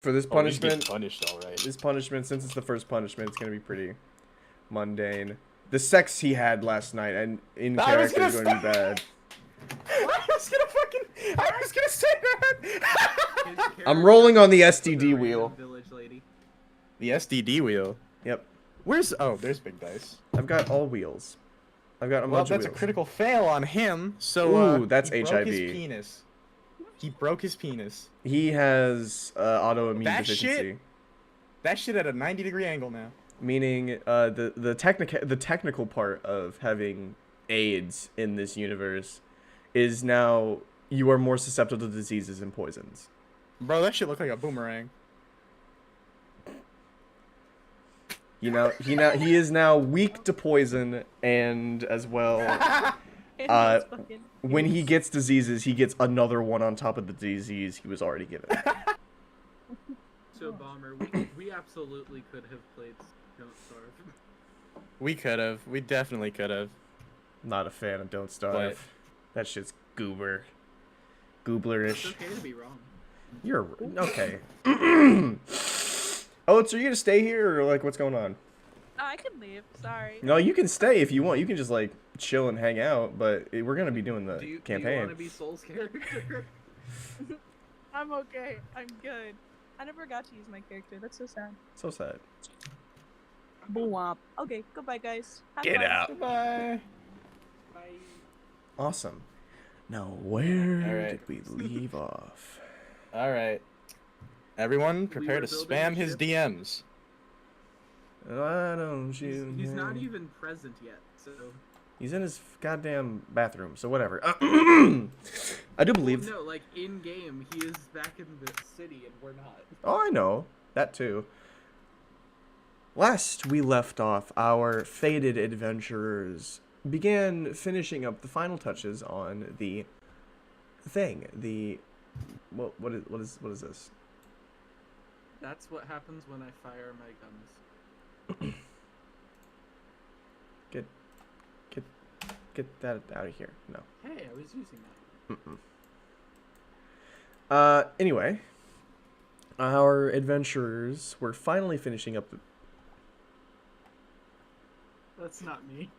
For this punishment, punished all right. this punishment, since it's the first punishment, it's gonna be pretty mundane. The sex he had last night and in character is going to be bad. I was gonna say that. I'm rolling on the STD wheel. The STD wheel. Yep. Where's? Oh, there's big dice. I've got all wheels. I've got a bunch of wheels. That's a critical fail on him. So ooh, that's he HIV. Broke his penis. He broke his penis. He has autoimmune deficiency. That shit at a 90-degree angle now. Meaning, the technical part of having AIDS in this universe is now you are more susceptible to diseases and poisons. Bro, that shit looked like a boomerang. You know, he is now weak to poison, and as well, when he gets diseases, he gets another one on top of the disease he was already given. So, Bomber, we absolutely could have played Don't Starve. We could have. We definitely could have. Not a fan of Don't Starve. That shit's gooblerish. It's okay to be wrong. You're okay. Oh, so you're gonna stay here, or like, what's going on? I can leave. Sorry. No, you can stay if you want. You can just like chill and hang out, but we're gonna be doing the campaign. Do you want to be Soul's character? I'm okay. I'm good. I never got to use my character. That's so sad. So sad. Boo-womp. Okay, goodbye, guys. Have Get fun. out. Goodbye. Bye. Awesome. Now, where did we leave off? All right. Everyone, prepare were to building spam a his ship. DMs. Why don't you? He's not even present yet, so. He's in his goddamn bathroom, so whatever. I do believe. Well, no, like in game, he is back in the city, and we're not. Oh, I know that too. Last we left off, our fated adventurers began finishing up the final touches on the thing. The what is this? That's what happens when I fire my guns. Get that out of here. No. Hey, I was using that. Anyway, our adventurers were finally finishing up. That's not me.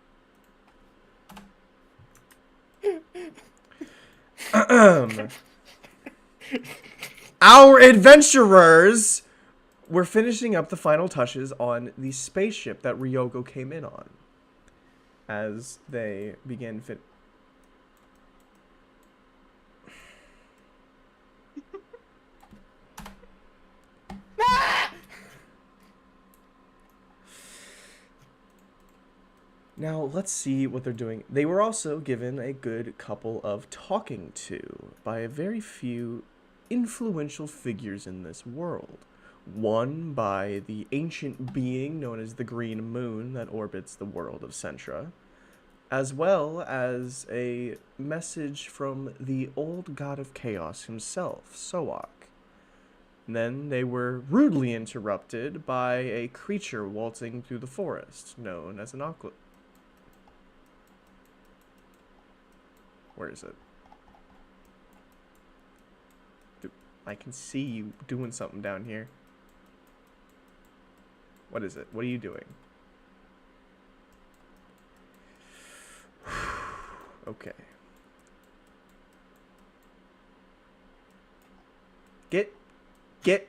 Our adventurers were finishing up the final touches on the spaceship that Ryoko came in on. As they began Now, let's see what they're doing. They were also given a good couple of talking to by a very few influential figures in this world. One by the ancient being known as the Green Moon that orbits the world of Centra, as well as a message from the old god of chaos himself, Soak. Then they were rudely interrupted by a creature waltzing through the forest, known as an Where is it? Dude, I can see you doing something down here. What is it? What are you doing? Okay. Get.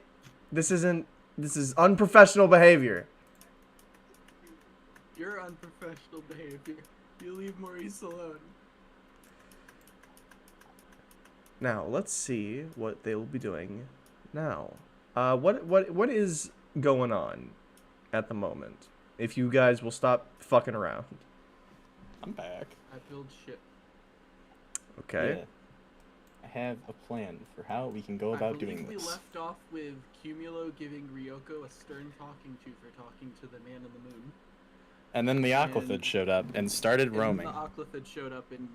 This is unprofessional behavior. You're unprofessional behavior. You leave Maurice alone. Now, let's see what they will be doing now. What is going on at the moment? If you guys will stop fucking around. I'm back. I build shit. Okay. Yeah. I have a plan for how we can go about doing We this. left off with Cumulo giving Ryoko a stern talking to for talking to the man in the moon. And then the Aquafid showed up and started roaming. And the Aquafid showed up and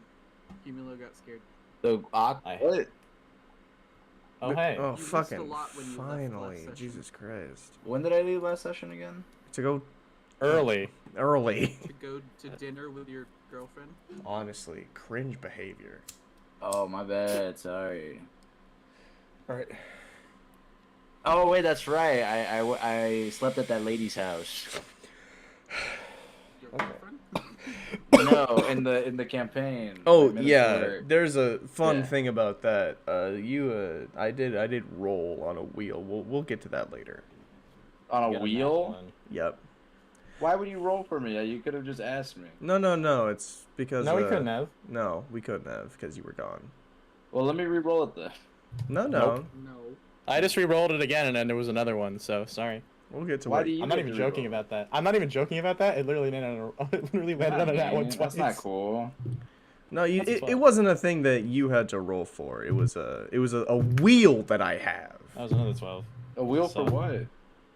Cumulo got scared. So, what? Oh, hey. Oh, You missed a fucking lot when you left finally. last session. Jesus Christ. When did I leave last session again? To go Early. early. To go to dinner with your girlfriend. Honestly, cringe behavior. Oh, my bad. Sorry. Alright. Oh wait, that's right. I slept at that lady's house. Your Okay. girlfriend? No, in the campaign. Oh my yeah, minotaur- there's a fun Yeah. thing about that. I did roll on a wheel. We'll get to that later. on a Get on that wheel. one. Yep. Why would you roll for me? You could have just asked me. No. It's because No, we couldn't have. No, we couldn't have because you were gone. Well, let me re-roll it then. No. Nope. No. I just re-rolled it again, and then there was another one. So sorry. We'll get to Why what. do you? I'm not get even to joking re-roll? about that. I'm not even joking about that. It literally landed on a, it literally landed on that one Dang, twice. that's not cool. No, That's it fun. wasn't a thing that you had to roll for. It was a wheel that I have. That was another 12. A wheel So- for what?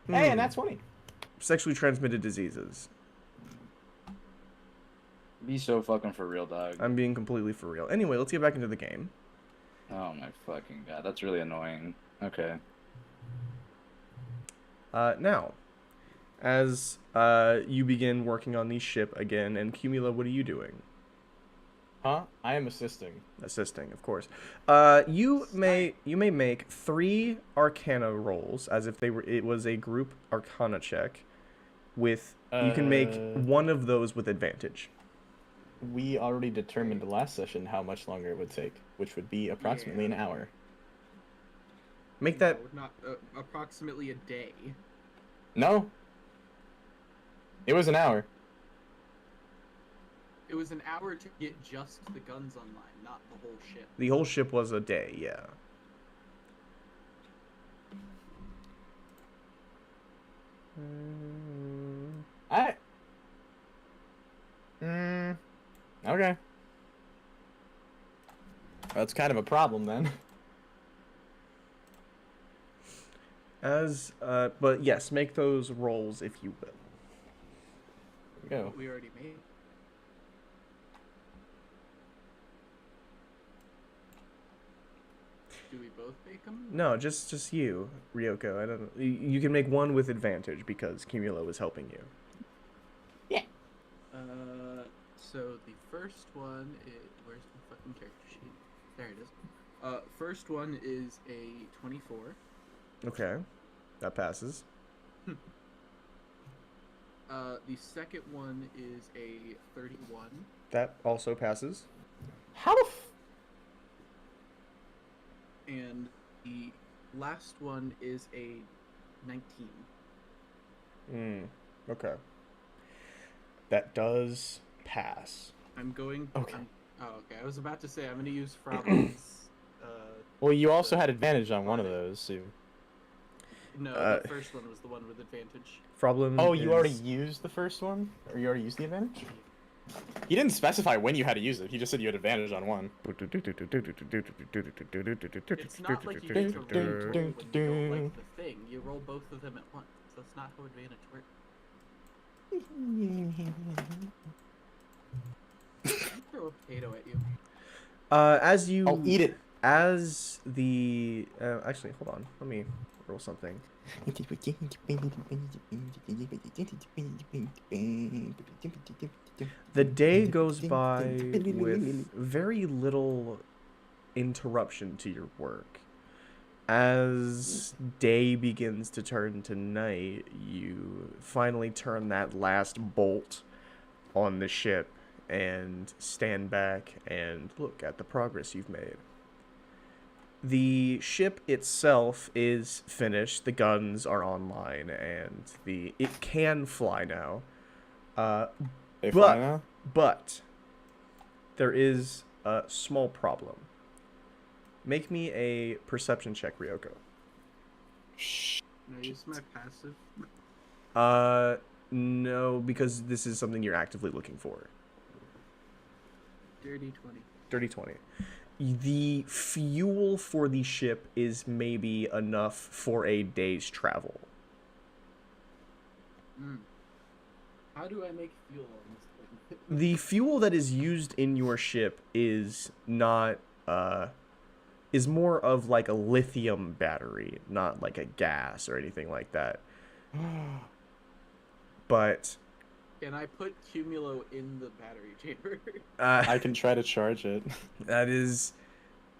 Hey, and that's 20. Sexually transmitted diseases. Be so fucking for real, dog. I'm being completely for real. Anyway, let's get back into the game. Oh my fucking god, that's really annoying. Okay. Now, as you begin working on the ship again, and Cumula, what are you doing? Huh? I am assisting. Assisting, of course. You may make 3 Arcana rolls as if it was a group Arcana check. With you can make one of those with advantage. We already determined last session how much longer it would take, which would be approximately an hour. Make that No, not approximately a day. No. It was an hour. It was an hour to get just the guns online, not the whole ship. the whole ship was a day. Yeah. Okay. That's kind of a problem then. But yes, make those rolls if you will. Go. We already made. Do we both make them? No, just you, Ryoko. I don't know. You can make one with advantage because Cumulo is helping you. So the first one is, where's my fucking character sheet? There it is. First one is a 24. Okay, that passes. The second one is a 31. That also passes. How the And the last one is a 19. Okay. That does pass. I'm going. Okay. Oh, okay. I was about to say I'm going to use Froblin's. Well, you also had advantage on one of those, so... No, the first one was the one with advantage. Problem. Oh, you already is- used the first one? Or you already used the advantage? He didn't specify when you had to use it. He just said you had advantage on one. It's not like you get to roll when you don't like the thing. You roll both of them at once. That's not how advantage works. Throw a potato at you. As you. I'll eat it. As the. Actually, hold on. Let me roll something. The day goes by with very little interruption to your work. As day begins to turn to night, you finally turn that last bolt on the ship and stand back and look at the progress you've made. The ship itself is finished, the guns are online, and it can fly now. They fly But now? but there is a small problem. Make me a perception check, Ryoko. Can I use my passive? No, because this is something you're actively looking for. Dirty 20. Dirty 20. The fuel for the ship is maybe enough for a day's travel. How do I make fuel on this thing? The fuel that is used in your ship is not is more of like a lithium battery, not like a gas or anything like that. But Can I put Cumulo in the battery chamber? I can try to charge it. that is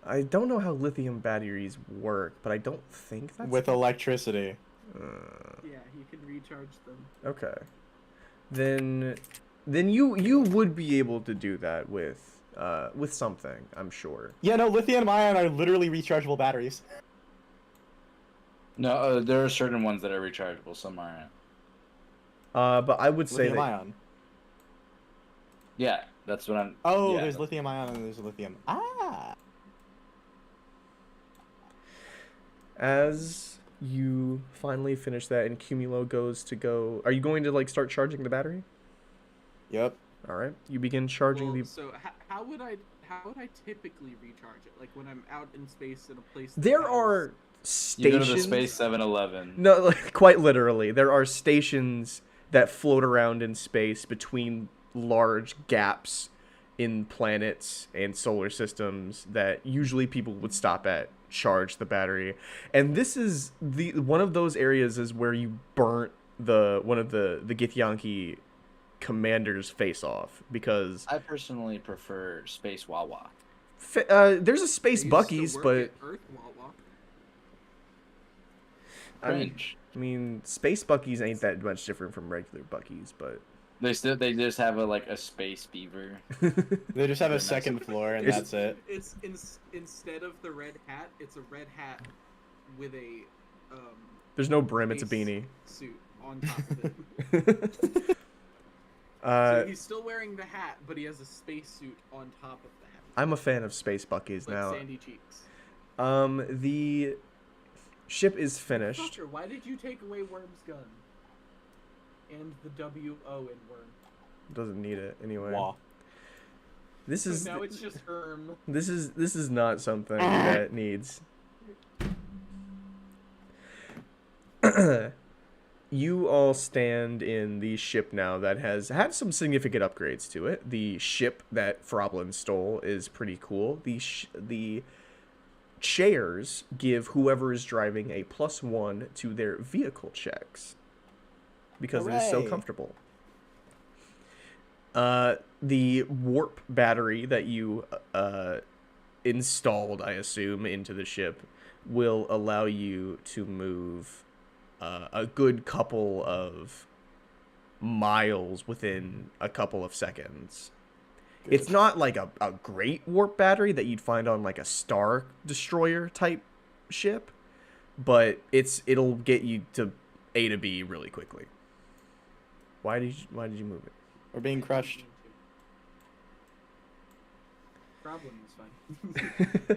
I don't know how lithium batteries work, but I don't think that's With electricity. Yeah, you can recharge them. okay. Then you would be able to do that with something, I'm sure. Yeah, no, lithium ion are literally rechargeable batteries. No, there are certain ones that are rechargeable. Some aren't. But I would say Lithium that ion. Yeah, that's what I'm. Oh, yeah, there's lithium ion and there's lithium. Ah. as you finally finish that and Cumulo goes to go, are you going to like start charging the battery? Yep. All right. You begin charging Well, the. so how would I typically recharge it? Like when I'm out in space in a place. That There has- are you go to stations. the space 7-Eleven. No, like, quite literally, there are stations that float around in space between large gaps in planets and solar systems that usually people would stop at, charge the battery. And this is the one of those areas is where you burnt one of the Githyanki commanders face off because I personally prefer Space Wawa. there's a space I used to Bucky's, work but at Earth Wawa. I mean, Cringe. Space Bucky's ain't that much different from regular Bucky's, but They just have a space beaver. They just have a Nice. second floor and It's- that's it. It's instead of the red hat, it's a red hat with a there's no brim, it's a space beanie. suit on top of it. So he's still wearing the hat, but he has a space suit on top of the hat. I'm a fan of Space Bucky's Like now. sandy cheeks. The ship is finished. Fucker, why did you take away Worm's gun? And the W-O in Worm. Doesn't need it anyway. Wah. This is So now it's just Erm. this is not something that needs. You all stand in the ship now that has had some significant upgrades to it. The ship that Froblin stole is pretty cool. The chairs give whoever is driving a +1 to their vehicle checks because it is so Hooray. comfortable. The warp battery that you installed, I assume, into the ship will allow you to move a good couple of miles within a couple of seconds. It's not like a great warp battery that you'd find on like a Star Destroyer type ship, but it'll get you to A to B really quickly. Why did you move it? We're being crushed. Problem is fine.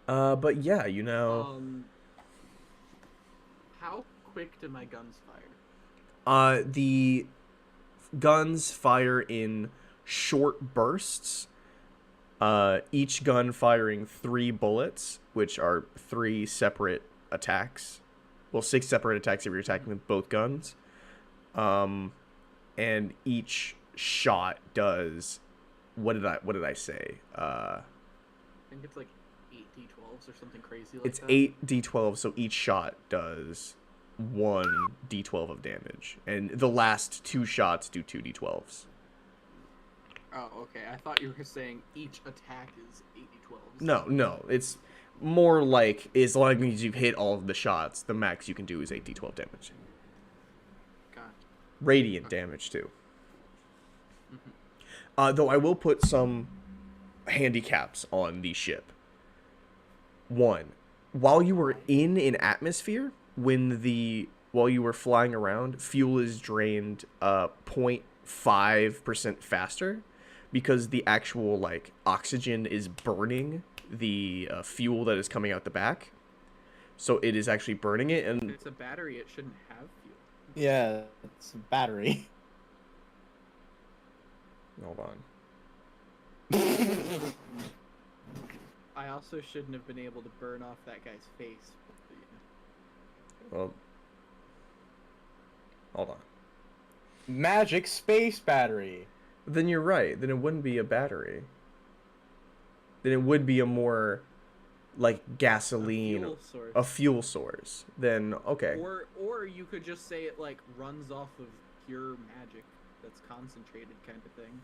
But yeah, you know, How quick do my guns fire? the guns fire in short bursts. Each gun firing 3 bullets, which are 3 separate attacks. Well, 6 separate attacks if you're attacking with both guns. And each shot does. What did I say? I think it's like 8 D12s or something crazy like It's that. 8 d12, so each shot does 1 d12 of damage, and the last 2 shots do 2 d12s. Oh, okay. I thought you were saying each attack is 8 D12s. No, it's more like as long as you hit all of the shots, the max you can do is 8 d12 damage. God. Radiant damage too. Though I will put some handicaps on the ship. 1, while you were in an atmosphere, while you were flying around, fuel is drained 0.5% faster because the actual like oxygen is burning the fuel that is coming out the back. So it is actually burning it, and It's a battery. It shouldn't have fuel. Yeah, it's a battery. hold on. I also shouldn't have been able to burn off that guy's face. Well, hold on. Magic space battery. Then you're right. Then it wouldn't be a battery. Then it would be a more like gasoline, Fuel source. a fuel source. Then okay. Or you could just say it like runs off of pure magic that's concentrated kind of thing.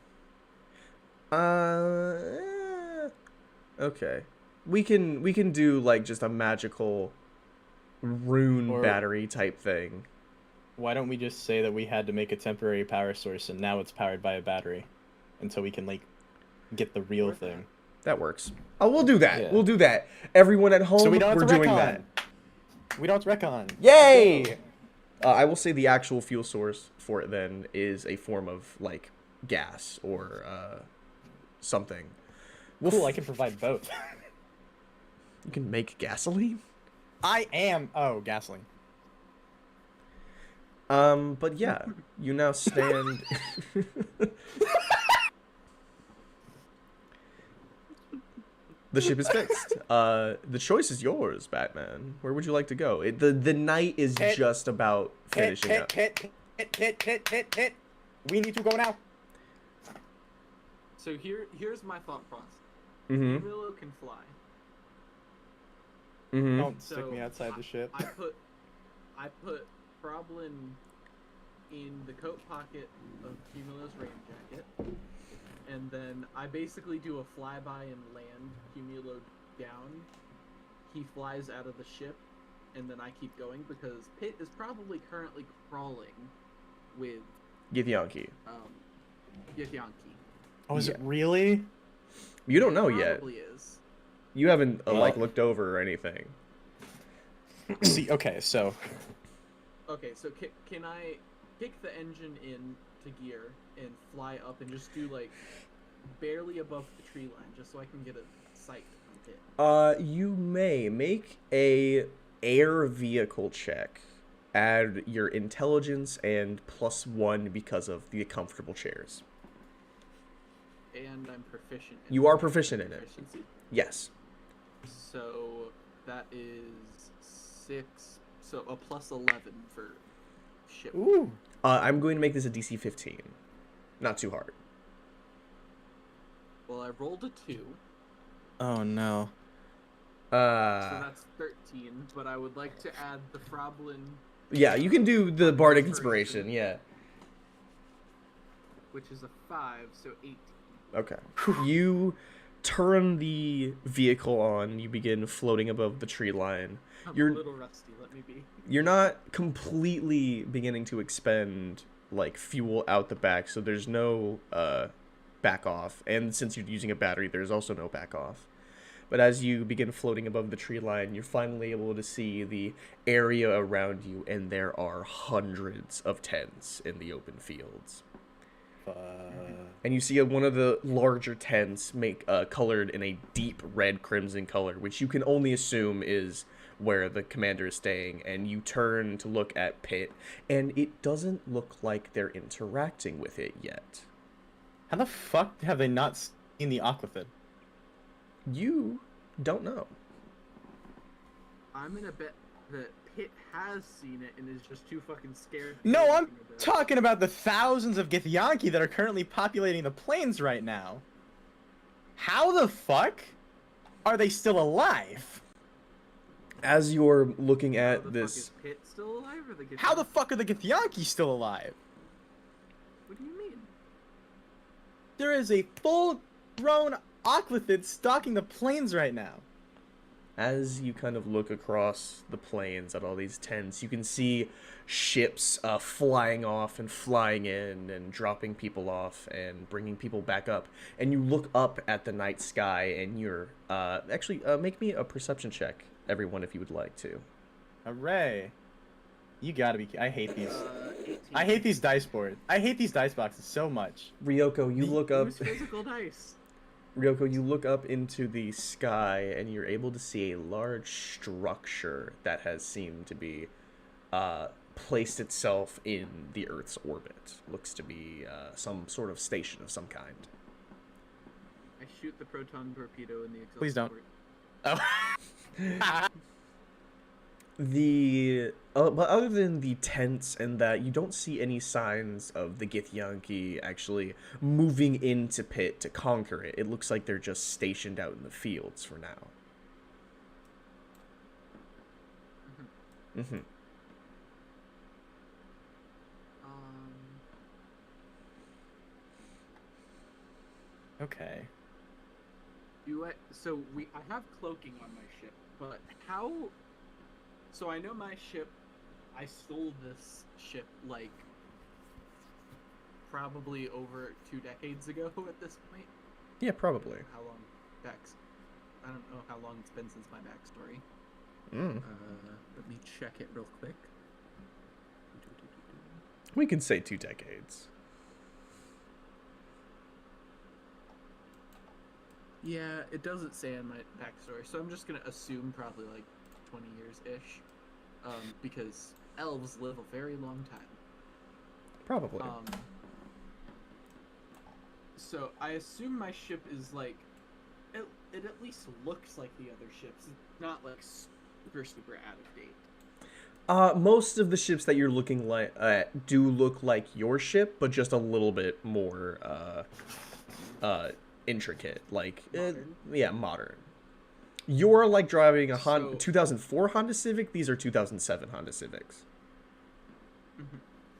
Okay. We can do like just a magical rune Or- battery type thing. Why don't we just say that we had to make a temporary power source and now it's powered by a battery until we can like get the real thing. That works. Oh, we'll do that. Yeah. We'll do that. Everyone at home, So we don't have we're to doing retcon. that. We don't have to retcon. Yay! I will say the actual fuel source for it then is a form of like gas or something. Cool, I can provide both. You can make gasoline. Gasoline. But yeah, you now stand. The ship is fixed. The choice is yours, Batman. Where would you like to go? The night is Hit. just about finishing up. Hit. We need to go now. So here's my thought process. Mm-hmm. Willow can fly. Mm-hmm. Don't stick So me outside the ship. I put Problem in the coat pocket of Cumulo's rain jacket, and then I basically do a flyby and land Cumulo down. He flies out of the ship, and then I keep going because Pit is probably currently crawling with Githyanki. Githyanki. Oh, is Yeah. it really? You don't know yet. Probably is. You haven't like Well- looked over or anything. See, okay, so Okay, so can I kick the engine into gear and fly up and just do like barely above the tree line, just so I can get a sight on Pit? You may make a air vehicle check. Add your intelligence and +1 because of the comfortable chairs. And I'm proficient. In You are proficient in it. proficiency. Yes. So that is 6. So a +11 for ship. ooh. I'm going to make this a DC 15. Not too hard. Well, I rolled a 2, Oh no. so that's 13. But I would like to add the Froblin, Yeah, you can do the bardic inspiration. Yeah. which is a 5, so 18. Okay. You turn the vehicle on. You begin floating above the tree line. I'm You're- a little rusty. Let me be. You're not completely beginning to expend like fuel out the back, so there's no back off. And since you're using a battery, there's also no back off. But as you begin floating above the tree line, you're finally able to see the area around you, and there are hundreds of tents in the open fields. And you see one of the larger tents colored in a deep red crimson color, which you can only assume is where the commander is staying. And you turn to look at Pit, and it doesn't look like they're interacting with it yet. How the fuck have they not seen the aquathid? You don't know. I'm gonna bet that Pit has seen it and is just too fucking scared. to No, do I'm anything about it. talking about the thousands of Githyanki that are currently populating the plains right now. How the fuck are they still alive? As you're looking How at the this, fuck is Pit still alive, or the How the fuck are the Githyanki still alive? What do you mean? There is a full-grown aquathid stalking the plains right now. as you kind of look across the plains at all these tents, you can see ships flying off and flying in and dropping people off and bringing people back up. And you look up at the night sky, and you're actually make me a perception check, everyone, if you would like to. Hooray. You gotta be... I hate these. 18. I hate these dice boards. I hate these dice boxes so much. Ryoko, you look up. Use physical dice. Ryoko, you look up into the sky, and you're able to see a large structure that has seemed to be placed itself in the Earth's orbit. Looks to be some sort of station of some kind. I shoot the proton torpedo in the exhaust Please don't. port. Oh. But other than the tents and that, you don't see any signs of the Githyanki actually moving into Pit to conquer it. It looks like they're just stationed out in the fields for now. Mm-hmm. Okay. I have cloaking on my ship, but how? So I know my ship. I stole this ship like probably over 2 decades ago at this point. Yeah, probably. How long? I don't know how long it's been since my backstory. Mm. Let me check it real quick. We can say 2 decades. Yeah, it doesn't say on my backstory, so I'm just gonna assume probably like 20 years ish, because elves live a very long time. Probably. So I assume my ship is like, it at least looks like the other ships. It's not like super out of date. Most of the ships that you're looking at do look like your ship, but just a little bit more intricate. Like, Modern. yeah, modern. You're like driving a So- 2004 Honda Civic. These are 2007 Honda Civics.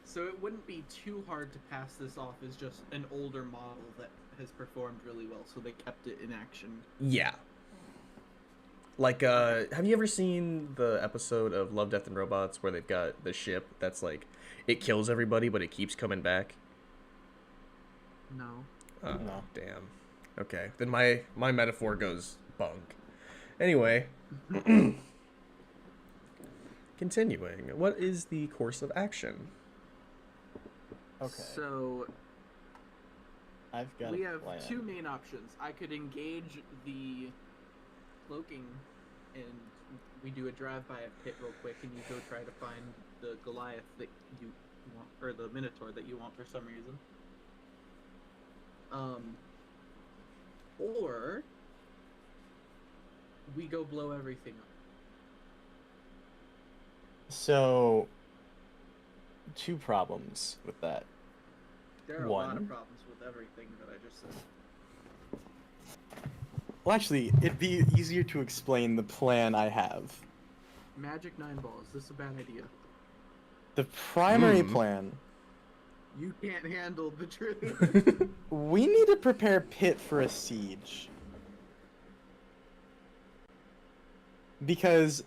So it wouldn't be too hard to pass this off as just an older model that has performed really well, so they kept it in action. Yeah. Like, have you ever seen the episode of Love, Death, and Robots where they've got the ship that's like, it kills everybody, but it keeps coming back? No. Oh, No. damn. Okay, then my metaphor goes bunk. Anyway, continuing. What is the course of action? Okay. So I've got we a have plan. 2 main options. I could engage the cloaking, and we do a drive-by of Pit real quick, and you go try to find the Goliath that you want, or the Minotaur that you want for some reason. Or we go blow everything up. So, 2 problems with that. There are a lot One. of problems with everything that I just said. Well, actually, it'd be easier to explain the plan I have. Magic 9 Ball, is this a bad idea? The primary Hmm. plan, You can't handle the truth. we need to prepare Pit for a siege. Because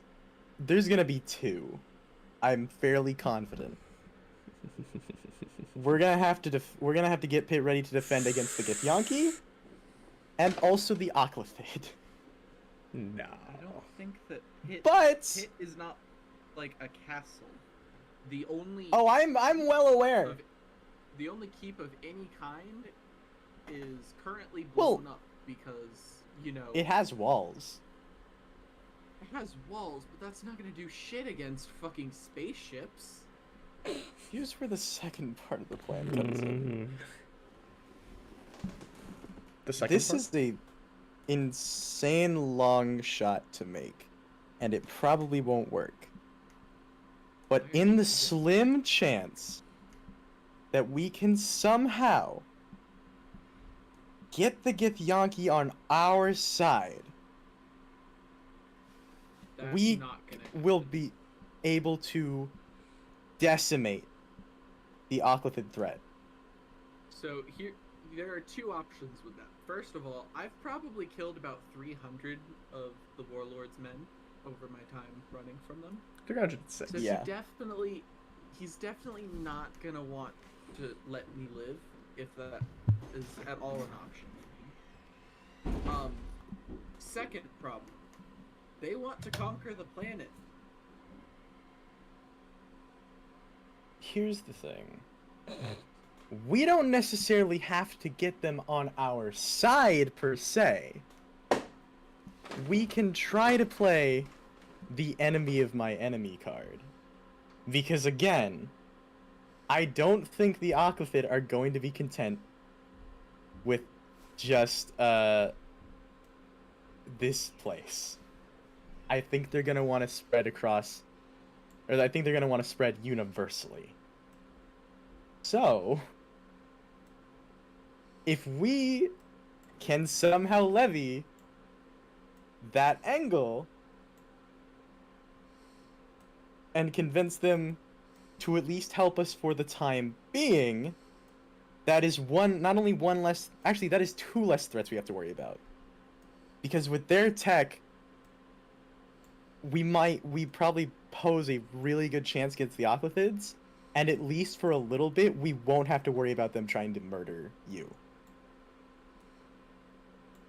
there's gonna be 2. I'm fairly confident. We're gonna have to get Pit ready to defend against the Githyanki, and also the Oclithid. No. I don't think that But Pit is not like a castle. The only oh, I'm well aware. of, the only keep of any kind is currently Well, blown up because, you know, It has walls. it has walls, but that's not gonna do shit against fucking spaceships. Here's where the second part of the plan comes in. The second This part? is a insane long shot to make, and it probably won't work. But in the slim chance that we can somehow get the Githyanki on our side, That's we not gonna happen. will be able to decimate the Oclithid threat. So there are 2 options with that. First of all, I've probably killed about 300 of the Warlord's men over my time running from them. 306. So Yeah. he's definitely not gonna want to let me live if that is at all an option. Second problem, they want to conquer the planet. Here's the thing. We don't necessarily have to get them on our side, per se. We can try to play the enemy of my enemy card. Because again, I don't think the Oclithid are going to be content with just, this place. I think they're gonna want to spread across, or I think they're gonna want to spread universally. So, if we can somehow levy that angle and convince them to at least help us for the time being, that is not only one less, actually that is 2 less threats we have to worry about. Because with their tech, we probably pose a really good chance against the Oclithids, and at least for a little bit, we won't have to worry about them trying to murder you.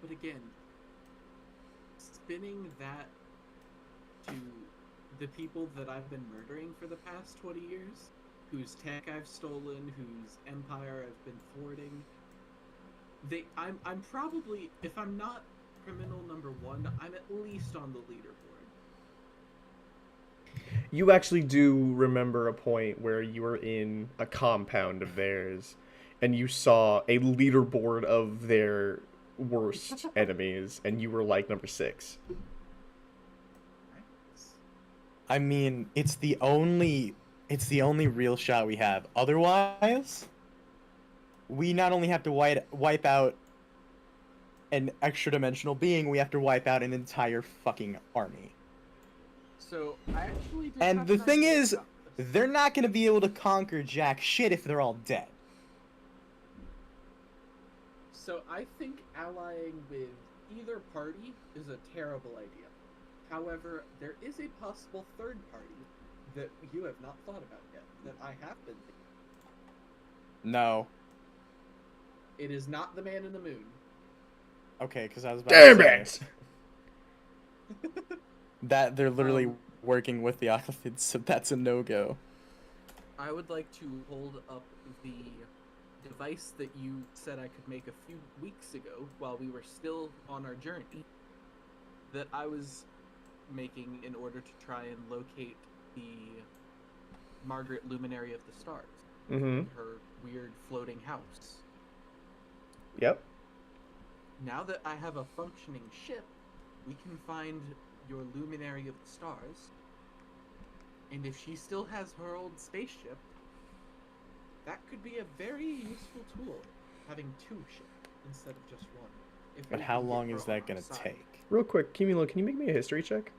But again, spinning that to the people that I've been murdering for the past 20 years, whose tech I've stolen, whose empire I've been thwarting, I'm probably, if I'm not criminal number 1, I'm at least on the leaderboard. You actually do remember a point where you were in a compound of theirs and you saw a leaderboard of their worst enemies and you were like number 6. I mean, it's the only real shot we have. Otherwise, we not only have to wipe out an extra dimensional being, we have to wipe out an entire fucking army. So, I actually did And have the an thing idea is, about this. they're not going to be able to conquer jack shit if they're all dead. So I think allying with either party is a terrible idea. However, there is a possible third party that you have not thought about yet, that I have been thinking. No. It is not the man in the moon. Okay, because I was about Damn to it! say that they're literally Um, working with the Oclithids, so that's a no-go. I would like to hold up the device that you said I could make a few weeks ago while we were still on our journey, that I was making in order to try and locate the Margaret Luminary of the Stars, Mm-hmm. her weird floating house. Yep. Now that I have a functioning ship, we can find your Luminary of the Stars, and if she still has her old spaceship, that could be a very useful tool, having 2 ships instead of just 1. If But we how can get long her is on that our gonna side. take? Real quick, Cumulo, can you make me a history check?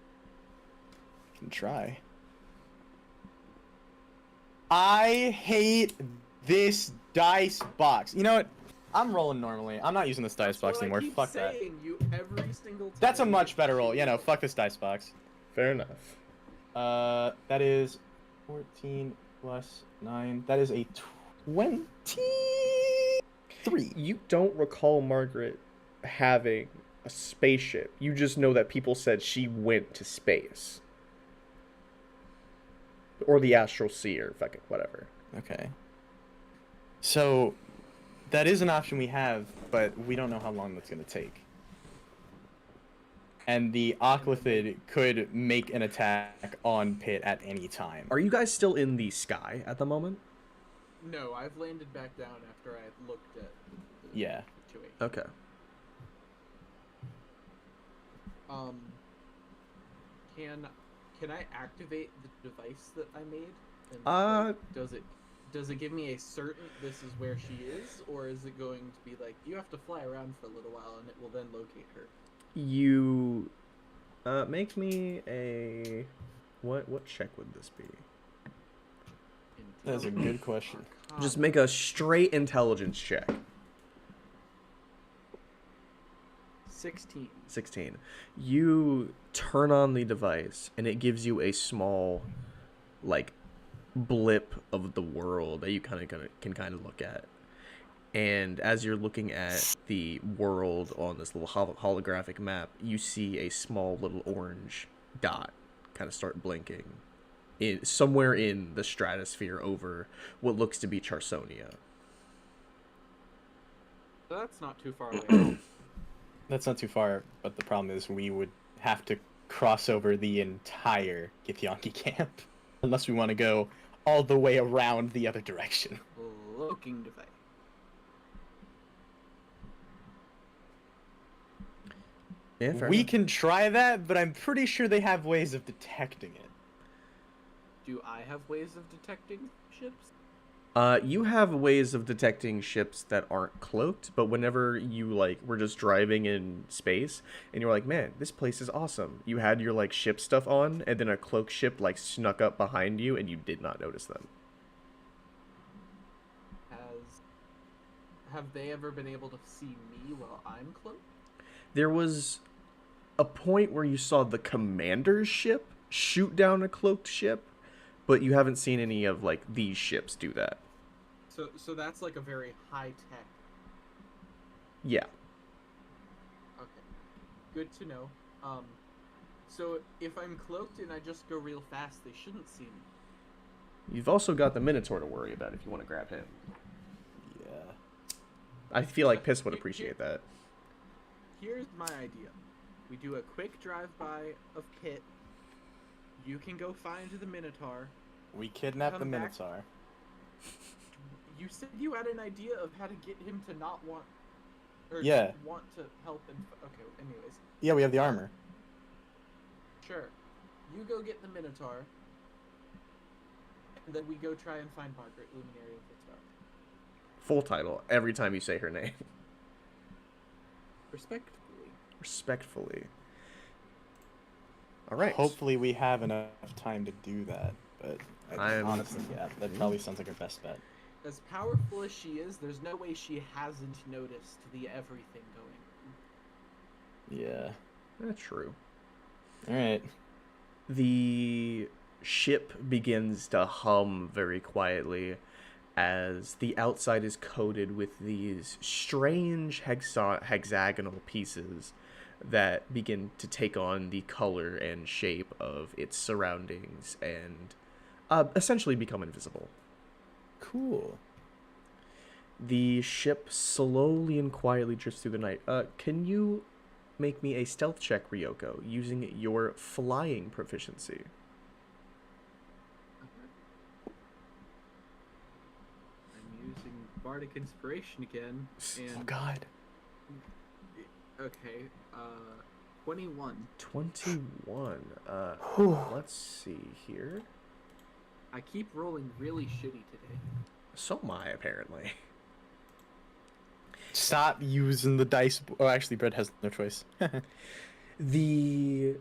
Can try. I hate this dice box. You know what? I'm rolling normally. I'm not using this dice That's box what anymore. I keep Fuck that. saying, you every single time. That's a much better roll. Shitty You know, roll. fuck this dice box. Fair enough. That is 14 plus 9. That is a 23. You don't recall Margaret having a spaceship. You just know that people said she went to space. Or the astral seer, fucking whatever. Okay. So, that is an option we have, but we don't know how long that's going to take. And the Oclithid could make an attack on Pit at any time. Are you guys still in the sky at the moment? No, I've landed back down after I looked at the Yeah. situation. Okay. Can I activate the device that I made? And, does it give me a certain this is where she is, or is it going to be like you have to fly around for a little while and it will then locate her? You make me a what check would this be? That's a good question. Just make a straight intelligence check. 16. 16. You turn on the device and it gives you a small like blip of the world that you can kind of look at. And as you're looking at the world on this little holographic map, you see a small little orange dot kind of start blinking somewhere in the stratosphere over what looks to be Charsonia. So that's not too far away. That's not too far, but the problem is we would have to cross over the entire Githyanki camp unless we want to go all the way around the other direction. Looking device. Yeah, fair We enough. can try that, but I'm pretty sure they have ways of detecting it. Do I have ways of detecting ships? You have ways of detecting ships that aren't cloaked, but whenever you were just driving in space and you're like, man, this place is awesome. You had your ship stuff on, and then a cloaked ship snuck up behind you, and you did not notice them. Have they ever been able to see me while I'm cloaked? There was a point where you saw the commander's ship shoot down a cloaked ship, but you haven't seen any of like these ships do that. So that's like a very high tech. Yeah. Okay, good to know. So if I'm cloaked and I just go real fast, they shouldn't see me. You've also got the Minotaur to worry about if you want to grab him. Yeah. I feel like Piss would appreciate that. Here's my idea. We do a quick drive-by of Pit. You can go find the Minotaur. We kidnapped the Come back. Minotaur. You said you had an idea of how to get him to not want... Or Yeah. want to help and... Okay, anyways. Yeah, we have the armor. Sure. You go get the Minotaur. And then we go try and find Margaret, Luminary of the Star. Full title every time you say her name. Respectfully. Respectfully. All right. Hopefully we have enough time to do that, but honestly, yeah, that probably sounds like our best bet. As powerful as she is, there's no way she hasn't noticed the everything going on. Yeah. That's true. All right. The ship begins to hum very quietly as the outside is coated with these strange hexagonal pieces that begin to take on the color and shape of its surroundings and essentially become invisible. Cool. The ship slowly and quietly drifts through the night. Can you make me a stealth check, Ryoko, using your flying proficiency? I'm using Bardic Inspiration again, and... Oh God. Okay, 21. 21. Let's see here. I keep rolling really shitty today. So am I, apparently. Stop using the dice. Oh, actually, Brett has no choice. The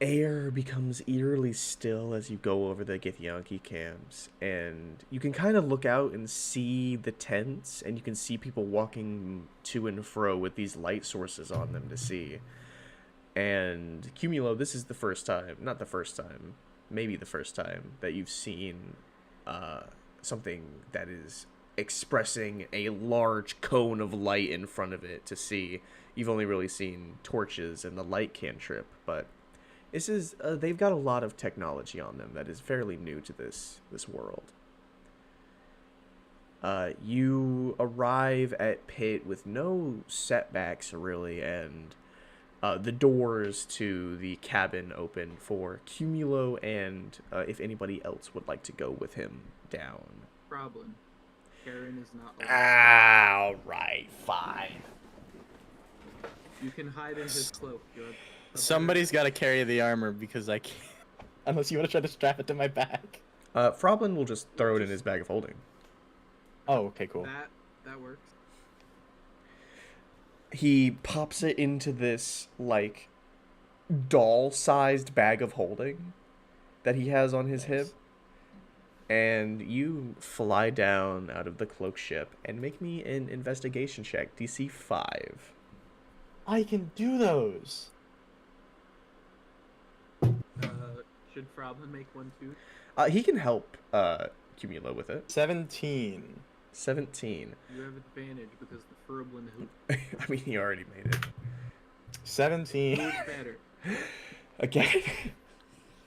air becomes eerily still as you go over the Githyanki camps, and you can kind of look out and see the tents, and you can see people walking to and fro with these light sources on them to see. And Cumulo, this is the first time, not the first time, maybe the first time that you've seen something that is expressing a large cone of light in front of it to see. You've only really seen torches and the light cantrip, but this is they've got a lot of technology on them that is fairly new to this world. You arrive at Pit with no setbacks really, and the doors to the cabin open for Cumulo and if anybody else would like to go with him down. Problem. Karen is not All right, fine. You can hide in his cloak. You're Somebody's got to carry the armor because I can't. Unless you want to try to strap it to my back. Froblin will just throw it in his bag of holding. Oh, okay, cool. That works. He pops it into this, like, doll-sized bag of holding that he has on his hip. And you fly down out of the cloak ship and make me an investigation check, DC 5. I can do those. Should Froblin make one too? He can help Cumulo with it. 17. 17. You have advantage because the Froblin who I mean, he already made it. 17. who's better. Again.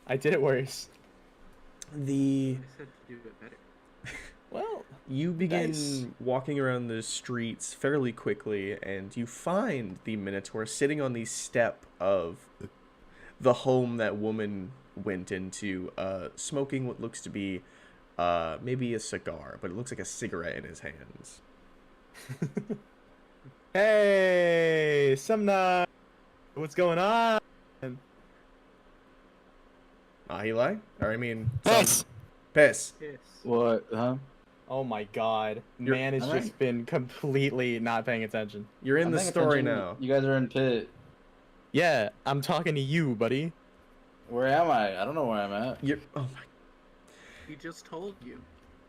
I did it worse. The I said to do it better. Well, You begin Nice. walking around the streets fairly quickly, and you find the Minotaur sitting on the step of the home that woman went into, smoking what looks to be maybe a cigar, but it looks like a cigarette in his hands. hey, Sumna. What's going on? Ahilai? Or I mean... Piss! Piss. Piss. What? Huh? Oh my god. You're- Man has Alright. just been completely not paying attention. You're in I'm the paying story attention. now. You guys are in Pit. Yeah, I'm talking to you, buddy. Where am I? I don't know where I'm at. You're... Oh my... He just told you.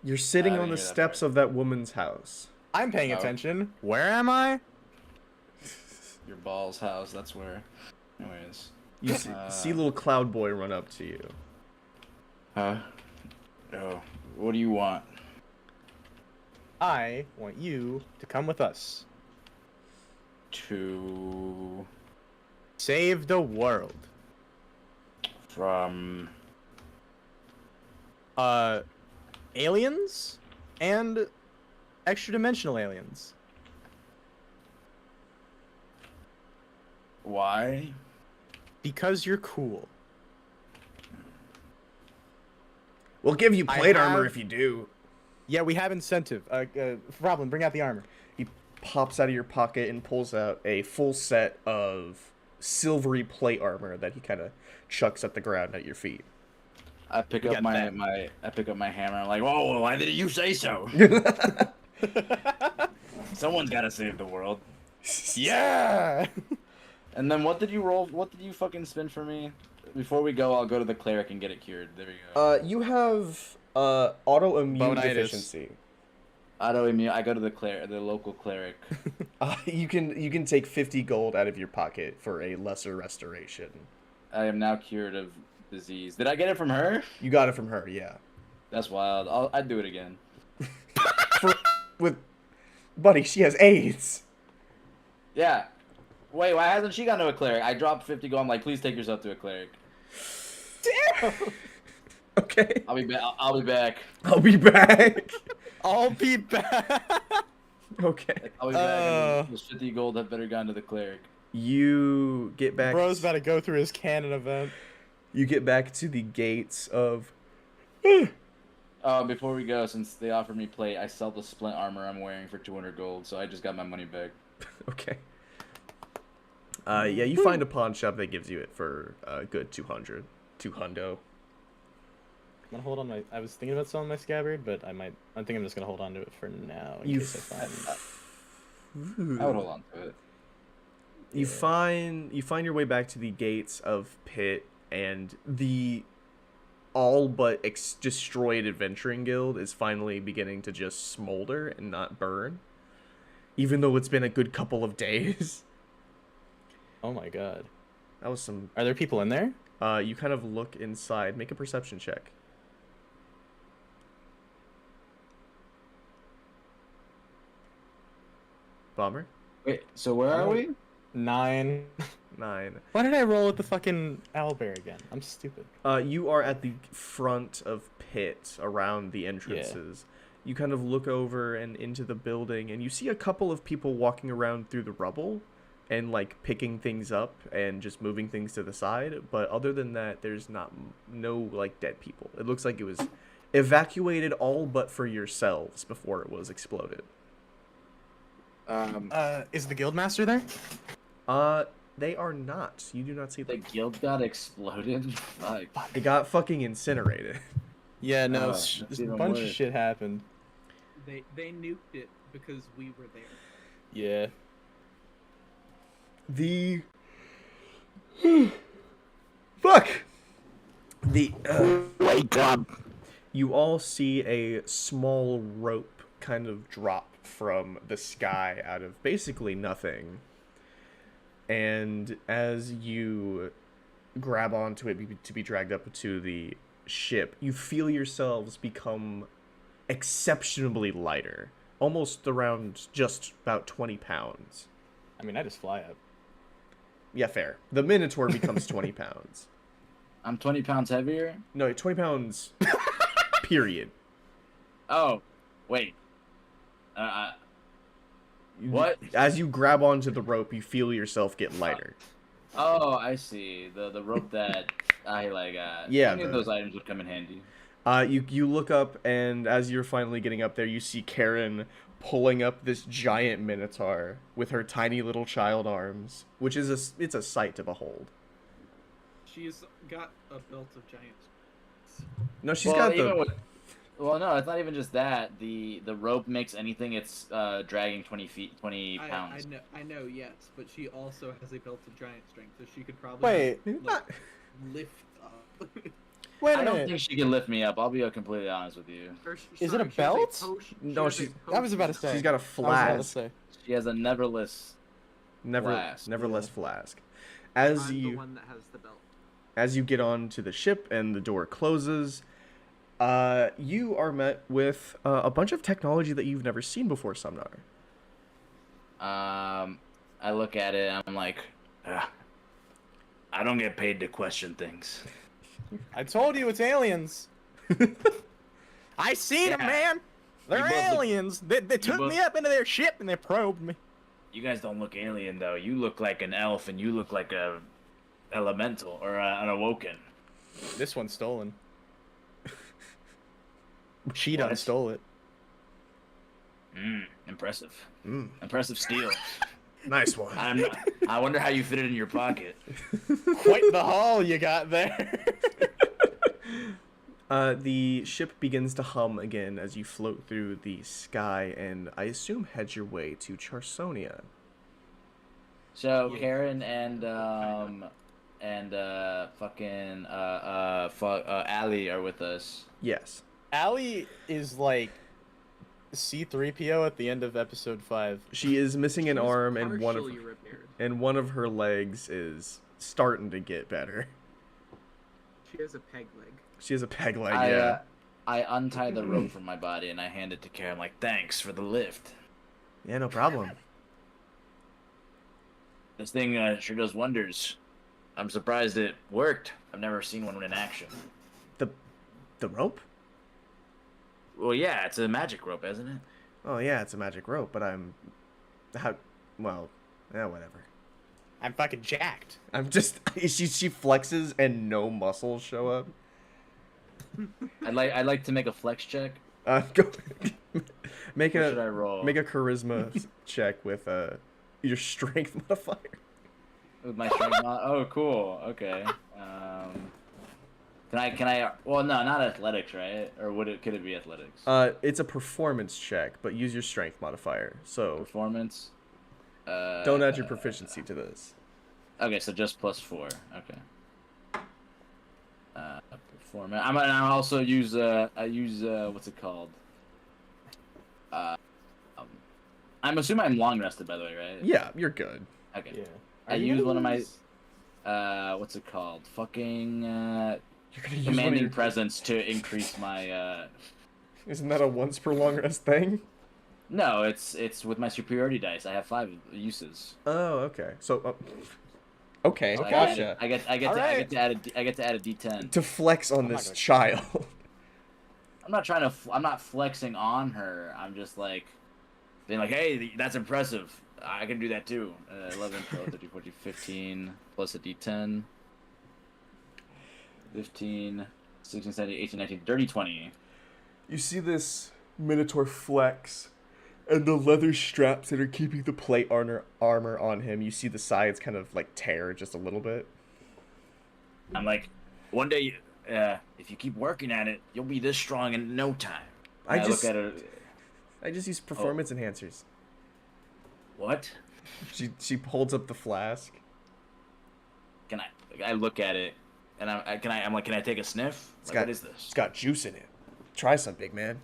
You're sitting I on the didn't hear that steps part. of that woman's house. I'm paying Oh. attention. Where am I? Your balls house. That's where. Anyways. You see little cloud boy run up to you. Huh? Oh, what do you want? I want you to come with us. To Save the world. from Aliens and extra-dimensional aliens. why? Because you're cool. We'll give you I plate armor have- if you do. Yeah, we have incentive. Roblin, bring out the armor. He pops out of your pocket and pulls out a full set of silvery plate armor that he kind of chucks at the ground at your feet. I pick We up got my, that. I pick up my hammer. I'm like, whoa, why did you say so? Someone's gotta save the world. Yeah! And then what did you roll? What did you fucking spin for me? Before we go, I'll go to the cleric and get it cured. There we go. You have autoimmune Bonitis. deficiency. Autoimmune. I go to the local cleric. You can take 50 gold out of your pocket for a lesser restoration. I am now cured of disease. Did I get it from her? You got it from her, yeah. That's wild. I'd do it again. Buddy, she has AIDS. Yeah. Wait, why hasn't she gone to a cleric? I dropped 50 gold. I'm like, please take yourself to a cleric. Damn! Okay. I'll be back. I'll be back. I'll be back. I'll be back! Okay. I'll be back. And those 50 gold have better gone to the cleric. You get back. Bro's about to go through his canon event. You get back to the gates of. Before we go, since they offered me plate, I sell the splint armor I'm wearing for 200 gold, so I just got my money back. Okay. Yeah, you find a pawn shop that gives you it for a good 200. 200. I'm gonna hold on I was thinking about selling my scabbard, but I think I'm just gonna hold on to it for now in You case I find. I would hold on to it. You find your way back to the gates of Pit, and the all but destroyed adventuring guild is finally beginning to just smolder and not burn, even though it's been a good couple of days. Oh my god. That was some. Are there people in there? You kind of look inside. Make a perception check. Bomber. Wait, so where are we? 9. 9. Why did I roll with the fucking owlbear again? I'm stupid. You are at the front of Pit, around the entrances. You kind of look over and into the building, and you see a couple of people walking around through the rubble and, like, picking things up and just moving things to the side. But other than that, there's no, like, dead people. It looks like it was evacuated all but for yourselves before it was exploded. Is the guildmaster there? They are not. You do not see The them. guild got exploded? Fuck. They got fucking incinerated. Yeah, no, that's just a even bunch of worse. shit happened. They nuked it because we were there. Yeah. The fuck. The Wake up! You all see a small rope kind of drop from the sky out of basically nothing. And as you grab onto it to be dragged up to the ship, you feel yourselves become exceptionally lighter. Almost around just about 20 pounds. I mean, I just fly up. Yeah, fair. The Minotaur becomes 20 pounds. I'm 20 pounds heavier? No, 20 pounds, period. Oh, wait. What? As you grab onto the rope, you feel yourself get lighter. Oh, I see. The rope that I like. Yeah, I knew the- those items would come in handy. You look up, and as you're finally getting up there, you see Karen pulling up this giant Minotaur with her tiny little child arms, which is it's a sight to behold. She's got a belt of giants. No, she's Well, got the. even with- well, no, it's not even just that. The rope makes anything it's dragging 20 pounds. I know, yes, but she also has a belt of giant strength, so she could probably Wait, like, lift up. wait I a don't minute. think she can lift me up. I'll be completely honest with you. Or Is it a belt? No, she's- I was about to say. She's got a I was about to flask. say. She has a neverless. Nevertheless flask. flask. As I'm the you one that has the belt. get onto the ship and the door closes, you are met with a bunch of technology that you've never seen before, Sumnar. I look at it and I'm like, "Ugh, I don't get paid to question things. I told you it's aliens. I seen them, Yeah. man. They're You both look- aliens. They took both- me up into their ship and they probed me. You guys don't look alien though. You look like an elf and you look like a elemental or an awoken. This one's stolen. She done What? stole it. Impressive. Mm, Impressive steal. nice one. I wonder how you fit it in your pocket. Quite the haul you got there. The ship begins to hum again as you float through the sky, and I assume head your way to Charsonia. So Yeah. Karen and Allie are with us. Yes. Allie is like C-3PO at the end of episode 5. She is missing an She's arm, and partially repaired. one of her legs is starting to get better. She has a peg leg. She has a peg leg, I yeah. I untie the rope from my body and I hand it to Karen. I'm like, thanks for the lift. Yeah, no problem. This thing sure does wonders. I'm surprised it worked. I've never seen one in action. The rope? Well, yeah, it's a magic rope, isn't it? Oh yeah, it's a magic rope, but whatever. I'm fucking jacked. I'm just she flexes and no muscles show up. I'd like to make a flex check. Go make What should I a roll? make a charisma check with your strength modifier. With my strength mod. Oh, cool. Okay. Can I? Well, no, not athletics, right? Or could it be athletics? It's a performance check, but use your strength modifier. So Performance. don't add your proficiency to this. Okay, so just +4. Okay. Performance. I also use I use what's it called? I'm assuming I'm long rested, by the way, right? Yeah, you're good. Okay. Yeah. I use one of my what's it called? Fucking You're gonna use one of commanding your... presence to increase my Isn't that a once per long rest thing? No, it's with my superiority dice. I have 5 uses. Oh, okay. So, okay, So I gotcha. get to add a D10. To flex on I'm not this gonna- child. I'm not flexing on her. I'm just like being like, hey, that's impressive. I can do that too. 11, 12, 13, 14, 15 plus a D10. 15, 16, 17, 18, 19, dirty 20. You see this Minotaur flex, and the leather straps that are keeping the plate armor on him, you see the sides kind of like tear just a little bit. I'm like, one day, if you keep working at it, you'll be this strong in no time. I And just look at it. use performance enhancers. What? She holds up the flask. Can I look at it, and I'm like, can I take a sniff? It's Like, got- what is this? It's got juice in it. Try some, big man.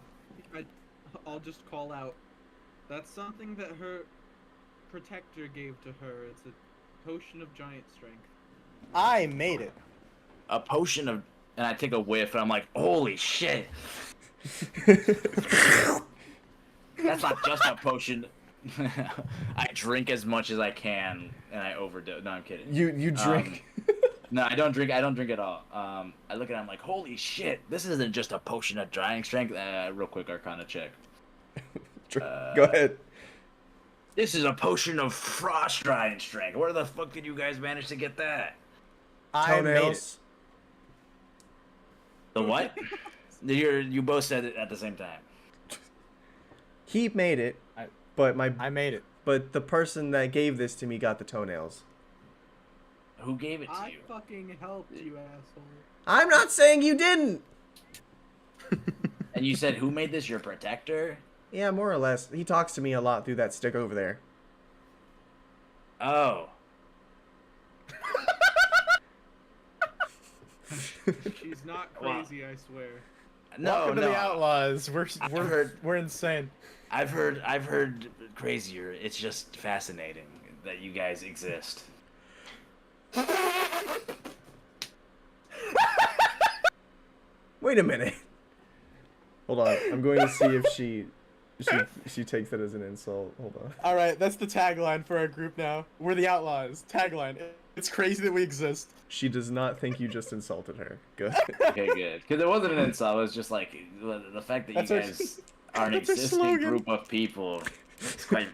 I'll just call out. That's something that her protector gave to her. It's a potion of giant strength. I made it. A potion of, and I take a whiff, and I'm like, holy shit! That's not just a potion. I drink as much as I can, and I overdose. No, I'm kidding. You drink. No, I don't drink. I don't drink at all. I look at it, I'm like, holy shit! This isn't just a potion of drying strength. Real quick, Arcana check. Go ahead. This is a potion of frost drying strength. Where the fuck did you guys manage to get that? I made it. Toenails. The what? You both said it at the same time. He made it, I- but I made it. the person that gave this to me got the toenails. Who gave it to I you? fucking helped you, asshole. I'm not saying you didn't. And you said who made this? Your protector? Yeah, more or less. He talks to me a lot through that stick over there. Oh. She's not crazy, I swear. No, Welcome to no. the Outlaws. heard- We're insane. I've heard crazier. It's just fascinating that you guys exist. Wait a minute. Hold on. I'm going to see if she takes that as an insult. Hold on. All right, that's the tagline for our group now. We're the Outlaws. Tagline. It's crazy that we exist. She does not think you just insulted her. Good. Okay, good. Because it wasn't an insult. It was just like the fact that That's you our- guys are an that's our existing slogan. group of people. It's quite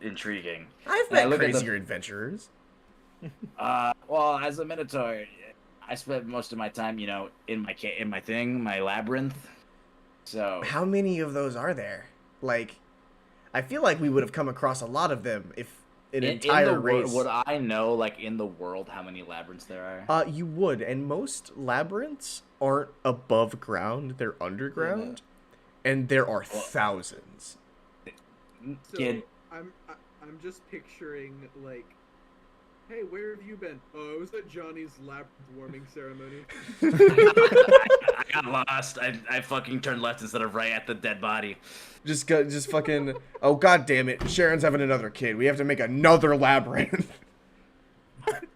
intriguing. I've And I met look at the- crazier adventurers. Well, as a Minotaur, I spent most of my time, you know, in my labyrinth. So How many of those are there? Like, I feel like we would have come across a lot of them if an entire race. Would I know, like, in the world, how many labyrinths there are? You would, and most labyrinths aren't above ground; they're underground, and there are thousands. So Kid. I'm just picturing like, hey, where have you been? Oh, I was at Johnny's labyrinth warming ceremony. I got lost. I fucking turned left instead of right at the dead body. Just fucking. Oh god damn it! Sharon's having another kid. We have to make another labyrinth.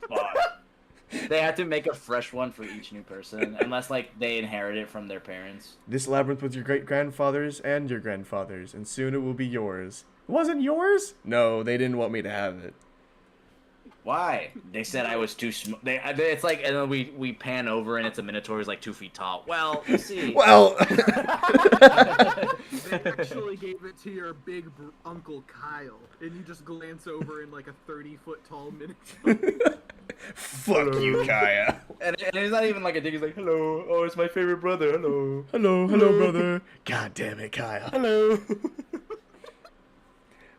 Fuck. They have to make a fresh one for each new person, unless like they inherit it from their parents. This labyrinth was your great grandfather's and your grandfather's, and soon it will be yours. It wasn't yours? No, they didn't want me to have it. Why? They said I was too small. It's like, and then we pan over and it's a Minotaur who's like 2 feet tall. Well, you see. Well. They actually gave it to your big uncle Kyle, and you just glance over in like a 30-foot tall Minotaur. Fuck you, Kaya. And it's not even like a dick. He's like, hello. Oh, it's my favorite brother. Hello. Hello, brother. God damn it, Kaya. Hello.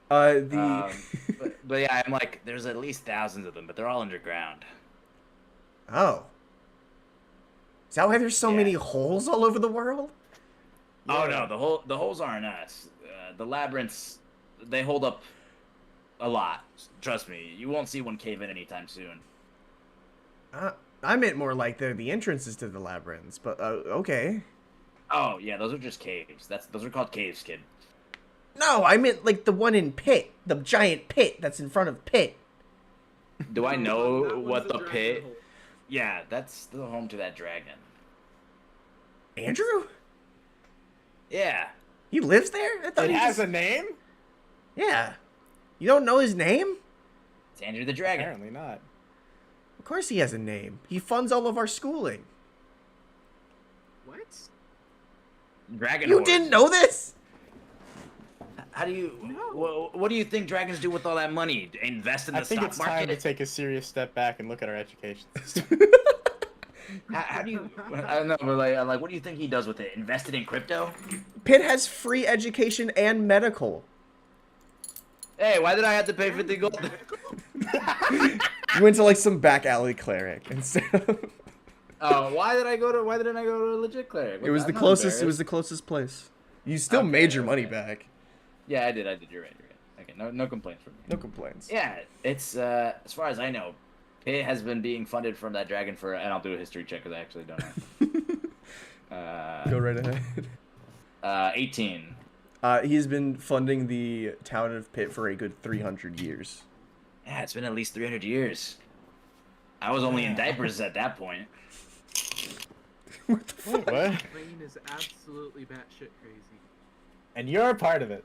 But yeah, I'm like, there's at least thousands of them, but they're all underground. Oh. Is that why there's so Yeah. many holes all over the world? Oh no, the holes aren't us. The labyrinths, they hold up a lot. Trust me, you won't see one cave in anytime soon. I meant more like they're the entrances to the labyrinths, but okay. Oh yeah, those are just caves. Those are called caves, kid. No, I meant like the one in Pit, the giant pit that's in front of Pit. Do I That know one's what the dragon pit? hole. Yeah, that's the home to that dragon. Andrew? Yeah. He lives there? I thought It he has just... a name? Yeah. You don't know his name? It's Andrew the Dragon. Apparently not. Of course he has a name. He funds all of our schooling. What? Dragon You horse. didn't know this? How do you? No. What do you think dragons do with all that money? Invest in the I think stock it's market? time to take a serious step back and look at our education system. How do you? I don't know. But like, I'm like, what do you think he does with it? Invested in crypto? Pitt has free education and medical. Hey, why did I have to pay 50 gold? You went to like some back alley cleric instead of... Oh, why didn't I go to a legit cleric? It was I'm the not closest. It embarrassed. was the closest place. You still Okay, made your money okay. back. Yeah, I did. You're right. Okay, no complaints from me. No complaints. Yeah, it's as far as I know, it has been being funded from that dragon for, and I'll do a history check because I actually don't know. Go right ahead. 18. He's been funding the town of Pitt for a good 300 years. Yeah, it's been at least 300 years. I was only in diapers at that point. What the fuck? Wait, what? Brain is absolutely batshit crazy. And you're a part of it.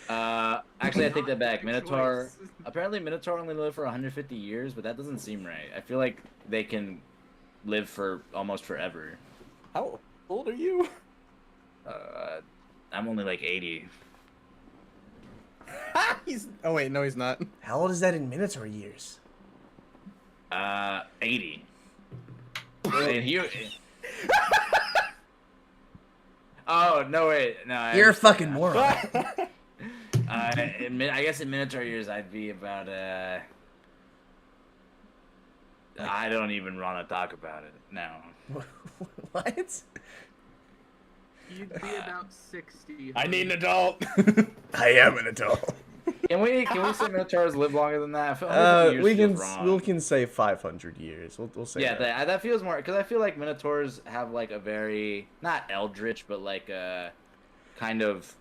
Actually, I take that back. Not Minotaur. choice. Apparently, Minotaur only lived for 150 years, but that doesn't seem right. I feel like they can live for almost forever. How old are you? I'm only like 80. He's. Oh wait, no, he's not. How old is that in Minotaur years? 80. And he. Oh no! Wait, no. I You're a understand fucking now. moron. I guess in Minotaur years, I'd be about I don't even want to talk about it now. What? You'd be about 60. I need an adult. I am an adult. Can we say Minotaurs live longer than that? I feel 150 years We feels can wrong. we can say 500 years. We'll say Yeah, that. that feels more because I feel like Minotaurs have like a very not eldritch, but like a kind of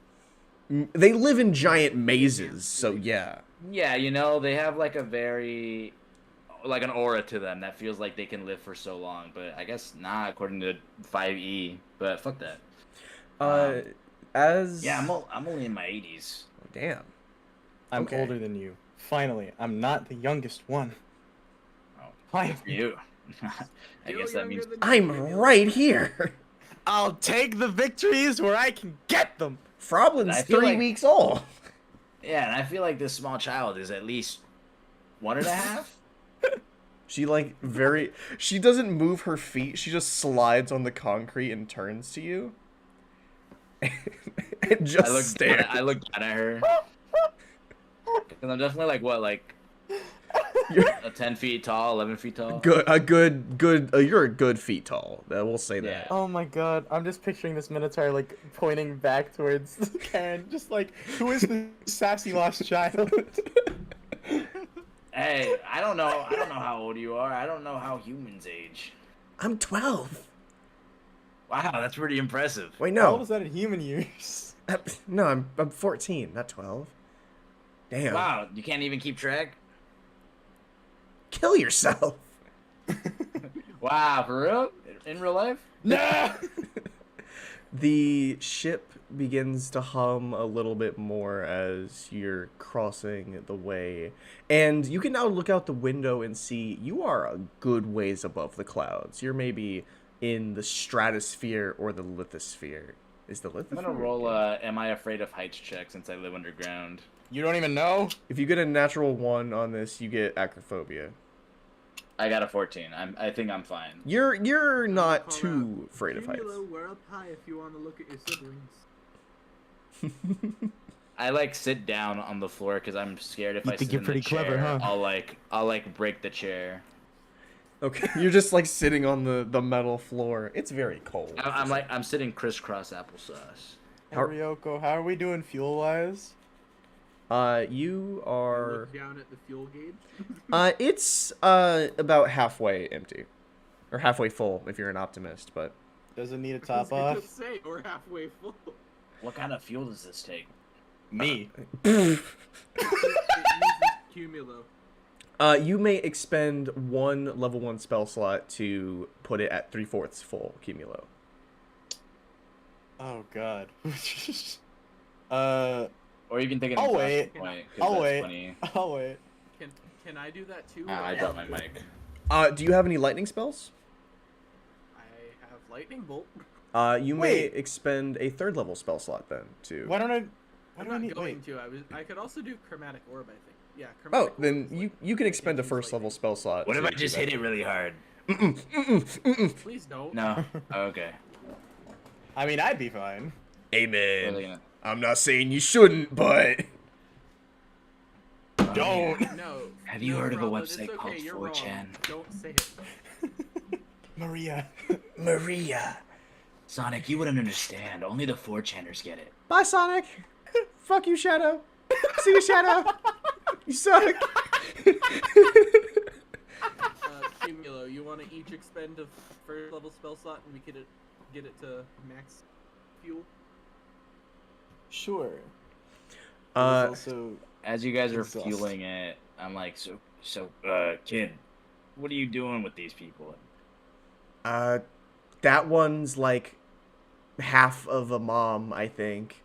They live in giant mazes, so yeah. yeah, you know, they have like a very like an aura to them that feels like they can live for so long. But I guess not according to 5e. But fuck that. Yeah, I'm only in my 80s. Damn. I'm Okay. older than you. Finally, I'm not the youngest one. Oh, Finally. good for you. I Still guess that younger means than I'm you, right here. I'll take the victories where I can get them. Froblin's I feel 3 like- weeks old. yeah, and I feel like this small child is at least 1.5. She doesn't move her feet. She just slides on the concrete and turns to you. And just stares. I look down at her. Because I'm definitely like what, like You're 10 feet tall, 11 feet tall. you're a good feet tall. We'll say that. Yeah. Oh my god, I'm just picturing this Minotaur like pointing back towards Karen, just like, who is the sassy lost child? Hey, I don't know how old you are. I don't know how humans age. I'm 12. Wow, that's pretty impressive. Wait, How old no. is that in human years? No, I'm 14, not 12. Damn. Wow, you can't even keep track? Kill yourself. Wow, for real? In real life? No! The ship begins to hum a little bit more as you're crossing the way. And you can now look out the window and see you are a good ways above the clouds. You're maybe in the stratosphere or the lithosphere. Is the lithosphere? I'm gonna roll Am I Afraid of Heights check since I live underground. You don't even know? If you get a natural 1 on this, you get acrophobia. I got a 14. I think I'm fine. You're not Call too afraid of heights. Cumulo, we're up high if you want to look at your siblings. I like sit down on the floor because I'm scared if You I think sit you're in pretty the chair, clever, huh? I'll like break the chair. Okay, you're just like sitting on the metal floor. It's very cold. I'm sitting crisscross applesauce. Hey, Ryoko, how are we doing fuel-wise? You You are. look down at the fuel gauge. It's about halfway empty, or halfway full if you're an optimist. But Does it need a I was top gonna off? say we're halfway full. What kind of fuel does this take? Me. It uses Cumulo. you may expend 1 level 1 spell slot to put it at 3/4 full cumulo. Oh god. Or you can take it. I'll in wait. Point, 'cause I'll that's wait. funny. Oh wait. Can I do that too? Ah, I dropped my mic. Do you have any lightning spells? I have lightning bolt. You may Wait. expend a 3rd level spell slot then too. Why don't I? Why I'm do I not need? going Wait. to. I could also do chromatic orb. I think. Yeah. Oh, Chromatic orb then is you can I expend a use 1st level lightning. spell slot. What if to I do just that. hit it really hard? Please don't. No. Okay. I mean, I'd be fine. Hey Really man, gonna- I'm not saying you shouldn't, but Don't. No. Have you no heard of a problem, it's website okay, called you're wrong. 4chan? Don't say it. Maria. Maria. Sonic, you wouldn't understand. Only the 4chaners get it. Bye, Sonic. Fuck you, Shadow. See you, Shadow. You suck. Cumulo, you want to each expend a 1st level spell slot and we could get it to max fuel? Sure. Uh, There's also As you guys are Exhaust. fueling it, I'm like, so, kid, what are you doing with these people? that one's like half of a mom, I think.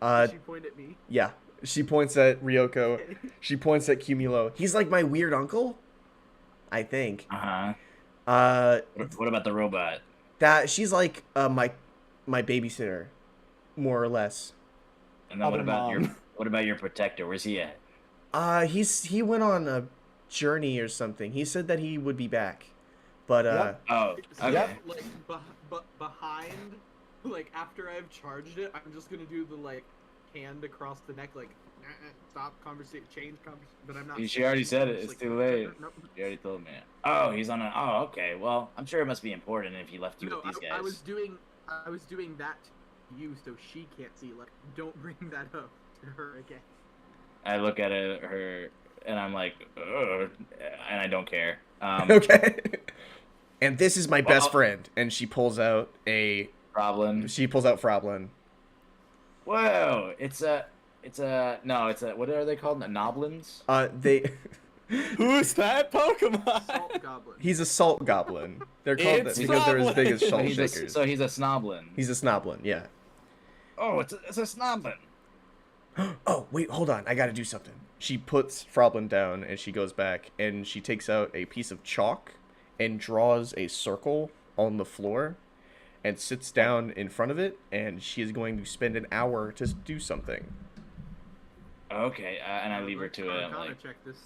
Did she point at me? Yeah. She points at Ryoko. She points at Cumulo. He's like my weird uncle, I think. Uh-huh. Uh, What about the robot? that she's like my babysitter, more or less. And then Other mom. what about your protector? Where's he at? He went on a journey or something. He said that he would be back, but Yep. Oh, So, okay. like, behind, like, after I've charged it, I'm just gonna do the, like, hand across the neck, like, stop conversation, change conversation, but I'm not. She already said it. Just It's like, too late. no, You already told me. Oh, he's on a. Oh, okay. Well, I'm sure it must be important if he left you no, with these guys. I was doing that to you so she can't see, like, don't bring that up to her again. I look at her, and I'm like, ugh, and I don't care. okay. And this is my best Well- friend, and she pulls out Problem. Froblin. Whoa! It's a. What are they called? Noblins? They Who's that Pokemon? Salt goblin. He's a salt goblin. They're called that It's because they're as big as Froblin. salt he's shakers. so he's a snoblin. He's a snoblin, yeah. Oh, it's a snoblin. Oh, wait, hold on. I gotta do something. She puts Froblin down and she goes back and she takes out a piece of chalk and draws a circle on the floor and sits down in front of it, and she is going to spend an hour to do something. Okay, and I leave her to it. I'm Arcana like, check this.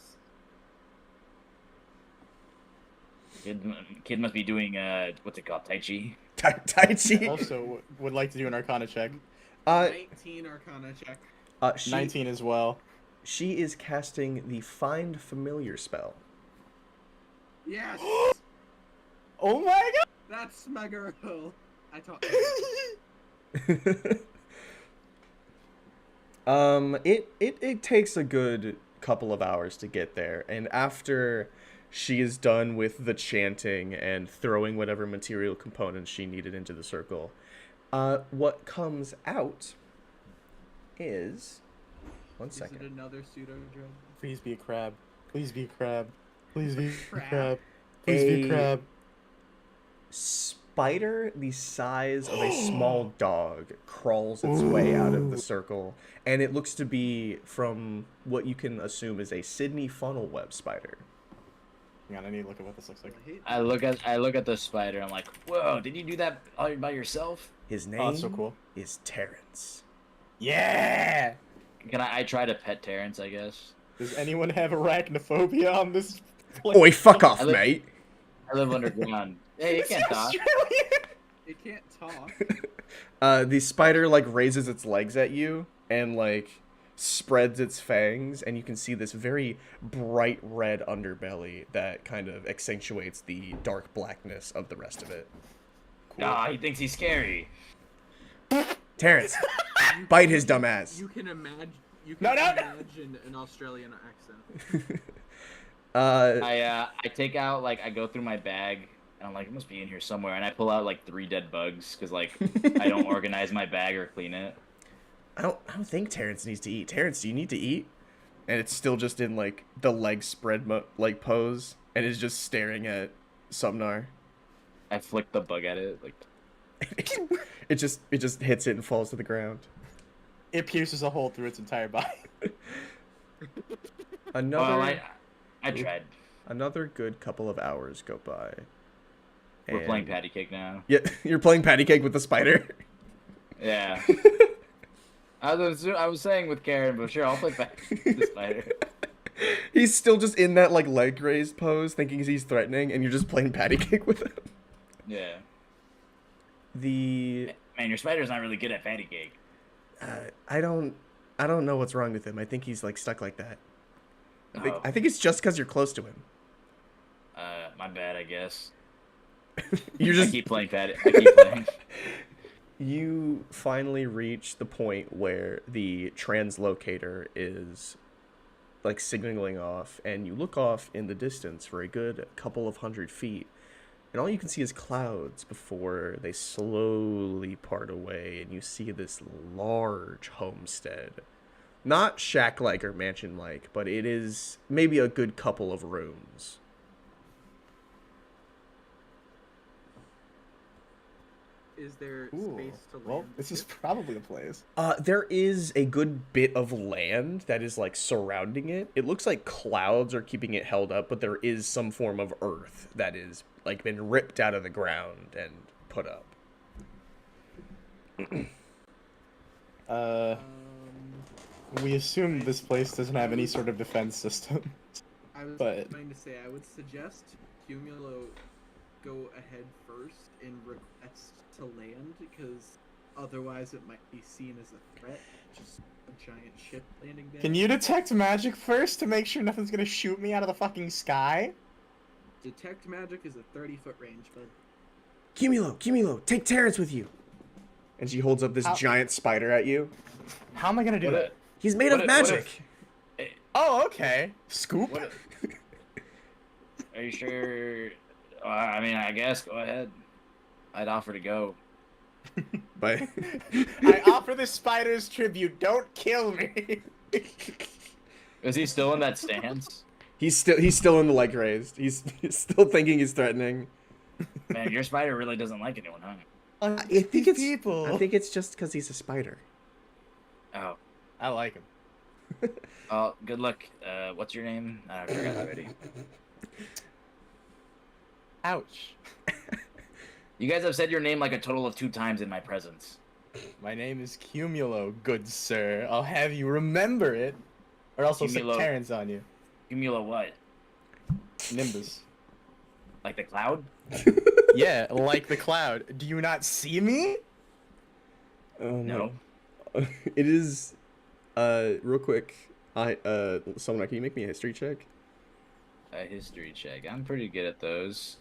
kid must be doing what's it called, Tai Chi? Tai Chi. Also, would like to do an Arcana check. 19 Arcana check. She, 19 as well. she is casting the Find Familiar spell. Yes! Oh my god! That's my girl. I taught It takes a good couple of hours to get there, and after she is done with the chanting and throwing whatever material components she needed into the circle, what comes out is one Is second. it another pseudo drug? Please be a crab. Please be a crab. Please be a Crab. crab. Please be a crab. Spider the size of a small dog crawls its way out of the circle, and it looks to be from what you can assume is a Sydney funnel web spider. Hang on, I need to look at what this looks like. I look at the spider. I'm like, whoa! Did you do that all by yourself? His name Oh, that's so cool. is Terrence. Yeah! Can I try to pet Terrence? I guess. Does anyone have arachnophobia on this place? Oi, fuck off, I live- mate! I live underground. Hey, you Is can't he talk. Australian? It can't talk. The spider like raises its legs at you and like spreads its fangs, and you can see this very bright red underbelly that kind of accentuates the dark blackness of the rest of it. Ah, he thinks he's scary. Terrence, bite his dumb ass. You can imagine. You No, can no, no. imagine an Australian accent. I take out I go through my bag and I'm like, it must be in here somewhere, and I pull out like 3 dead bugs because I don't organize my bag or clean it. I don't think Terrence needs to eat. Terrence, do you need to eat? And it's still just in like the leg spread pose, and is just staring at Sumnar. I flick the bug at it like. it just hits it and falls to the ground. It pierces a hole through its entire body. Another Well, I tried. another good couple of hours go by. We're and- playing patty cake now. Yeah, you're playing patty cake with the spider. Yeah. I was saying with Karen, but sure, I'll play patty cake with the spider. He's still just in that like leg raised pose, thinking he's threatening, and you're just playing patty cake with him. Yeah. The Man, your spider's not really good at patty cake. I don't know what's wrong with him. I think he's like stuck like that. Oh. I think it's just because you're close to him. My bad, I guess. You're I just keep playing patty. I keep playing. You finally reach the point where the translocator is like signaling off, and you look off in the distance for a good couple of 100 feet, and all you can see is clouds before they slowly part away, and you see this large homestead. Not shack-like or mansion-like, but it is maybe a good couple of rooms. Is there Ooh. space to land? Well, this is probably the place. There is a good bit of land that is like surrounding it. It looks like clouds are keeping it held up, but there is some form of earth that is like been ripped out of the ground and put up. We assume this place doesn't have any sort of defense system. I was but- going to say I would suggest Cumulo go ahead first and request to land, because otherwise it might be seen as a threat. Just a giant ship landing there. Can you detect magic first to make sure nothing's gonna shoot me out of the fucking sky? Detect magic is a 30-foot range, bud. Cumulo, take Terrence with you. And she holds up this How- giant spider at you. How am I gonna do What that? He's made What of if- what magic. Oh, okay. Scoop. What? Are you sure? I mean, I guess go ahead. I'd offer to go. But I offer the spider's tribute. Don't kill me. Is he still in that stance? He's still in the leg raised. He's still thinking he's threatening. Man, your spider really doesn't like anyone, huh? I think it's people. I think it's just because he's a spider. Oh. I like him. Oh, good luck. What's your name? I forgot already. Ouch. You guys have said your name like a total of 2 times in my presence. My name is Cumulo, good sir. I'll have you remember it, or else I'll stick Cumulo. Terrence on you. Cumulo what? Nimbus. Like the cloud? Yeah, like the cloud. Do you not see me? Oh No. It is real quick. Someone, can you make me a history check? A history check. I'm pretty good at those.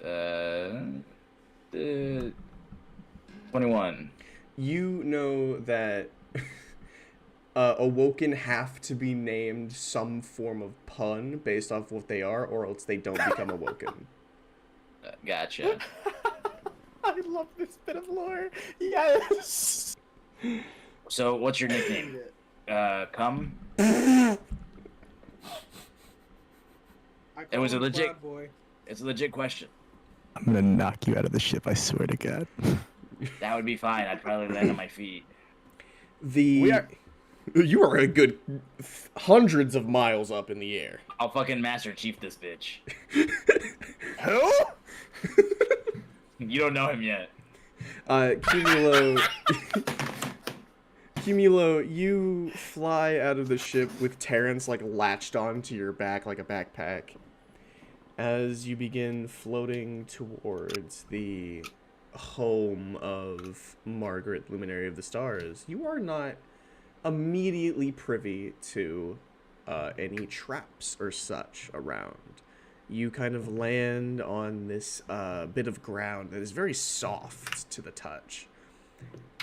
21. You know that awoken have to be named some form of pun based off what they are, or else they don't become awoken. Gotcha. I love this bit of lore. Yes. So, what's your nickname? Come? It was a legit. Boy. It's a legit question. I'm gonna knock you out of the ship. I swear to God. That would be fine. I'd probably land on my feet. We are. You are a good hundreds of miles up in the air. I'll fucking Master Chief this bitch. Who? You don't know him yet. Cumulo, you fly out of the ship with Terrence like latched onto your back like a backpack. As you begin floating towards the home of Margaret, Luminary of the Stars, you are not immediately privy to any traps or such around. You kind of land on this bit of ground that is very soft to the touch.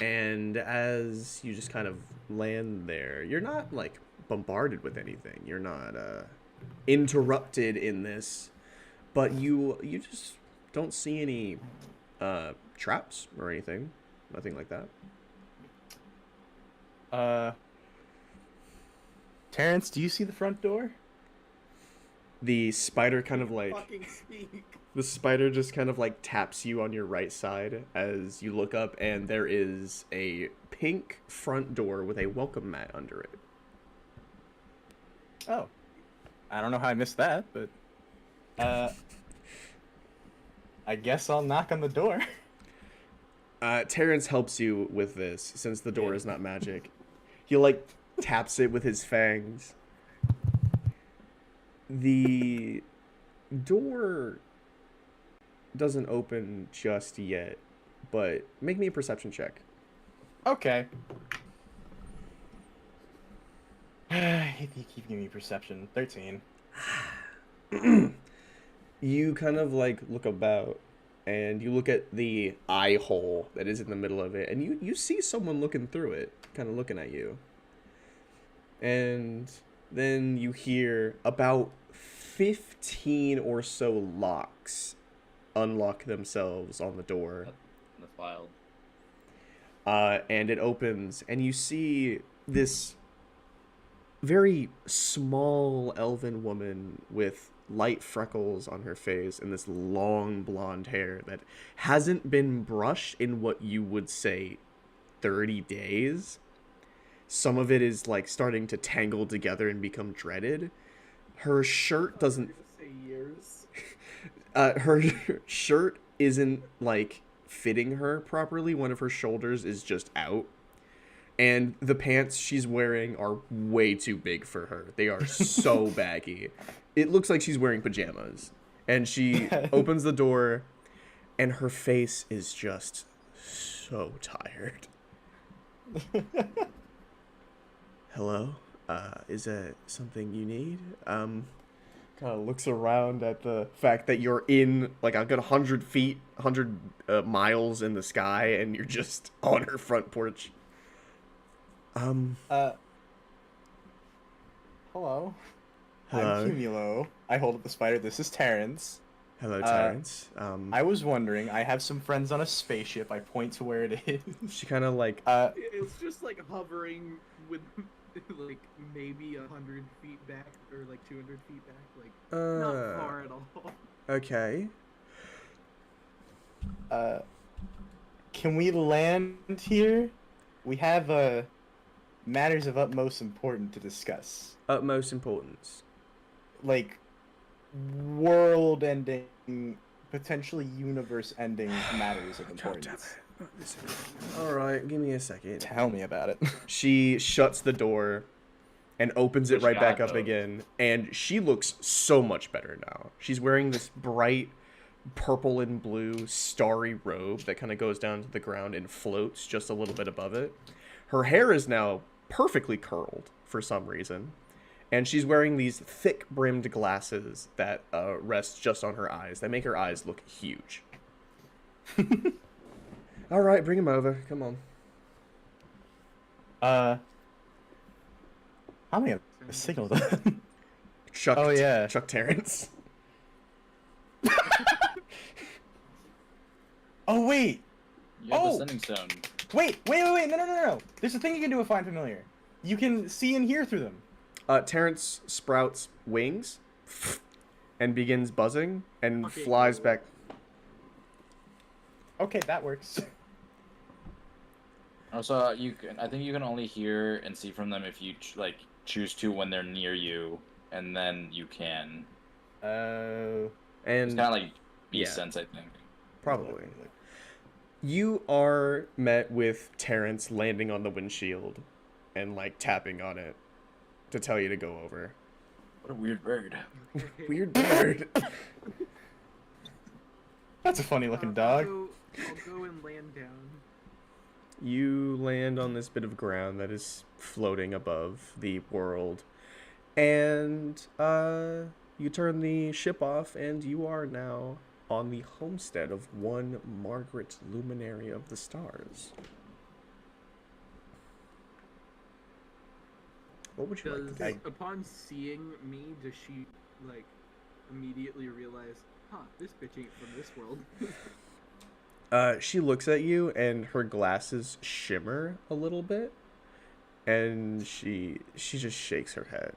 And as you just kind of land there, you're not like bombarded with anything. You're not interrupted in this, but you just don't see any traps or anything. Nothing like that. Terrence, do you see the front door? The spider kind of like Fucking speak. the spider just kind of like taps you on your right side as you look up, and there is a pink front door with a welcome mat under it. Oh. I don't know how I missed that, but I guess I'll knock on the door. Terrence helps you with this since the door is not magic. He like taps it with his fangs. The door doesn't open just yet, but make me a perception check. Okay. If you keep giving me perception, 13. You kind of like look about and you look at the eye hole that is in the middle of it, and you see someone looking through it, kind of looking at you. And then you hear about 15 or so locks unlock themselves on the door. That's wild. And it opens, and you see this very small elven woman with light freckles on her face and this long blonde hair that hasn't been brushed in what you would say 30 days. Some of it is like starting to tangle together and become dreaded. Her shirt doesn't... Say years. her shirt isn't like fitting her properly. One of her shoulders is just out. And the pants she's wearing are way too big for her. They are so baggy. It looks like she's wearing pajamas. And she opens the door, and her face is just so tired. Hello? Is that something you need? Kind of looks around at the fact that you're in like a good 100 feet, 100 miles in the sky, and you're just on her front porch. Hello. Hello. I'm Cumulo. I hold up the spider. This is Terrence. Hello, Terrence. I was wondering, I have some friends on a spaceship. I point to where it is. She kind of like It's just like hovering with like maybe 100 feet back or like 200 feet back, like not far at all. Okay. Can we land here? We have matters of utmost importance to discuss. Utmost importance. Like world-ending, potentially universe-ending matters of importance. All right, give me a second. Tell me about it. She shuts the door and opens it Which right back God up knows? again, and she looks so much better now. She's wearing this bright purple and blue starry robe that kind of goes down to the ground and floats just a little bit above it. Her hair is now perfectly curled for some reason, and she's wearing these thick brimmed glasses that rest just on her eyes. They make her eyes look huge. All right, bring him over. Come on. How am I gonna signal them? Chuck. Oh, yeah. Chuck Terrence. Oh wait, You have Oh! the sending stone. wait, no. There's a thing you can do with Find Familiar. You can see and hear through them. Terrence sprouts wings and begins buzzing and Okay, flies cool. back. Okay, that works. Also, I think you can only hear and see from them if you choose to when they're near you, and then you can. It's And kind of like yeah. sense, I think. probably. You are met with Terrence landing on the windshield and like tapping on it to tell you to go over. What a weird bird. Weird bird. That's a funny looking dog. I'll go and land down. You land on this bit of ground that is floating above the world, and you turn the ship off, and you are now on the homestead of one Margaret, Luminary of the Stars. What would you like to do? Upon seeing me, does she like immediately realize, huh, this bitch ain't from this world? She looks at you, and her glasses shimmer a little bit, and she just shakes her head.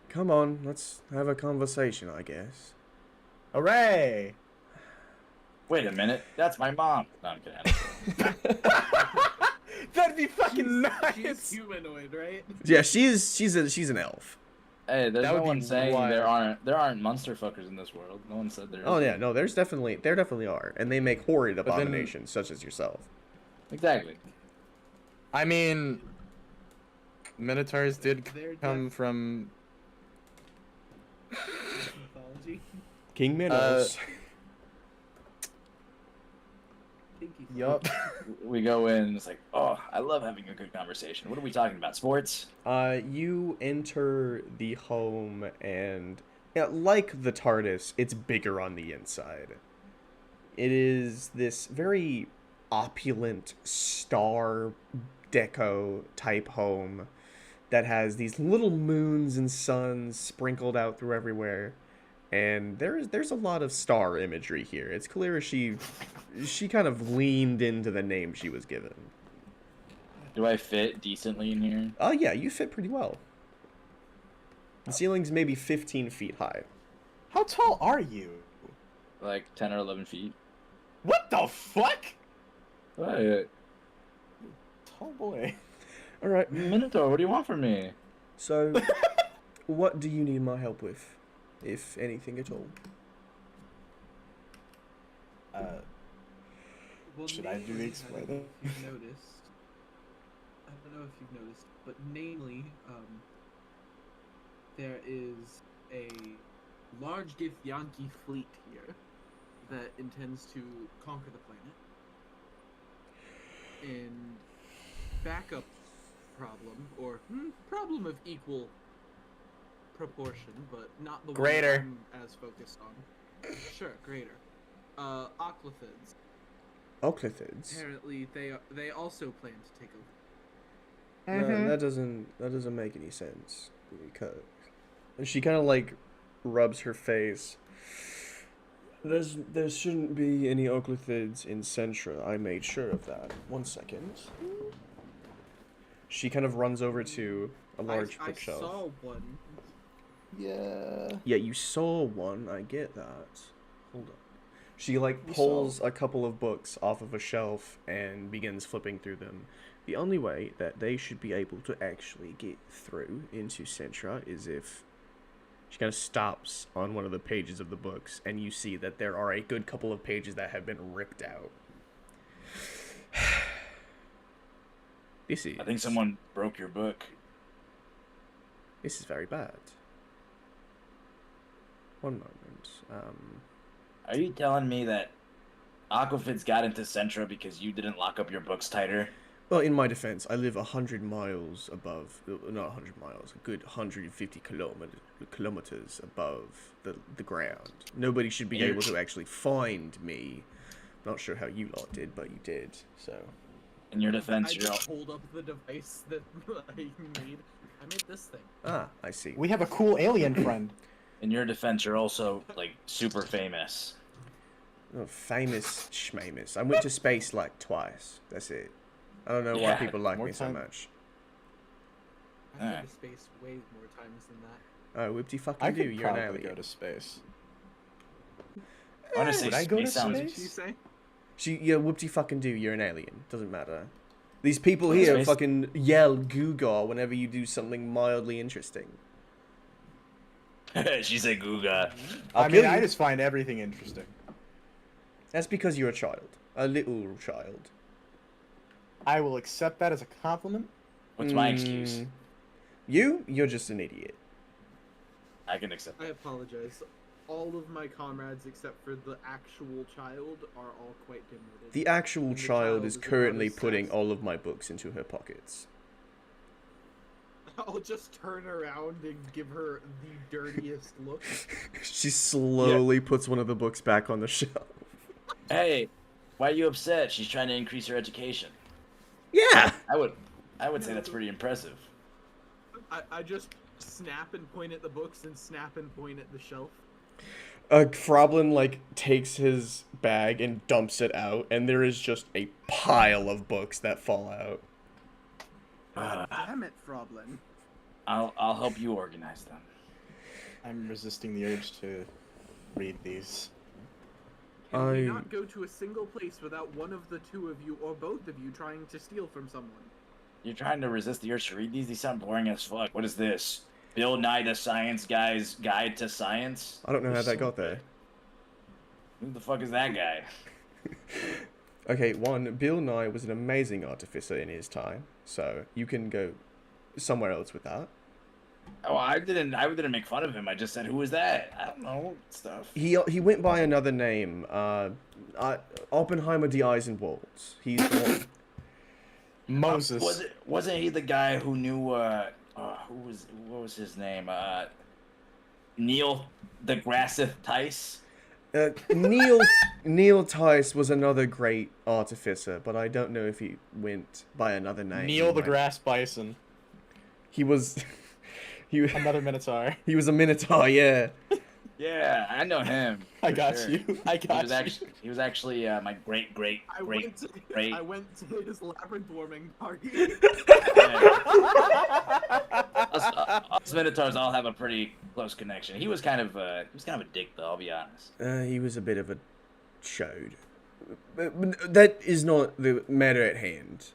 Come on, let's have a conversation, I guess. Hooray! Wait a minute, that's my mom. No, I'm kidding. That'd be fucking She's nice. humanoid, right? Yeah, she's an elf. Hey, there's That no would be one saying wild. there aren't monster fuckers in this world. No one said there is. Oh yeah, no, there definitely are, and they make horrid then- abominations such as yourself. Exactly. I mean, Minotaurs did They're come from. mythology. King Minos. Pinky. Yup. We go in and it's like, oh, I love having a good conversation. What are we talking about? Sports? You enter the home, and yeah, like the TARDIS, it's bigger on the inside. It is this very opulent star deco type home that has these little moons and suns sprinkled out through everywhere. And there's a lot of star imagery here. It's clear she kind of leaned into the name she was given. Do I fit decently in here? Oh yeah, you fit pretty well. The ceiling's maybe 15 feet high. How tall are you? Like 10 or 11 feet? What the fuck? What? Tall boy. All right. Minotaur, what do you want from me? So, what do you need my help with, if anything at all? Well, Should I do the namely, explain I don't know it? if you've noticed. I don't know if you've noticed, but namely, there is a large Githyanki fleet here that intends to conquer the planet. And backup problem, or problem of equal proportion, but not the Greater. one I'm as focused on. Sure, greater. Oclithids. Oclithids. Apparently, they also plan to take over. No, that doesn't make any sense. Because and she kind of like rubs her face. There shouldn't be any Oclithids in Centra. I made sure of that. 1 second. She kind of runs over to a large I bookshelf. saw one. Yeah. Yeah, you saw one. I get that. Hold on. She like You pulls saw- a couple of books off of a shelf and begins flipping through them. The only way that they should be able to actually get through into Centra is if she kind of stops on one of the pages of the books, and you see that there are a good couple of pages that have been ripped out. This is. I think someone broke your book. This is very bad. One moment. Are you telling me that Aquafits got into Centra because you didn't lock up your books tighter? Well, in my defense, I live 100 miles above, not 100 miles, a good 150 kilometers above the ground. Nobody should be able to actually find me. Not sure how you lot did, but you did, so. In your I defense, you're just hold up the device that I made. I made this thing. Ah, I see. We have a cool alien friend. in your defense, you're also like super famous. Oh, famous schmamous. I went to space like twice. That's it. I don't know why Yeah, people like more me so time. much. I've been Alright. to space way more times than that. Oh, whoopty fucking I do, could you're an probably alien. go to space. I want to say Would I go to space sounds. space? Did you say? Yeah, whoopty fucking do, you're an alien. Doesn't matter. These people Well, here space- fucking yell Googaw whenever you do something mildly interesting. She said Googa. I'll I mean, kill I you. just find everything interesting. That's because you're a child. A little child. I will accept that as a compliment. What's my excuse? Mm, you're just an idiot. I can accept I that. apologize. All of my comrades, except for the actual child, are all quite dim-witted. The actual And the child is about currently as putting sassy. all of my books into her pockets. I'll just turn around and give her the dirtiest look. She slowly puts one of the books back on the shelf. Hey, why are you upset? She's trying to increase her education. Yeah! I would say that's pretty impressive. I just snap and point at the books and snap and point at the shelf. Froblin, like, takes his bag and dumps it out, and there is just a pile of books that fall out. Damn it, Froblin. I'll help you organize them. I'm resisting the urge to read these. Can we I- not go to a single place without one of the two of you or both of you trying to steal from someone? You're trying to resist the urge to read these? These sound boring as fuck. What is this? Bill Nye the Science Guy's Guide to Science? I don't know how They're that so got there. Who the fuck is that guy? Okay, one, Bill Nye was an amazing artificer in his time, so you can go somewhere else with that. Oh, I didn't make fun of him. I just said, who is that? I don't know stuff. He went by another name, Oppenheimer de Eisenwald. He's the one. Moses. Wasn't he the guy who knew what was his name? Neil deGrasse Tyson? Neil Tice was another great artificer, but I don't know if he went by another name. Neil the Like, Grass Bison. He was, he Another Minotaur. he was a Minotaur, yeah. Yeah, I know him. I for ul sure. you. I got you. He was actually my great I went to his laboratory party. Us Minotaurs all have a pretty close connection. He was kind of a dick though. I'll be honest. He was a bit of a chode. But that is not the matter at hand.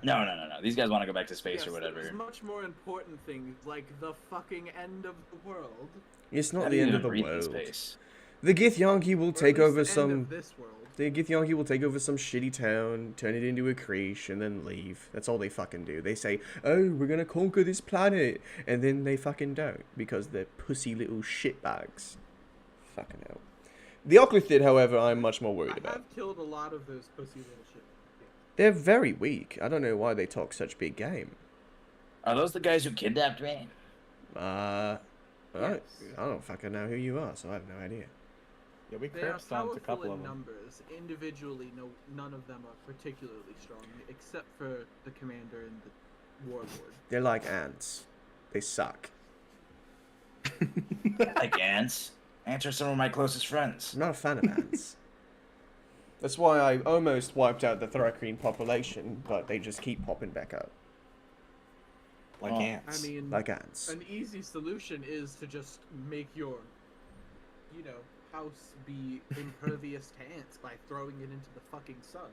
No. These guys want to go back to space Yes, or whatever. There's much more important things, like the fucking end of the world. It's How not do the you end of even the breathe in world. space? The Githyanki will Or take at least over end some. of this world. The Githyanki will take over some shitty town, turn it into a creche, and then leave. That's all they fucking do. They say, "Oh, we're gonna conquer this planet," and then they fucking don't because they're pussy little shitbags. Fucking hell. The Oclithid, however, I'm much more worried I about. have killed a lot of those pussy little shit. They're very weak. I don't know why they talk such big game. Are those the guys who kidnapped me? I Yes. don't fucking know who you are, so I have no idea. Yeah, we They are crap stomped a powerful couple of in them. numbers. Individually, none of them are particularly strong, except for the commander and the warlord. They're like ants. They suck. Like ants. Ants are some of my closest friends. I'm not a fan of ants. That's why I almost wiped out the Thrakreen population, but they just keep popping back up. Like Oh. ants. I mean, Like ants. an easy solution is to just make your, house be impervious to ants by throwing it into the fucking sun.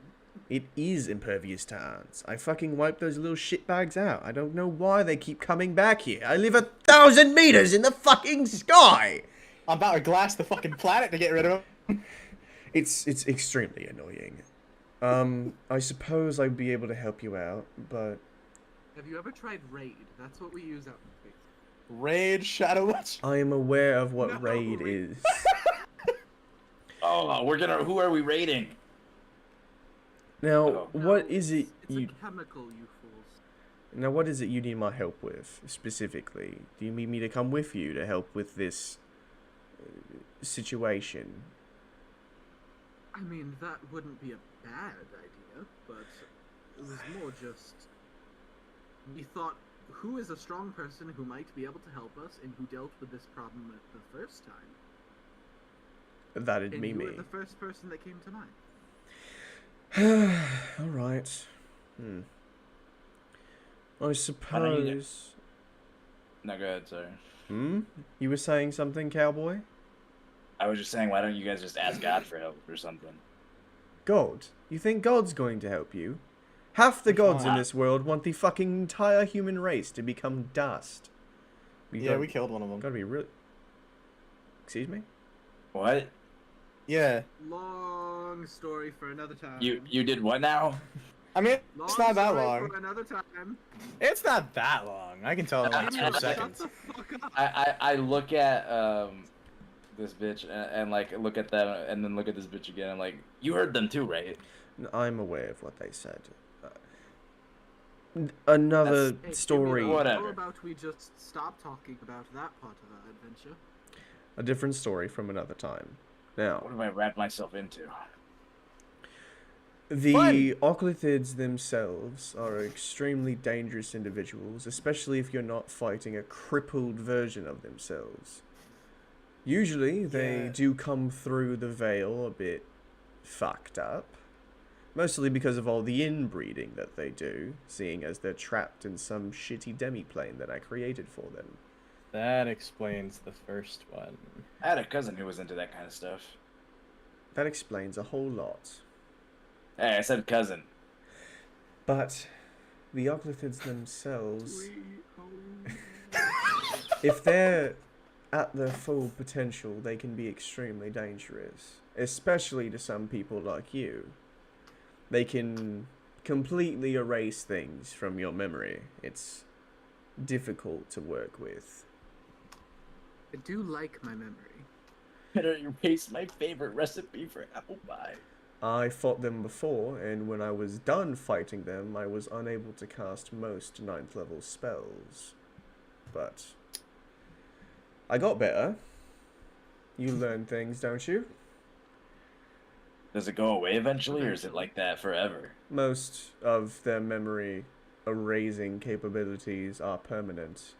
It is impervious to ants. I fucking wipe those little shitbags out. I don't know why they keep coming back here. I live 1,000 meters in the fucking sky! I'm about to glass the fucking planet to get rid of them. It's extremely annoying. I suppose I'd be able to help you out, but Have you ever tried Raid? That's what we use out in space. Raid Shadow Watch. I am aware of what No, raid Raid. is. Oh, who are we raiding? Now, Oh. what No, is it it's you... a chemical, you fools. Now, what is it you need my help with, specifically? Do you need me to come with you to help with this situation? I mean, that wouldn't be a bad idea, but it was more just... We thought, who is a strong person who might be able to help us and who dealt with this problem at the first time? That'd And be you me. were the first person that came to mind. Alright. I don't you suppose... No, go ahead, sorry. You were saying something, cowboy? I was just saying, why don't you guys just ask God for help or something? God? You think God's going to help you? Half the gods in this world want the fucking entire human race to become dust. We gotta, killed one of them. Gotta be real... Excuse me? What? Yeah. Long story for another time. You did what now? I mean, Long it's not that story long. For another time. It's not that long. I can tell in like 2 Shut seconds. the fuck up. I look at this bitch and like look at them and then look at this bitch again. I'm like, you heard them too, right? I'm aware of what they said. Another Hey, story... Kimmy, Whatever. How about we just stop talking about that part of our adventure? A different story from another time. Now... What have I wrapped myself into? The Oclithids themselves are extremely dangerous individuals, especially if you're not fighting a crippled version of themselves. Usually, they Yeah. do come through the veil a bit fucked up. Mostly because of all the inbreeding that they do, seeing as they're trapped in some shitty demiplane that I created for them. That explains the first one. I had a cousin who was into that kind of stuff. That explains a whole lot. Hey, I said cousin. But the Oclithids themselves... Sweet home. If they're at their full potential, they can be extremely dangerous. Especially to some people like you. They can completely erase things from your memory. It's difficult to work with. I do like my memory. Better erase my favorite recipe for apple pie. I fought them before, and when I was done fighting them, I was unable to cast most 9th level spells. But I got better. You learn things, don't you? Does it go away eventually, or is it like that forever? Most of their memory erasing capabilities are permanent.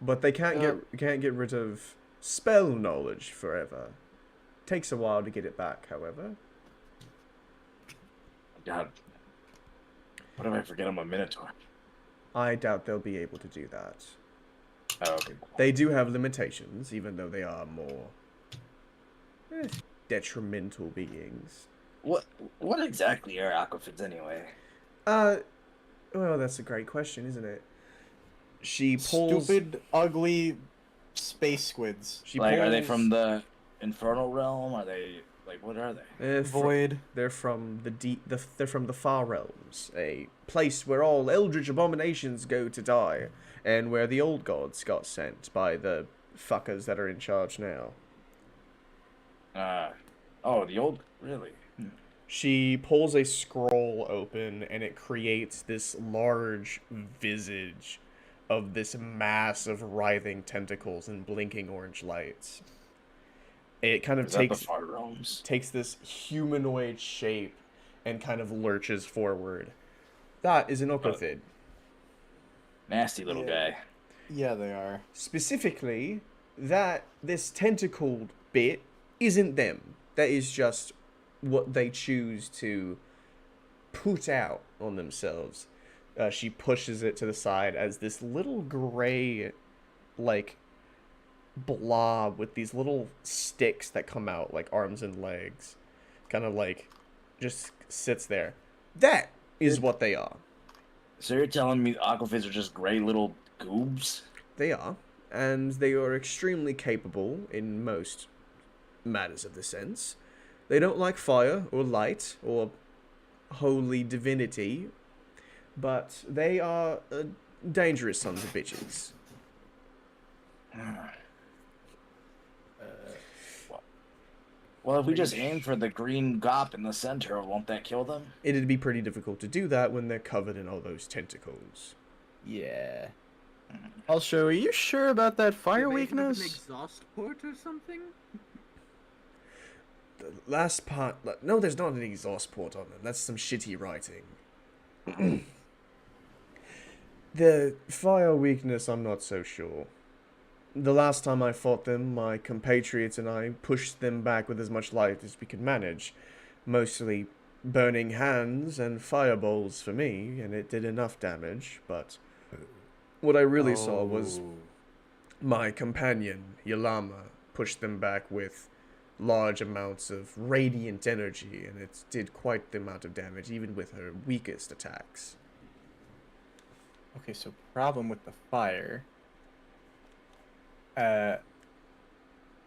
But they can't get rid of spell knowledge forever. Takes a while to get it back, however. God. What if I forget I'm a Minotaur? I doubt they'll be able to do that. Oh, okay. Cool. They do have limitations, even though they are more detrimental beings. What exactly are aquafids anyway? Well, that's a great question, isn't it? She pulls... Stupid, ugly space squids. She Like, are they pulls- from the infernal realm? Are they like what are they? They're Void. They're from they're from the far realms, a place where all eldritch abominations go to die, and where the old gods got sent by the fuckers that are in charge now. Oh, the old really. She pulls a scroll open, and it creates this large visage of this mass of writhing tentacles and blinking orange lights. It kind of Is that the far realms? takes this humanoid shape and kind of lurches forward. That is an Oclithid. Nasty little Yeah. guy. Yeah, they are. Specifically, this tentacled bit isn't them. That is just what they choose to put out on themselves. She pushes it to the side as this little gray, like, blob with these little sticks that come out like arms and legs, kind of like, just sits there. That is what they are. So you're telling me aquafids are just gray little goobs? They are, and they are extremely capable in most matters of the sense. They don't like fire or light or holy divinity, but they are dangerous sons of bitches. Well, if we just aim for the green gop in the center, won't that kill them? It'd be pretty difficult to do that when they're covered in all those tentacles. Yeah. Also, are you sure about that fire Do they have weakness? an exhaust port or something? The last part... No, there's not an exhaust port on them. That's some shitty writing. The fire weakness, I'm not so sure. The last time I fought them, my compatriots and I pushed them back with as much light as we could manage. Mostly burning hands and fireballs for me, and it did enough damage, but what I really saw was my companion, Yalama, pushed them back with large amounts of radiant energy, and it did quite the amount of damage, even with her weakest attacks. Okay, so problem with the fire.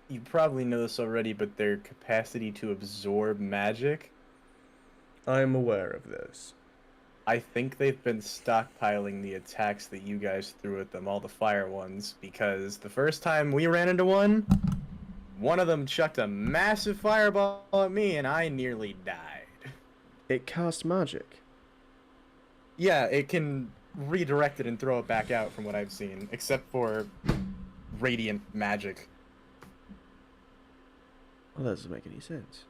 You probably know this already, but their capacity to absorb magic. I am aware of this. I think they've been stockpiling the attacks that you guys threw at them, all the fire ones, because the first time we ran into one of them chucked a massive fireball at me and I nearly died. It cast magic. Yeah, it can redirect it and throw it back out from what I've seen, except for radiant magic. Well, that doesn't make any sense.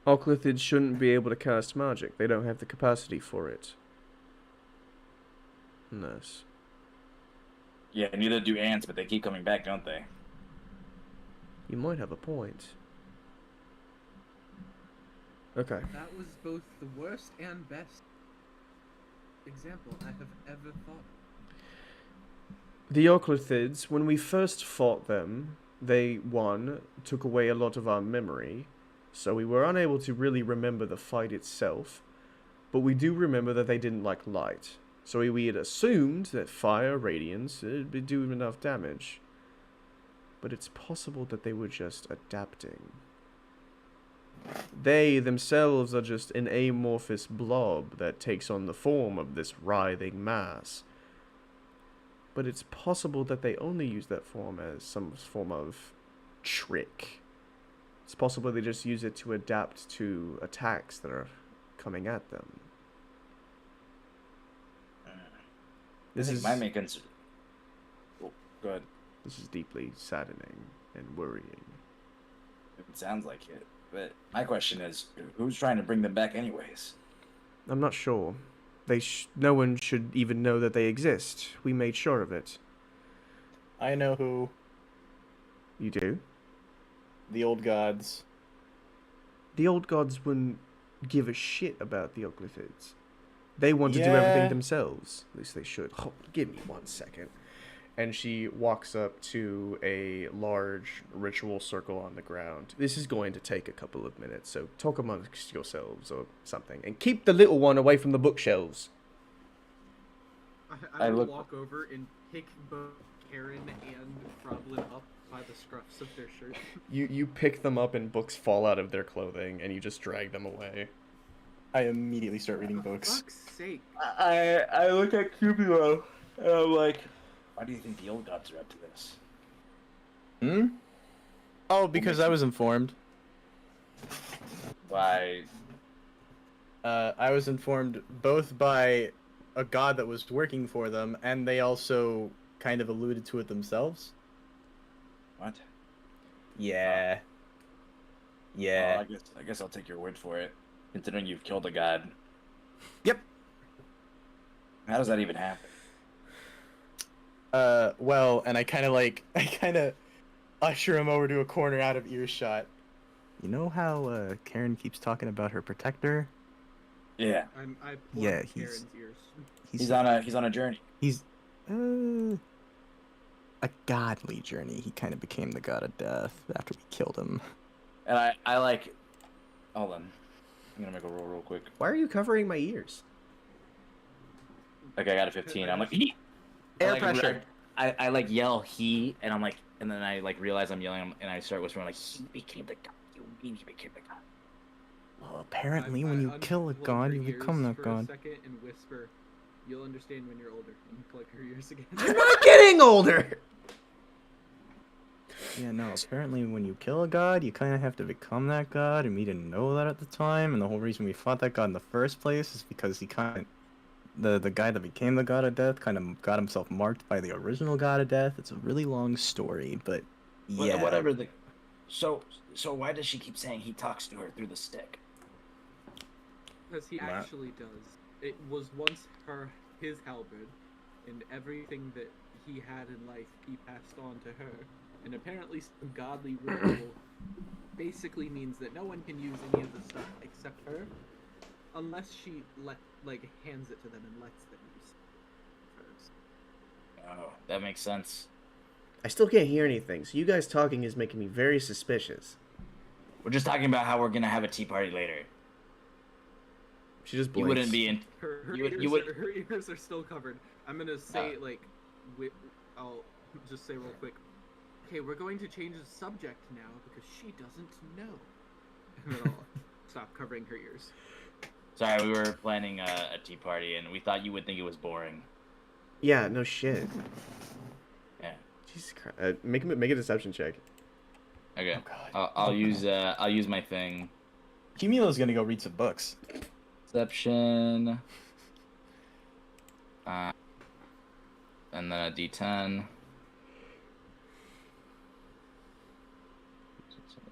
Oclithids shouldn't be able to cast magic. They don't have the capacity for it. Unless... Yeah, neither do ants, but they keep coming back, don't they? You might have a point. Okay. That was both the worst and best example I have ever thought. The Oclithids, when we first fought them, they, one, took away a lot of our memory, so we were unable to really remember the fight itself, but we do remember that they didn't like light. So we had assumed that fire, radiance, would do enough damage. But it's possible that they were just adapting. They themselves are just an amorphous blob that takes on the form of this writhing mass. But it's possible that they only use that form as some form of trick. It's possible they just use it to adapt to attacks that are coming at them. This is my main concern. Oh, go ahead. This is deeply saddening and worrying. It sounds like it. But my question is, who's trying to bring them back anyways? I'm not sure. No one should even know that they exist. We made sure of it. I know who. You do? The old gods. The old gods wouldn't give a shit about the Oclithids. They want to do everything themselves. At least they should. Oh, give me 1 second. And she walks up to a large ritual circle on the ground. This is going to take a couple of minutes, so talk amongst yourselves or something. And keep the little one away from the bookshelves. I will walk over and pick both Karen and Froblin up by the scruffs of their shirt. You pick them up and books fall out of their clothing, and you just drag them away. I immediately start reading books. For fuck's sake. I look at Cumulo, and I'm like, why do you think the old gods are up to this? Hmm? Oh, because I was informed. By... I was informed both by a god that was working for them, and they also kind of alluded to it themselves. What? Yeah. Yeah. Well, I guess I'll take your word for it, considering you've killed a god. Yep. How does that even happen? Well, and I kind of usher him over to a corner out of earshot. You know how, Karen keeps talking about her protector? Yeah. I plugged Yeah, Karen's ears. He's on a journey. He's a godly journey. He kind of became the god of death after we killed him. And I like. Hold on. I'm gonna make a roll real quick. Why are you covering my ears? Okay, I got a 15. I'm like, he. Air like, pressure. I like yell he, and I'm like, and then I like realize I'm yelling, and I start whispering like, he became the god. You mean he became the god? Well, apparently, when you kill a unplug god, her you ears become that for god. a second and whisper, "You'll understand when you're older." And plug her ears again. I'm not getting older. Yeah, no, apparently when you kill a god, you kind of have to become that god, and we didn't know that at the time, and the whole reason we fought that god in the first place is because he kind of... The guy that became the god of death kind of got himself marked by the original god of death. It's a really long story, but yeah. Whatever the. So why does she keep saying he talks to her through the stick? Because he Matt? actually does. It was once his halberd, and everything that he had in life he passed on to her. And apparently some godly ritual basically means that no one can use any of the stuff except her, unless she hands it to them and lets them use it first. Oh, that makes sense. I still can't hear anything, so you guys talking is making me very suspicious. We're just talking about how we're gonna have a tea party later. She just You blinks. wouldn't be in. Her her ears are still covered. I'm gonna say I'll just say real quick. Okay, we're going to change the subject now because she doesn't know. And then I'll stop covering her ears. Sorry, we were planning a tea party, and we thought you would think it was boring. Yeah, no shit. Yeah. Jesus Christ. Make a deception check. Okay. Oh, God. I'll use my thing. Cumulo's gonna go read some books. Deception. And then a D10.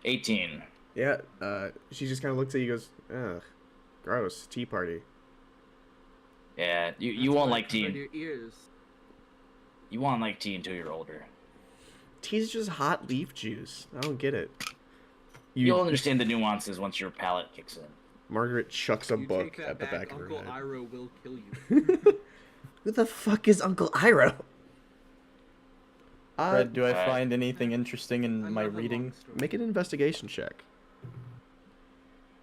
18. Yeah, she just kind of looks at you and goes, ugh, gross, tea party. Yeah, you That's won't why like I covered tea. your ears. You won't like tea until you're older. Tea's just hot leaf juice. I don't get it. You'll understand the nuances once your palate kicks in. Margaret chucks a You book take that at the back of her Uncle head. Iroh will kill you. Who the fuck is Uncle Iroh? Fred, do I Alright. find anything interesting in my Another reading? long story. Make an investigation check.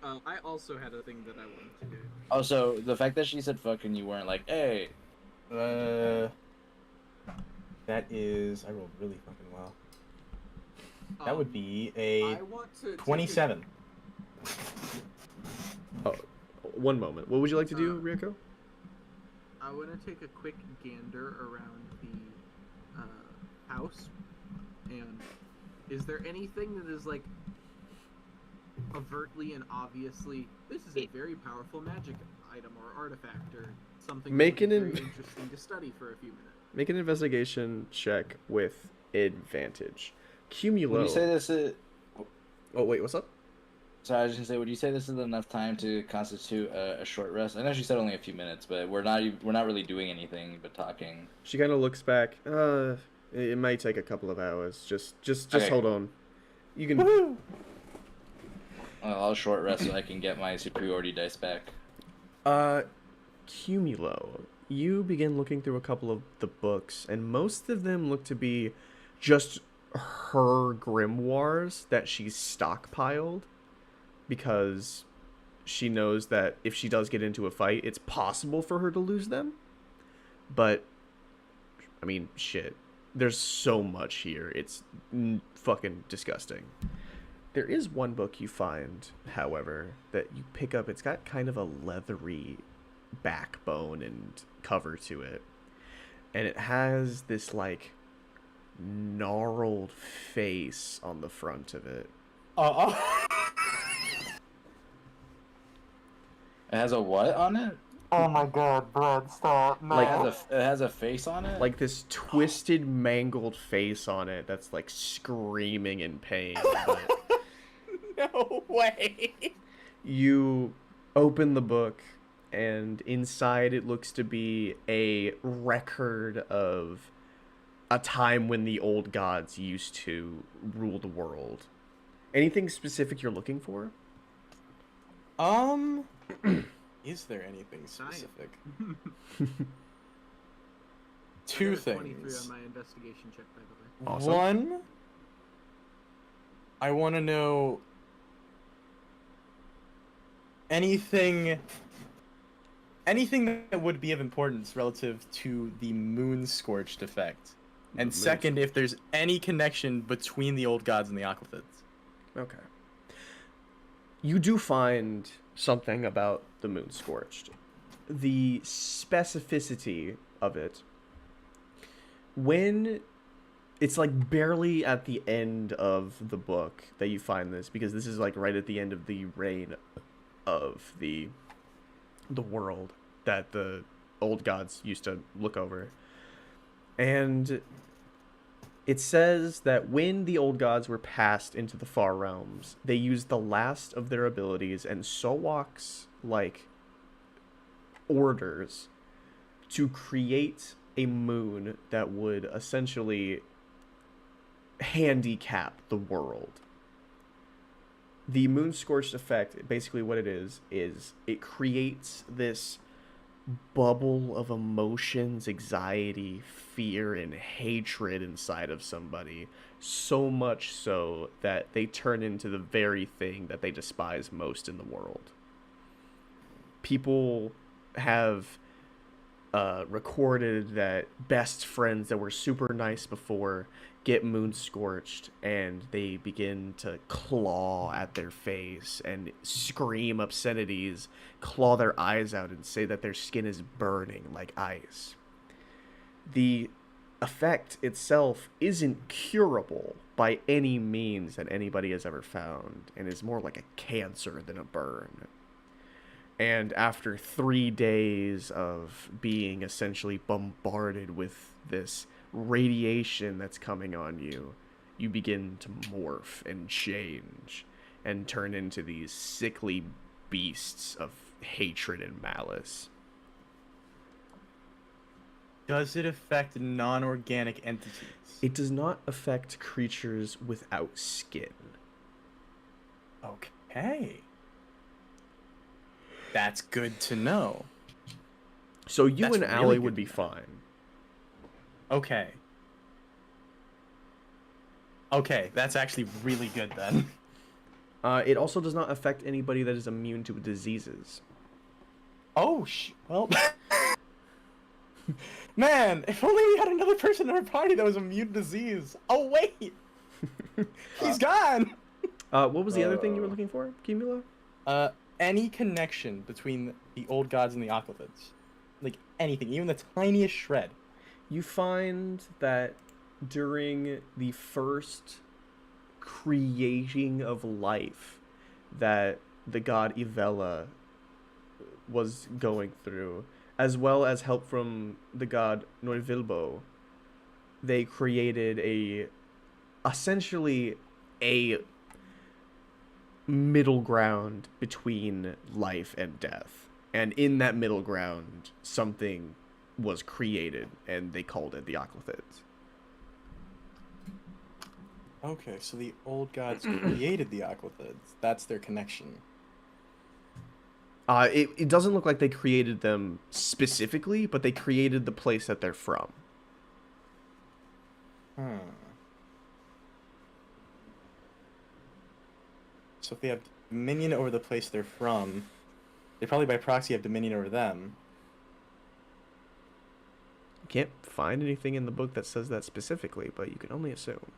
I also had a thing that I wanted to do. Also, the fact that she said fuck and you weren't like, hey. That is... I rolled really fucking well. That would be a I want to 27. Oh, one moment. What would you like to do, Uh, Ryoko? I want to take a quick gander around the house, and is there anything that is like overtly and obviously this is a very powerful magic item or artifact or something Make that would an be very interesting to study for a few minutes? Make an investigation check with advantage. Cumulo. Would you say this is... Oh wait, what's up? Sorry, I was just gonna say, would you say this is enough time to constitute a short rest? I know she said only a few minutes, but we're not really doing anything but talking. She kind of looks back. It might take a couple of hours. Just Okay. hold on. You can. I'll short rest so I can get my superiority dice back. Cumulo, you begin looking through a couple of the books, and most of them look to be just her grimoires that she's stockpiled because she knows that if she does get into a fight, it's possible for her to lose them. But, I mean, shit. There's so much here. It's fucking disgusting. There is one book you find, however, that you pick up. It's got kind of a leathery backbone and cover to it. And it has this, like, gnarled face on the front of it. It has a what on it? Oh my god, Brad, stop. No. Like- It has a face on it? Like this twisted, mangled face on it that's, like, screaming in pain. But No way. you open the book, and inside it looks to be a record of a time when the old gods used to rule the world. Anything specific you're looking for? Is there anything Science. specific? I Two got a 23 things. on my investigation check, by the way. Awesome. One, I want to know anything that would be of importance relative to the moon scorched effect. The And moon second, if there's any connection between the old gods and the aquafids. Okay. You do find something about the moon scorched. The specificity of it, when it's like barely at the end of the book that you find this, because this is like right at the end of the reign of the world that the old gods used to look over. And it says that when the old gods were passed into the far realms, they used the last of their abilities and Sowok's like orders to create a moon that would essentially handicap the world. The moon scorched effect, basically what it is it creates this bubble of emotions, anxiety, fear, and hatred inside of somebody, so much so that they turn into the very thing that they despise most in the world. People have recorded that best friends that were super nice before get moon scorched and they begin to claw at their face and scream obscenities, claw their eyes out and say that their skin is burning like ice. The effect itself isn't curable by any means that anybody has ever found and is more like a cancer than a burn. And after 3 days of being essentially bombarded with this radiation that's coming on you, you begin to morph and change and turn into these sickly beasts of hatred and malice. Does it affect non-organic entities? It does not affect creatures without skin. Okay. That's good to know. So you That's and really Allie good would be to know. fine. Okay. Okay, that's actually really good then. It also does not affect anybody that is immune to diseases. Oh, well. Man, if only we had another person in our party that was immune to disease. Oh, wait! He's gone! What was the other thing you were looking for, Cumula? Any connection between the old gods and the aquavids. Like, anything, even the tiniest shred. You find that during the first creating of life that the god Ivella was going through, as well as help from the god Norvilbo, they created essentially a middle ground between life and death. And in that middle ground, something was created, and they called it the Aquathids. Okay, so the old gods created the aquathids. That's their connection. It doesn't look like they created them specifically, but they created the place that they're from. Hmm. So if they have dominion over the place they're from, they probably by proxy have dominion over them. You can't find anything in the book that says that specifically, but you can only assume.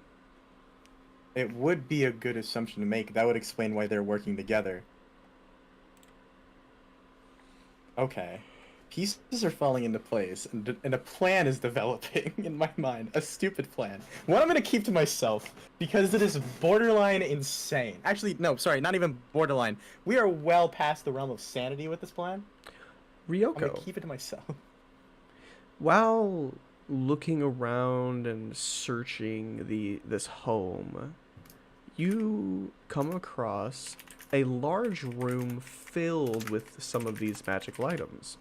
It would be a good assumption to make. That would explain why they're working together. Okay. Pieces are falling into place, and a plan is developing in my mind. A stupid plan. One I'm going to keep to myself, because it is borderline insane. Actually, no, sorry, not even borderline. We are well past the realm of sanity with this plan. I'm going to Ryoko, keep it to myself. while looking around and searching this home, you come across a large room filled with some of these magical items.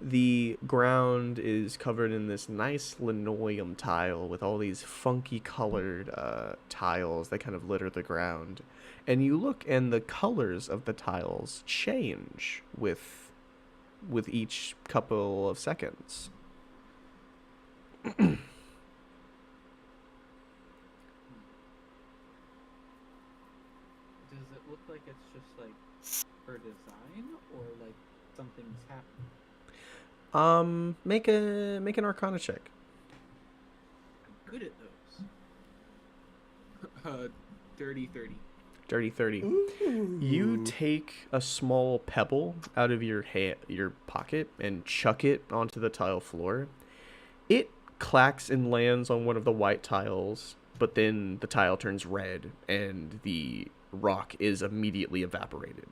The ground is covered in this nice linoleum tile with all these funky colored tiles that kind of litter the ground. and you look, and the colors of the tiles change with each couple of seconds. Does it look like it's just like for design or like something's happening? Make an Arcana check. I'm good at those. Dirty 30. Dirty 30. Ooh. You take a small pebble out of your pocket and chuck it onto the tile floor. It clacks and lands on one of the white tiles, but then the tile turns red and the rock is immediately evaporated.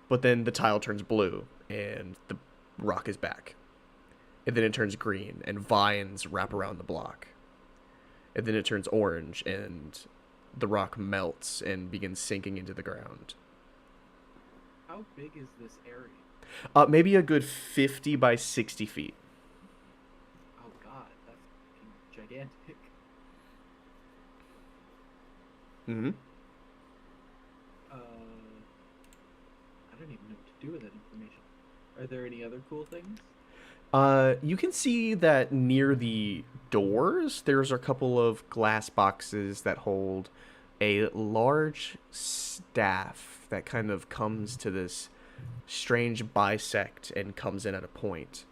But then the tile turns blue and the rock is back. And then it turns green and vines wrap around the block. And then it turns orange and the rock melts and begins sinking into the ground. How big is this area? Maybe a good 50 by 60 feet. Oh god, that's fucking gigantic. Mm-hmm. I don't even know what to do with that information. Are there any other cool things? You can see that near the doors, there's a couple of glass boxes that hold a large staff that kind of comes to this strange bisect and comes in at a point.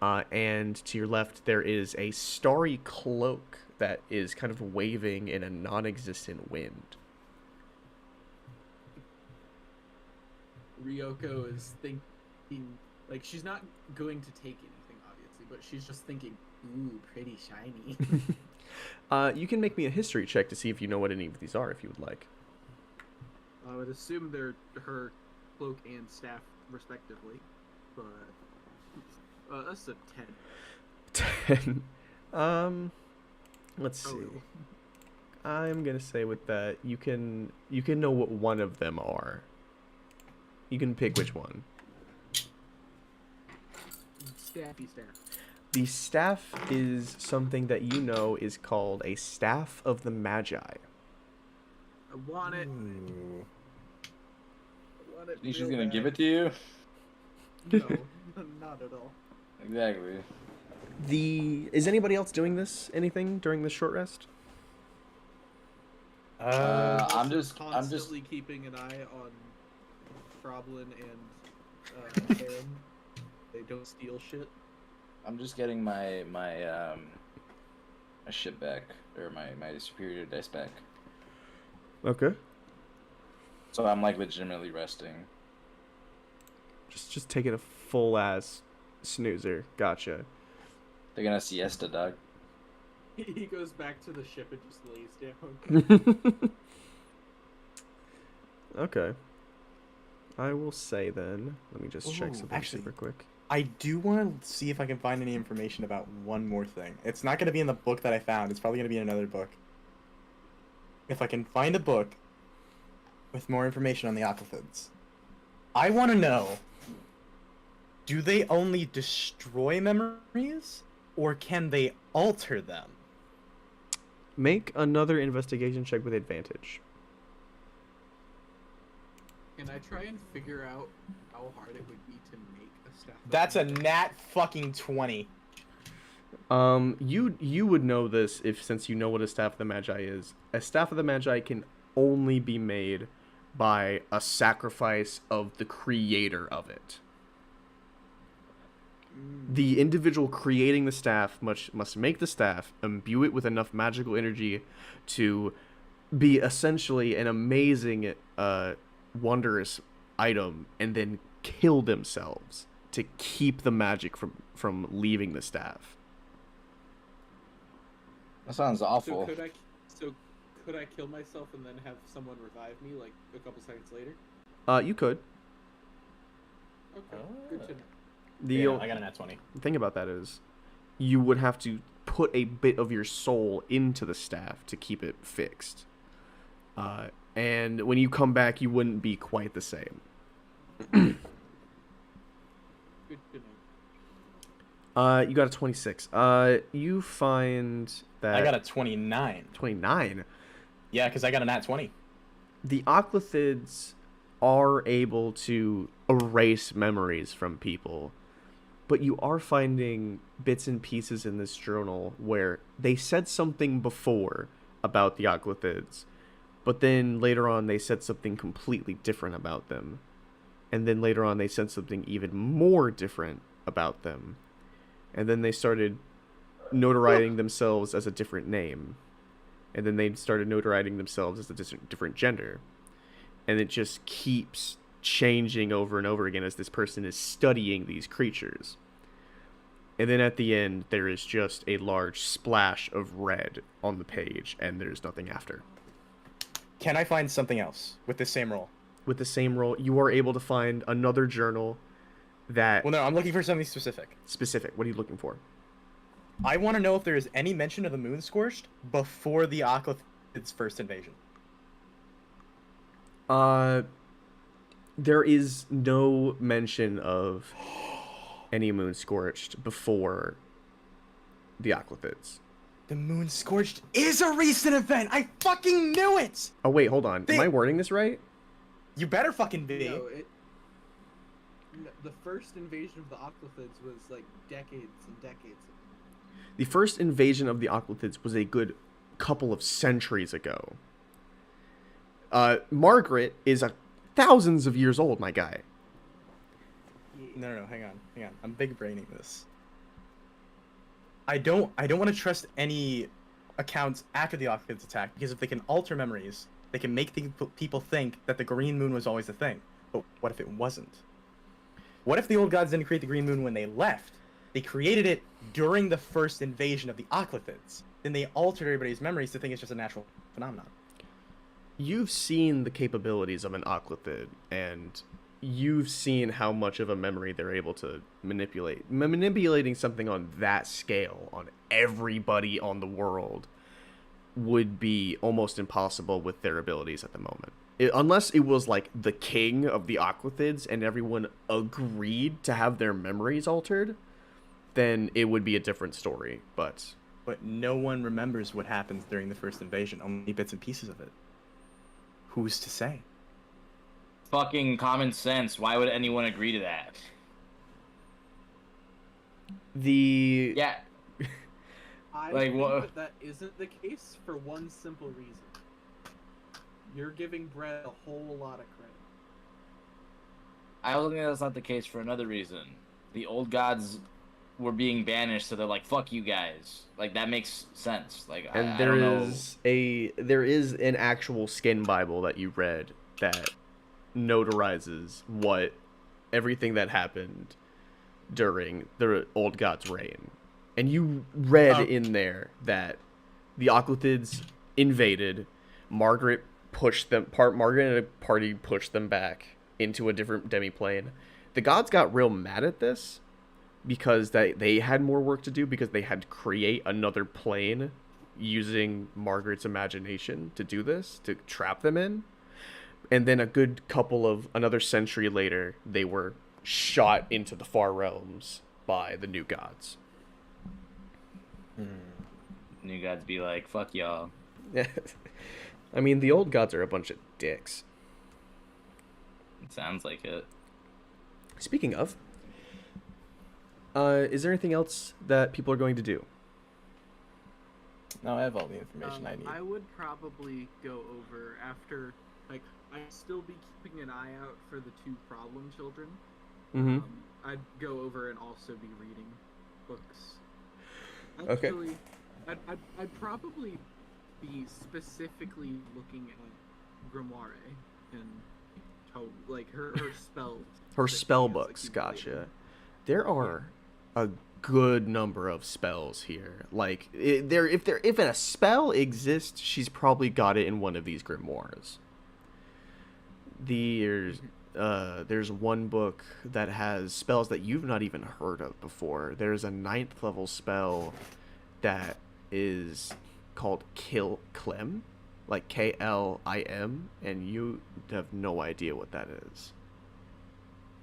And to your left, there is a starry cloak that is kind of waving in a non-existent wind. Ryoko is thinking, like, she's not going to take anything, obviously, but she's just thinking, ooh, pretty shiny. You can make me a history check to see if you know what any of these are, if you would like. I would assume they're her cloak and staff, respectively, but that's a 10. 10. Let's see. Total. I'm gonna say with that, you can know what one of them are. You can pick which one. Staffy staff. The staff is something that you know is called a Staff of the Magi. I want it. Ooh. I want it. Think she's real gonna bad. give it to you? No, not at all. Exactly. Is anybody else doing anything during this short rest? I'm just Constantly keeping an eye on Froblin and Aaron. They don't steal shit. I'm just getting my shit back, or my superior dice back. Okay. So I'm like legitimately resting. Just taking a full ass snoozer. Gotcha. Taking a siesta, dog. He goes back to the ship and just lays down. Okay. I will say then. Let me just check Ooh, something actually- super quick. I do want to see if I can find any information about one more thing. It's not going to be in the book that I found. It's probably going to be in another book. If I can find a book with more information on the Aquafids. I want to know, do they only destroy memories, or can they alter them? Make another investigation check with advantage. Can I try and figure out how hard it would be to make a staff? of That's a magic? nat fucking 20. You would know this since you know what a Staff of the Magi is. A Staff of the Magi can only be made by a sacrifice of the creator of it. The individual creating the staff must make the staff, imbue it with enough magical energy to be essentially an amazing, wondrous item, and then kill themselves to keep the magic from leaving the staff. That sounds awful. So could I kill myself and then have someone revive me like a couple seconds later? You could. Okay, good to know. I got a nat 20. The thing about that is, you would have to put a bit of your soul into the staff to keep it fixed. And when you come back, you wouldn't be quite the same. Good to know. You got a 26. You find that. I got a 29. 29. Yeah, because I got a nat 20. The oclithids are able to erase memories from people, but you are finding bits and pieces in this journal where they said something before about the oclithids, but then later on they said something completely different about them. And then later on they said something even more different about them. And then they started notarizing themselves as a different name. And then they started notarizing themselves as a different gender. And it just keeps changing over and over again as this person is studying these creatures. And then at the end, there is just a large splash of red on the page, and there's nothing after. Can I find something else with this same roll? With the same roll, you are able to find another journal that... Well, no, I'm looking for something specific. Specific. What are you looking for? I want to know if there is any mention of the Moon Scorched before the Oclithids' first invasion. There is no mention of any Moon Scorched before the Oclithids. The Moon Scorched is a recent event! I fucking knew it! Oh, wait, hold on. Am I wording this right? You better fucking be. No, the first invasion of the Oclithids was like decades and decades. The first invasion of the Oclithids was a good couple of centuries ago. Margaret is thousands of years old, my guy. No, hang on. I'm big braining this. I don't want to trust any accounts after the Oclithids attack, because if they can alter memories, they can make people think that the green moon was always the thing. But what if it wasn't? What if the old gods didn't create the green moon when they left? They created it during the first invasion of the Oclithids. Then they altered everybody's memories to think it's just a natural phenomenon. You've seen the capabilities of an Oclithid, and you've seen how much of a memory they're able to manipulate. Manipulating something on that scale, on everybody on the world, would be almost impossible with their abilities at the moment. Unless it was like the king of the Oclithids and everyone agreed to have their memories altered, then it would be a different story. But no one remembers what happens during the first invasion, only bits and pieces of it. Who's to say? Fucking common sense. Why would anyone agree to that? Yeah. I Like, think that isn't the case for one simple reason. You're giving Brett a whole lot of credit. I also think that's not the case for another reason. The old gods were being banished, so they're like, "Fuck you guys." Like that makes sense. Like, and I there don't know. there is an actual skin Bible that you read that notarizes everything that happened during the old god's reign. And you read in there that the Oclithids invaded, Margaret and a party pushed them back into a different demiplane. The gods got real mad at this because they had more work to do, because they had to create another plane using Margaret's imagination to do this, to trap them in. And then another century later, they were shot into the far realms by the new gods. New gods be like, "Fuck y'all." I mean, the old gods are a bunch of dicks. It sounds like it. Speaking of, is there anything else that people are going to do? No, I have all the information I need. I would probably go over after, like, I'd still be keeping an eye out for the two problem children. Mm-hmm. I'd go over and also be reading books. Okay. Actually, I'd probably be specifically looking at Grimoire and how, like, her spells. Her that she spell has books, accumulated. gotcha. There are a good number of spells here. Like, if a spell exists, she's probably got it in one of these grimoires. There's one book that has spells that you've not even heard of before. There's a 9th level spell that is called Kill Clem, like Klim, and you have no idea what that is.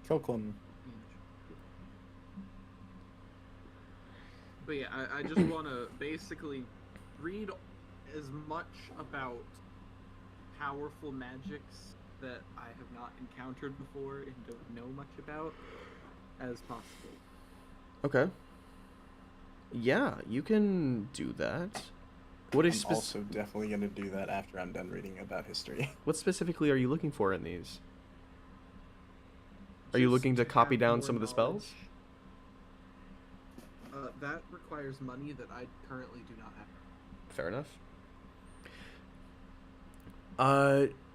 Kilclum. But yeah, I just want to basically read as much about powerful magics that I have not encountered before and don't know much about as possible. Okay. Yeah, you can do that. What I'm is also definitely gonna do that after I'm done reading about history. what specifically are you looking for in these? Are you Just looking to copy have down more some of the spells? knowledge. That requires money that I currently do not have. Fair enough.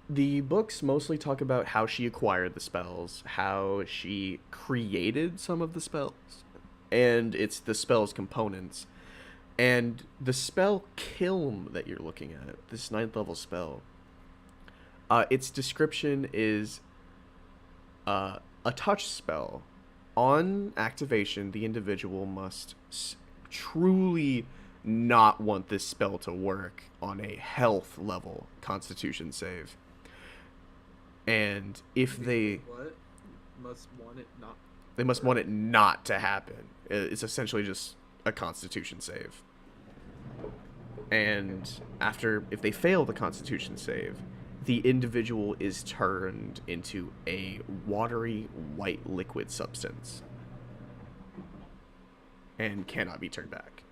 The books mostly talk about how she acquired the spells, how she created some of the spells, and it's the spell's components. And the spell Kiln that you're looking at, this 9th level spell, its description is a touch spell. On activation, the individual must truly not want this spell to work on a health level constitution save. And if they What? Must want it not. they must want it not to happen. It's essentially just a constitution save. And if they fail the constitution save, the individual is turned into a watery white liquid substance and cannot be turned back.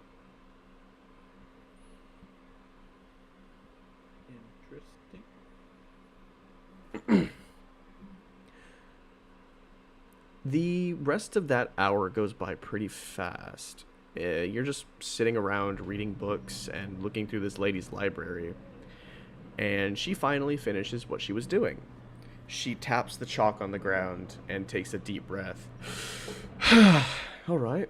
Interesting. The rest of that hour goes by pretty fast. You're just sitting around reading books and looking through this lady's library. And she finally finishes what she was doing. She taps the chalk on the ground and takes a deep breath. All right.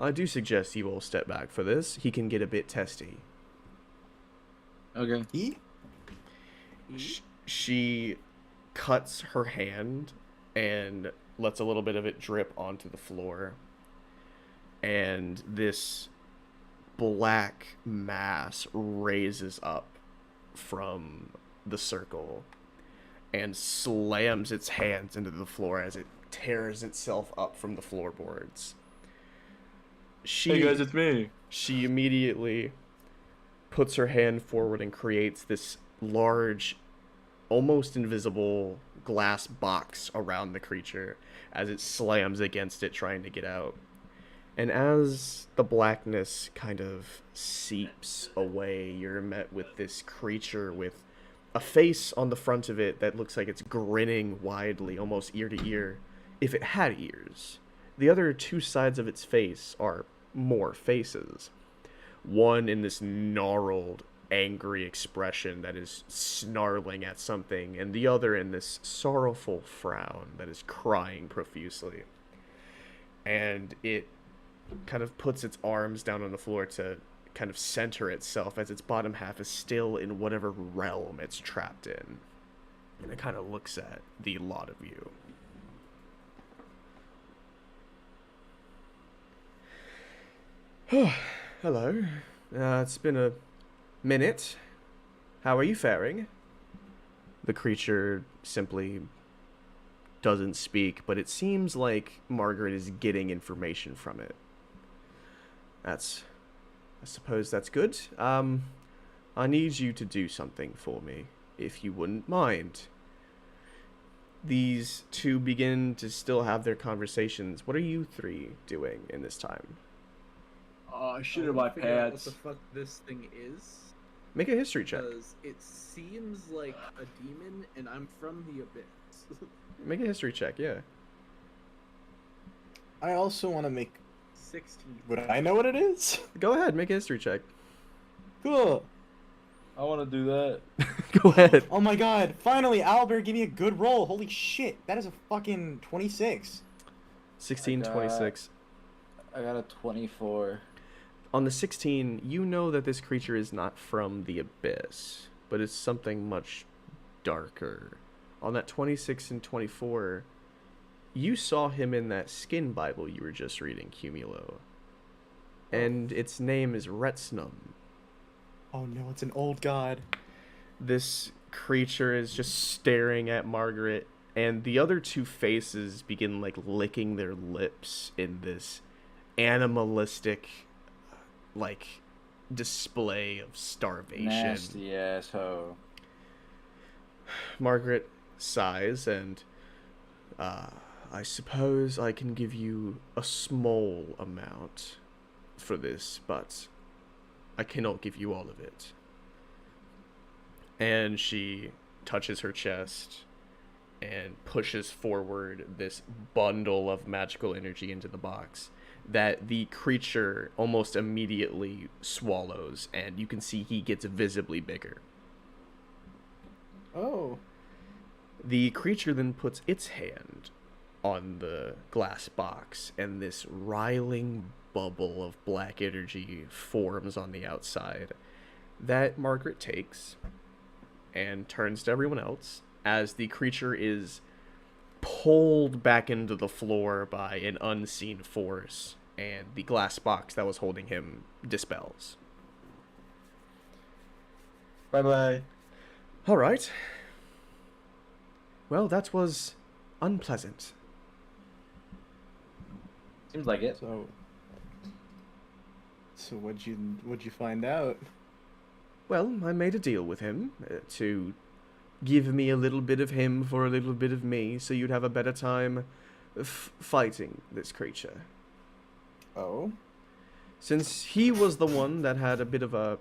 I do suggest you all step back for this. He can get a bit testy. Okay. She cuts her hand and lets a little bit of it drip onto the floor. And this black mass raises up from the circle and slams its hands into the floor as it tears itself up from the floorboards. Hey guys, it's me. She immediately puts her hand forward and creates this large, almost invisible glass box around the creature as it slams against it, trying to get out. And as the blackness kind of seeps away, you're met with this creature with a face on the front of it that looks like it's grinning widely, almost ear to ear, if it had ears. The other two sides of its face are more faces. One in this gnarled, angry expression that is snarling at something, and the other in this sorrowful frown that is crying profusely. And it kind of puts its arms down on the floor to kind of center itself as its bottom half is still in whatever realm it's trapped in. And it kind of looks at the lot of you. Hello. It's been a minute. How are you faring? The creature simply doesn't speak, but it seems like Margaret is getting information from it. I suppose that's good. I need you to do something for me, if you wouldn't mind. These two begin to still have their conversations. What are you three doing in this time? Oh, I shit I in wanna my figure out pants. What the fuck this thing is? Make a history check. Because it seems like a demon, and I'm from the abyss. Make a history check, yeah. I also want to make. 16. Would I know what it is? Go ahead, make a history check. Cool. I want to do that. Go ahead. Oh my god! Finally, Albert, give me a good roll. Holy shit! That is a fucking 26. 16, I got- 26. I got a 24. On the 16, you know that this creature is not from the abyss, but it's something much darker. On that 26 and 24, you saw him in that skin Bible you were just reading, Cumulo. And its name is Retsnum. Oh no, it's an old god. This creature is just staring at Margaret, and the other two faces begin like licking their lips in this animalistic, like display of starvation. Nasty asshole. Margaret sighs and, I suppose I can give you a small amount for this, but I cannot give you all of it. And she touches her chest and pushes forward this bundle of magical energy into the box that the creature almost immediately swallows, and you can see he gets visibly bigger. Oh. The creature then puts its hand on the glass box, and this riling bubble of black energy forms on the outside that Margaret takes and turns to everyone else as the creature is pulled back into the floor by an unseen force, and the glass box that was holding him dispels. Bye-bye. All right. Well, that was unpleasant. Seems like it. So what'd you find out? Well, I made a deal with him to give me a little bit of him for a little bit of me, so you'd have a better time fighting this creature. Oh? Since he was the one that had a bit of a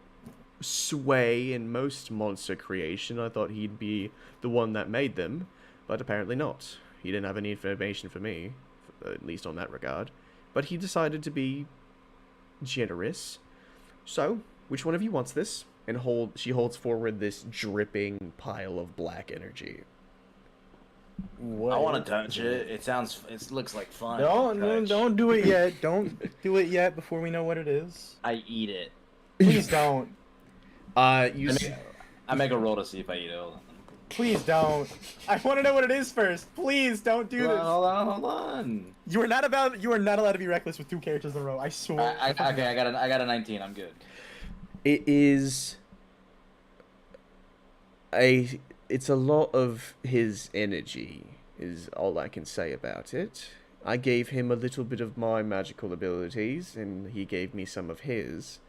sway in most monster creation, I thought he'd be the one that made them, but apparently not. He didn't have any information for me, at least on that regard. But he decided to be generous. So, which one of you wants this? And she holds forward this dripping pile of black energy. What? I want to touch it. It looks like fun. Don't do it yet. Don't do it yet before we know what it is. I eat it. Please don't. I make a roll to see if I eat it. Hold on. Please don't. I want to know what it is first. Please don't do this. Hold on. You are not allowed to be reckless with 2 characters in a row. I swear. Okay, I got a 19. I'm good. It is it's a lot of his energy, is all I can say about it. I gave him a little bit of my magical abilities, and he gave me some of his.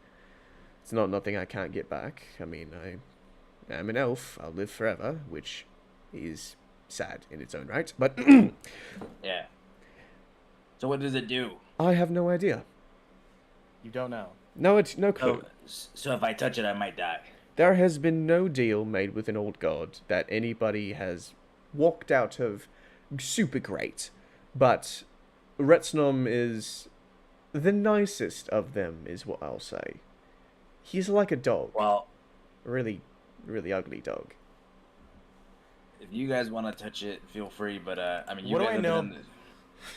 It's not nothing I can't get back. I mean, I am an elf. I'll live forever, which is sad in its own right. But Yeah. So what does it do? I have no idea. You don't know. No, it's no clue. So if I touch it, I might die. There has been no deal made with an old god that anybody has walked out of super great. But Retsnom is the nicest of them, is what I'll say. He's like a dog. Well, Really, really ugly dog. if you guys want to touch it, feel free. But I mean, you What do guys I have know? been in the-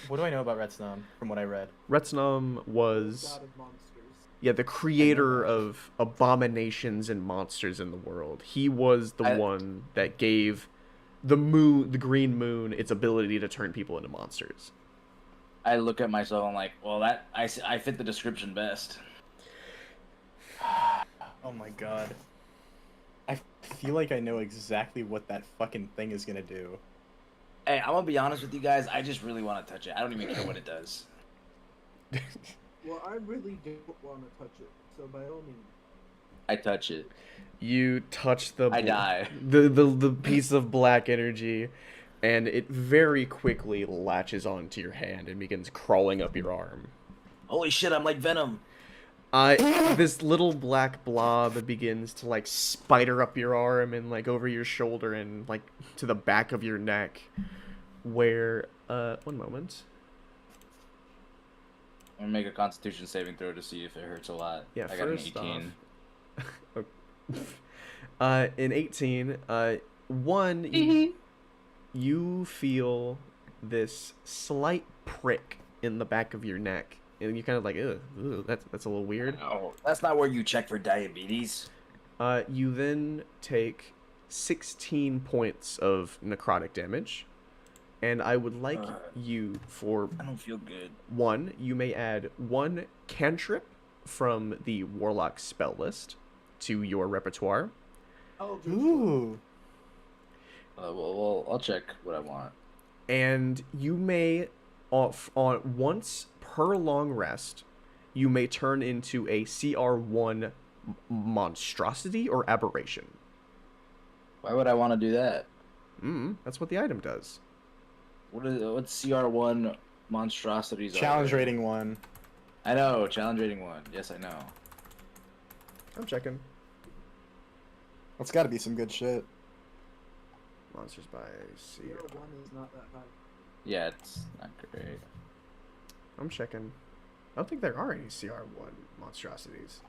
What do I know about Retsnom from what I read? Retsnom was, God of monsters. yeah, the creator of abominations and monsters in the world. He was the one that gave the green moon, its ability to turn people into monsters. I look at myself. I'm like, well, I fit the description best. Oh my god. I feel like I know exactly what that fucking thing is gonna do. Hey, I'm gonna be honest with you guys. I just really want to touch it. I don't even care what it does. Well, I really don't want to touch it, so by all means. I touch it. You touch I die. the piece of black energy, and it very quickly latches onto your hand and begins crawling up your arm. Holy shit! I'm like Venom. This little black blob begins to like spider up your arm and like over your shoulder and like to the back of your neck, where one moment. I'm gonna make a Constitution saving throw to see if it hurts a lot. Yeah, I got an first 18. In 18, you feel this slight prick in the back of your neck, and you're kind of like, ugh, that's a little weird. No, that's not where you check for diabetes. You then take 16 points of necrotic damage, and I would like you for I don't feel good. one, you may add 1 cantrip from the Warlock spell list to your repertoire. Ooh. Well, I'll check what I want. And you may, on once per long rest, you may turn into a CR1 monstrosity or aberration? Why would I want to do that? That's what the item does. What's CR1 monstrosities? Challenge are there? rating 1. I know, challenge rating 1. Yes, I know. I'm checking. That's got to be some good shit. Monsters by CR. One is not that high. Yeah, it's not great. I'm checking. I don't think there are any CR1 monstrosities.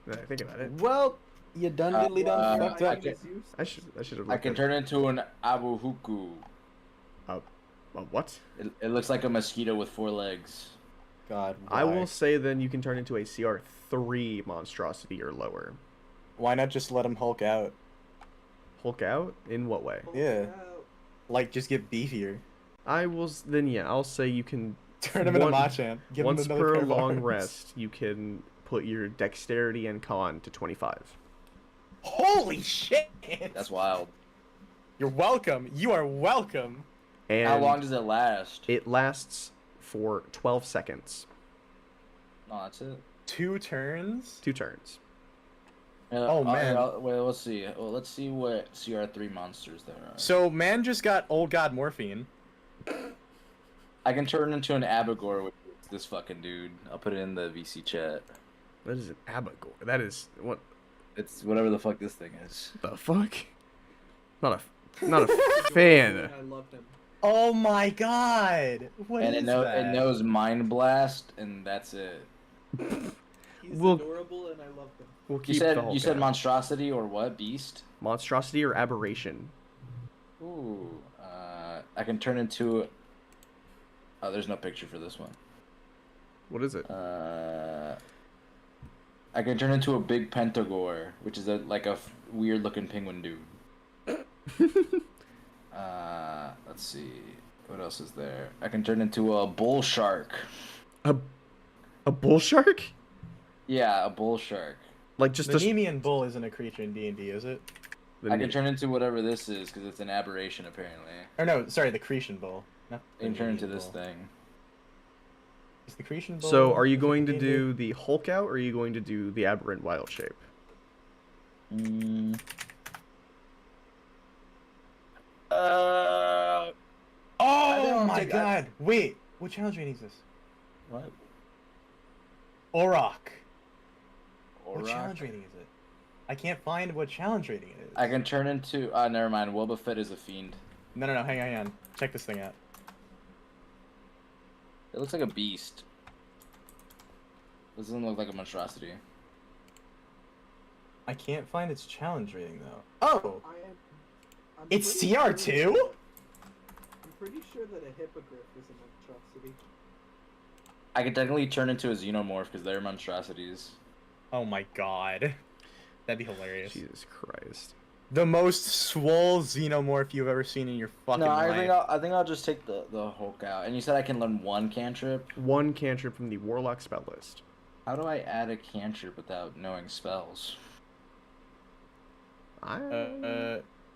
Now that I think about it. Well, you done diddly done fucked up. I should have. I can turn into an abuhuku. What? It looks like a mosquito with 4 legs. God, I why? will say then you can turn into a CR3 monstrosity or lower. Why not just let him Hulk out? Hulk out? In what way? Yeah. Like, just get beefier. I'll say you can Turn him into Machamp. Give him once another per pair of long arms. rest, you can put your dexterity and con to 25. Holy shit! That's wild. You're welcome. You are welcome. And How long does it last? it lasts for 12 seconds. No, that's it. 2 turns? 2 turns. Oh, man. Wait, let's see. Well, let's see what CR3 monsters there are. So, man just got old god morphine. I can turn into an Abagor with this fucking dude. I'll put it in the VC chat. That is an Abagor. That is what It's whatever the fuck this thing is. the fuck? Not a fan. I loved him. Oh my god! What And is it that? knows Mind Blast, and that's it. He's We'll- adorable, and I loved him. We'll You keep the Hulk said out. monstrosity or what? Beast? Monstrosity or aberration. Ooh. I can turn into. Oh, there's no picture for this one. What is it? I can turn into a big Pentagore, which is like a weird looking penguin dude. Let's see. What else is there? I can turn into a bull shark. A bull shark? Yeah, a bull shark. Like just The a Nemean bull isn't a creature in D&D, is it? I can turn into whatever this is because it's an aberration apparently. Or no, sorry, the Cretan bull. Not I can the turn into Nemean this bull. thing. Is the Cretan bull... So, are you is it going to D&D? do the Hulk out, or are you going to do the aberrant wild shape? Oh my think god! Wait, what challenge rating is this? What? Orok. Or What challenge rating is it? I can't find what challenge rating it is. I can turn into. Never mind. Wobbuffet is a fiend. No, hang on. Check this thing out. It looks like a beast. This doesn't look like a monstrosity. I can't find its challenge rating though. Oh! I'm It's pretty CR2? Sure, I'm pretty sure that a hippogriff is a monstrosity. I could technically turn into a xenomorph because they're monstrosities. Oh my god. That'd be hilarious. Jesus Christ. The most swole xenomorph you've ever seen in your fucking No, life. I think I'll just take the Hulk out. And you said I can learn one cantrip. One cantrip from the Warlock spell list. How do I add a cantrip without knowing spells? I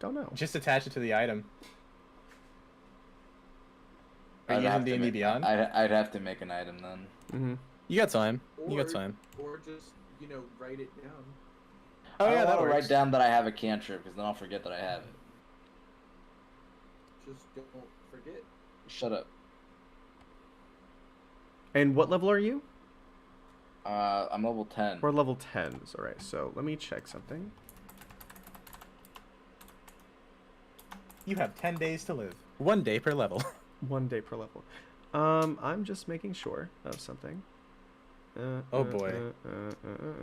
don't know. Just attach it to the item. Are I'd you have using to D&D make- Beyond? I'd have to make an item then. Mm-hmm. You got time. Or, You got time. Or just, write it down. Oh I yeah, don't that wanna works. write down that I have a cantrip because then I'll forget that I have it. Just don't forget. Shut up. And what level are you? I'm level 10. We're level 10s. Alright, so let me check something. You have 10 days to live. 1 day per level. 1 day per level. I'm just making sure of something. Oh boy.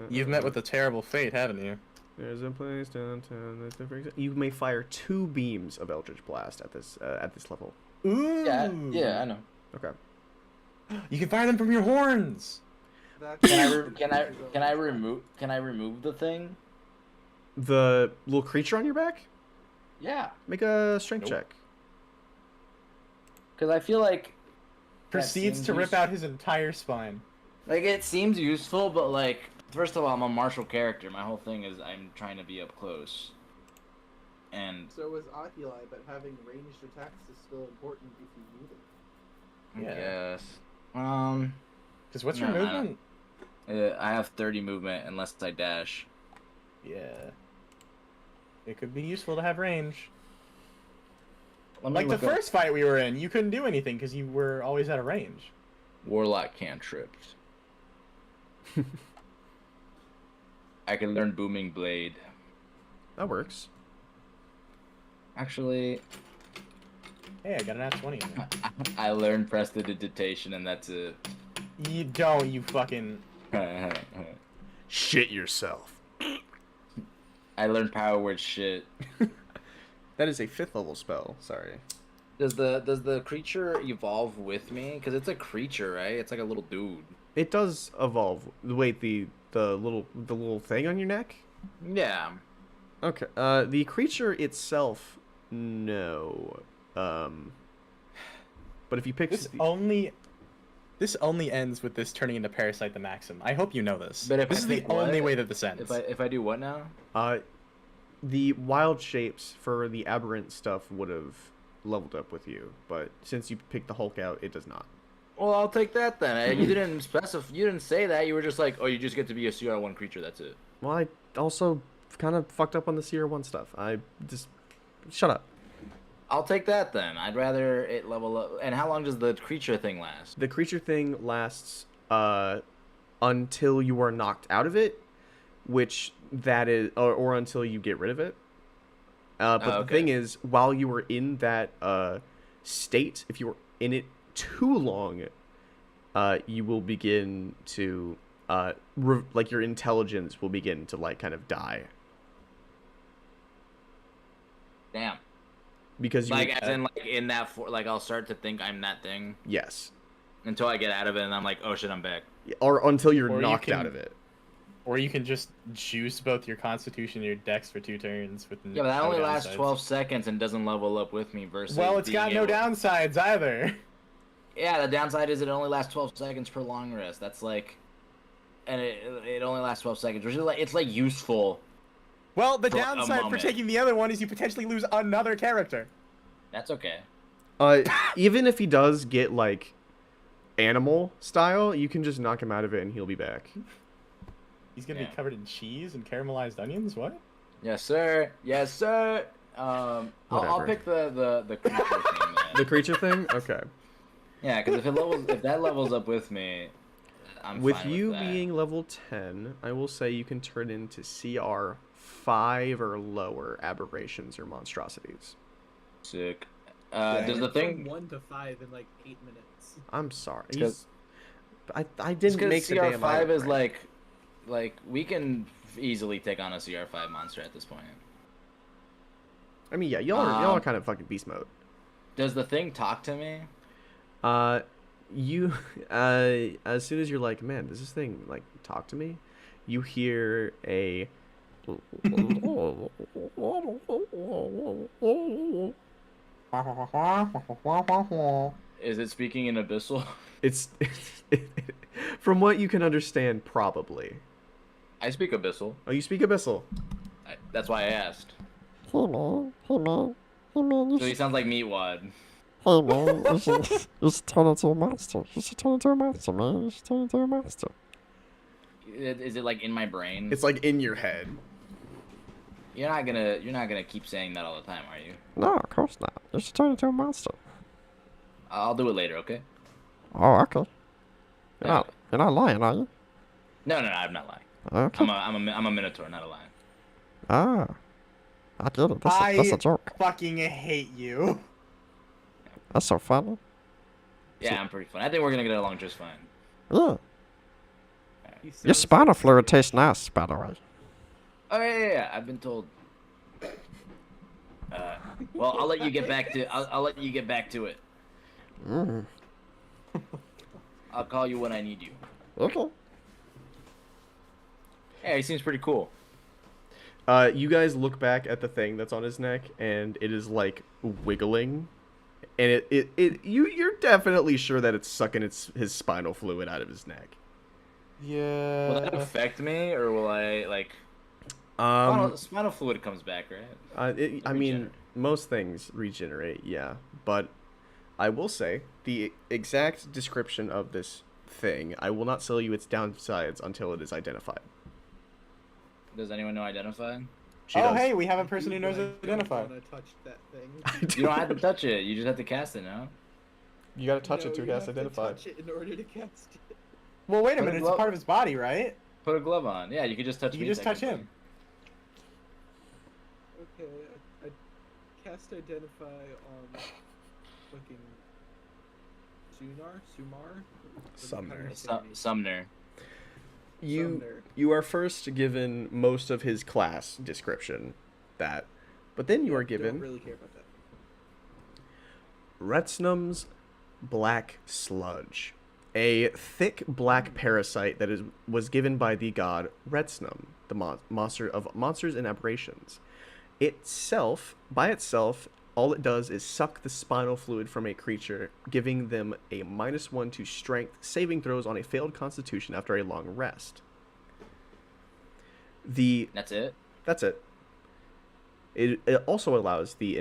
You've met with a terrible fate, haven't you? There's a place downtown that's different. You may fire 2 beams of Eldritch Blast at this level. Ooh. Yeah, I know. Okay. You can fire them from your horns. Can I remove the thing? The little creature on your back? Yeah, Make a strength Nope. check. because I feel like Proceeds seems to rip useful. out his entire spine. Like it seems useful, but like first of all, I'm a martial character. My whole thing is I'm trying to be up close. And So is Oculi, but having ranged attacks is still important if you need it. I Yeah. guess Because what's your No, I movement? I have 30 movement unless I dash. Yeah. It could be useful to have range. Let me Like the look up first fight we were in, you couldn't do anything because you were always out of range. Warlock cantrips. I can learn Booming Blade. That works. Actually, Hey, I got an at 20 in there. I learned Prestidigitation, and that's it. You don't, you fucking... Shit yourself. I learned Power Word shit. That is a 5th level spell. Sorry. Does the creature evolve with me? Because it's a creature, right? It's like a little dude. It does evolve. Wait, the little thing on your neck? Yeah. Okay. The creature itself, no. But if you pick This only ends with this turning into Parasite the Maxim. I hope you know this. But if this I is the pick what? only way that this ends. If I do what now? The wild shapes for the aberrant stuff would have leveled up with you, but since you picked the Hulk out, it does not. Well, I'll take that then. You didn't specify. You didn't say that. You were just like, oh, you just get to be a CR1 creature. That's it. Well, I also kind of fucked up on the CR1 stuff. I just shut up. I'll take that then. I'd rather it level up. And how long does the creature thing last? The creature thing lasts until you are knocked out of it, which that is, or until you get rid of it. But the thing is, while you were in that state, if you were in it too long, you will begin to like your intelligence will begin to like kind of die. Damn. Because you like as in like in that like I'll start to think I'm that thing. Yes. Until I get out of it and I'm like, oh shit, I'm back. Or until you're knocked out of it. Or you can just juice both your Constitution and your Dex for 2 turns with Yeah, but that no only lasts downsides. 12 seconds and doesn't level up with me versus. Well, it's got no downsides either. Yeah, the downside is it only lasts 12 seconds per long rest. That's like, and it only lasts 12 seconds, which is like it's like useful. Well, the For a downside for moment. taking the other one is you potentially lose another character. That's okay. Even if he does get like animal style, you can just knock him out of it and he'll be back. He's gonna be covered in cheese and caramelized onions. What? Yes, sir. Yes, sir. I'll Whatever. pick the creature thing. Then. The creature thing? Okay. Yeah, because if that levels up with me, I'm With fine you with that. being level 10, I will say you can turn into CR 5 or lower aberrations or monstrosities. Sick. Yeah, Does the From thing? 1 to 5 in like 8 minutes. I'm sorry. It's 'cause- I didn't make the CR5 damn item is right. like we can easily take on a CR5 monster at this point. I mean, yeah, y'all are kind of fucking beast mode. Does the thing talk to me? You as soon as you're like, man, does this thing like talk to me? You hear a Is it speaking in Abyssal? it's from what you can understand, probably. I speak Abyssal. Oh, you speak Abyssal. That's why I asked. Hey man, hey man, hey man, you So he should, sounds like Meatwad. hey man, you should turn into a monster. You should turn into a monster, man. You should turn into a monster. Is it like in my brain? It's like in your head. You're not gonna keep saying that all the time, are you? No, of course not. You should turn into a monster. I'll do it later, okay? Oh, okay. Yeah. You're not lying, are you? No, I'm not lying. Okay. I'm a Minotaur, not a lion. Ah, I get it. That's a joke. Fucking hate you. That's so funny. Yeah, I'm pretty fun. I think we're gonna get along just fine. Yeah. He Your sounds spinal like fluid serious. tastes nice, by the way. Oh yeah. I've been told. Well, I'll let you get back to. I'll let you get back to it. Mm. I'll call you when I need you. Okay. Yeah, he seems pretty cool. You guys look back at the thing that's on his neck, and it is like wiggling, and you're definitely sure that it's sucking his spinal fluid out of his neck. Yeah. Will that affect me, or will I like? Spinal fluid comes back, right? I mean, most things regenerate, yeah, but I will say the exact description of this thing. I will not sell you its downsides until it is identified. Does anyone know identify? She Oh, does. hey, we have a person who Dude, knows I don't identify. wanna touch that thing. You don't have to touch it. You just have to cast it now. You gotta touch No, it to you cast have to identify. touch it in order to cast it. Well, wait a Put a minute. It's a glove- part of his body, right? Put a glove on. Yeah, you can just touch You me. can just touch technically. him. Okay, I cast identify on fucking Sumar? Sumner. Sumner. You Sumner. you are first given most of his class description, but then you are Don't given really care about that. Retsnum's black sludge, a thick black parasite that was given by the god Retsnum, the monster of monsters and aberrations. By itself, all it does is suck the spinal fluid from a creature, giving them a -1 to strength saving throws on a failed constitution after a long rest. That's it. That's it. It also allows the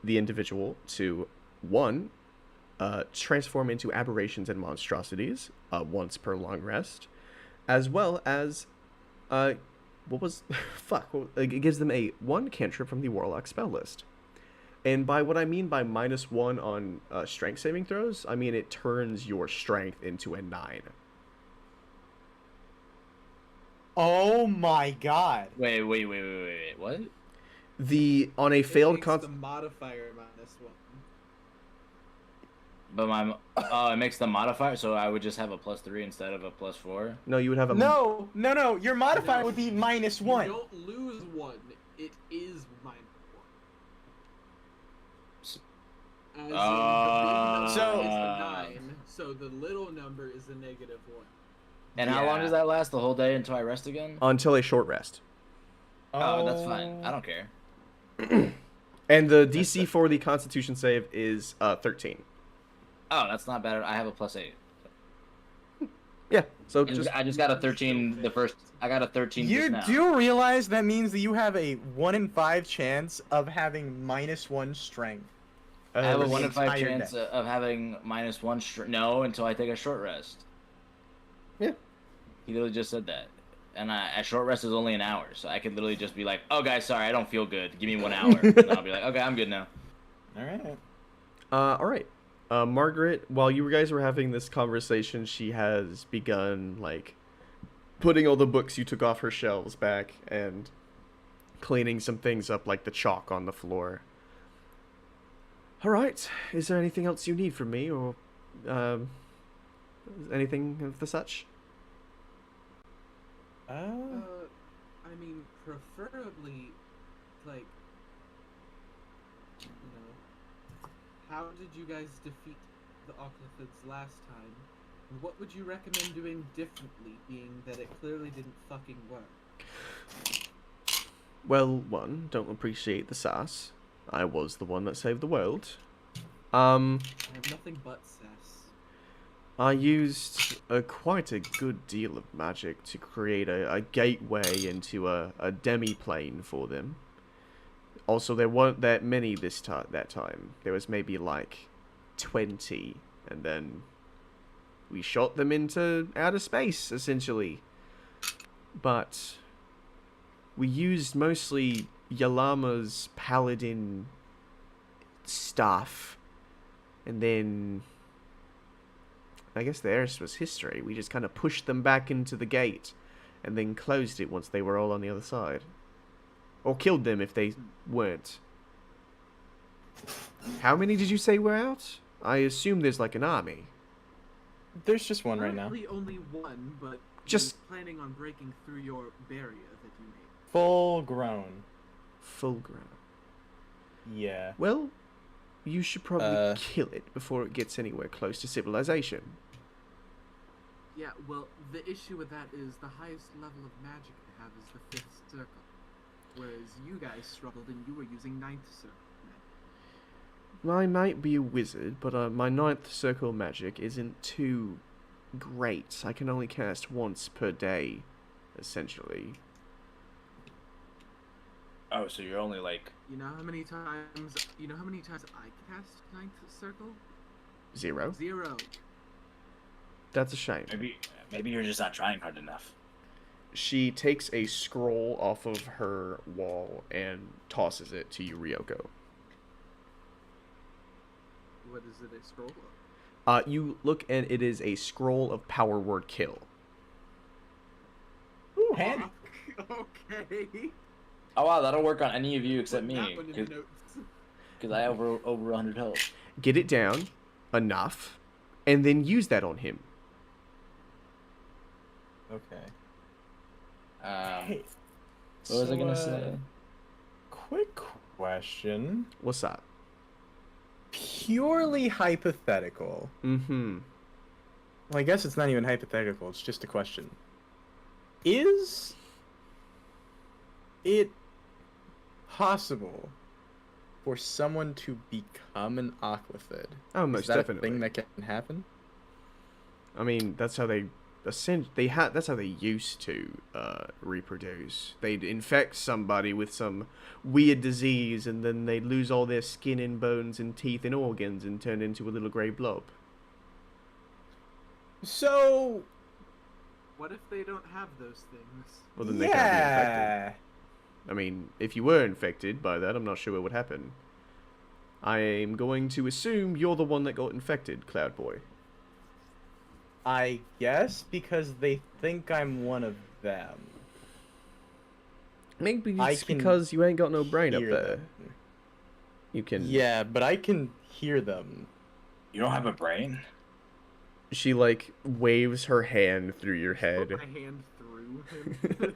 individual to, one, transform into aberrations and monstrosities once per long rest, as well as it gives them a 1 cantrip from the Warlock spell list. And by what I mean by -1 on strength saving throws, I mean it turns your strength into a 9. Oh my god. Wait. What? On a failed It makes the modifier -1. But it makes the modifier, so I would just have a +3 instead of a +4. No, you would have a No. Your modifier would be -1. You don't lose 1. It is -1. As in, the big number So- is the 9, so the little number is the -1. And how long Yeah. does that last? The whole day until I rest again? until a short rest. Oh, that's fine. I don't care. And the DC for the Constitution save is 13. Oh, that's not bad. I have a +8. Yeah, so And just I just got a 13. I got a 13 You just now. do realize that means that you have a 1 in 5 chance of having -1 strength. I have a the 1 in 5 entire chance day. of having -1. No, until I take a short rest. Yeah. He literally just said that. And a short rest is only an hour, so I could literally just be like, "Oh, guys, sorry, I don't feel good. Give me 1 hour." And I'll be like, "Okay, I'm good now." All right. all right. Margaret, while you guys were having this conversation, she has begun like putting all the books you took off her shelves back and cleaning some things up, like the chalk on the floor. All right. Is there anything else you need from me, or anything of the such? I mean, preferably, like, how did you guys defeat the Octophids last time? And what would you recommend doing differently, being that it clearly didn't fucking work? Well, one, don't appreciate the sass. I was the one that saved the world. I have nothing but sass. I used quite a good deal of magic to create a gateway into a demi-plane for them. Also, there weren't that many that time. There was maybe like 20, and then we shot them into outer space, essentially. But we used mostly Yalama's paladin stuff, and then I guess the rest was history. We just kind of pushed them back into the gate and then closed it once they were all on the other side. Or killed them if they weren't. How many did you say were out? I assume there's like an army. There's just one right now. Currently only one, but Just- I'm planning on breaking through your barrier that you made. Full grown. Full ground. Yeah. Well, you should probably kill it before it gets anywhere close to civilization. Yeah, well, the issue with that is the highest level of magic I have is the 5th circle. Whereas you guys struggled and you were using 9th circle magic. I might be a wizard, but my 9th circle magic isn't too great. I can only cast once per day, essentially. Oh, so you're only like... You know how many times I cast 9th circle? 0. 0. That's a shame. Maybe you're just not trying hard enough. she takes a scroll off of her wall and tosses it to you, Ryoko. What is it? A scroll? You look and it is a scroll of power word kill. Ooh, handy. Okay. Oh wow, that'll work on any of you except Put that me, one in the notes. because I have over 100 health. Get it down enough, and then use that on him. Okay. Hey, what was I gonna say? Quick question. What's that? Purely hypothetical. Mm-hmm. Well, I guess it's not even hypothetical. It's just a question. Is it possible for someone to become an aquathid? Oh, Is most that definitely. a thing that can happen? I mean, that's how they that's how they used to reproduce. They'd infect somebody with some weird disease, and then they'd lose all their skin and bones and teeth and organs and turn into a little grey blob. So, What if they don't have those things? Well, then they can't be infected. yeah. I mean, if you were infected by that, I'm not sure what would happen. I'm going to assume you're the one that got infected, Cloud Boy. I guess because they think I'm one of them. Maybe I it's can because you ain't got no brain up Hear there. them. You can. Yeah, but I can hear them. You don't have a brain? She like waves her hand through your Put head. my hand through him.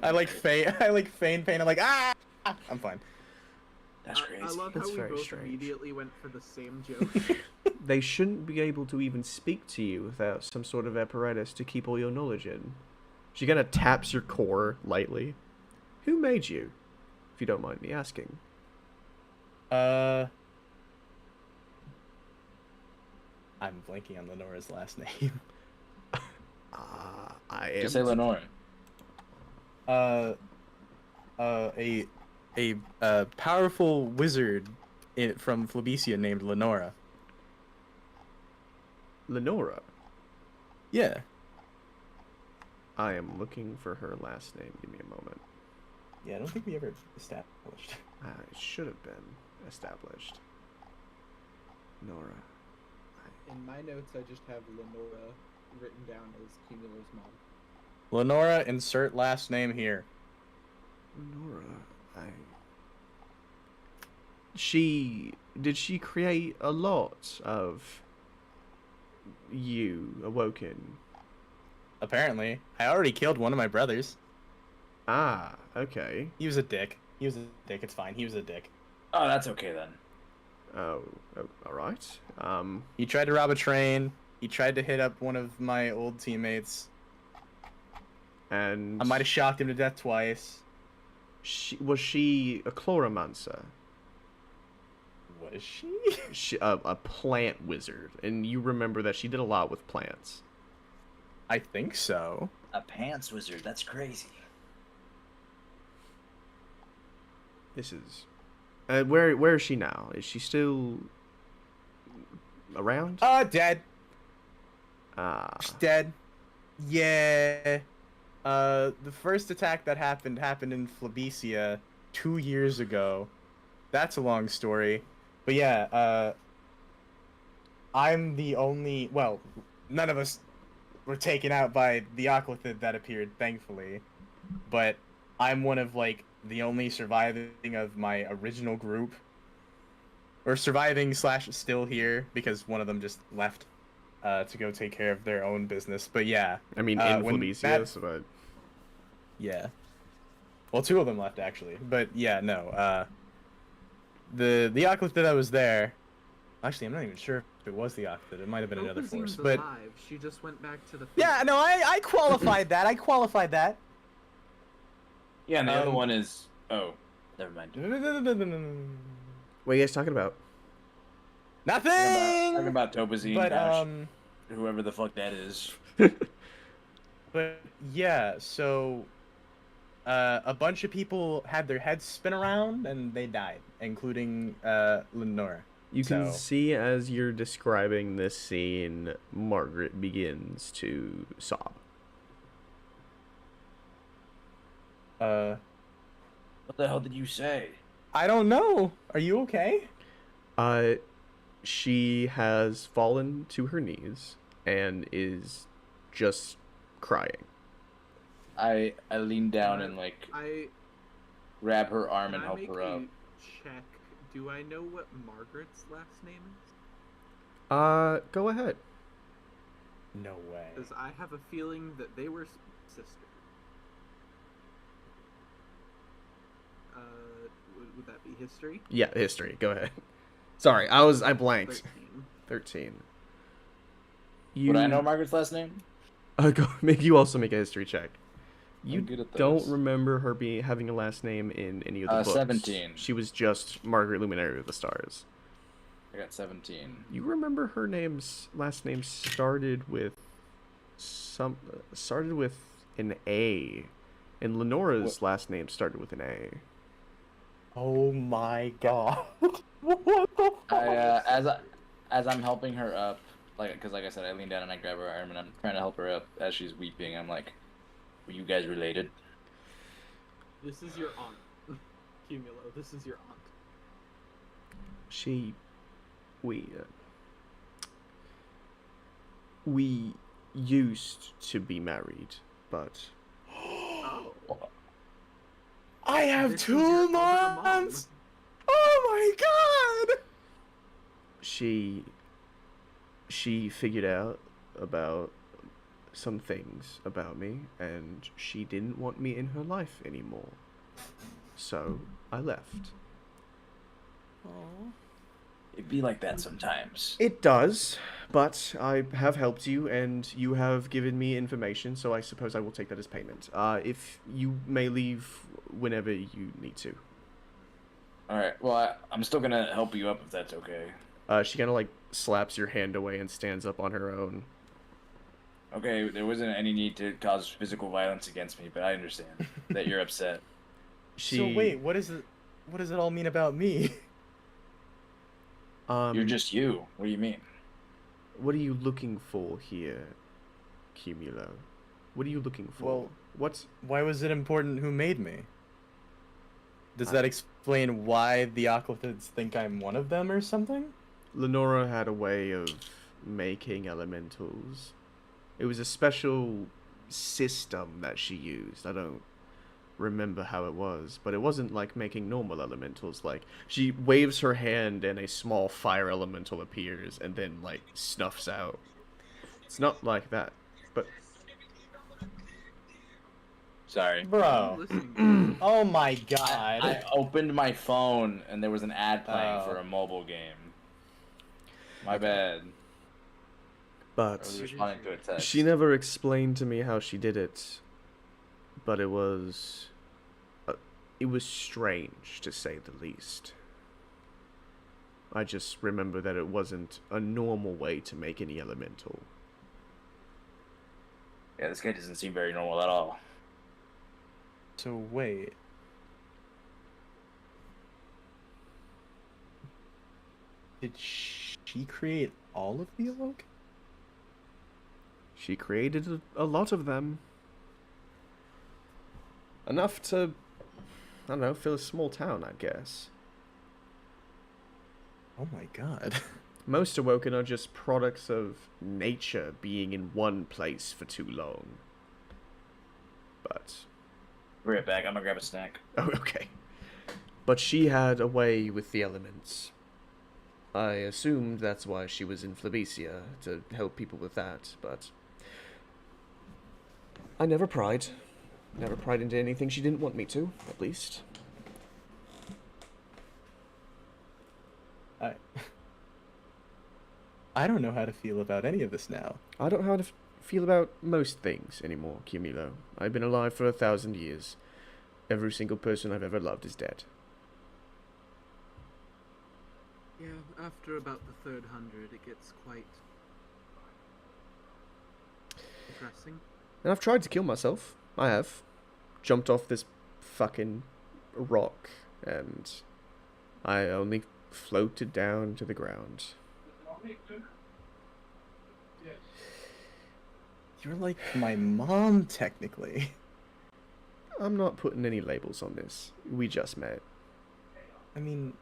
I like feign pain. I'm like, ah! I'm fine. That's I crazy. love That's how we very both strange. immediately went for the same joke. They shouldn't be able to even speak to you without some sort of apparatus to keep all your knowledge in. She kind of taps your core lightly. Who made you? If you don't mind me asking. I'm blanking on Lenora's last name. I am. Just say Lenore. A powerful wizard from Flabesia named Lenora. Lenora. Yeah. I am looking for her last name. Give me a moment. Yeah, I don't think we ever established. It should have been established. Nora. In my notes, I just have Lenora written down as Cumulo's mom. Lenora, insert last name here. Nora. Did she create a lot of you awoken? Apparently. I already killed one of my brothers. Ah, okay. He was a dick. It's fine. He was a dick. Oh, that's okay then. Oh, all right. He tried to rob a train. He tried to hit up one of my old teammates. And I might have shocked him to death twice. was she a chloromancer? Was she? A plant wizard, and you remember that she did a lot with plants. I think so. A pants wizard. That's crazy. This is. Where is she now? Is she still around? Dead. Ah. She's dead. Yeah. The first attack that happened in Flabesia 2 years ago. That's a long story. But yeah, I'm the only... Well, none of us were taken out by the aquathid that appeared, thankfully. But I'm one of, like, the only surviving of my original group. Or surviving / still here, because one of them just left to go take care of their own business. But yeah. I mean, in when Flabesia, but... Yeah. Well, 2 of them left, actually. But yeah, no. The aquathid that was there... Actually, I'm not even sure if it was the aquathid. It might have been another force. But alive. She just went back to the. yeah, no, I qualified that. Yeah, and the other one is... Oh, never mind. What are you guys talking about? Nothing. Talking about Topazine But dash whoever the fuck that is. But yeah, so a bunch of people had their heads spin around and they died, including Lenora. You can So- see as you're describing this scene, Margaret begins to sob. What the hell did you say? I don't know. Are you okay? Uh, she has fallen to her knees and is just crying. I lean down Can and like I grab her arm can and I help make her a up. check? Do I know what Margaret's last name is? Go ahead. No way. Because I have a feeling that they were sisters. Would that be history? Yeah, history. Go ahead. Sorry, I blanked. 13. 13. You Would I know Margaret's last name? go make you also make a history check. You I'm good at don't those. remember her having a last name in any of the books. 17. She was just Margaret Luminary of the Stars. I got 17. You remember her last name started with an A, and Lenora's last name started with an A. Oh my god. What the fuck? As I'm helping her up, because like I said, I lean down and I grab her arm and I'm trying to help her up as she's weeping. I'm like, "Were you guys related?" This is your aunt. Cumulo, this is your aunt. We used to be married, but Oh. I have This is your 2 other mom. months. Oh my god. she figured out about some things about me, and she didn't want me in her life anymore. So I left. Aw. It'd be like that sometimes. It does, but I have helped you, and you have given me information, so I suppose I will take that as payment. If you may leave whenever you need to. All right. Well, I'm still gonna help you up if that's okay. She kind of like slaps your hand away and stands up on her own. Okay, there wasn't any need to cause physical violence against me, but I understand that you're upset. So wait, what does it all mean about me? You're just you. What do you mean? What are you looking for here, Cumulo? What are you looking for? Well, What's Why was it important who made me? Does that explain why the Oclithids think I'm one of them or something? Lenora had a way of making elementals. It was a special system that she used. I don't remember how it was, but it wasn't like making normal elementals. Like, she waves her hand and a small fire elemental appears and then like snuffs out. It's not like that. But Sorry. Bro. Listening. Oh my god. I opened my phone and there was an ad playing Oh. for a mobile game. My bad. I but was responding to a text. she never explained to me how she did it. But it was strange, to say the least. I just remember that it wasn't a normal way to make any elemental. Yeah, this guy doesn't seem very normal at all. So wait. Did she create all of the Awoken? She created a lot of them. Enough to, I don't know, fill a small town, I guess. Oh my god. Most Awoken are just products of nature being in one place for too long. But, Be right back. I'm gonna grab a snack. oh, okay. But she had a way with the elements. I assumed that's why she was in Flebecia, to help people with that, but I never pried. Never pried into anything she didn't want me to, at least. I don't know how to feel about any of this now. I don't know how to feel about most things anymore, Cumulo. I've been alive for 1,000 years. Every single person I've ever loved is dead. Yeah, after about the 300, it gets quite depressing. And I've tried to kill myself. I have. Jumped off this fucking rock, and I only floated down to the ground. You're like my mom, technically. I'm not putting any labels on this. We just met. I mean,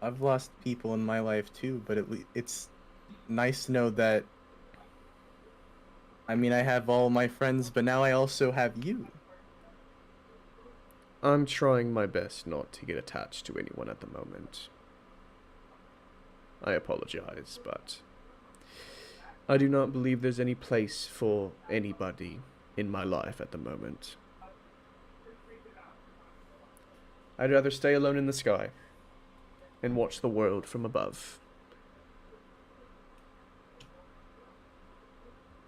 I've lost people in my life too, but it's nice to know that. I mean, I have all my friends, but now I also have you. I'm trying my best not to get attached to anyone at the moment. I apologize, but I do not believe there's any place for anybody in my life at the moment. I'd rather stay alone in the sky and watch the world from above.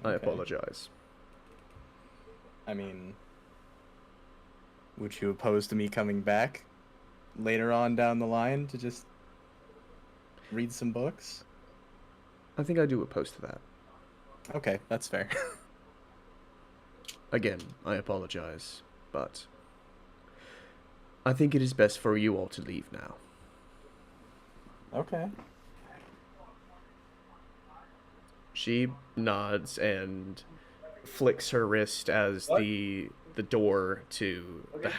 I Okay. apologize. I mean, would you oppose to me coming back later on down the line to just read some books? I think I do oppose to that. Okay, that's fair. Again, I apologize, but I think it is best for you all to leave now. Okay. She nods and flicks her wrist as the door to the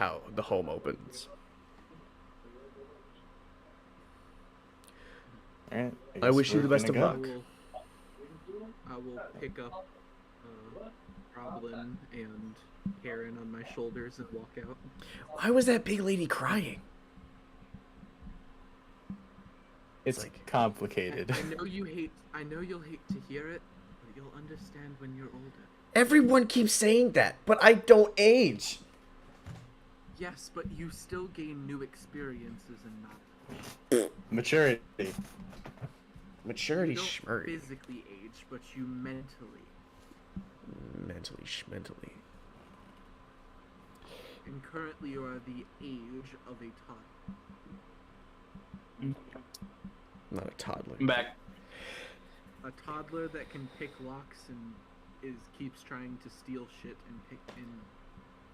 home opens. All right. I wish you the best of I luck. will pick up Roblin and Karen on my shoulders and walk out. Why was that big lady crying? It's like- complicated. I know you'll hate to hear it, but you'll understand when you're older. Everyone keeps saying that, but I don't age. Yes, but you still gain new experiences and not Maturity. Maturity you don't schmurdy. physically age, but you mentally. Mentally. And currently you are the age of a toddler. Not a toddler. I'm back. A toddler that can pick locks and keeps trying to steal shit and pick and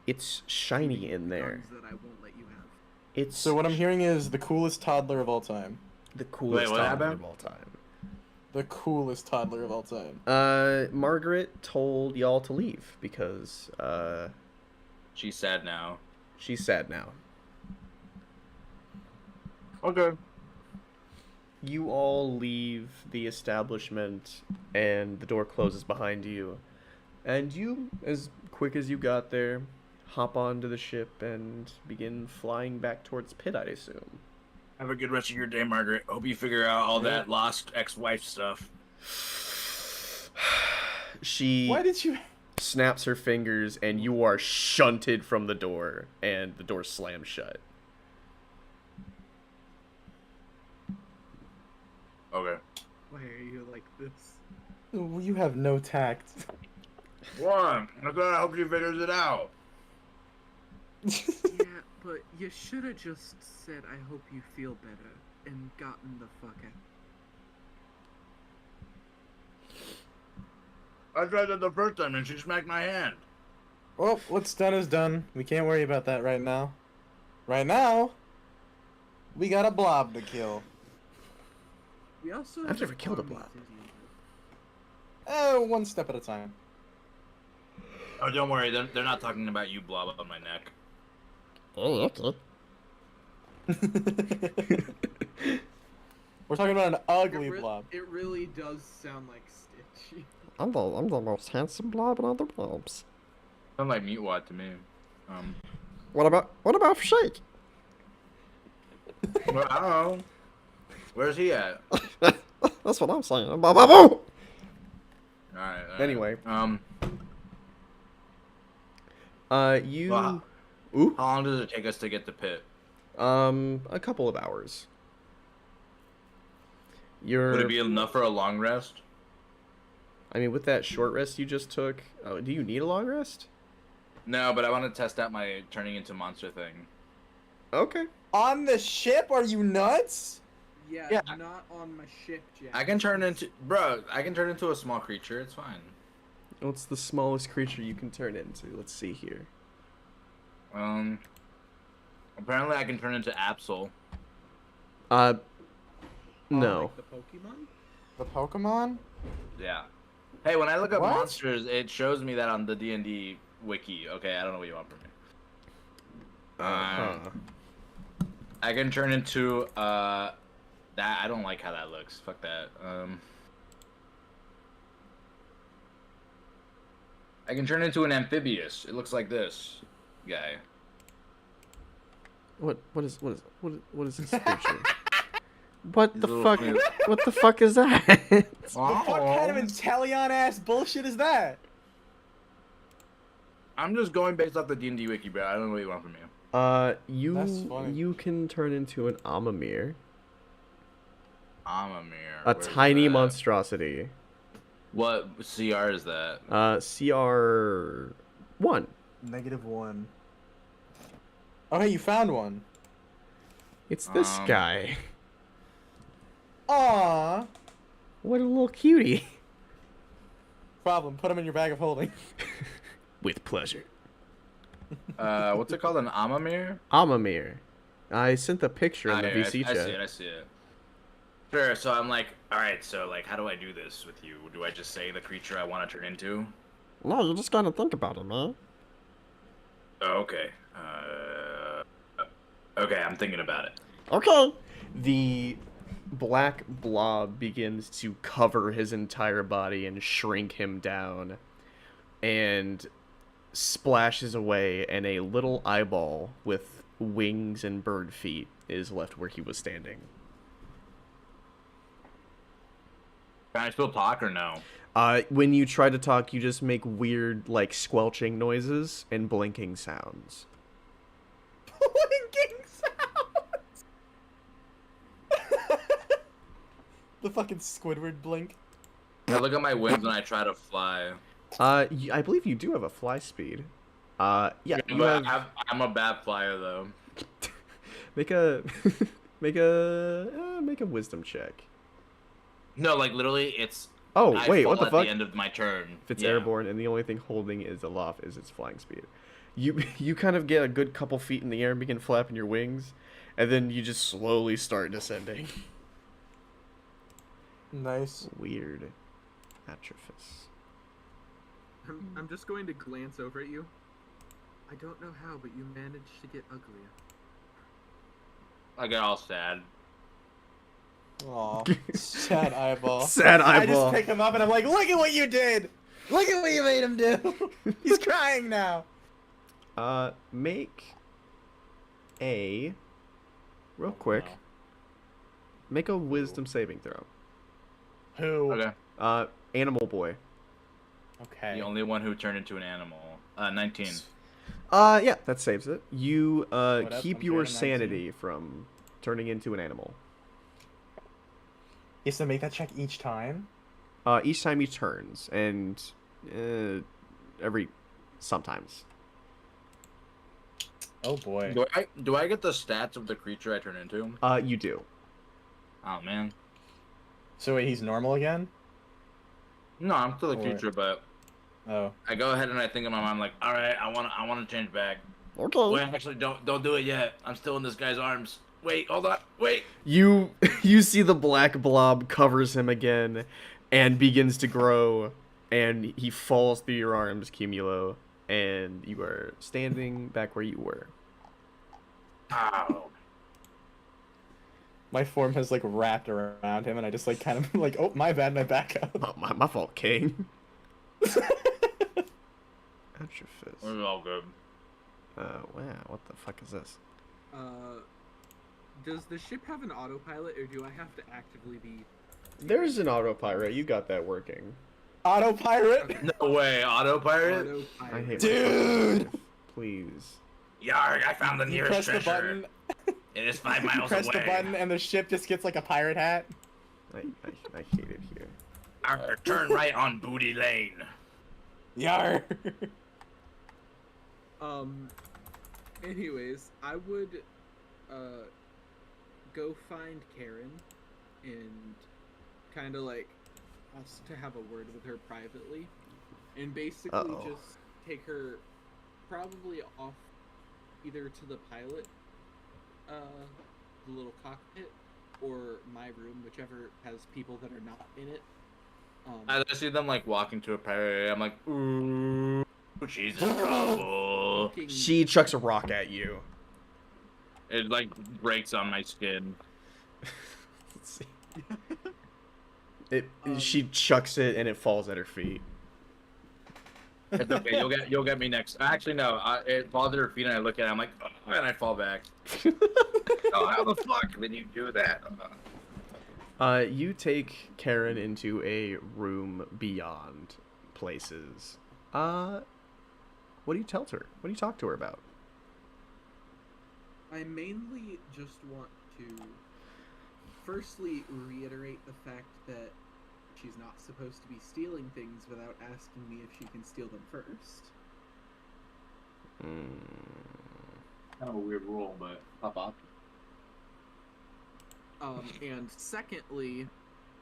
It's shiny in there. guns that I won't let you have. It's So what I'm hearing is the coolest toddler of all time. the coolest what toddler happened? of all time. The coolest toddler of all time. Margaret told y'all to leave because She's sad now. she's sad now. Okay. You all leave the establishment and the door closes behind you. And you, as quick as you got there, hop onto the ship and begin flying back towards Pitt, I assume. Have a good rest of your day, Margaret. Hope you figure out all that lost ex-wife stuff. She Why did you? snaps her fingers and you are shunted from the door and the door slams shut. Okay. Why are you like this? You have no tact. What? I hope she figures it out. Yeah, but you should have just said, I hope you feel better, and gotten the fuck out. I tried that the first time and she smacked my hand. Well, what's done is done. We can't worry about that right now. Right now, we got a blob to kill. We also I've have never killed a army blob. to deal with. Oh, one step at a time. Oh, don't worry. They're not talking about you, blob on my neck. Oh, okay. We're talking about an ugly It blob. It really does sound like Stitch. I'm the most handsome blob in all the blobs. Sound like Mutewad to me. What about Shake? Well, I don't know. Where's he at? That's what I'm saying. Ba ba boo! Alright. Anyway. You Wow. Ooh. How long does it take us to get to Pitt? A couple of hours. You're Would it be enough for a long rest? I mean, with that short rest you just took, do you need a long rest? No, but I want to test out my turning into monster thing. Okay. On the ship? Are you nuts? Yeah. Not on my ship, Jack. I can turn into a small creature. It's fine. What's the smallest creature you can turn into? Let's see here. Apparently I can turn into Absol. No. Like the Pokemon? The Pokemon? Yeah. Hey, when I look up What? monsters, it shows me that on the D&D wiki. Okay, I don't know what you want from me. Uh-huh. I can turn into that. I don't like how that looks. Fuck that. I can turn into an amphibious. It looks like this guy. What is this creature? What He's the a little fuck? funny. What the fuck is that? What kind of Intellion ass bullshit is that? I'm just going based off the D&D wiki, bro. I don't know what you want from me. That's funny. You can turn into an amamir, Amamir. a Where's tiny that? monstrosity. What CR is that? CR 1. -1. Oh, hey, you found one. It's this guy. Aww. What a little cutie. Problem. Put him in your bag of holding. With pleasure. What's it called? An Amamir? Amamir. I sent the picture in the Here, VC I chat. see it. I see it. Sure. So I'm like, all right. So like, how do I do this with you? Do I just say the creature I want to turn into? No, you just gotta think about it, man. Oh, okay. Okay, I'm thinking about it. Okay. The black blob begins to cover his entire body and shrink him down, and splashes away, and a little eyeball with wings and bird feet is left where he was standing. Can I still talk or no? When you try to talk, you just make weird, like, squelching noises and blinking sounds. Blinking sounds. The fucking Squidward blink. I look at my wings when I try to fly. I believe you do have a fly speed. Yeah, you have... I'm a bad flyer though. Make a... make a wisdom check. No, like literally, it's. Oh, I wait, fall what the at fuck? the end of my turn. If it's Yeah. airborne and the only thing holding is aloft is its flying speed. You kind of get a good couple feet in the air and begin flapping your wings, and then you just slowly start descending. Nice. Weird. Atrophis. I'm just going to glance over at you. I don't know how, but you managed to get uglier. I get all sad. Aw. Sad eyeball. Sad I eyeball. just pick him up and I'm like, look at what you did! Look at what you made him do! He's crying now! Make a... Real quick. no. Make a wisdom saving throw. Who? Okay. Animal boy. Okay. The only one who turned into an animal. 19. Yeah, that saves it. You, up? keep I'm your good at 19. sanity from turning into an animal. He has to make that check each time? Each time he turns, and, sometimes. Oh boy. Do I get the stats of the creature I turn into? You do. Oh man. So wait, he's normal again? No, I'm still a Or- creature, but Oh. I go ahead and I think in my mind like, all right, I want to change back. Okay. Wait, actually, don't do it yet. I'm still in this guy's arms. Wait, hold on, wait. You see the black blob covers him again, and begins to grow, and he falls through your arms, Cumulo, and you are standing back where you were. Ow. My form has like wrapped around him and I just like kind of like, oh, my bad, my back up. Oh, my fault, King. Atrophis. We're all good. Wow, what the fuck is this? Does the ship have an autopilot, or do I have to actively be? There's an autopilot. You got that working. Auto pirate? No way, autopilot. I Autopilot. hate Dude! my Please. Yarg, I found the You nearest press the treasure. button, It is 5 you miles press away. the button and the ship just gets like a pirate hat. I hate it here. Turn right on Booty Lane. Yar! Anyways, I would go find Karen and kind of like ask to have a word with her privately, and basically Uh-oh. just take her probably off either to the pilot, the little cockpit, or my room, whichever has people that are not in it, As I see them like walking to a party, I'm like, ooh, she's in trouble. fucking- She chucks a rock at you. It like breaks on my skin. Let's see. She chucks it and it falls at her feet. It's okay. You'll get me next. Actually, no. It falls at her feet, and I look at it. I'm like, oh, and I fall back. Oh, how the fuck did you do that? You take Karen into a room beyond places. What do you tell her? What do you talk to her about? I mainly just want to firstly reiterate the fact that she's not supposed to be stealing things without asking me if she can steal them first. Kind of a weird rule, but pop up. And secondly,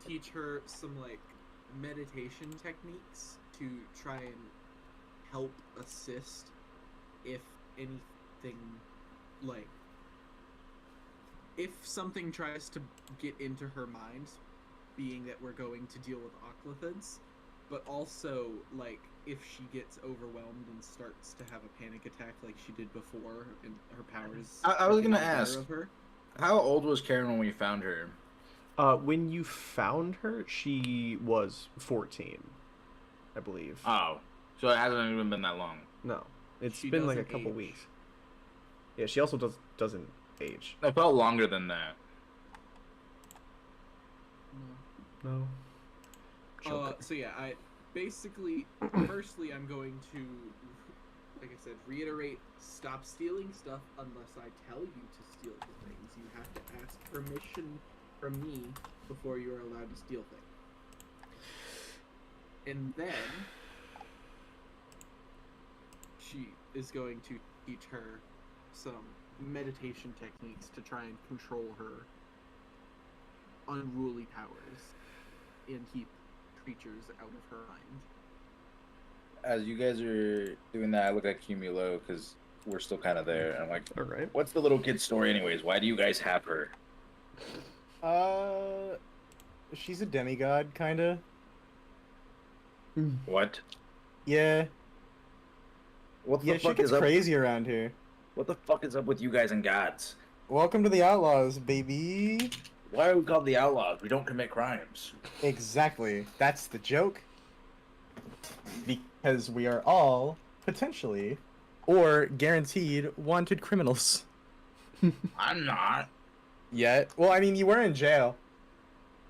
teach her some like meditation techniques to try and help assist if anything like if something tries to get into her mind, being that we're going to deal with oclithids, but also like if she gets overwhelmed and starts to have a panic attack like she did before and her powers I was get gonna the better ask. of her. How old was Karen when we found her? When you found her, she was 14, I believe. Oh, so it hasn't even been that long. No, it's She been like a doesn't couple age. weeks. Yeah, she also doesn't age. It felt longer than that. No. So yeah, I basically, firstly, I'm going to, like I said, reiterate: stop stealing stuff unless I tell you to steal the things. You have to ask permission from me before you are allowed to steal things. And then she is going to teach her some meditation techniques to try and control her unruly powers and keep creatures out of her mind. As you guys are doing that, I look at Cumulo because we're still kind of there. And I'm like, All right. what's the little kid's story, anyways? Why do you guys have her? She's a demigod, kinda. What? Yeah. What the Yeah, she fuck gets is up? crazy around here. What the fuck is up with you guys and gods? Welcome to the Outlaws, baby. Why are we called the Outlaws? We don't commit crimes. Exactly. That's the joke. Because we are all, potentially, or guaranteed, wanted criminals. I'm not. Yet. Well, I mean, you were in jail.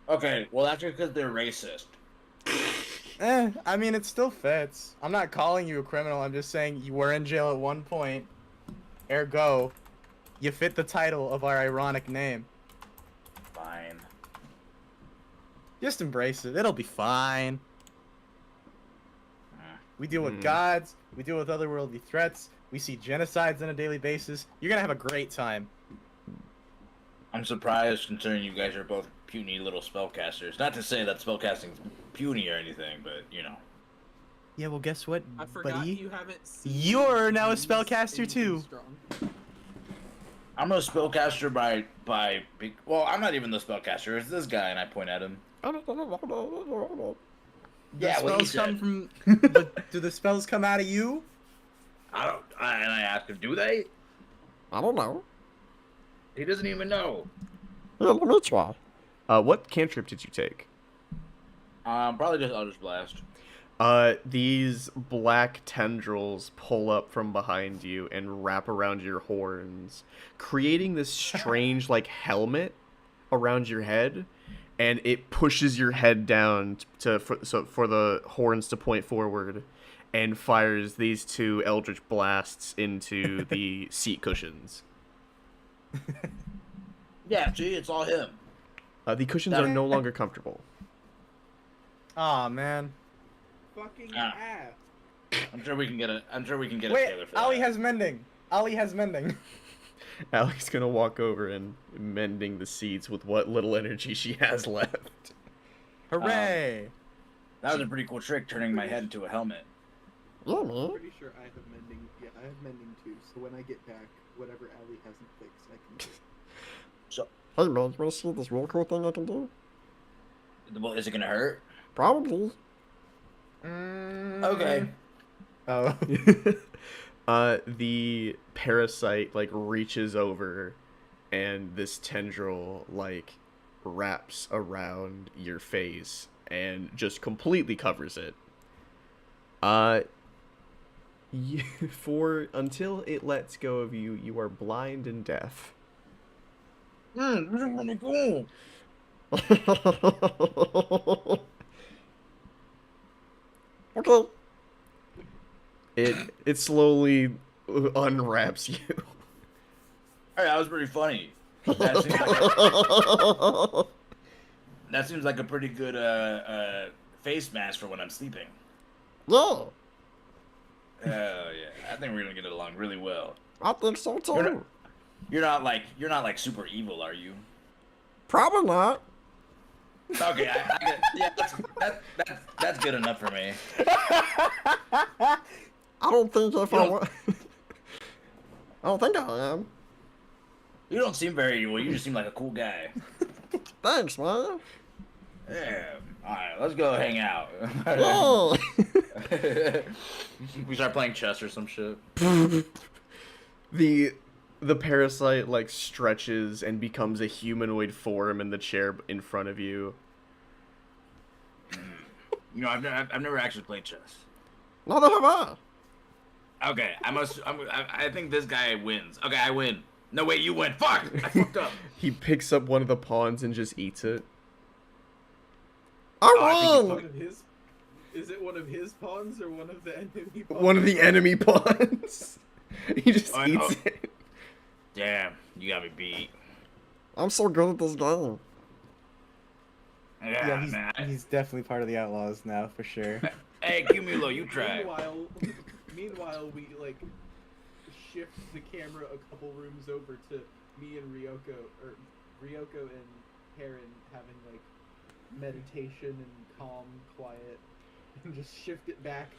Okay, well that's because they're racist. I mean, it still fits. I'm not calling you a criminal. I'm just saying you were in jail at one point. Ergo, you fit the title of our ironic name. Fine. Just embrace it. It'll be fine. We deal with gods. We deal with otherworldly threats. We see genocides on a daily basis. You're gonna have a great time. I'm surprised considering you guys are both puny little spellcasters. Not to say that spellcasting's puny or anything, but you know. Yeah, well, guess what, I forgot buddy? you haven't seen You're now a these spellcaster anything too. strong. I'm a spellcaster by well, I'm not even the spellcaster. It's this guy, and I point at him. Yeah, what he spells come said. from. But do the spells come out of you? And I ask him, do they? I don't know. He doesn't even know. Here, let me try. What cantrip did you take? Probably just Eldritch Blast. These black tendrils pull up from behind you and wrap around your horns, creating this strange, like, helmet around your head, and it pushes your head down for the horns to point forward, and fires these two eldritch blasts into the seat cushions. Yeah, see, it's all him. The cushions are no longer comfortable. Aw, man. Fucking Ah. ass. I'm sure we can get a Wait, tailor for Ali that. has mending. Ali has mending. Allie's gonna walk over and mending the seats with what little energy she has left. Hooray! That was a pretty cool trick, turning my head into a helmet. Yeah, man. Pretty sure I have mending. Yeah, I have mending too. So when I get back, whatever Allie hasn't fixed, I can do. Hey, man, you wanna see this real cool thing I can do? Well, is it gonna hurt? Probably. Okay. Oh. The parasite like reaches over, and this tendril like wraps around your face and just completely covers it. For until it lets go of you, you are blind and deaf. This is really cool. Okay. It slowly unwraps you. Hey, that was pretty funny. That seems like a pretty good face mask for when I'm sleeping. Yeah, Oh yeah, I think we're gonna get along really well. I think so too. You're not like super evil, are you? Probably not. Okay, yeah, that's good enough for me. I don't think if You I don't- wa- I don't think I am. You don't seem very evil. You just seem like a cool guy. Thanks, man. Yeah. All right, let's go hang out. Yeah. We start playing chess or some shit. The parasite like stretches and becomes a humanoid form in the chair in front of you. You know, I've never actually played chess. Neither have I. Okay, I think this guy wins. Okay, I win. No, wait, you win. Fuck! I fucked up. He picks up one of the pawns and just eats it. I I think win. One of his. Is it one of his pawns or one of the enemy pawns? One of the enemy pawns. He just Oh, eats oh. it. Damn, you got me beat. I'm so good at this game. Yeah, man. He's definitely part of the Outlaws now, for sure. Hey, Cumulo, you try. Meanwhile, we like shift the camera a couple rooms over to me and Ryoko and Heron having like meditation and calm, quiet, and just shift it back.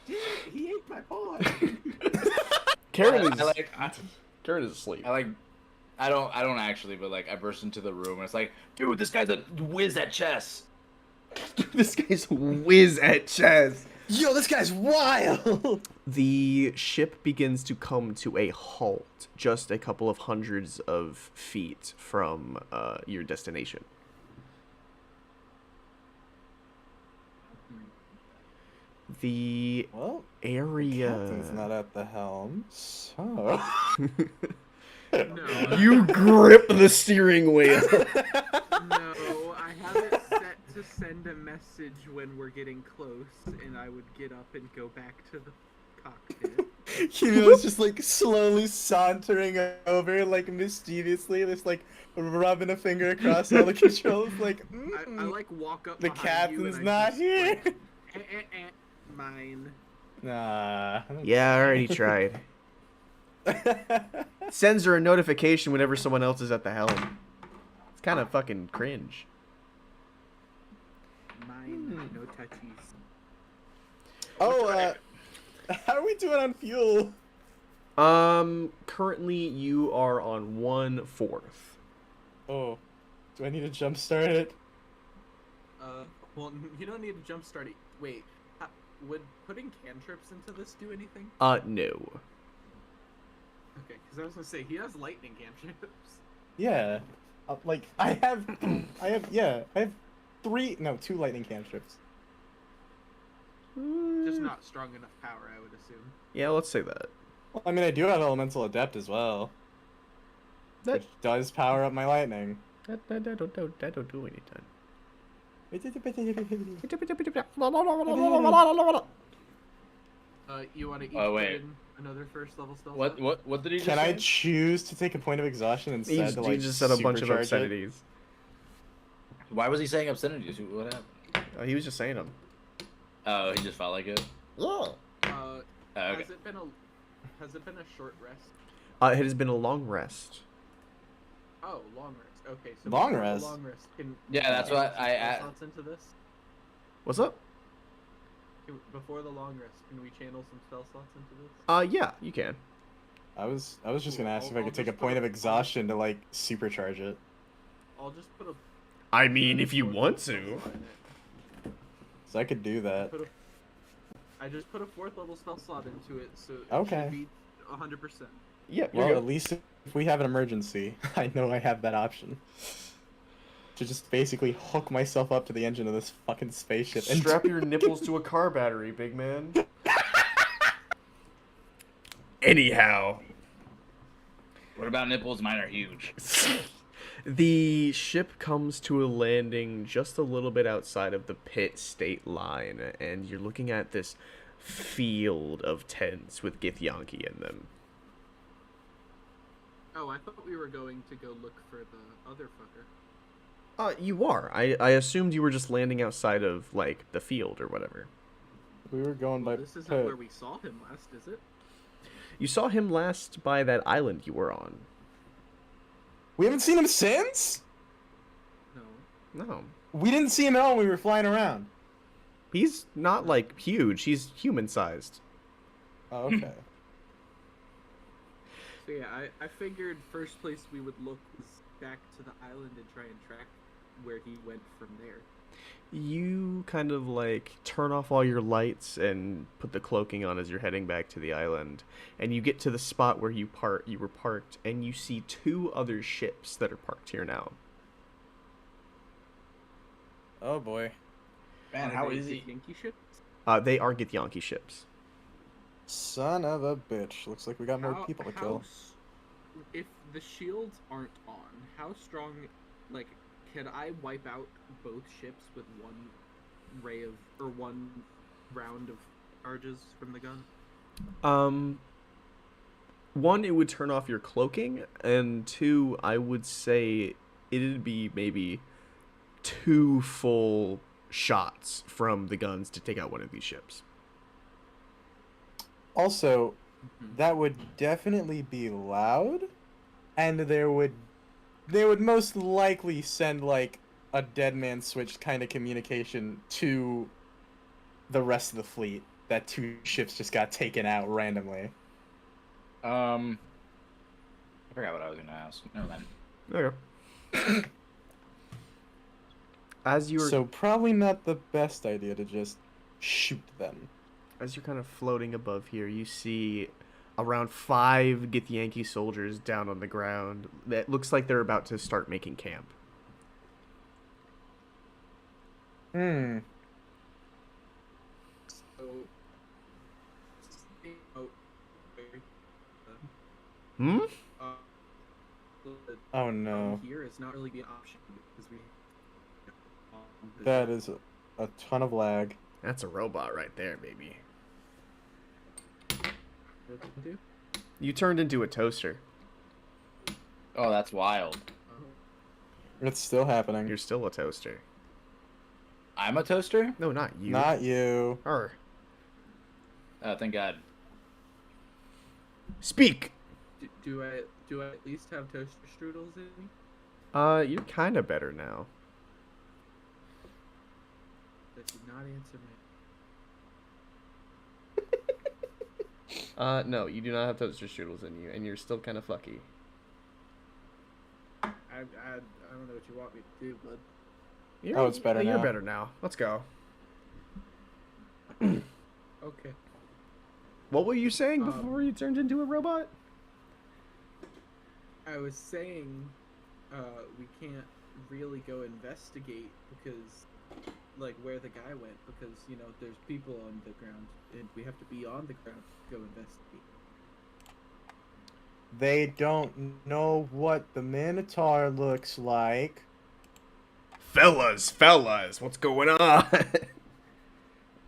Damn it, he ate my pawn. Karen is Karen is asleep. I don't actually, but like I burst into the room and it's like, dude, this guy's a whiz at chess. This guy's whiz at chess. Yo, this guy's wild! The ship begins to come to a halt, just a couple of hundreds of feet from your destination. The Well, area. Captain's not at the helm, so... No, You grip the steering wheel. no, I have it set to send a message when we're getting close, and I would get up and go back to the cockpit. Cumulo's just like slowly sauntering over, like mischievously, just like rubbing a finger across all the controls, like, I like walk up. the behind you captain's and I not just, here. Like, mine. Nah. Yeah, I already tried. Sends her a notification whenever someone else is at the helm. It's kind of fucking cringe. Mine, no touchies. Oh, how are we doing on fuel? Currently you are on 1/4. Oh, do I need to jumpstart it? Well, you don't need to jumpstart it. Wait, would putting cantrips into this do anything? No. Okay, because I was gonna say he has lightning cantrips. Yeah. Like, I have 2 lightning cantrips. Just not strong enough power, I would assume. Yeah, let's say that. Well, I mean, I do have Elemental Adept as well. That Which does power up my lightning. that don't do anything. You want to each Oh, put wait. in another first level stealth? What did he just Can I say? choose to take a point of exhaustion instead He to, like, just said a bunch of supercharge it? obscenities. Why was he saying obscenities? What happened? He was just saying them. Oh, he just felt like it. Yeah. Oh, okay. Has it been a short rest? It has been a long rest. Oh, long rest. Okay, so Long before the rest? Long rest. Yeah, that's channel what some I- spell slots into this. What's up? Before the long rest, can we channel some spell slots into this? Yeah, you can. I was just Cool, gonna ask if I I'll could take a just put point of a- exhaustion to, like, supercharge it. I'll just put a. I mean, if you want to. slot in it. so I could do that. I just put a 4th level spell slot into it, so it Okay. should be 100%. Yeah, you're Well, good. at least if we have an emergency, I know I have that option. To just basically hook myself up to the engine of this fucking spaceship and Strap your nipples to a car battery, big man. Anyhow, What about nipples? Mine are huge. the ship comes to a landing just a little bit outside of the pit state line, and you're looking at this field of tents with Githyanki in them. Oh, I thought we were going to go look for the other fucker. You are. I assumed you were just landing outside of, like, the field or whatever. we were going by Well, this isn't pit. where we saw him last, is it? You saw him last by that island you were on. We haven't seen him since? No. No. We didn't see him at all when we were flying around. He's not, like, huge. He's human-sized. Oh, okay. So yeah, I figured first place we would look was back to the island and try and track where he went from there. You kind of, like, turn off all your lights and put the cloaking on as you're heading back to the island. And you get to the spot where you were parked, and you see 2 other ships that are parked here now. Oh boy. Man, Are how they is the he? Yankee ships? They are Githyanki ships. Son of a bitch. Looks like we got more How- people to how kill. s- If the shields aren't on, how strong, like, can I wipe out both ships with one one round of charges from the gun? One, it would turn off your cloaking, and 2, I would say it'd be maybe 2 full shots from the guns to take out one of these ships. Also, Mhm. that would definitely be loud, and they would most likely send like a dead man switch kind of communication to the rest of the fleet that 2 ships just got taken out randomly. I forgot what I was gonna ask. Never mind. Okay. As you're So probably not the best idea to just shoot them. as you're kind of floating above here, you see around 5 Githyanki soldiers down on the ground. That looks like they're about to start making camp. Hmm. So, oh, Hmm? uh, Oh no. here is not really the option because we. That is a ton of lag. That's a robot right there, baby. What to do? You turned into a toaster. Oh, that's wild. It's still happening. You're still a toaster. I'm a toaster? No, not you. Not you. Her. Oh, thank God. Speak. Do I at least have toaster strudels in me? You're kind of better now. That did not answer my. No, you do not have toaster strudels in you, and you're still kind of fucky. I don't know what you want me to do, bud. Oh, it's better You're now. better now. Let's go. Okay. What were you saying Um, before you turned into a robot? I was saying, we can't really go investigate because, like, where the guy went because, you know, there's people on the ground and we have to be on the ground to go investigate. They don't know what the Minotaur looks like. Fellas, what's going on?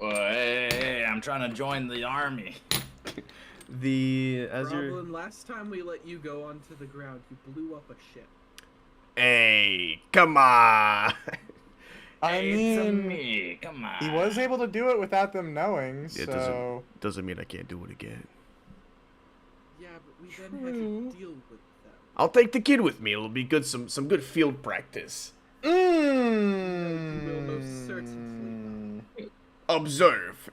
Well, hey, I'm trying to join the army. Problem, last time we let you go onto the ground, you blew up a ship. Hey, come on. I Hey, it's mean, me. Come on. he was able to do it without them knowing, It so... doesn't mean I can't do it again. Yeah, but we then had to deal with them. I'll take the kid with me. It'll be good, some good field practice. You will most certainly Observe.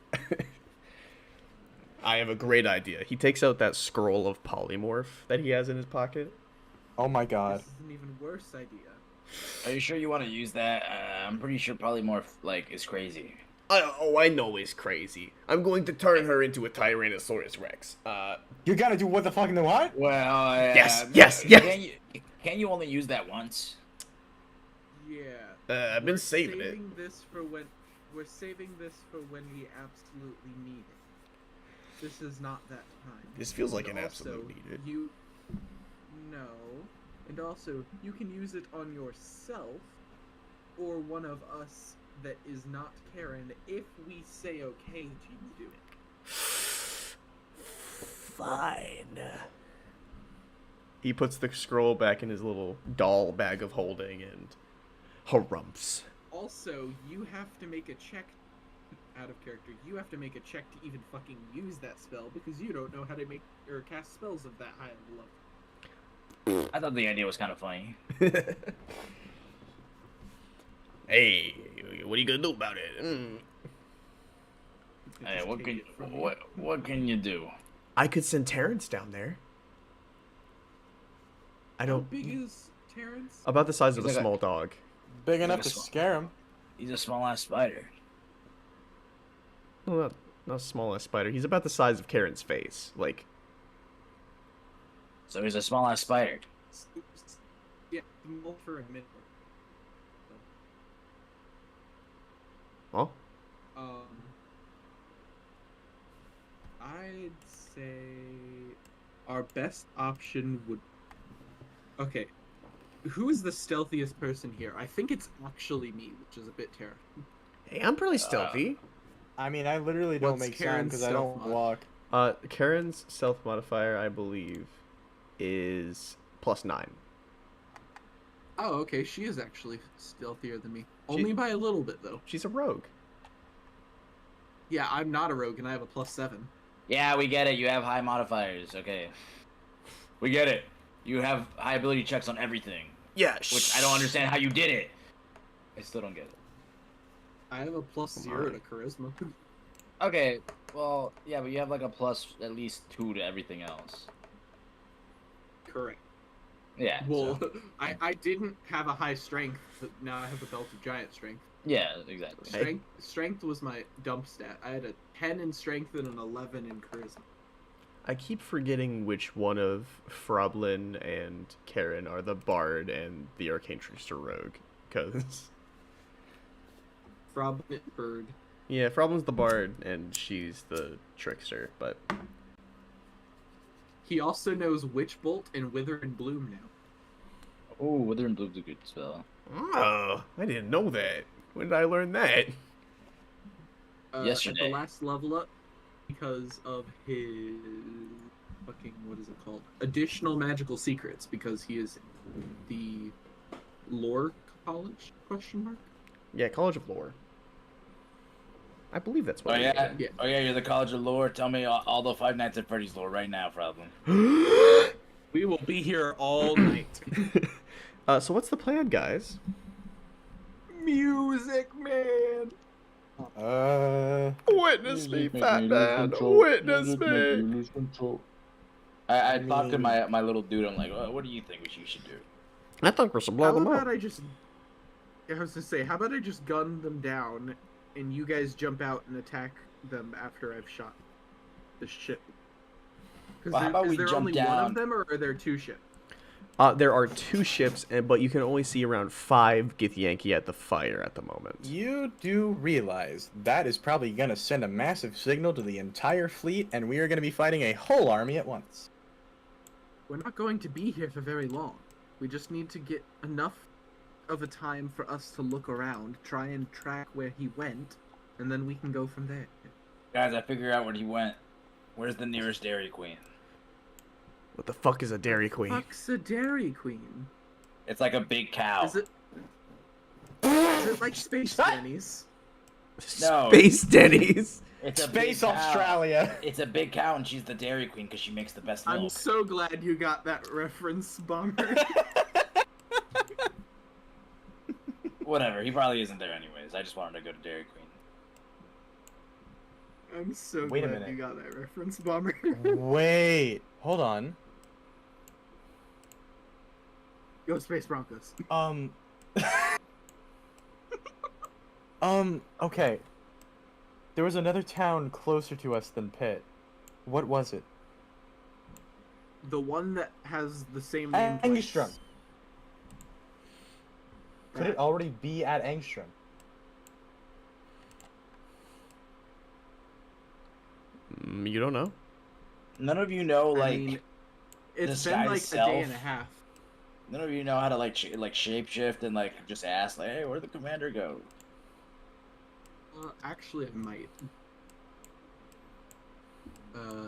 I have a great idea. He takes out that scroll of polymorph that he has in his pocket. Oh my god. This is an even worse idea. Are you sure you want to use that? I'm pretty sure polymorph like is crazy. I know he's crazy. I'm going to turn her into a Tyrannosaurus Rex. You gotta do what the fuck in the what? Well, Yes, yes, yes. Can you only use that once? Yeah. I've been saving it. We're saving this for when we absolutely need it. This is not that time. This feels like And an also, absolute needed. No. And also, you can use it on yourself or one of us that is not Karen if we say okay to you do it. Fine. He puts the scroll back in his little doll bag of holding and harumphs. Also, you have to make a check out of character. You have to make a check to even fucking use that spell because you don't know how to make or cast spells of that high of a level. I thought the idea was kind of funny. Hey, what are you gonna do about it? Hey, what can you do? I could send Terrence down there. I How don't. big is Terrence? About the size of a He's like a- small dog. Big enough Like to a small- scare him. He's a small ass spider. Well, not a small ass spider. He's about the size of Karen's face. Like, So he's a small ass spider. Yeah, small for a minute. oh, I'd say our best option would. Okay, who is the stealthiest person here? I think it's actually me, which is a bit terrifying. hey, I'm pretty stealthy. I mean, I literally don't What's make sound Karen's because I don't stealth mod? walk. Karen's stealth modifier, I believe, is +9. Oh, okay, she is actually stealthier than me. Only by a little bit, though. She's a rogue. Yeah, I'm not a rogue, and I have a +7. Yeah, we get it. You have high modifiers. Okay. We get it. You have high ability checks on everything. Yeah. Which I don't understand how you did it. I still don't get it. I have a +0 to charisma. Okay, well, yeah, but you have like a plus at least 2 to everything else. Correct. Yeah. Well, so- I didn't have a high strength, but now I have a belt of giant strength. yeah, exactly. Strength was my dump stat. I had a 10 in strength and an 11 in charisma. I keep forgetting which one of Froblin and Karen are the bard and the arcane trickster rogue, because Frobnit bird. yeah, Froblin's the bard and she's the trickster, but He also knows Witch Bolt and Wither and Bloom now. Oh, Wither and Bloom's a good spell. oh, I didn't know that. When did I learn that? At Yesterday. the last level up, because of his fucking what is it called? Additional magical secrets, because he is the lore college ? Yeah, College of Lore. I believe that's what. Oh it yeah? Yeah. Oh yeah, you're the College of Lore. Tell me all the Five Nights at Freddy's lore right now, problem. is. We will be here all night. So what's the plan, guys? Music, man. Witness me, fat man. Witness me. I talked to my little dude. I'm like, what do you think we should do? I think we should blow How them about up. I just? I was to say, how about I just gun them down, and you guys jump out and attack them after I've shot the ship. Well, how about is we there jump only one down? of them, or are there 2 ships? There are 2 ships, but you can only see around 5 Githyanki at the fire at the moment. You do realize that is probably gonna send a massive signal to the entire fleet, and we are gonna be fighting a whole army at once. We're not going to be here for very long. We just need to get enough of a time for us to look around, try and track where he went, and then we can go from there. Guys, I figured out where he went. Where's the nearest Dairy Queen? What the fuck is a Dairy Queen? Fuck's a Dairy Queen? It's like a big cow. Is it like Space Denny's? No. Space Denny's. It's a Space big cow. Australia. It's a big cow, and she's the Dairy Queen because she makes the best I'm milk. so glad you got that reference, Bomber. Whatever, he probably isn't there anyways. I just wanted to go to Dairy Queen. I'm so Wait a glad minute. you got that reference, Bomber. Wait, hold on. Go Space Broncos. Okay. There was another town closer to us than Pitt. What was it? The one that has the same name. Angstrom. Could That- it already be at Angstrom? You don't know. None of you know, I like, mean, it's the been sky like a day and a itself? half. none of you know how to, like, shapeshift and, like, just ask, like, hey, where'd the commander go? Actually, I might.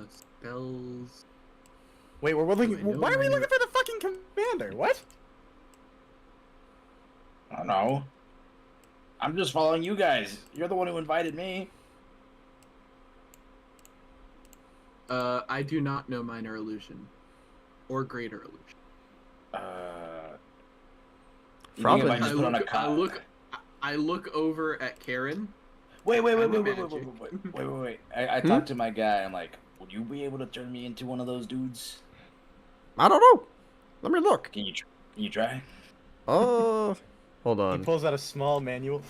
Spells. Wait, we're looking. I know Why are we mine looking are- for the fucking commander? What? I don't know. I'm just following you guys. You're the one who invited me. I do not know minor illusion, or greater illusion. You think if I Frobin- just put on a I look over at Karen. Wait. I'm a magic. I talked to my guy. I'm like, would you be able to turn me into one of those dudes? I don't know. Let me look. Can you try? Hold He on. pulls out a small manual.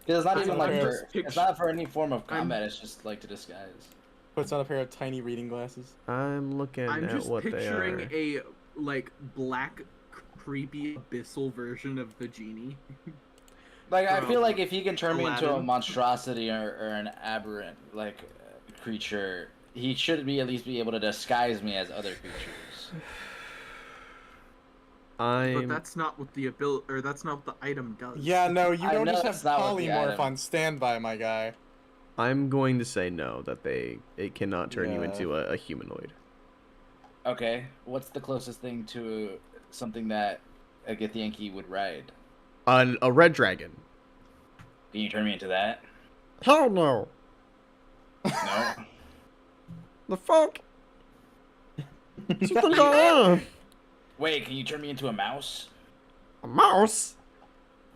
Because it's not I'm even like just it's not for any form of combat. It's just like to disguise. Puts on a pair of tiny reading glasses. I'm looking I'm at just what they picturing are. a like black, creepy abyssal version of the genie. Like I feel From like if he can turn me into a Aladdin. monstrosity or an aberrant like creature, he should be at least be able to disguise me as other creatures. But I'm that's not what the ability, or that's not what the item does. Yeah, no, you I don't know just that's have not what the polymorph item- on standby, my guy. I'm going to say no, that it cannot turn you Yeah. into a humanoid. Okay, what's the closest thing to something that a Githyanki would ride? A red dragon. Can you turn me into that? Hell no. No. The fuck? What you think I am? Wait, can you turn me into a mouse? A mouse?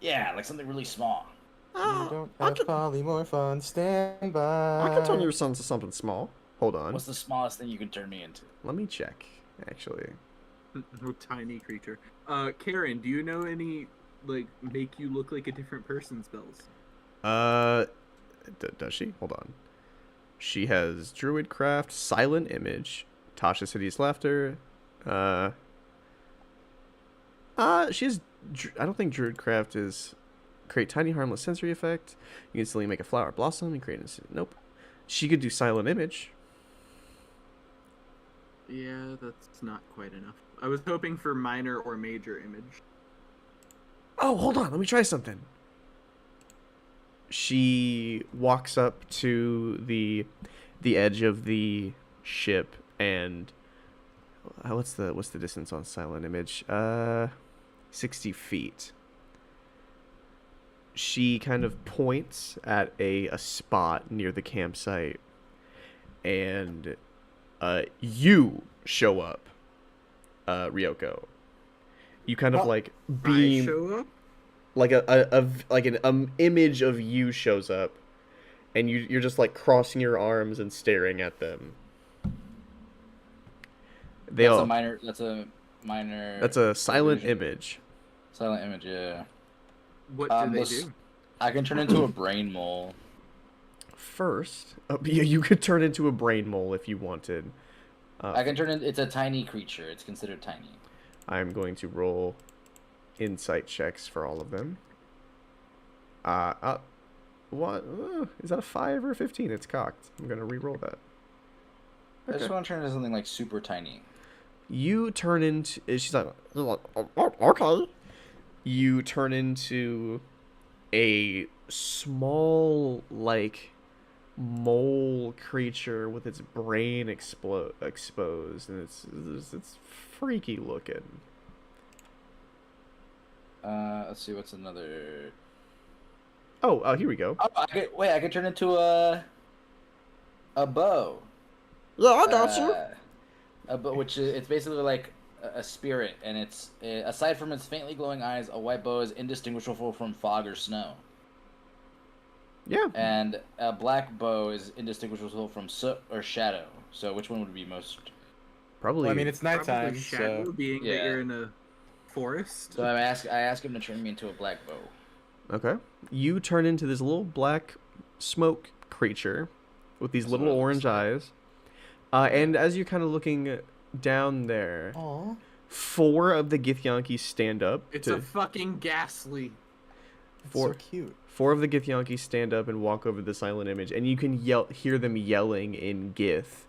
Yeah, like something really small. You Ah, don't I have could, polymorph on standby. I could turn your son to something small. Hold on. What's the smallest thing you can turn me into? Let me check, actually. No tiny creature. Karen, do you know any like make you look like a different person spells? Does she? Hold on. She has Druidcraft, Silent Image, Tasha City's Laughter. She has. I don't think Druidcraft is create tiny harmless sensory effect. You can instantly make a flower blossom and create a. Nope. She could do Silent Image. Yeah, that's not quite enough. I was hoping for minor or major image. Oh, hold on. Let me try something. She walks up to the edge of the ship and what's the distance on Silent Image? 60 feet. She kind of points at a spot near the campsite, and you show up, Ryoko. You kind of Huh? like I beam, show up. like an image of you shows up, and you're just like crossing your arms and staring at them. That's a minor. That's a silent illusion. image. Silent image, yeah. What do they this- do? I can turn into a brain mole. First, you could turn into a brain mole if you wanted. I can turn in. It's a tiny creature. It's considered tiny. I'm going to roll insight checks for all of them. What? Is that a 5 or a 15? It's cocked. I'm going to re-roll that. I just want to turn into something like super tiny. You turn into... She's like, okay. you turn into a small, like, mole creature with its brain exposed, and it's freaky looking. Let's see what's another. Oh, here we go. Oh, I can turn into a bow. Yeah, I got you. A bow, which is it's basically like a spirit, and it's aside from its faintly glowing eyes, a white bow is indistinguishable from fog or snow, Yeah. and a black bow is indistinguishable from soot or shadow. So which one would be most? Probably. Well, I mean, it's nighttime, Probably shadow, so being Yeah. that you're in a forest. So I ask him to turn me into a black bow. Okay. You turn into this little black smoke creature with these That's little what it looks orange like. eyes. And as you're kind of looking down there, Aw. 4 of the Githyanki stand up. It's a fucking ghastly. It's Four- so cute. 4 of the Githyanki stand up and walk over the silent image, and you can hear them yelling in Gith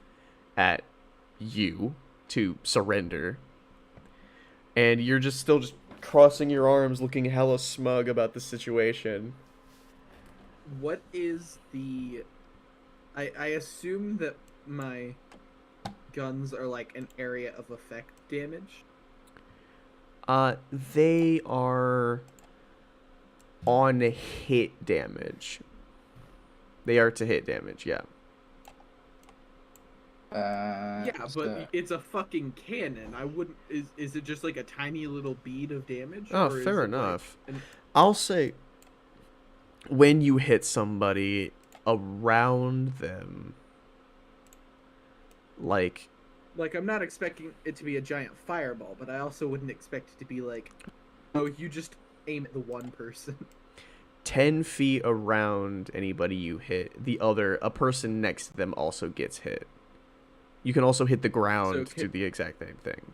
at you to surrender. And you're just still just crossing your arms, looking hella smug about the situation. What is the? I assume that my guns are like an area of effect damage. They are on hit damage. They are to hit damage, yeah. Yeah, What's but that? it's a fucking cannon. I wouldn't. Is it just like a tiny little bead of damage? Oh, or is fair it, like, enough. an- I'll say when you hit somebody around them, like, Like, I'm not expecting it to be a giant fireball, but I also wouldn't expect it to be like, oh, you just aim at the one person. 10 feet around anybody you hit, a person next to them also gets hit. You can also hit the ground So to do the exact same thing.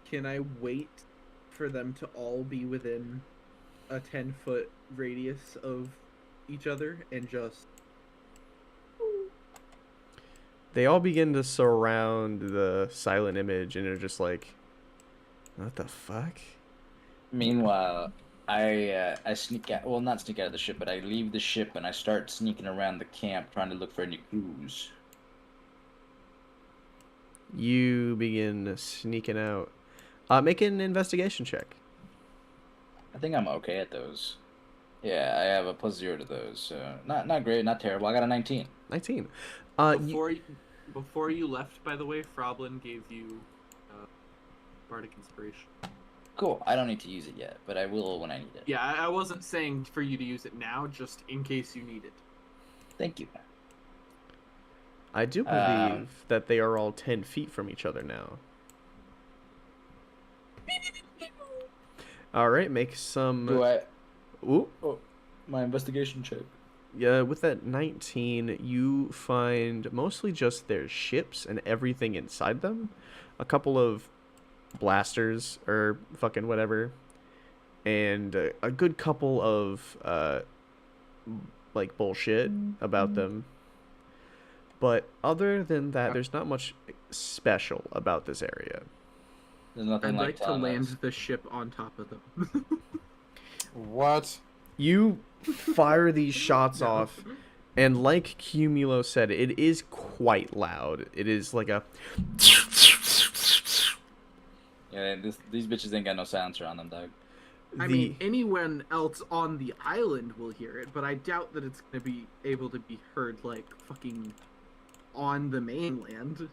Can I wait for them to all be within a 10-foot radius of each other and just... They all begin to surround the silent image and are just like, what the fuck? Meanwhile, I sneak out. Well, not sneak out of the ship, but I leave the ship and I start sneaking around the camp trying to look for any clues. You begin sneaking out. Make an investigation check. I think I'm okay at those. Yeah, I have a +0 to those, so not great, not terrible. I got a 19. 19. Before you left, by the way, Froblin gave you Bardic Inspiration. Cool. I don't need to use it yet, but I will when I need it. Yeah, I wasn't saying for you to use it now, just in case you need it. Thank you. I do believe that they are all 10 feet from each other now. All right, make some. Do I? Ooh. Oh, my investigation check. Yeah, with that 19, you find mostly just their ships and everything inside them. A couple of blasters or fucking whatever. And a good couple of, like, bullshit about them. But other than that, there's not much special about this area. There's nothing I'd like to telling land us. the ship on top of them. What? You fire these shots off, and like Cumulo said, it is quite loud. It is like a... Yeah, these bitches ain't got no silencer on them, dog. I mean, anyone else on the island will hear it, but I doubt that it's going to be able to be heard, like, fucking on the mainland.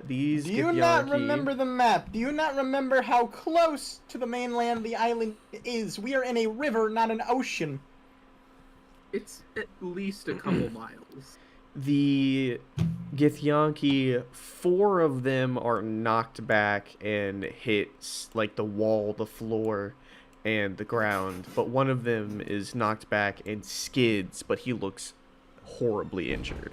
These Do you not Githyanki- remember the map? Do you not remember how close to the mainland the island is? We are in a river, not an ocean. It's at least a couple miles. The Githyanki, 4 of them are knocked back and hit, like, the wall, the floor, and the ground. But one of them is knocked back and skids, but he looks horribly injured.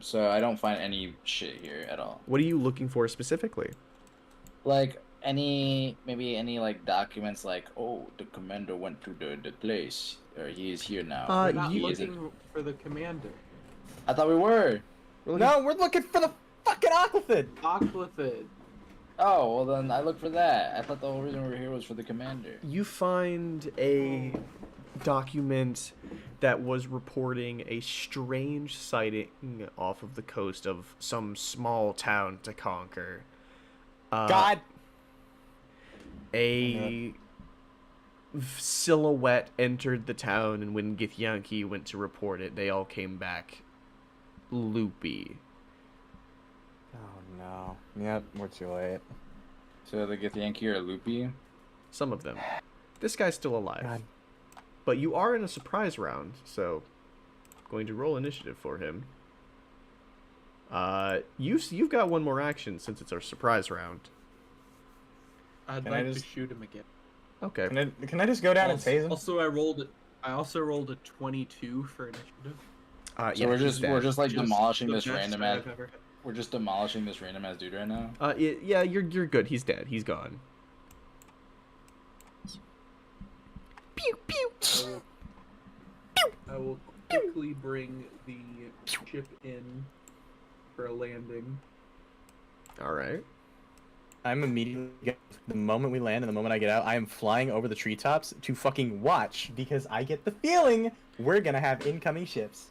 So I don't find any shit here at all. What are you looking for specifically? Like maybe any like documents like, oh, the commander went to the place, or he is here now. We're not he looking isn't. for the commander. I thought we were. No, we're looking for the fucking Aquathid. Aquathid. Oh, well then I look for that. I thought the whole reason we were here was for the commander. You find a document that was reporting a strange sighting off of the coast of some small town to conquer. God. A silhouette entered the town, and when Githyanki went to report it, they all came back loopy. Oh no. Yep, we're too late. So the Githyanki are loopy. Some of them. This guy's still alive. God. But you are in a surprise round, so going to roll initiative for him. You've got one more action since it's our surprise round. I'd Can I like to just- shoot him again. Okay. Can I just go down and Also, tase him? also, I also rolled a 22 for initiative. So Yeah, we're he's just dead. like Just demolishing the this best random try ass. I've ever had. We're just demolishing this random ass dude right now. Yeah, you're good. He's dead. He's gone. Pew pew. I will quickly bring the ship in for a landing. All right. I'm immediately the moment we land and the moment I get out, I am flying over the treetops to fucking watch because I get the feeling we're gonna have incoming ships.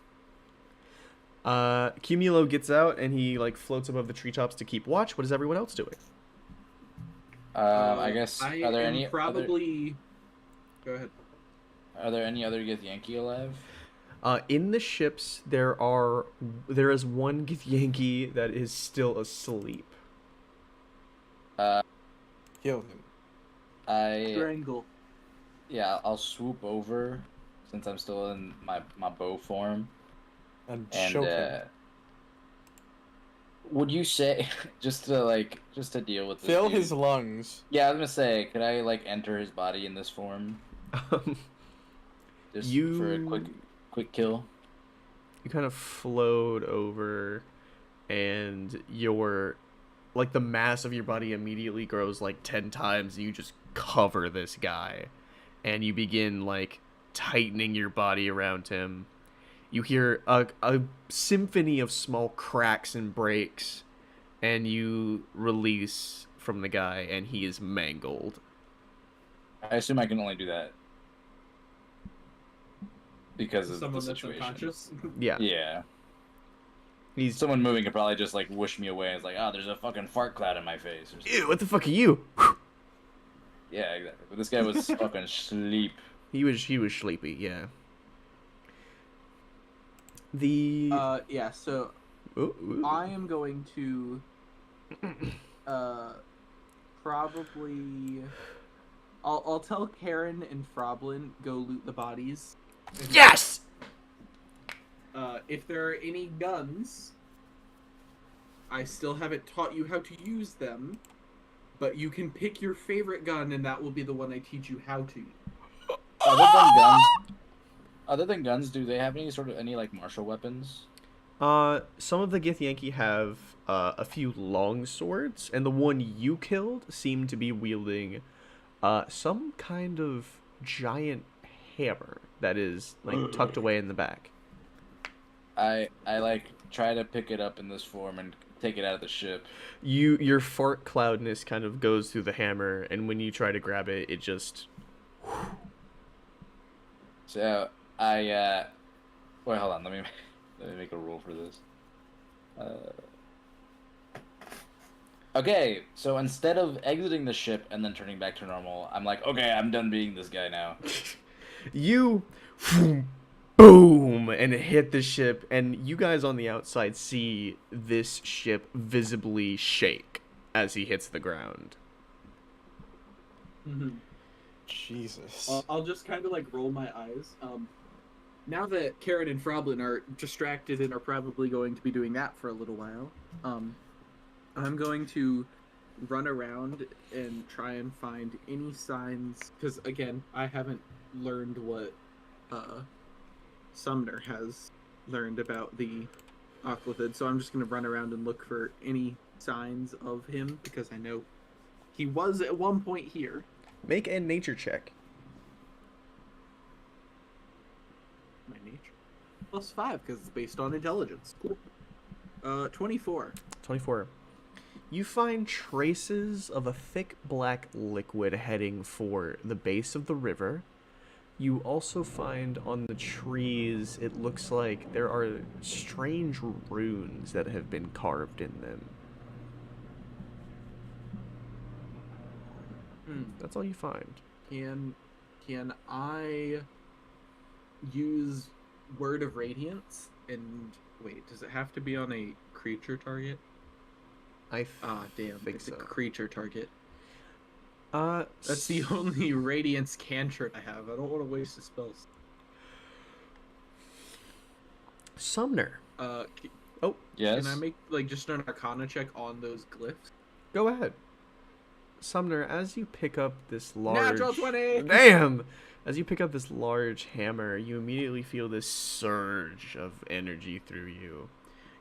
Cumulo gets out and he like floats above the treetops to keep watch. What is everyone else doing? I guess I are there am any probably. Go ahead. are there any other Githyanki alive? In the ships, there is one Githyanki that is still asleep. Kill him. Strangle. I'll swoop over since I'm still in my bow form. And And choke him. would you say just to deal with this Fill dude- his lungs. Yeah, I was gonna say, could I like enter his body in this form just for a quick kill? You kind of float over, and your like the mass of your body immediately grows like 10 times, and you just cover this guy, and you begin like tightening your body around him. You hear a symphony of small cracks and breaks, and you release from the guy, and he is mangled. I assume I can only do that because of Someone the that's situation. unconscious. Yeah, Yeah. he's. Someone moving could probably just like whoosh me away. It's like, oh, there's a fucking fart cloud in my face. Or something. Ew, what the fuck are you? Yeah, exactly. But this guy was fucking sleep. He was sleepy. Yeah. The Yeah. So ooh, ooh. I am going to, probably. I'll tell Karen and Froblin go loot the bodies. Yes. If there are any guns, I still haven't taught you how to use them, but you can pick your favorite gun, and that will be the one I teach you how to use. Other than guns, do they have any like martial weapons? Some of the Githyanki have a few long swords, and the one you killed seemed to be wielding some kind of giant hammer that is like tucked away in the back. I like try to pick it up in this form and take it out of the ship. Your fart cloudness kind of goes through the hammer, and when you try to grab it, it just. So wait, hold on. Let me make a rule for this. Okay, so instead of exiting the ship and then turning back to normal, I'm like, okay, I'm done being this guy now. You boom and hit the ship, and you guys on the outside see this ship visibly shake as he hits the ground. Jesus. I'll just kind of like roll my eyes. Now that Karen and Froblin are distracted and are probably going to be doing that for a little while, I'm going to run around and try and find any signs, because again, I haven't learned what Sumner has learned about the Aquathid, so I'm just going to run around and look for any signs of him, because I know he was at one point here. Make a nature check. My nature. +5, because it's based on intelligence. Cool. 24. 24. You find traces of a thick black liquid heading for the base of the river. You also find on the trees, it looks like there are strange runes that have been carved in them. That's all you find. Can I use Word of Radiance? And wait, does it have to be on a creature target? Damn, think it's so. a creature target. That's That's the only Radiance cantrip I have. I don't want to waste the spells. Sumner. Yes. Can I make like just an Arcana check on those glyphs? Go ahead. Sumner, as you pick up this Natural large 20! Damn! As you pick up this large hammer, you immediately feel this surge of energy through you.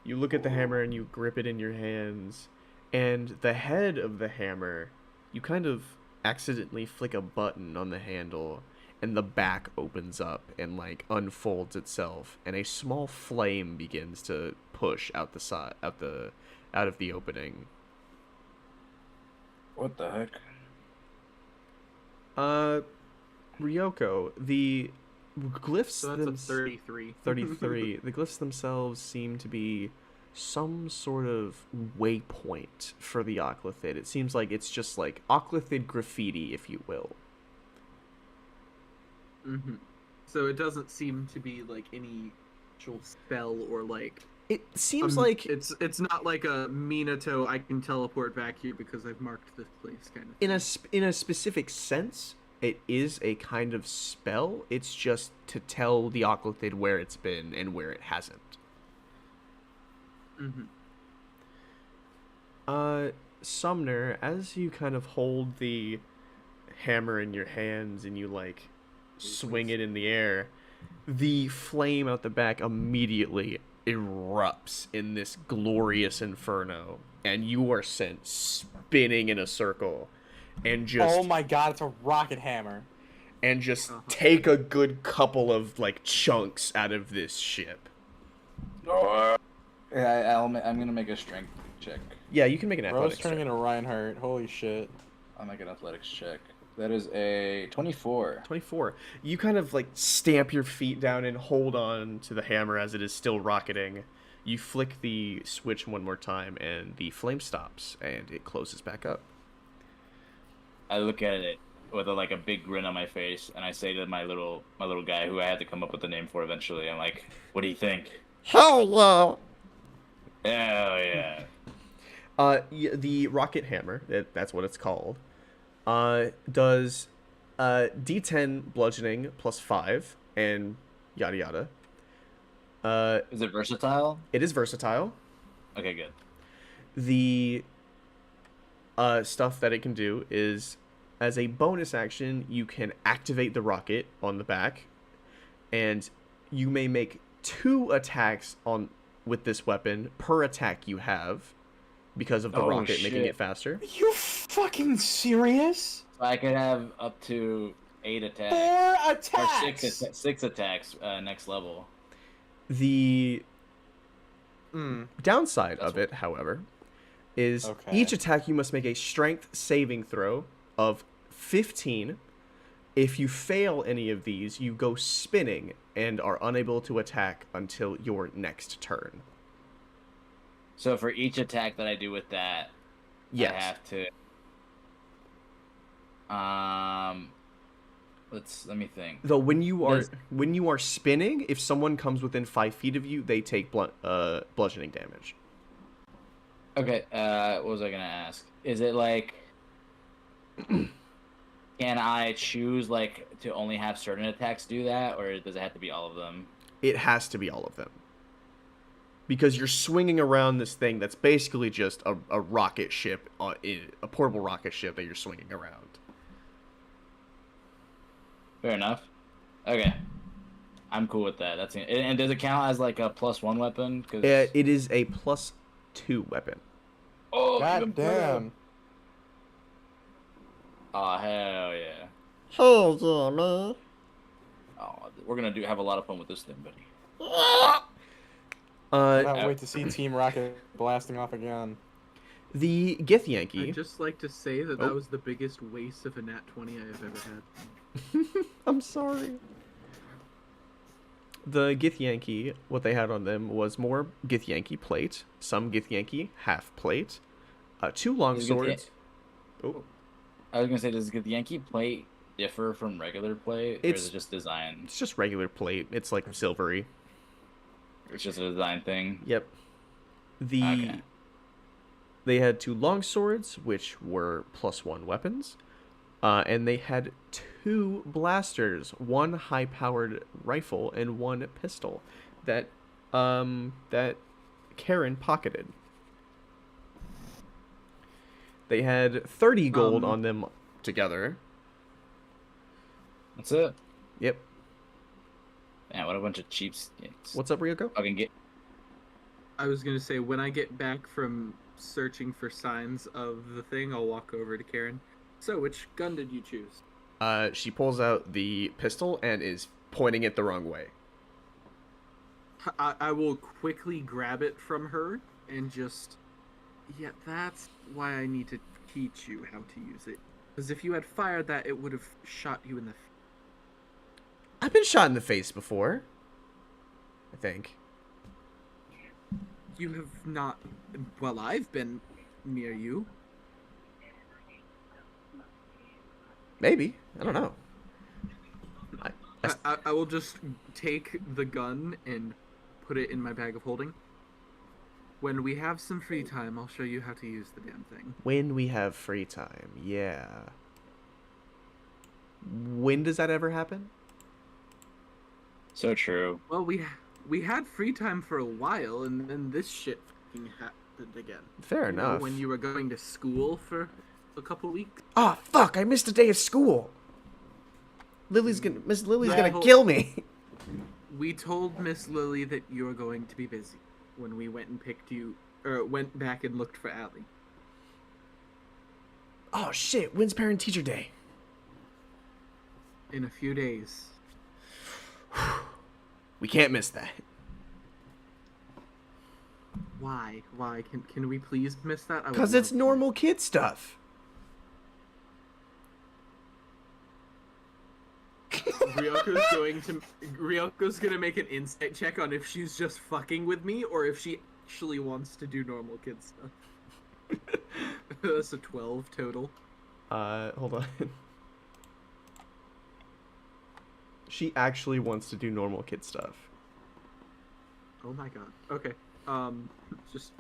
You look at the hammer and you grip it in your hands, and the head of the hammer, you kind of accidentally flick a button on the handle, and the back opens up and like unfolds itself, and a small flame begins to push out the side, out of the opening. What the heck? Ryoko, the glyphs So that's a 33. 33. The glyphs themselves seem to be some sort of waypoint for the Oclithid. It seems like it's just like Oclithid graffiti, if you will. Mm-hmm. So it doesn't seem to be like any actual spell or like. It seems like it's not like a Minato. I can teleport back here because I've marked this place kind of. in a specific sense, it is a kind of spell. It's just to tell the Oclithid where it's been and where it hasn't. Mm-hmm. Sumner, as you kind of hold the hammer in your hands and you like swing it in the air, the flame out the back immediately erupts in this glorious inferno, and you are sent spinning in a circle, and just Oh my god, it's a rocket hammer. and just take a good couple of like chunks out of this ship. Yeah, I'm gonna make a strength check. Yeah, you can make an Bro's athletics turning check. into Reinhardt. Holy shit. I'll make an athletics check. That is a 24. 24. You kind of like stamp your feet down and hold on to the hammer as it is still rocketing. You flick the switch one more time and the flame stops and it closes back up. I look at it with a big grin on my face, and I say to my little guy, who I had to come up with a name for eventually, I'm like, "What do you think?" Hell yeah! Hell yeah! The rocket hammer, that's what it's called, does D10 bludgeoning plus 5 and yada yada. Is it versatile? It is versatile. Okay, good. The stuff that it can do is, as a bonus action, you can activate the rocket on the back, and you may make 2 attacks with this weapon per attack you have, because of the rocket making shit. it faster. Are you fucking serious? So I could have up to 8 attacks. 4 Or attacks! 6 attacks next level. The Mm. downside of it, however, is Okay. each attack you must make a strength saving throw of 15. If you fail any of these, you go spinning and are unable to attack until your next turn. So for each attack that I do with that, Yes. I have to. Let me think. Though when you There's- are spinning, if someone comes within 5 feet of you, they take bludgeoning damage. Okay, what was I gonna ask? Is it like, can I choose to only have certain attacks do that, or does it have to be all of them? It has to be all of them. Because you're swinging around this thing that's basically just a rocket ship, a portable rocket ship that you're swinging around. Fair enough. Okay, I'm cool with that. And does it count as like a +1 weapon? 'Cause... It is a +2 weapon. Oh, even God better. damn. Oh hell yeah! Hell yeah, man! Oh, we're gonna have a lot of fun with this thing, buddy. I can't wait to see Team Rocket blasting off again. The Githyanki. I'd just like to say that that was the biggest waste of a nat 20 I have ever had. I'm sorry. The Githyanki, what they had on them was more Githyanki plate, some Githyanki half plate, 2 long Is swords. Oh, I was gonna say, does the Yankee plate differ from regular plate, or It's- is it just design? it's just regular plate. It's like silvery. It's just a design thing. Yep. Okay. They had 2 long swords, which were +1 weapons, and they had 2 blasters, 1 high-powered rifle and 1 pistol that Karen pocketed. They had 30 gold Um, on them together. That's it. Yep. Man, what a bunch of cheapskates. What's up, Ryoko? Fucking get. I was gonna say, when I get back from searching for signs of the thing, I'll walk over to Karen. So, which gun did you choose? She pulls out the pistol and is pointing it the wrong way. I will quickly grab it from her and just... Yeah, that's why I need to teach you how to use it. Because if you had fired that, it would have shot you in the... I've been shot in the face before. I think. You have not... Well, I've been near you. Maybe. I don't know. I will just take the gun and put it in my bag of holding. When we have some free time, I'll show you how to use the damn thing. When we have free time, yeah. When does that ever happen? So true. Well, we had free time for a while, and then this shit fucking happened again. Fair You know, enough. when you were going to school for a couple weeks. Oh, fuck, I missed a day of school. Miss Lily's Yeah, gonna kill me. We told Miss Lily that you were going to be busy when we went and went back and looked for Allie. Oh shit, when's parent teacher day? In a few days. We can't miss that. Why? Why? Can we please miss that? I would Because love it's to. normal kid stuff. Ryoko's gonna make an insight check on if she's just fucking with me or if she actually wants to do normal kid stuff. That's a 12 total. Hold on. She actually wants to do normal kid stuff. Oh my god. Okay. Just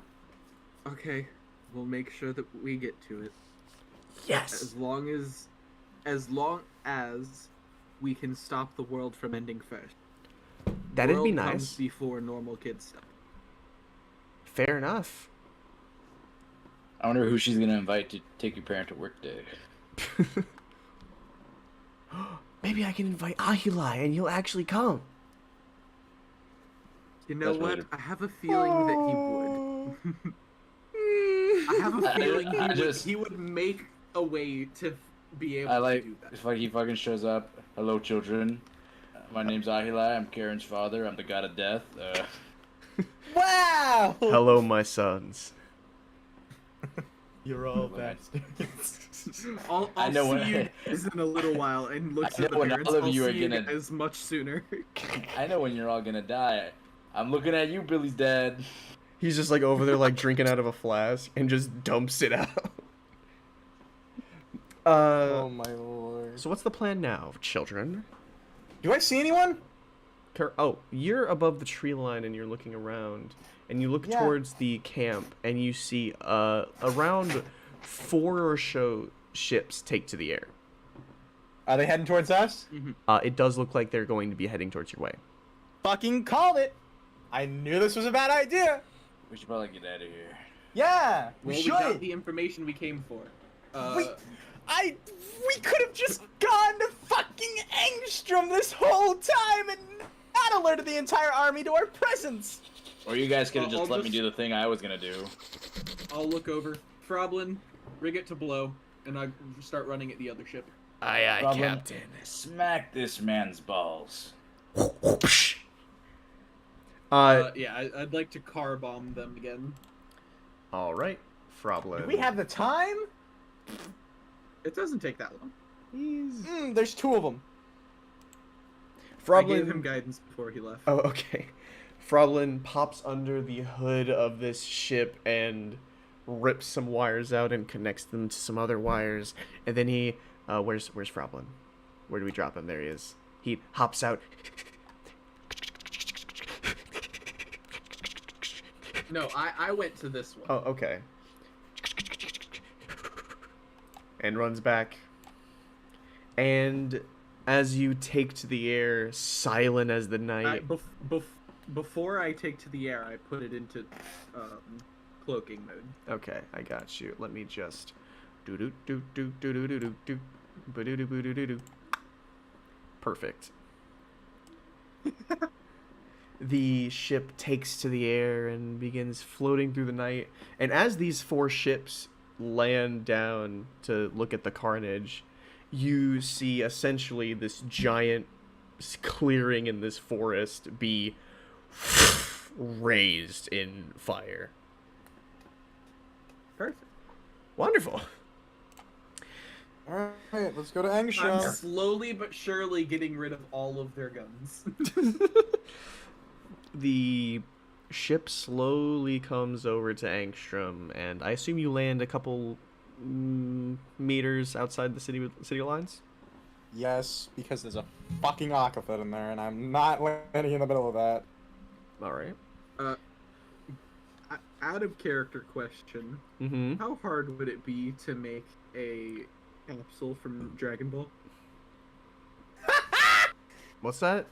okay. We'll make sure that we get to it. Yes. As long as we can stop the world from ending first. That'd be World comes nice. before normal kid stuff. Fair enough. I wonder who she's gonna invite to take your parent to work day. Maybe I can invite Ahilai and he'll actually come. You know That's what? related. I have a feeling that he would. I have a feeling he would make a way to be able I to like do that. if he fucking shows up. Hello, children. My name's Ahilai. I'm Karen's father. I'm the god of death. Wow! Hello, my sons. You're all Right. bastards. I'll I know see when- you guys in a little while and looks I at the know when parents. all of I'll you are see you gonna- guys much sooner. I know when you're all gonna die. I'm looking at you, Billy's dad. He's just like over there like drinking out of a flask and just dumps it out. Oh my lord. So what's the plan now, children? Do I see anyone? Oh, you're above the tree line and you're looking around, and you look Yeah. towards the camp and you see around 4 or so ships take to the air. Are they heading towards us? It does look like they're going to be heading towards your way. Fucking called it! I knew this was a bad idea! We should probably get out of here. Yeah! We Well, should! we got the information we came for. We could have just gone to fucking Engstrom this whole time and not alerted the entire army to our presence! Or you guys could have I'll just let me just- do the thing I was gonna do. I'll look over. Froblin, rig it to blow, and I start running at the other ship. Aye, Problem- Smack this man's balls. Yeah, I'd like to car bomb them again. All right, Froblin. Do we have the time? It doesn't take that long. There's 2 of them. I gave Froblin. him guidance before he left. Oh, okay. Froblin pops under the hood of this ship and rips some wires out and connects them to some other wires. And then he, where's Froblin? Where do we drop him? There he is. He hops out. No, I went to this one. Oh, okay. And runs back. And as you take to the air, silent as the night. Before I take to the air, I put it into cloaking mode. Okay, I got you. Let me just Do do do do do do do do do. Ba-do-do, boo-do-do-do. Perfect. The ship takes to the air and begins floating through the night. And as these 4 ships land down to look at the carnage, you see essentially this giant clearing in this forest be raised in fire. Perfect. Wonderful. All right, let's go to I'm Angstrom. slowly but surely getting rid of all of their guns. The ship slowly comes over to Angstrom, and I assume you land a couple meters outside the city lines? Yes, because there's a fucking aquafit in there, and I'm not landing in the middle of that. All right. Out of character question, Mm-hmm. how hard would it be to make a capsule from Dragon Ball? What's that?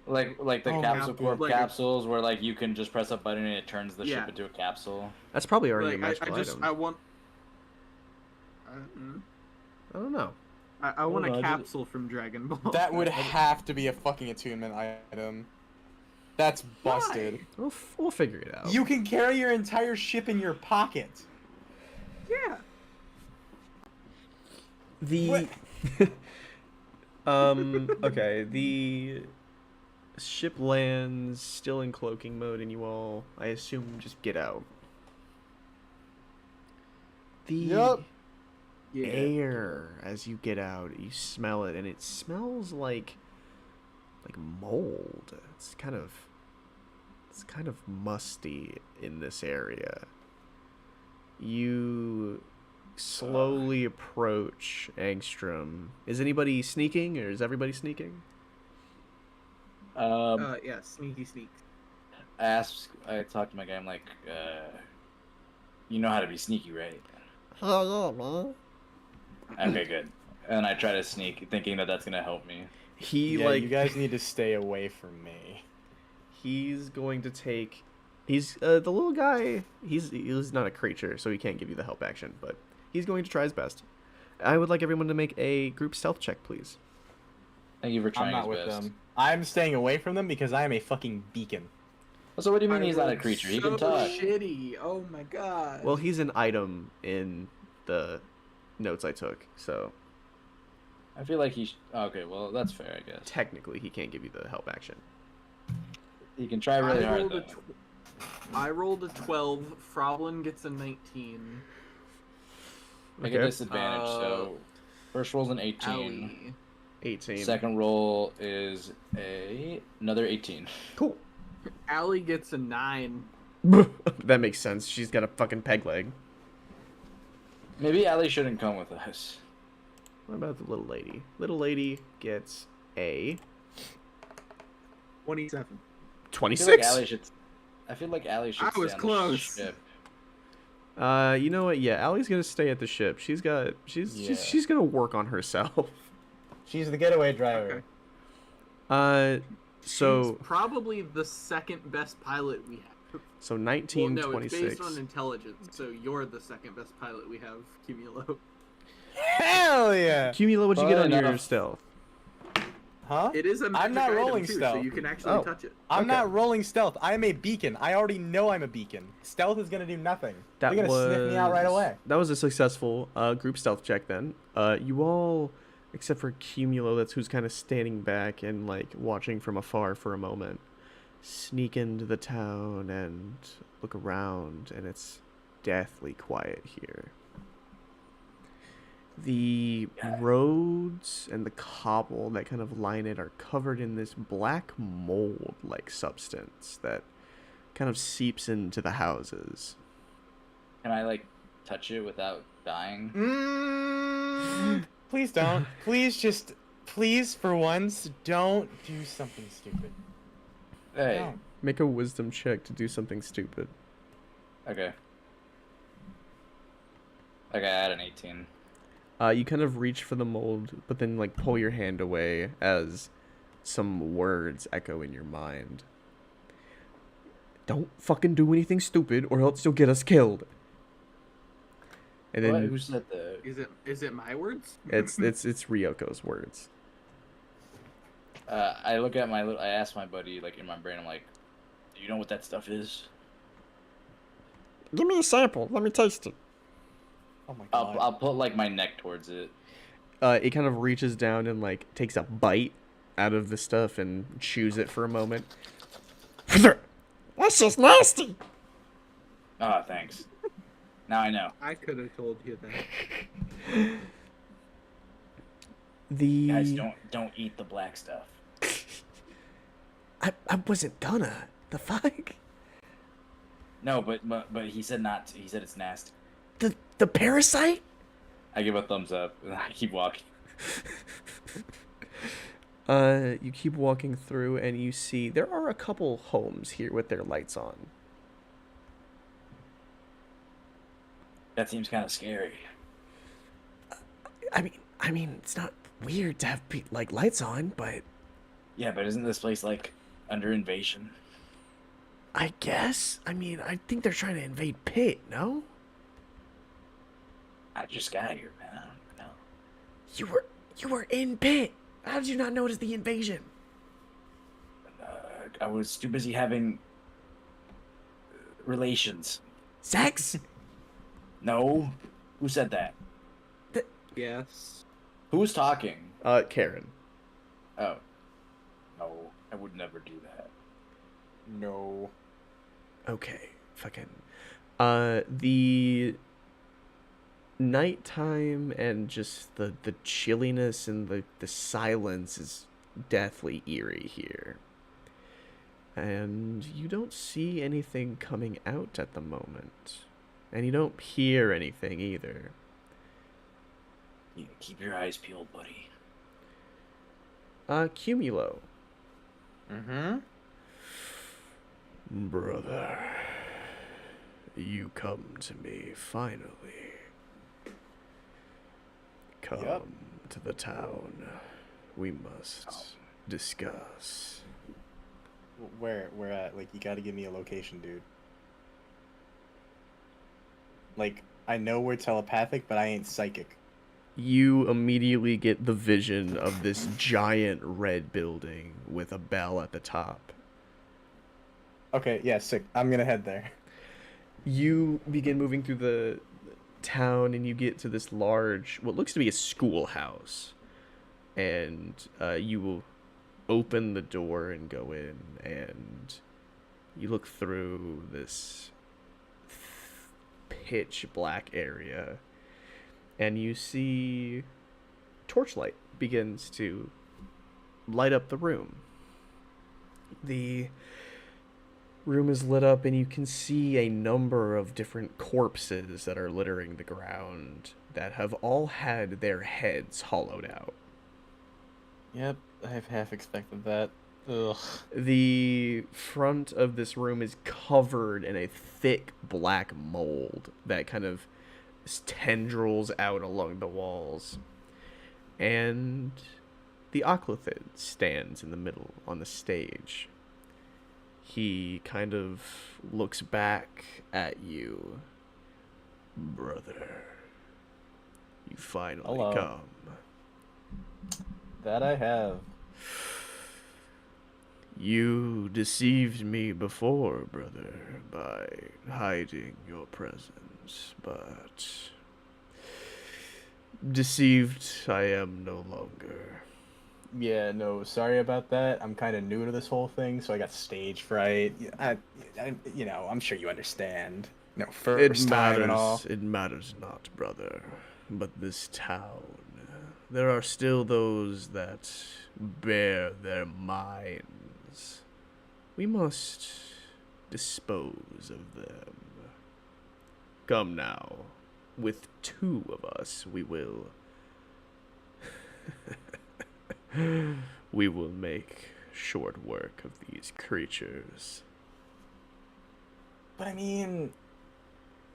Like the Oh, capsule happy. corp Like- capsules where like you can just press a button and it turns the Yeah. ship into a capsule. That's probably already a Like, magical item. I want. I don't know. I want no, a I just- capsule from Dragon Ball. That would have to be a fucking attunement item. That's busted. We'll figure it out. You can carry your entire ship in your pocket. Yeah. The okay, the ship lands still in cloaking mode, and you all, I assume, just get out. The Yup. Yeah. air as you get out, you smell it, and it smells like mold. It's kind of musty in this area. You slowly approach Angstrom. Is anybody sneaking, or is everybody sneaking? Yeah. Sneaky sneak. I talked to my guy. I'm like, you know how to be sneaky, right? Hell yeah, man. Okay, good. And I try to sneak, thinking that that's gonna help me. Yeah, you guys need to stay away from me. He's going to take. He's the little guy. He's not a creature, so he can't give you the help action, but he's going to try his best. I would like everyone to make a group stealth check, please. Thank you for I'm trying not his with best. them. I'm staying away from them because I am a fucking beacon. So what do you mean I he's not a rolled creature? He so can talk. Shitty. Oh my god. Well, he's an item in the notes I took, so I feel like he. Okay, well that's fair, I guess. technically he can't give you the help action. He can try really hard rolled though. I rolled a 12. Froblin gets a 19. I get Okay. disadvantage, so first roll's an 18. Owie. 18. Second roll is another 18. Cool. Allie gets a 9. That makes sense. She's got a fucking peg leg. Maybe Allie shouldn't come with us. What about the little lady? Little lady gets a 27. I feel like 26. Allie should. I feel like Allie should. I stay was on the close. ship. You know what? Yeah, Allie's gonna stay at the ship. She's gonna work on herself. She's the getaway driver. Okay. So She's probably the second best pilot we have. so Well, 19, no, it's 26. based on intelligence, so you're the second best pilot we have, Cumulo. Hell yeah! Cumula, what'd you get on Fun your enough. stealth? Huh? It is a magic I'm not item, rolling too, stealth. so you can actually Oh. touch it. I'm Okay. not rolling stealth. I am a beacon. I already know I'm a beacon. Stealth is gonna do nothing. That They're gonna sniff me out right away. That was a successful group stealth check then. You all, except for Cumulo, that's who's kind of standing back and like watching from afar for a moment, sneak into the town and look around, and it's deathly quiet here. The roads and the cobble that kind of line it are covered in this black mold-like substance that kind of seeps into the houses. Can I like touch it without dying? Please don't. Please, for once, don't do something stupid. Hey. Don't. Make a wisdom check to do something stupid. Okay. Okay, I had an 18. You kind of reach for the mold, but then like pull your hand away as some words echo in your mind. Don't fucking do anything stupid or else you'll get us killed. And What? then Who said that? Is it my words? it's Ryoko's words. I look at I ask my buddy, like in my brain, I'm like, do you know what that stuff is? Give me a sample. Let me taste it. Oh my god. I'll put like my neck towards it. It kind of reaches down and like takes a bite out of the stuff and chews it for a moment. That's just nasty. Oh, thanks. Now I know. I could have told you that. Guys, don't eat the black stuff. I wasn't gonna. The fuck? No, but he said not to. He said it's nasty. The parasite? I give a thumbs up and I keep walking. You keep walking through and you see there are a couple homes here with their lights on. That seems kind of scary. I mean, it's not weird to have like lights on, but Yeah, but isn't this place like under invasion? I guess. I mean, I think they're trying to invade Pitt, no? I just got here, man. I don't know. You were in Pitt. How did you not notice the invasion? I was too busy having relations. Sex? No? Who said that? Yes. Who was talking? Karen. Oh. No, I would never do that. No. Okay, fucking. The nighttime and just the chilliness and the silence is deathly eerie here. And you don't see anything coming out at the moment. And you don't hear anything either. You keep your eyes peeled, buddy. Cumulo. Mm-hmm. Brother, you come to me finally. Come Yep. to the town. We must discuss. Where at? Like, you gotta give me a location, dude. Like, I know we're telepathic, but I ain't psychic. You immediately get the vision of this giant red building with a bell at the top. Okay, yeah, sick. I'm gonna head there. You begin moving through the town and you get to this large, what looks to be a schoolhouse. And you will open the door and go in, and you look through this pitch black area, and you see torchlight begins to light up the room. The room is lit up and you can see a number of different corpses that are littering the ground that have all had their heads hollowed out. Yep, I've half expected that. Ugh. The front of this room is covered in a thick black mold that kind of tendrils out along the walls. And the Oclothid stands in the middle on the stage. He kind of looks back at you. Brother, you finally Hello. come. That I have. You deceived me before, brother, by hiding your presence, but deceived I am no longer. Yeah, no, sorry about that. I'm kind of new to this whole thing, so I got stage fright. You know, I'm sure you understand. No, first time and all. It matters not, brother. But this town, there are still those that bear their minds. We must dispose of them. Come now. With two of us, we will... we will make short work of these creatures. But I mean,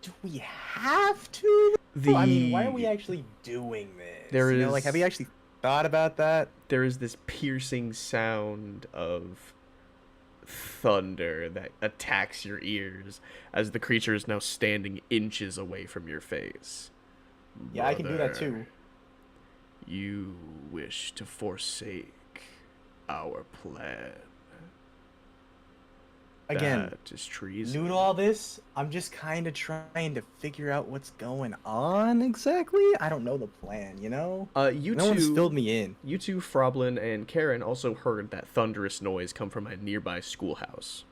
do we have to? I mean, why are we actually doing this? There You know, like, is- have you actually thought about that? There is this piercing sound of thunder that attacks your ears as the creature is now standing inches away from your face. Yeah, I can do that Brother, too. You wish to forsake our plan. Again, That is treason. new to all this, I'm just kind of trying to figure out what's going on exactly. I don't know the plan, you know? You No one's two, filled me in. you two, Froblin and Karen, also heard that thunderous noise come from a nearby schoolhouse.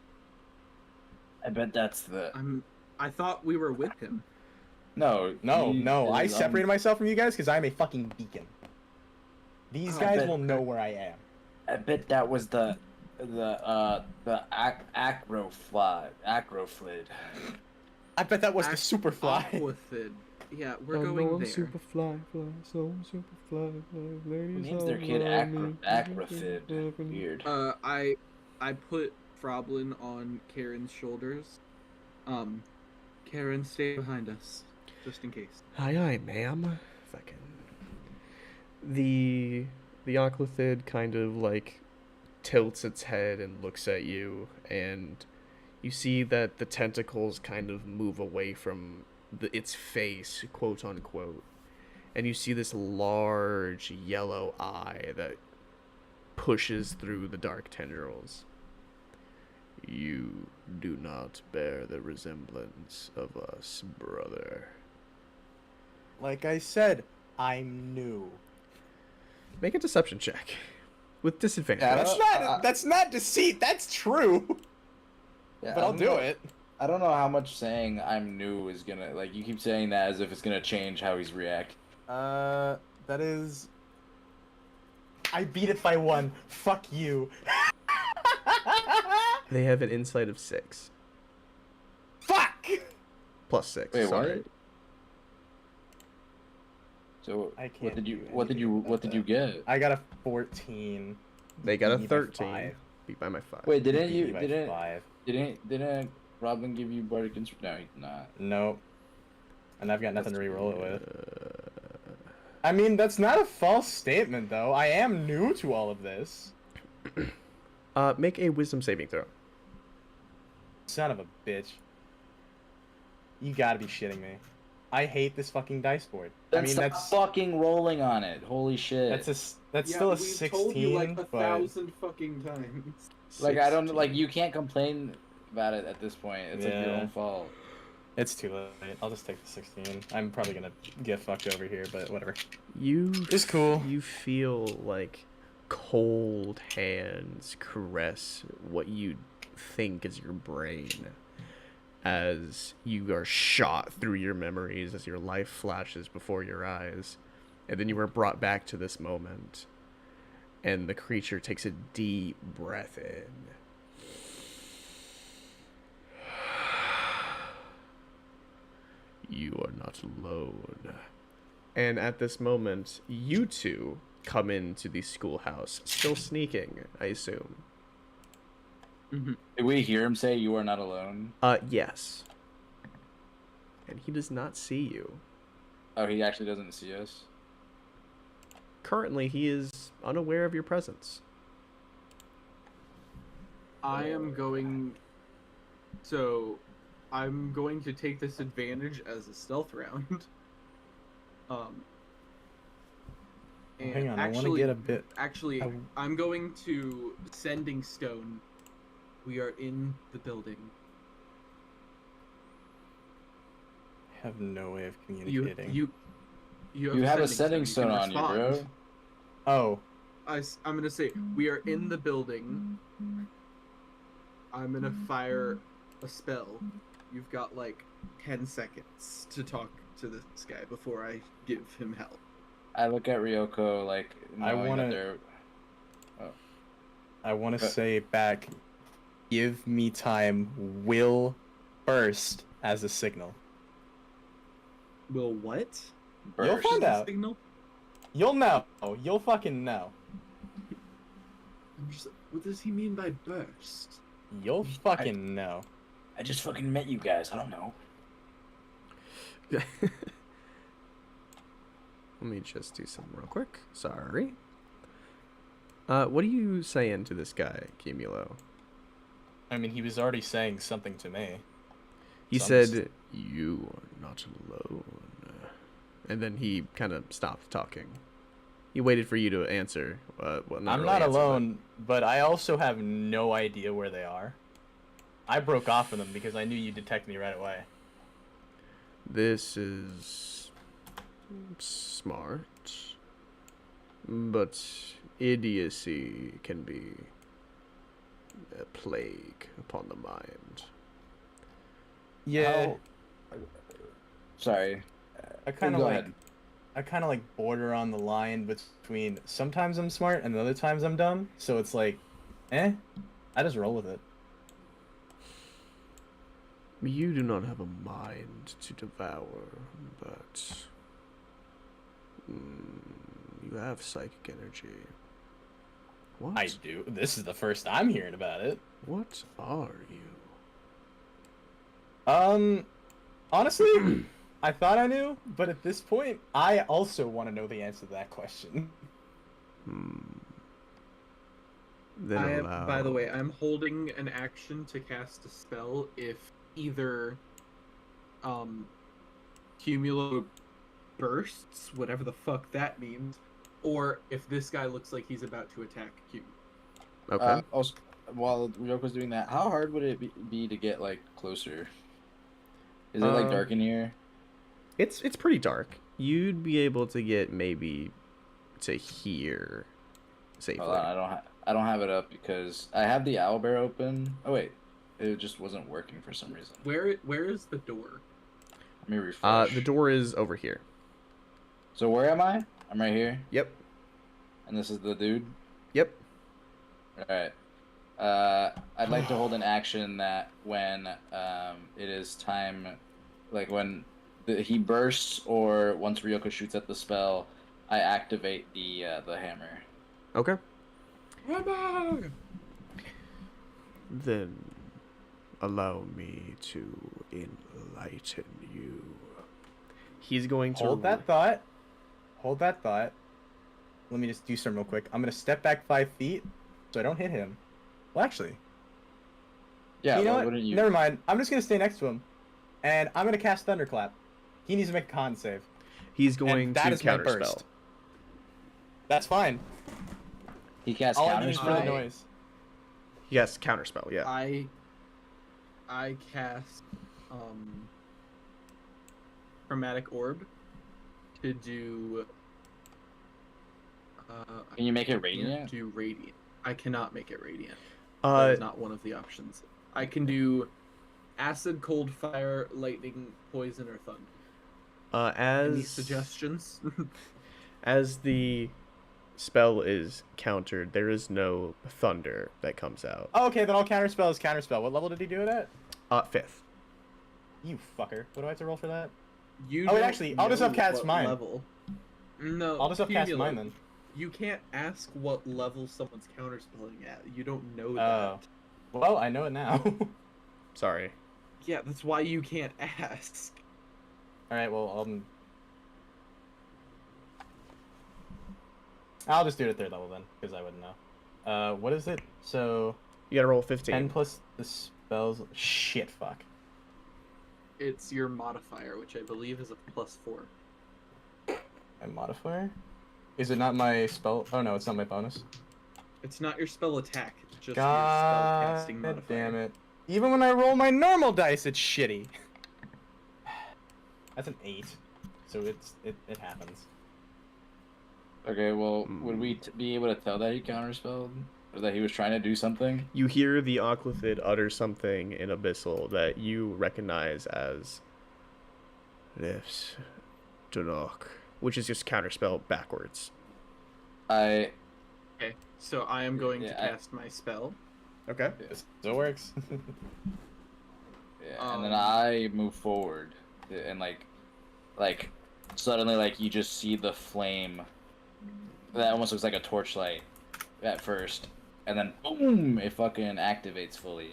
I bet that's the. I thought we were with him. No, No, I separated myself from you guys because I'm a fucking beacon. These Oh, guys bet- will know where I am. I bet that was the acroflid. I bet that was the Superfly. Aquathid. Yeah, we're going there. Superfly, fly, so superfly, ladies. Names their kid acrofid. Weird. I put Froblin on Karen's shoulders. Karen, stay behind us, just in case. Aye, ma'am. Fucking. The Oclothid kind of like tilts its head and looks at you, and you see that the tentacles kind of move away from its face, quote unquote, and you see this large yellow eye that pushes through the dark tendrils. You do not bear the resemblance of us, brother. Like I said, I'm new. Make a deception check with disadvantage. Yeah, That's not deceit. That's true. Yeah, But I'll do it. I don't know how much saying I'm new is gonna like. You keep saying that as if it's gonna change how he's react. That is. I beat it by 1. Fuck you. They have an insight of 6. Fuck. Plus 6. Wait, sorry. what? So I can't what did do you anything about that. get? I got a 14. They got a Beat by 13. 5. Beat by my 5. Wait, Beat me by 5. didn't Robin give you bardic inspiration? No, he did not. Nope. And I've got nothing to re-roll it with. I mean, that's not a false statement, though. I am new to all of this. Make a wisdom saving throw. Son of a bitch. You gotta be shitting me. I hate this fucking dice board. Then I mean, stop that's fucking rolling on it. Holy shit. that's Yeah, still a we've 16, told you like but 1,000 fucking times. Like I don't 16. like you can't complain about it at this point. It's like your Yeah. own fault. it's too late. I'll just take the 16. I'm probably gonna get fucked over here, but whatever. You It's cool. You feel like cold hands caress what you think is your brain as you are shot through your memories as your life flashes before your eyes, and then you are brought back to this moment, and the creature takes a deep breath in. You are not alone. And at this moment, you two come into the schoolhouse, still sneaking, I assume. Did we hear him say you are not alone? Yes. And he does not see you. Oh, he actually doesn't see us. Currently, he is unaware of your presence. I am going. So, I'm going to take this advantage as a stealth round. And Hang on, I want to actually, get a bit. Actually, I'm going to sending stone. We are in the building. I have no way of You communicating. You have a sending stone can on you, bro. respond. Oh, I'm gonna say we are in the building. I'm gonna fire a spell. You've got like 10 seconds to talk to this guy before I give him help. I look at Ryoko like knowing that they're. I want to say back, give me time will burst as a signal. Will what? You'll burst. find out. Signal? You'll know. You'll fucking know. I'm just, what does he mean by burst? You'll fucking know. I just fucking met you guys. I don't know. Let me just do something real quick. Sorry. What are you saying to this guy, Cumulo? I mean, he was already saying something to me. He So I'm said, "You are not alone." And then he kind of stopped talking. He waited for you to answer. Well, I'm really not answer, alone, but I also have no idea where they are. I broke off with them because I knew you'd detect me right away. This is smart, but idiocy can be a plague upon the mind. Yeah, Sorry. I kind of Go like ahead. I kind of like border on the line between sometimes I'm smart and other times I'm dumb. So it's like, I just roll with it. You do not have a mind to devour, but you have psychic energy. What? I do. This is the first I'm hearing about it. What are you? Honestly, I thought I knew, but at this point, I also want to know the answer to that question. Then By the way, I'm holding an action to cast a spell if either cumulo bursts, whatever the fuck that means, or if this guy looks like he's about to attack Cumulo. Okay. Also, while Ryoko's doing that, how hard would it be to get like closer? Is it like dark in here? It's pretty dark. You'd be able to get maybe to here safely. Hold on, I don't have it up because I have the owlbear open. Oh wait, it just wasn't working for some reason. Where is the door? Let me refresh. The door is over here. So where am I? I'm right here, Yep. and this is the dude. Yep. All right. I'd like to hold an action that when it is time, like when he bursts or once Ryoko shoots at the spell, I activate the hammer. Okay. Then allow me to enlighten you. He's going to Hold that thought. Hold that thought. Let me just do something real quick. I'm gonna step back 5 feet so I don't hit him. Well, actually, Yeah, you know well, what? wouldn't you? Never mind. I'm just gonna stay next to him, and I'm gonna cast Thunderclap. He needs to make a con save. He's going And that to is my counterspell. burst. That's fine. He casts All I need is for the counterspell. noise. Yes, counterspell. Yeah. I cast chromatic orb to do Can you make it can't radiant? do radiant. I cannot make it radiant. That Uh, is not one of the options. I can do acid, cold, fire, lightning, poison, or thunder. Any as suggestions? as the spell is countered, there is no thunder that comes out. Oh, okay, then I'll counterspell his counterspell. What level did he do it at? 5th. You fucker. What do I have to roll for that? You Oh, wait, don't actually, I'll just know upcast what mine. Level. No, I'll just upcast cumulo. mine then. You can't ask what level someone's counterspelling at. You don't know Oh. that. Well, I know it now. Sorry. Yeah, that's why you can't ask. Alright, well, I'll just do it at 3rd level then, because I wouldn't know. What is it? So, You gotta roll 15. 10 plus the spells. Shit, fuck. It's your modifier, which I believe is a +4. My modifier? Is it not my spell? Oh no, it's not my bonus. It's not your spell attack. It's just your God spell casting modifier. damn it. Even when I roll my normal dice, it's shitty. That's an 8. So it happens. Okay, well, would we be able to tell that he counterspelled? Or that he was trying to do something? You hear the Oclithid utter something in Abyssal that you recognize as Lifts Dunok, which is just counterspell backwards. I Okay, so I am going to Yeah, cast my spell. Okay. So it works. Yeah, and then I move forward, and like suddenly, like you just see the flame that almost looks like a torchlight at first, and then boom, it fucking activates fully.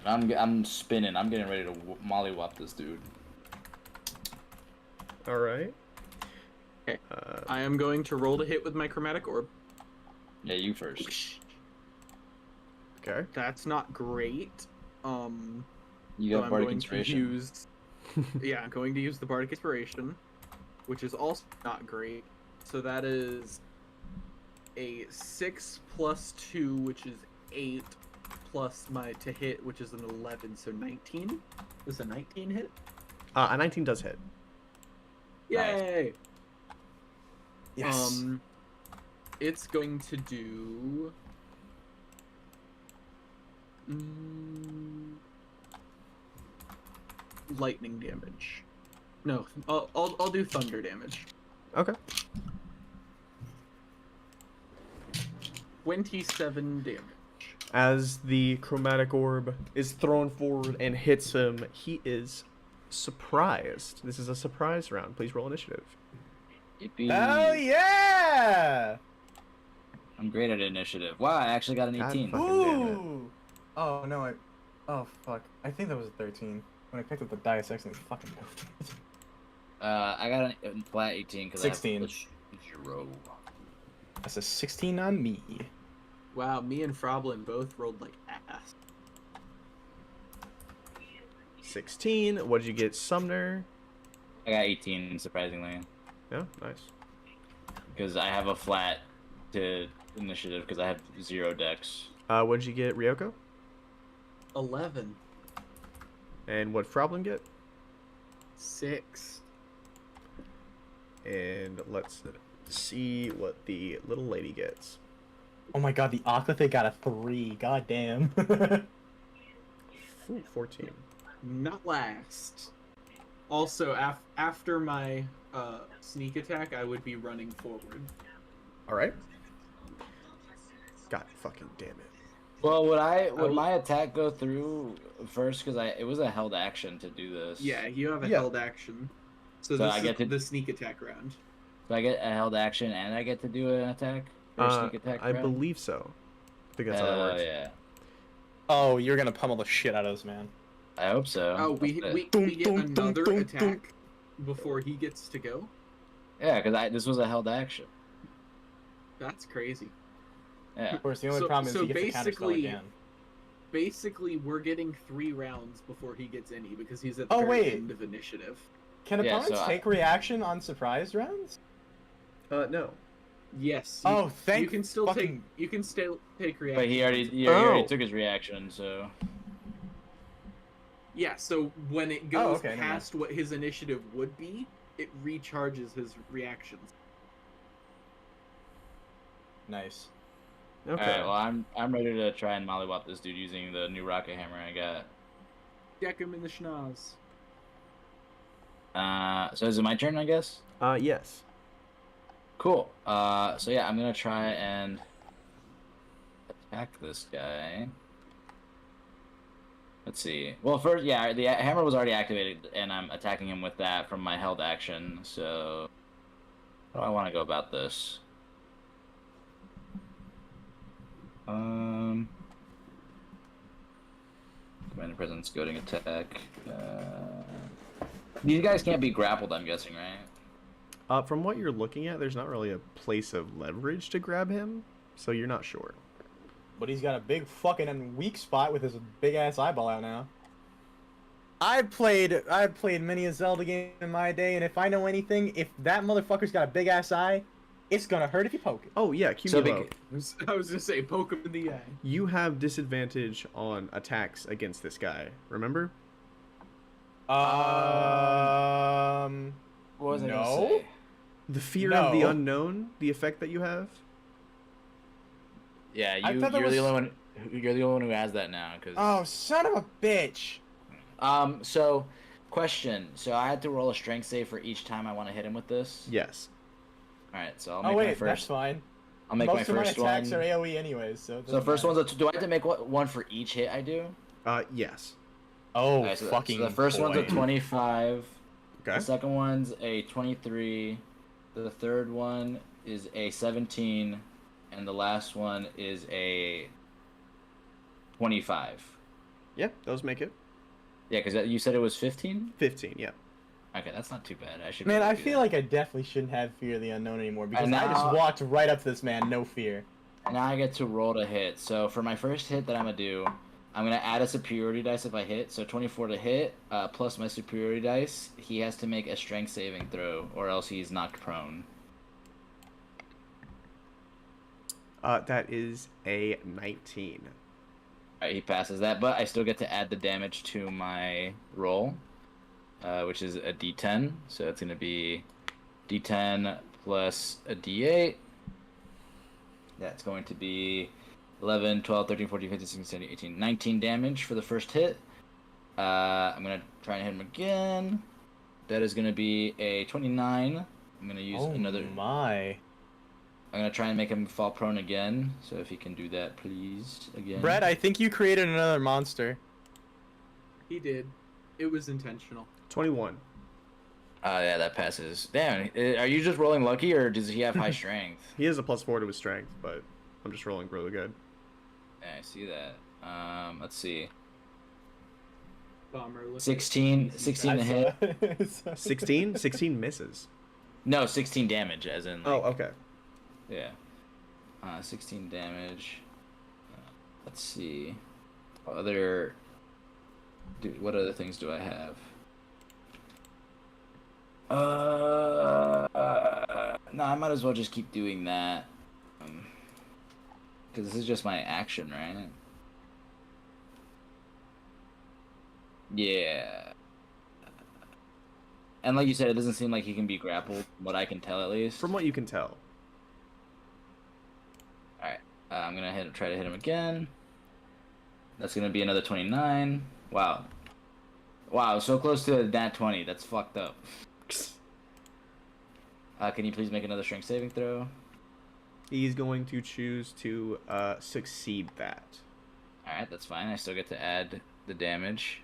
And I'm spinning. I'm getting ready to mollywop this dude. All right. Okay. I am going to roll to hit with my chromatic orb. Yeah, you first. Okay. That's not great. You So got I'm bardic going inspiration. to use. Yeah, I'm going to use the bardic inspiration. which is also not great. So that is a 6 plus 2, which is 8, plus my to hit, which is an 11, so 19. Does a 19 hit? A 19 does hit. Yay! Yes. It's going to do. Lightning damage. No, I'll do thunder damage. Okay. 27 damage. As the chromatic orb is thrown forward and hits him, he is surprised. This is a surprise round. Please roll initiative. Yippee. Oh yeah! I'm great at initiative. Wow, I actually got an God 18. fucking damn it. Ooh! Oh no, oh fuck. I think that was a 13. When I picked up the dice, I accidentally fucking moved it. I got a flat 18 because I have 16. a 0. That's a 16 on me. Wow, me and Froblin both rolled like ass. 16. What did you get, Sumner? I got 18, surprisingly. Yeah, nice. Because I have a flat to initiative because I have 0 decks. What did you get, Ryoko? 11. And what did Froblin get? 6. And let's see what the little lady gets. Oh my god, the Aquathe got a 3. God damn. Ooh, 14. Not last. Also, after my sneak attack, I would be running forward. Alright. God fucking damn it. Well, would my attack go through first? Because it was a held action to do this. Yeah, you have a Yeah. held action. So So this I is get to- the sneak attack round. So I get a held action and I get to do an attack? Or a sneak attack I round? believe so. I think that's how that Oh, works. yeah. Oh, you're gonna pummel the shit out of this man. I hope so. Oh, we get another attack before he gets to go? Yeah, because this was a held action. That's crazy. Yeah. Of course, the only So- problem is so he gets to counterspell basically- again. Basically, we're getting 3 rounds before he gets any because he's at the Oh, very wait. end of initiative. Can Yeah, opponents so take reaction on surprise rounds? No. Yes. Oh, thank you can still fucking- take. You can still take reaction. But he already Oh. took his reaction, so... Yeah. So when it Oh, goes okay, never mind. past what his initiative would be, it recharges his reactions. Nice. Okay. Alright, well, I'm ready to try and mollywop this dude using the new rocket hammer I got. Deck him in the schnoz. So is it my turn, I guess? Yes. Cool. So yeah, I'm gonna try and attack this guy. Let's see. Well, first, yeah, the hammer was already activated, and I'm attacking him with that from my held action. So, how do I want to go about this? Commander Presence, goading attack. These guys can't be grappled, I'm guessing, right? From what you're looking at, there's not really a place of leverage to grab him, so you're not sure. But he's got a big fucking weak spot with his big ass eyeball out now. I've played many a Zelda game in my day, and if I know anything, if that motherfucker's got a big ass eye, it's gonna hurt if you poke it. Oh yeah, So Cumulo. I was gonna say, poke him in the eye. You have disadvantage on attacks against this guy. Remember? What was I no. gonna say? The fear of the No. unknown, the effect that you have. Yeah, I thought that you're the was- only one. You're the only one who has that now, because. Oh, son of a bitch! So, question. So I had to roll a strength save for each time I want to hit him with this. Yes. All right, so I'll make Oh my wait, that's first. fine. I'll make Most my of my first attacks one. are AOE anyways, so. it So doesn't first matter. one's do I have to make one for each hit I do? Yes. Oh, Alright, so fucking. so the first one's a boy. 25. Okay. The second one's a 23. The third one is a 17, and the last one is a 25. Yeah, those make it. Yeah, because you said it was 15. 15. Yeah. Okay, that's not too bad. I should. Man, be able I to do feel that. like I definitely shouldn't have fear of the unknown anymore because And I just now- walked right up to this man, no fear. And now I get to roll to hit. So for my first hit that I'm gonna do, I'm gonna add a superiority dice if I hit. So 24 to hit, plus my superiority dice. He has to make a strength saving throw, or else he's knocked prone. That is a 19. Alright, he passes that, but I still get to add the damage to my roll, which is a D10. So it's gonna be D10 plus a D8. That's going to be 11, 12, 13, 14, 15, 16, 17, 18, 19 damage for the first hit. I'm going to try and hit him again. That is going to be a 29. I'm going to use another... my. I'm going to try and make him fall prone again. So if he can do that, please, again. Brett, I think you created another monster. He did. It was intentional. 21. Yeah, that passes. Damn, are you just rolling lucky, or does he have high strength? He has a +4 to his strength, but I'm just rolling really good. Yeah, I see that. Let's see. Bummer. Look 16 to hit. 16? 16 misses. No, 16 damage, as in, like, Oh, okay. yeah. 16 damage. Let's see. What other things do I have? No, I might as well just keep doing that. Because this is just my action, right? Yeah. And like you said, it doesn't seem like he can be grappled, from what I can tell at least. From what you can tell. Alright, I'm gonna try to hit him again. That's gonna be another 29. Wow. Wow, so close to that 20. That's fucked up. Can you please make another strength saving throw? He's going to choose to succeed that. Alright, that's fine. I still get to add the damage.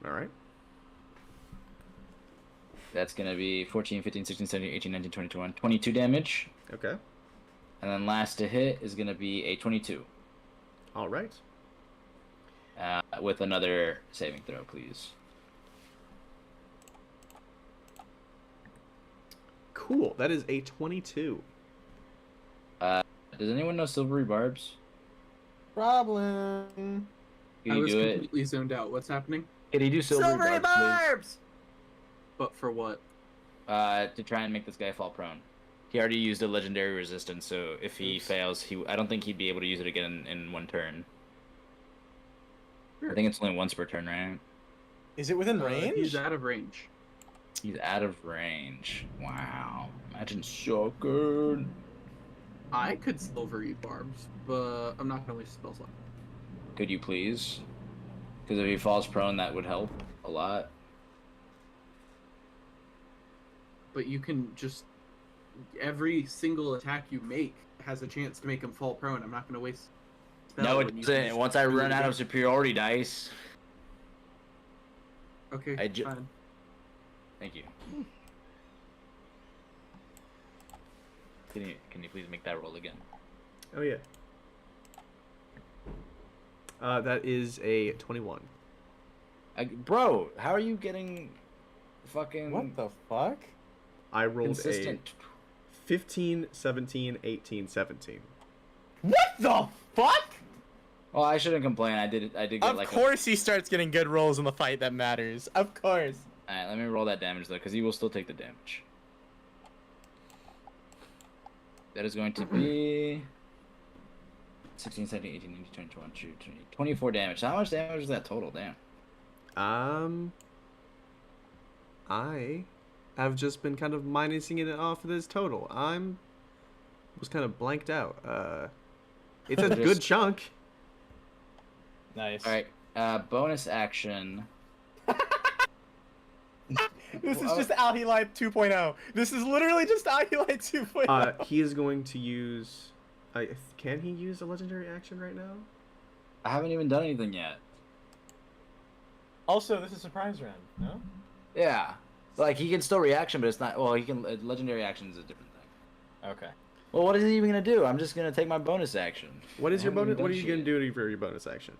Alright. That's gonna be 14, 15, 16, 17, 18, 19, 20, 21. 22 damage. Okay. And then last to hit is gonna be a 22. Alright. With another saving throw, please. Cool. That is a 22. Does anyone know Silvery Barbs? Problem. Can I you was do completely zoned out. What's happening? Can you do Silvery Barbs, But for what? please? To try and make this guy fall prone. He already used a legendary resistance, so if he fails, I don't think he'd be able to use it again in one turn. I think it's only once per turn, right? Is it within range? He's out of range. He's out of range. Wow. Imagine so good. I could silvery barbs, but I'm not gonna waste spell slot. Could you please? Because if he falls prone, that would help a lot. But you can just every single attack you make has a chance to make him fall prone. I'm not gonna waste. No, when it you can doesn't. just Once I do it run out again. of superiority dice. Okay, fine. Thank you. Can you please make that roll again? Oh, yeah. That is a 21. Bro, how are you getting fucking What the fuck? I rolled consistent? a 15, 17, 18, 17. What the fuck? Well, I shouldn't complain. I did get Of like course he starts getting good rolls in the fight that matters. Of course. Alright, let me roll that damage though, because he will still take the damage. That is going to be 16, 17, 18, 19, 20, 21, 22, 24 damage. So how much damage is that total? Damn. I have just been kind of minusing it off of this total. Was kind of blanked out. It's a good chunk. Nice. Alright, bonus action. This is just Alhilite 2.0. This is literally just Alhilite 2.0. He is going to use... can he use a legendary action right now? I haven't even done anything yet. Also, this is surprise round, no? Yeah. Like, he can still reaction, but it's not... Well, he can... legendary action is a different thing. Okay. Well, what is he even gonna do? I'm just gonna take my bonus action. What is your I haven't bonus? What are done you going shit. to do for your bonus action?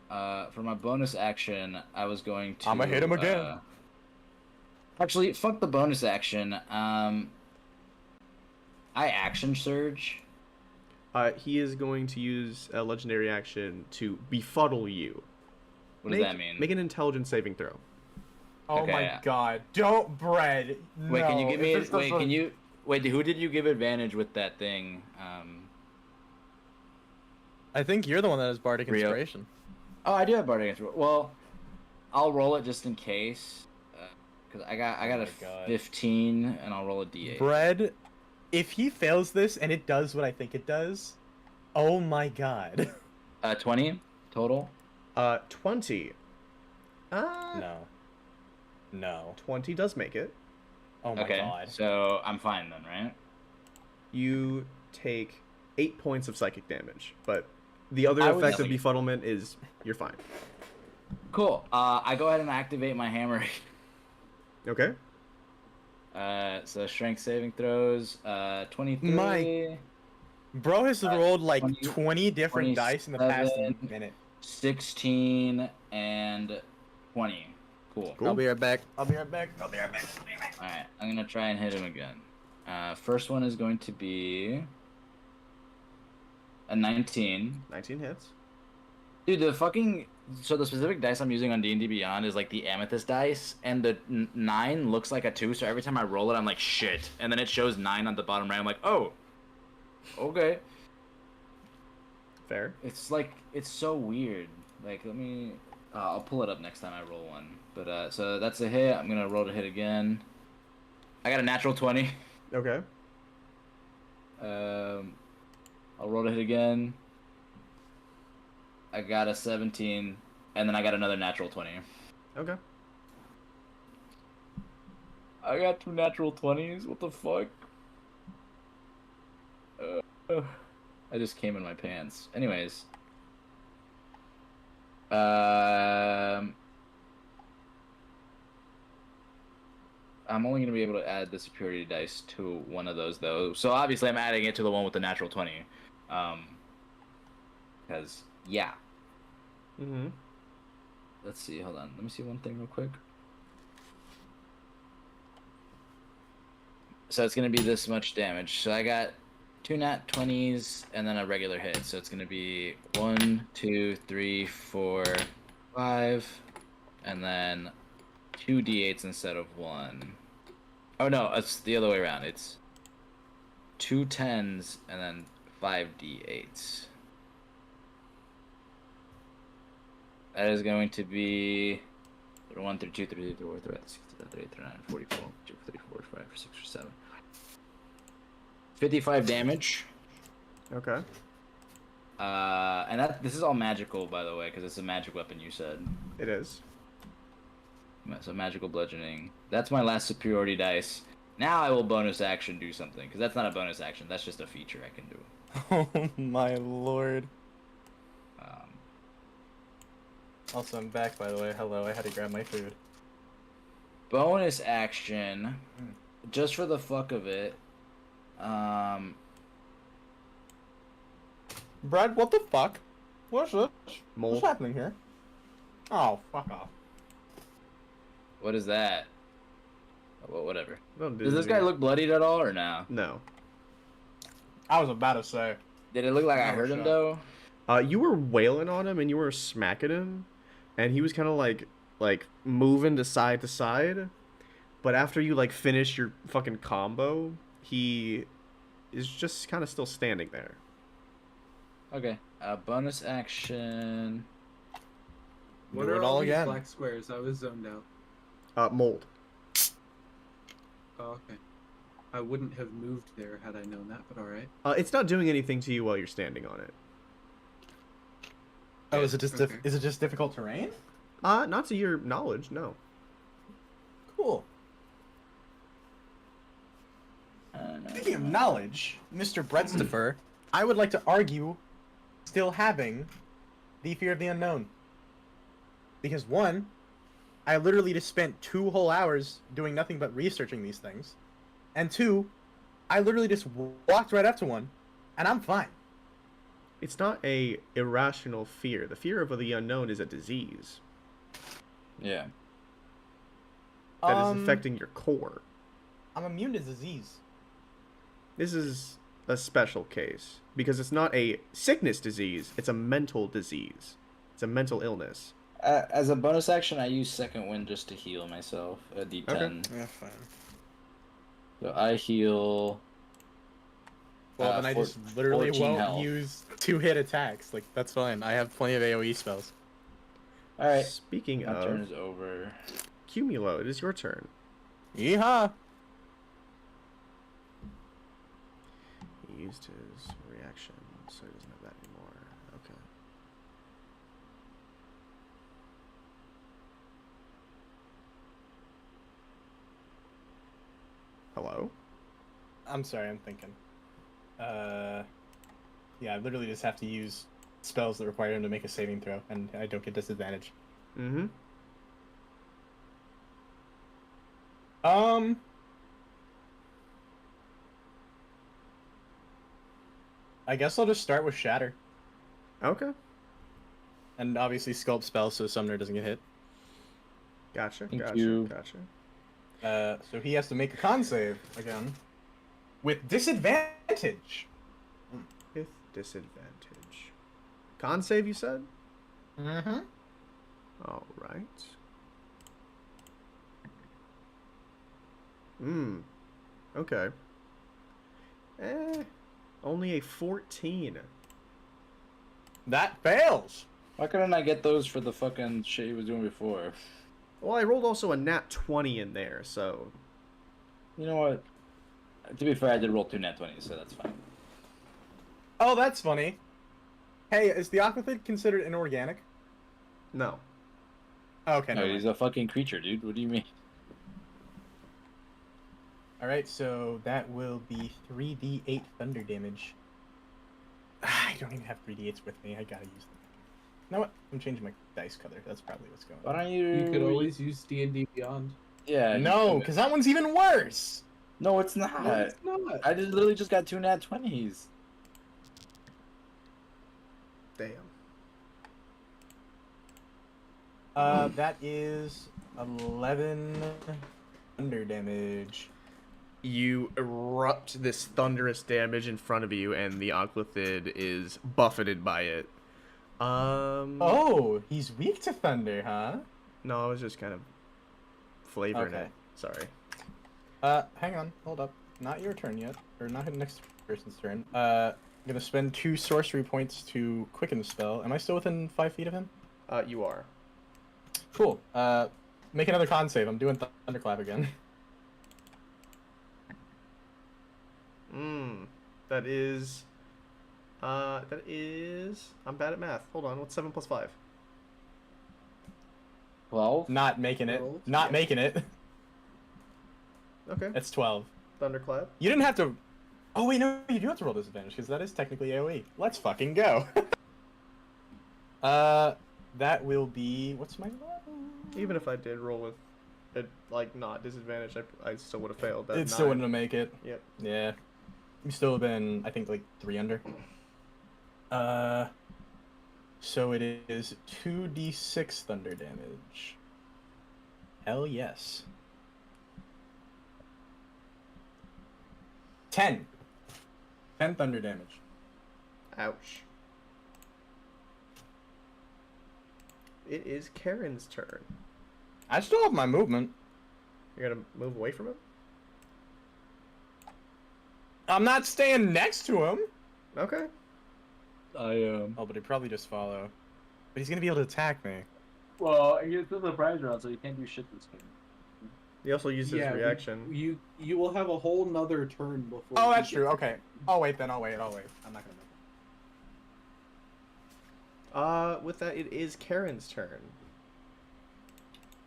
For my bonus action, I was going to... I'ma hit him again. Actually, fuck the bonus action. I action surge. He is going to use a legendary action to befuddle you. What does that mean? Make an intelligence saving throw. Oh Okay, my yeah. god! Don't bread. Wait, can you No, give me? if it's Wait, the- can you? Wait, who did you give advantage with that thing? I think you're the one that has bardic Rio. inspiration. Oh, I do have bardic inspiration. Well, I'll roll it just in case, because I got Oh a my God. 15, and I'll roll a d8. Bread, if he fails this and it does what I think it does, oh my god. 20 total. 20. No. No. 20 does make it. Oh my Okay, god. so I'm fine then, right? You take 8 points of psychic damage, but the other I was- effect of Nothing. befuddlement is you're fine. Cool. I go ahead and activate my hammer. Okay. So strength saving throws. 23. My- Bro has rolled like 20 20 different dice in the past 27. minute. 16 and 20. Cool. Cool. I'll be right back. All right, I'm gonna try and hit him again. First one is going to be a 19. 19 hits. Dude, the specific dice I'm using on D&D Beyond is like the amethyst dice, and the 9 looks like a 2. So every time I roll it, I'm like shit, and then it shows 9 on the bottom right. I'm like, oh, okay. Fair. It's like it's so weird. Like, let me. I'll pull it up next time I roll one. But so that's a hit. I'm gonna roll to hit again. I got a natural 20. Okay. I'll roll to hit again. I got a 17, and then I got another natural 20. Okay. I got 2 natural 20s. What the fuck? I just came in my pants. Anyways. I'm only gonna be able to add the superiority dice to one of those though. So obviously I'm adding it to the one with the natural 20. Because yeah. Mm-hmm. Let's see, hold on. Let me see one thing real quick. So it's gonna be this much damage. So I got 2 nat 20s and then a regular hit. So it's gonna be 1, 2, 3, 4, 5, and then 2 d8s instead of 1. Oh no, it's the other way around. It's 2 10s and then 5 d8s. That is going to be 1, 3, 2, 3, 4, 5, 6, 7, 8, 9, 44, 34, 45, 6, 7. 55 damage. Okay. And this is all magical, by the way, because it's a magic weapon. You said It is. so. Magical bludgeoning. That's my last superiority dice. Now I will bonus action do something, because that's not a bonus action. That's just a feature I can do. Oh my lord. Um, Also, I'm back, by the way. Hello, I had to grab my food. bonus action, just for the fuck of it. Brad, what the fuck? What's this? Mole. What's happening here? Oh, fuck off. What is that? Well, whatever. Well, Does this guy look bloodied at all, or no? No. I was about to say. Did it look like I No hurt him shot. though? You were wailing on him and you were smacking him, and he was kind of like moving to side, but after you like finish your fucking combo, he is just kind of still standing there. Okay. Bonus action. What Do are it all all these again. black squares? I was zoned out. Mold. Oh, okay. I wouldn't have moved there had I known that, but alright. It's not doing anything to you while you're standing on it. Oh, is it just Okay. is it just difficult terrain? Not to your knowledge, no. Cool. Speaking of knowledge, Mr. Breadstifer, I would like to argue still having the fear of the unknown. Because one, I literally just spent 2 whole hours doing nothing but researching these things. And 2, I literally just walked right up to one, and I'm fine. It's not a irrational fear. The fear of the unknown is a disease Yeah. that is affecting your core. I'm immune to disease. This is a special case because it's not a sickness disease, it's a mental disease. It's a mental illness. As a bonus action, I use second wind just to heal myself. A D10. Okay. Yeah, fine. So I heal. Well, then I just literally 14 won't health. use 2-hit attacks. Like, that's fine. I have plenty of AoE spells. All right. Speaking My turn of is over. Cumulo, it is your turn. Yeehaw! He used his reaction, so he doesn't have that anymore. Okay. Hello? I'm sorry, I'm thinking. Yeah, I literally just have to use spells that require him to make a saving throw, and I don't get disadvantage. Mm-hmm. I guess I'll just start with Shatter. Okay. And obviously Sculpt spell so Summoner doesn't get hit. Gotcha. Thank Gotcha. you. Gotcha. So he has to make a con save again. With disadvantage! With disadvantage. Con save, you said? Mm-hmm. All right. Okay. Only a 14. That fails! Why couldn't I get those for the fucking shit he was doing before? Well, I rolled also a nat 20 in there, so... You know what? To be fair, I did roll 2 nat 20s, so that's fine. Oh, that's funny. Hey, is the Aquathid considered inorganic? No. Okay, No, no. he's a fucking creature, dude. What do you mean? Alright, so that will be 3d8 thunder damage. I don't even have 3d8s with me. I gotta use them. You know what? I'm changing my dice color. That's probably what's going on. Why don't you? You could always use D&D Beyond. Yeah. No, because that one's even worse! No, it's not. No, it's not. I just literally just got 2 nat 20s. Damn. That is 11 thunder damage. You erupt this thunderous damage in front of you, and the Aquathid is buffeted by it. Oh, he's weak to thunder, huh? No, I was just kind of flavoring Okay. it. Sorry. Hang on, hold up. Not your turn yet, or not the next person's turn. I'm gonna spend 2 sorcery points to quicken the spell. Am I still within 5 feet of him? You are. Cool. Make another con save. I'm doing thunderclap again. That is... I'm bad at math. Hold on, what's 7 plus 5? 12? Not making it. 12? Not Yeah. making it. Okay. It's 12. Thunderclap. You didn't have to... Oh, wait, no, you do have to roll disadvantage, because that is technically AoE. Let's fucking go. That will be... What's my level? Even if I did roll with, like, not disadvantage, I still would have failed. That It still 9. wouldn't have make it. Yep. Yeah. You still have been, I think, like 3 under. So it is 2d6 thunder damage. Hell yes. 10. 10 thunder damage. Ouch. It is Karen's turn. I still have my movement. You're gonna move away from him? I'm not staying next to him. Okay. I Oh, but he'd probably just follow. But he's gonna be able to attack me. Well, it's still the prize round, so you can't do shit this game. He also used his Yeah, reaction. You will have a whole nother turn before. Oh, you that's get true. to- Okay. I'll wait then. I'll wait. I'm not gonna move. With that, it is Karen's turn.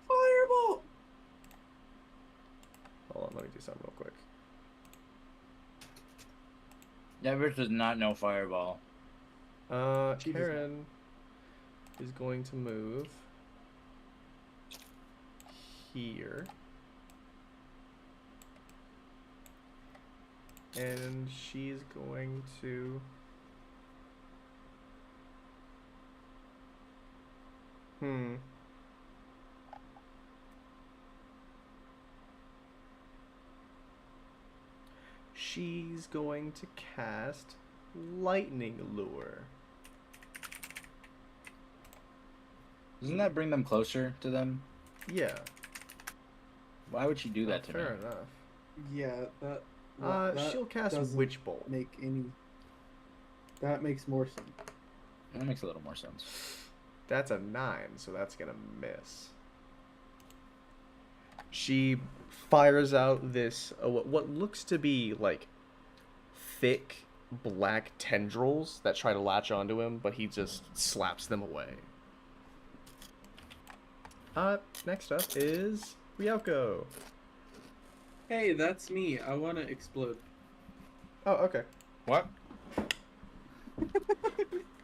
Fireball. Hold on, let me do something real quick. That bitch does not know fireball. She does Karen is going to move here. And she's going to... she's going to cast Lightning Lure. Doesn't that bring them closer to them? Yeah. Why would she do that to me? Fair enough. Yeah, that She'll cast doesn't Witch Bolt. make any. That makes more sense. That makes a little more sense. That's a 9, so that's gonna miss. She fires out this what looks to be like thick black tendrils that try to latch onto him, but he just slaps them away. Next up is Ryoko. Hey, that's me. I want to explode. Oh, okay. What?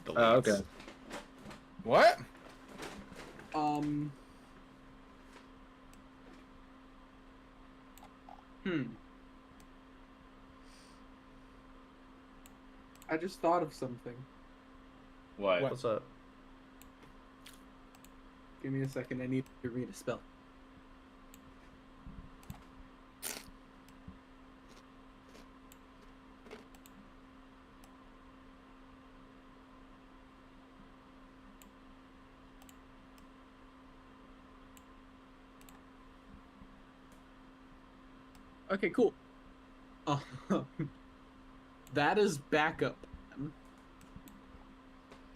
Deletes. What? I just thought of something. What? What's up? Give me a second. I need to read a spell. Okay, cool. That is backup.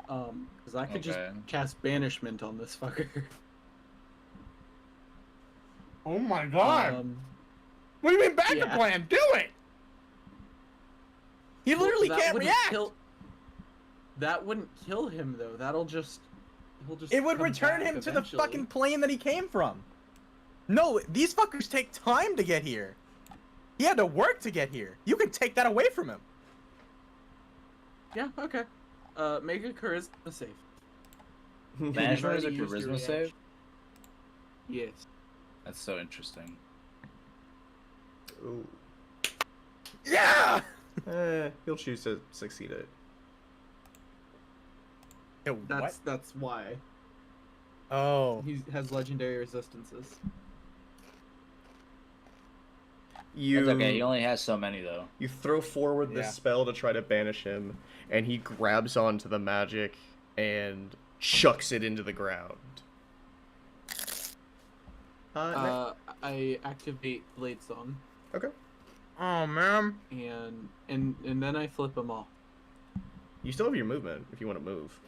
Because I could just cast banishment on this fucker. Oh my god! What do you mean backup plan? Do it! He literally can't react! That wouldn't kill him though. He'll just It would come return back him to the eventually. fucking plane that he came from. No, these fuckers take time to get here. He had to work to get here. You can take that away from him. Yeah, okay. Make a charisma save. Banishment is a Already used your charisma save? reaction. Yes. That's so interesting. Ooh. Yeah! He'll choose to succeed it. That's why. Oh. He has legendary resistances. You, That's okay, he only has so many though. you throw forward this Yeah. spell to try to banish him, and he grabs onto the magic and chucks it into the ground. I activate Blade Song, Okay. Oh, man. and then I flip them off. You still have your movement if you want to move.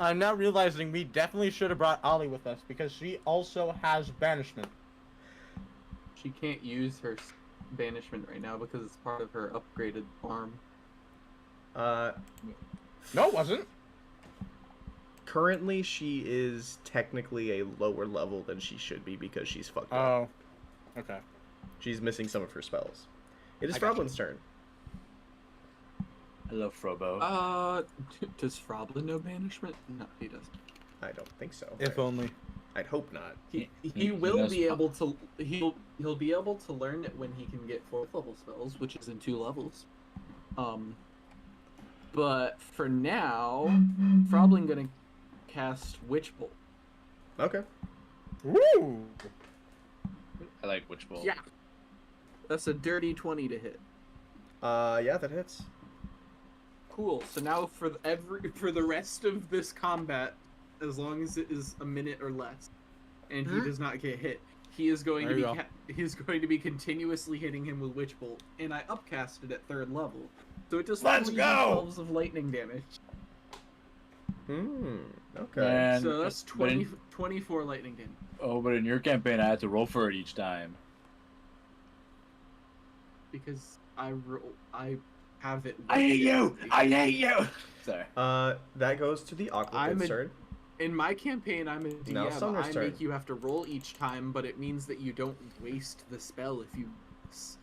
I'm now realizing we definitely should have brought Ollie with us because she also has banishment. She can't use her banishment right now because it's part of her upgraded arm. No, it wasn't. Currently, she is technically a lower level than she should be because she's fucked up. Oh. Okay. She's missing some of her spells. It is I gotcha. Froblin's turn. Hello, Frobo. Does Froblin know banishment? No, he doesn't. I don't think so. If only. I'd hope not. He will knows be able to. He'll be able to learn it when he can get 4th level spells, which is in 2 levels. But for now, Froblin gonna cast Witch Bolt. Okay. Woo! I like Witch Bolt. Yeah, that's a dirty 20 to hit. Yeah, that hits. Cool. So now for the rest of this combat, as long as it is a minute or less, and he does not get hit, he is going There to you be go. he's going to be continuously hitting him with Witch Bolt, and I upcasted at 3rd level, so it does Let's 3 go! d12s of lightning damage. Okay. Man, So that's but 24 lightning damage. Oh, but in your campaign, I had to roll for it each time. Because I have it. I hate you! I hate you! Sorry. That goes to the Aquapid's turn. In my campaign, I'm a DM. Now Summer's I turn. make you have to roll each time, but it means that you don't waste the spell if you miss.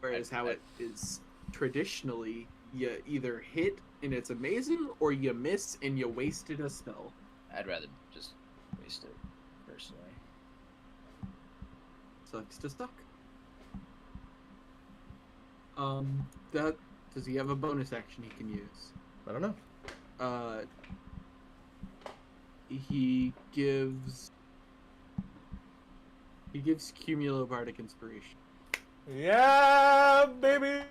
Whereas how it is traditionally, you either hit and it's amazing, or you miss and you wasted a spell. I'd rather just waste it, personally. Sucks to suck. Does he have a bonus action he can use? I don't know. He gives He gives Cumulobardic Inspiration. Yeah, baby.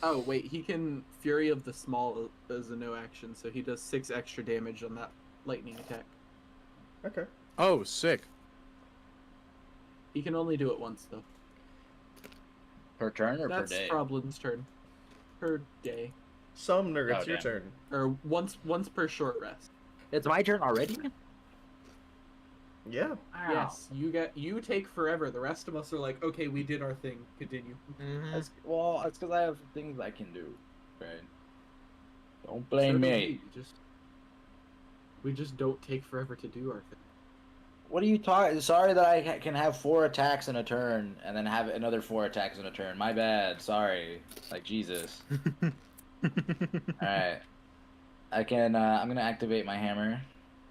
Oh wait, he can Fury of the Small as a no action, so he does 6 extra damage on that lightning attack. Okay. Oh, sick. He can only do it once though. Per turn or That's per day? Problem's turn. Per day. Sumner, it's Oh, your damn. turn. Or once per short rest. It's my turn already? Yeah. Yes, you take forever. The rest of us are like, okay, we did our thing. Continue. That's because I have things I can do. Right. Don't So blame do me. we just don't take forever to do our thing. What are you talking? Sorry that I can have 4 attacks in a turn and then have another 4 attacks in a turn. My bad. Sorry. Like Jesus. All right. I can. I'm gonna activate my hammer.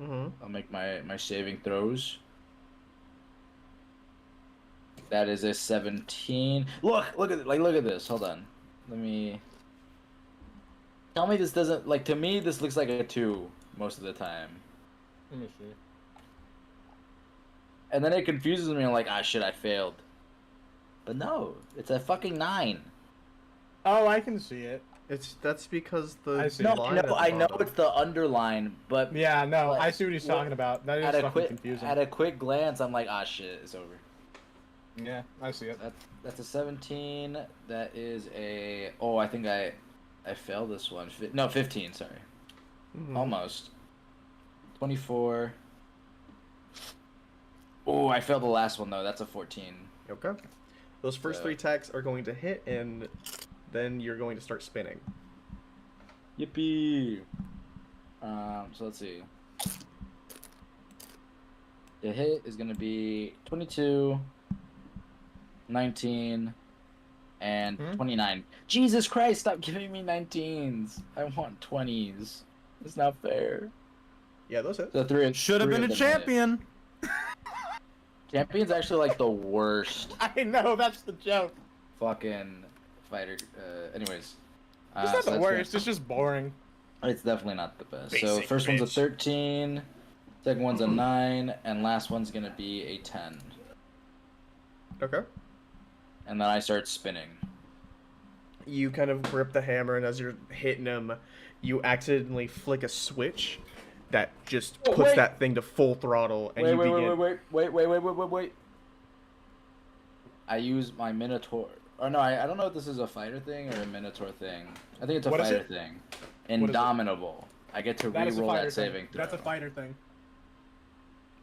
Mm-hmm. I'll make my saving throws. That is a 17. Look at this. Hold on. Let me. Tell me this doesn't to me. This looks like a 2 most of the time. Let me see. And then it confuses me. I'm like, ah, shit, I failed. But no, it's a fucking 9. Oh, I can see it. That's because the I see. No, line at the I know bottom. it's the underline, but Yeah, no, Like, I see what he's talking about. That is fucking confusing. at a quick glance, I'm like, ah, shit, it's over. Yeah, I see it. That's a 17. That is a. Oh, I think I failed this one. No, 15. Sorry, Mhm. almost. 24. Oh, I failed the last one though. That's a 14. Okay. Those first 3 attacks are going to hit, and then you're going to start spinning. Yippee! So let's see. The hit is gonna be 22, 19, and 29. Jesus Christ! Stop giving me 19s. I want 20s. It's not fair. Yeah, those hit. So 3 Should have 3 been of a them hit. champion. Champion's actually like the worst I know, that's the joke. fucking fighter. Anyways. It's not so the that's worst, it's just boring. It's definitely not the best. So Basic first one's a bitch. 13, second one's a 9, and last one's gonna be a 10. Okay. And then I start spinning. You kind of grip the hammer, and as you're hitting him, you accidentally flick a switch that just Oh, puts wait. that thing to full throttle, and you begin. Wait. I use my Minotaur. Oh no, I don't know if this is a fighter thing or a Minotaur thing. I think it's a What is fighter it? thing. What is it? Indomitable. I get to That is a reroll fighter that saving thing. throw. That's a fighter thing.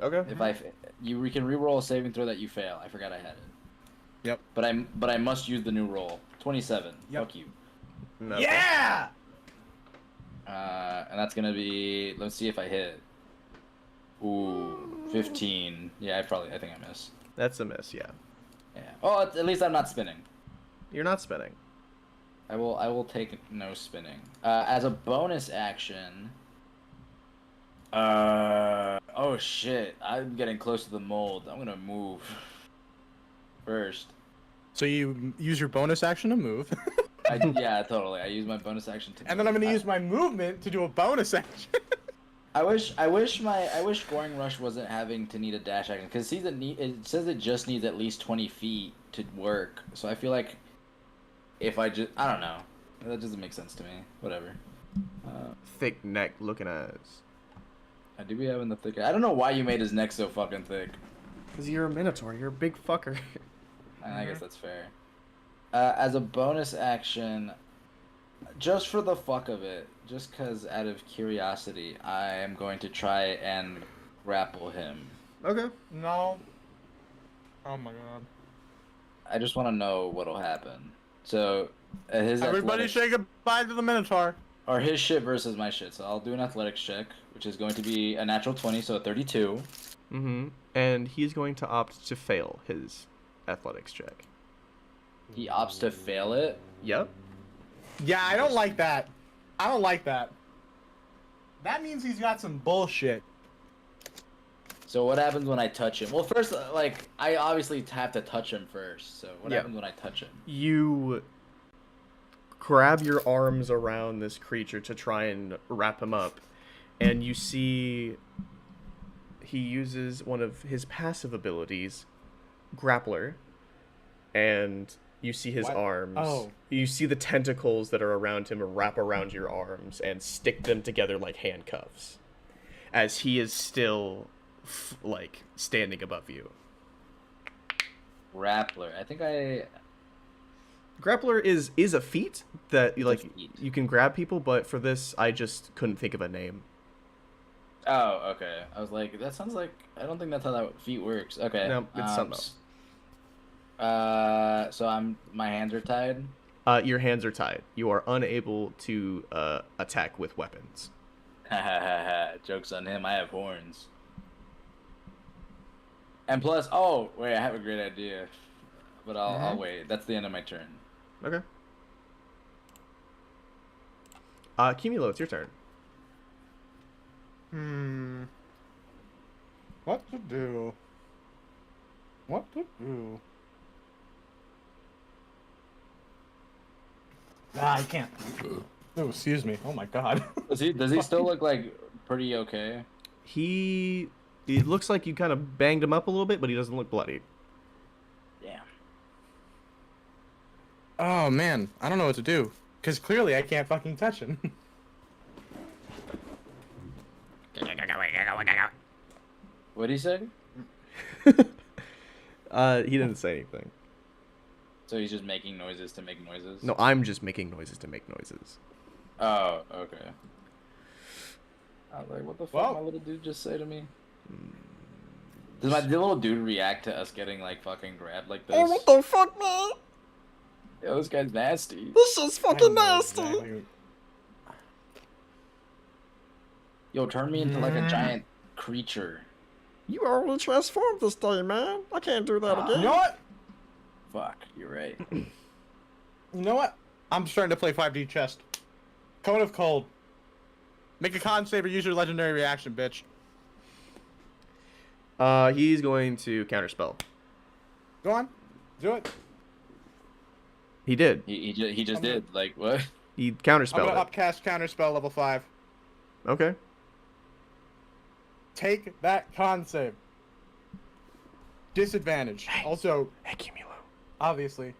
Okay. If you can reroll a saving throw that you fail. I forgot I had it. Yep. But I must use the new roll. 27. Yep. Fuck you. No. Yeah! And that's gonna be. Let's see if I hit. Ooh, 15. Yeah, I think I miss. That's a miss. Yeah. Yeah. Oh, at least I'm not spinning. You're not spinning. I will take no spinning. As a bonus action. Oh shit! I'm getting close to the mold. I'm gonna move. First. So you use your bonus action to move. Yeah, totally. I use my bonus action to. And then I'm gonna use my movement to do a bonus action. I wish Goring Rush wasn't having to need a dash action because it says it just needs at least 20 feet to work. So I feel like if I don't know, that doesn't make sense to me. Whatever. Thick neck looking eyes. I do be having the thick. I don't know why you made his neck so fucking thick. Because you're a Minotaur. You're a big fucker. I guess that's fair. As a bonus action, just for the fuck of it, just because out of curiosity, I am going to try and grapple him. Okay. No. Oh my god. I just want to know what'll happen. So, his Everybody athletics- say goodbye to the Minotaur. or his shit versus my shit. So I'll do an athletics check, which is going to be a natural 20, so a 32. Mm-hmm. And he's going to opt to fail his athletics check. He opts to fail it. Yep. Yeah, I don't like that. I don't like that. That means he's got some bullshit. So what happens when I touch him? Well, first, I obviously have to touch him first. So what Yeah. happens when I touch him? You grab your arms around this creature to try and wrap him up, and you see he uses one of his passive abilities, Grappler, and you see his What? arms. Oh. You see the tentacles that are around him wrap around your arms and stick them together like handcuffs, as he is still, like, standing above you. Grappler. I think I. Grappler is a feat that like feat. you can grab people, but for this I just couldn't think of a name. Oh, okay. I was like, that sounds like. I don't think that's how that feat works. Okay. No, it's something else. So my hands are tied. Your hands are tied. You are unable to attack with weapons. Joke's on him. I have horns. And plus, oh wait, I have a great idea, but I'll wait. That's the end of my turn. Okay. Cumulo, it's your turn. What to do? What to do? Ah, I can't. Oh, excuse me. Oh my god. Does he still look like pretty okay? It looks like you kind of banged him up a little bit, but he doesn't look bloody. Damn. Oh man, I don't know what to do. Cause clearly I can't fucking touch him. What'd he say? He didn't say anything. So he's just making noises to make noises? No, I'm just making noises to make noises. Oh, okay. I was like, what the fuck Well- my little dude just say to me? Does my little dude react to us getting like fucking grabbed like this? Oh, what the fuck, man? Yo, this guy's nasty. This shit's I fucking don't know nasty. exactly. Yo, turn me into like a giant creature. You already transformed this day, man. I can't do that You again. know what? Fuck, you're right. You know what? I'm starting to play 5D chest. Cone of Cold. Make a con save or use your legendary reaction, bitch. He's going to counterspell. Go on. Do it. He did. He just did. Like, what? He I'm counterspelled gonna it. upcast counterspell level 5. Okay. Take that con save. Disadvantage. Also, Hey, Cumulo. obviously.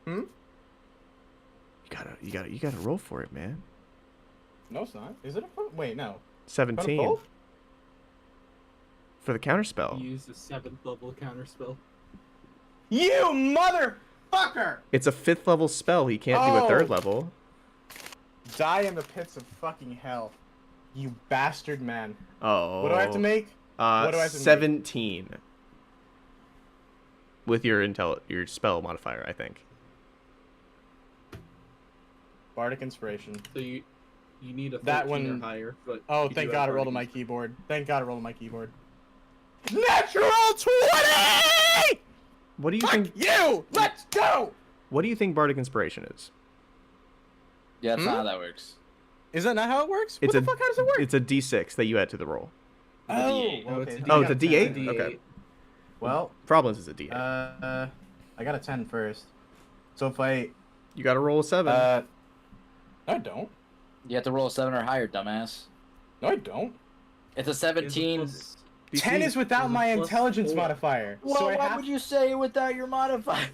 You gotta roll for it, man. No, it's not. Is it a wait, no. 17 Both? for the counterspell. Use the 7th level counterspell. You motherfucker! It's a 5th level spell. He can't do a 3rd Oh. level. Die in the pits of fucking hell. You bastard man. Oh. What do I have to make? What do I have to make? 17 with your spell modifier, I think. Bardic Inspiration. So you need a 13 That or one- higher. But Oh, you do thank have God I rolled on Bardic my keyboard. Thank God I rolled on my keyboard. Natural 20! What do you Fuck think? you! Let's go! What do you think bardic inspiration is? Yeah, that's not how that works. Is that not how it works? It's what the fuck? How does it work? It's a D6 that you add to the roll. It's a D8. No, it's a Oh, it's a D8. D8? Okay. Well, Problems is a D8. I got a 10 first. So if I, You gotta roll a 7. No, I don't. You have to roll a 7 or higher, dumbass. No, I don't. It's a 17. 10 is without Is it my plus intelligence 4? modifier. Well, so I why have... would you say it without your modifier?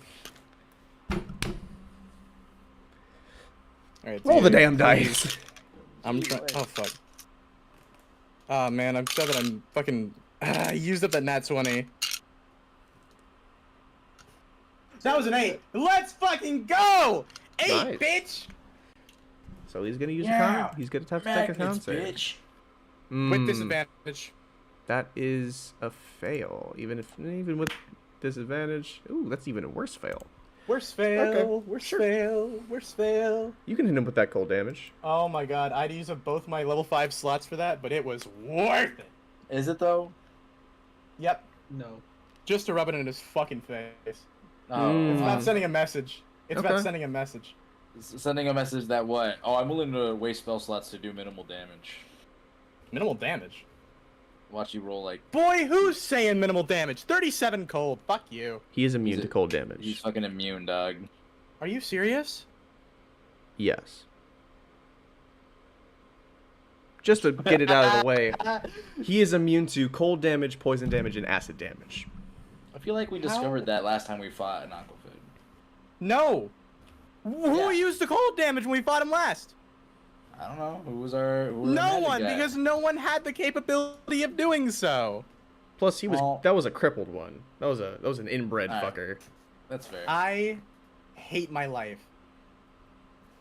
Alright, Roll the dude, damn please. dice. I'm trying. Oh fuck. Oh man, I'm sad that I'm fucking. I used up that nat 20. That was an 8. Let's fucking go! 8, Nice. bitch! So he's gonna use a Yeah. con. He's gonna have to take a con save. bitch. With Mm, disadvantage. That is a fail. Even with disadvantage. Ooh, that's even a worse fail. Worst fail. Okay, Worst sure. fail. Worst fail. You can hit him with that cold damage. Oh my god, I'd use up both my level 5 slots for that, but it was worth it. Is it though? Yep. No. Just to rub it in his fucking face. Oh, Mm. It's about sending a message. It's Okay. about sending a message. sending a message that what? Oh, I'm willing to waste spell slots to do minimal damage. Minimal damage. Watch you roll like Boy, who's saying minimal damage? 37 cold. Fuck you. He is immune He's to a- cold he's damage. fucking immune, dog. Are you serious? Yes. just to get it out of the way, he is immune to cold damage, poison damage, and acid damage. I feel like we discovered that last time we fought an Aquafood. No. Who Yeah. used the cold damage when we fought him last? I don't know. Who was our No magic one, guy? because no one had the capability of doing so. Plus, Well- that was a crippled one. That was an inbred Alright. fucker. That's fair. I hate my life.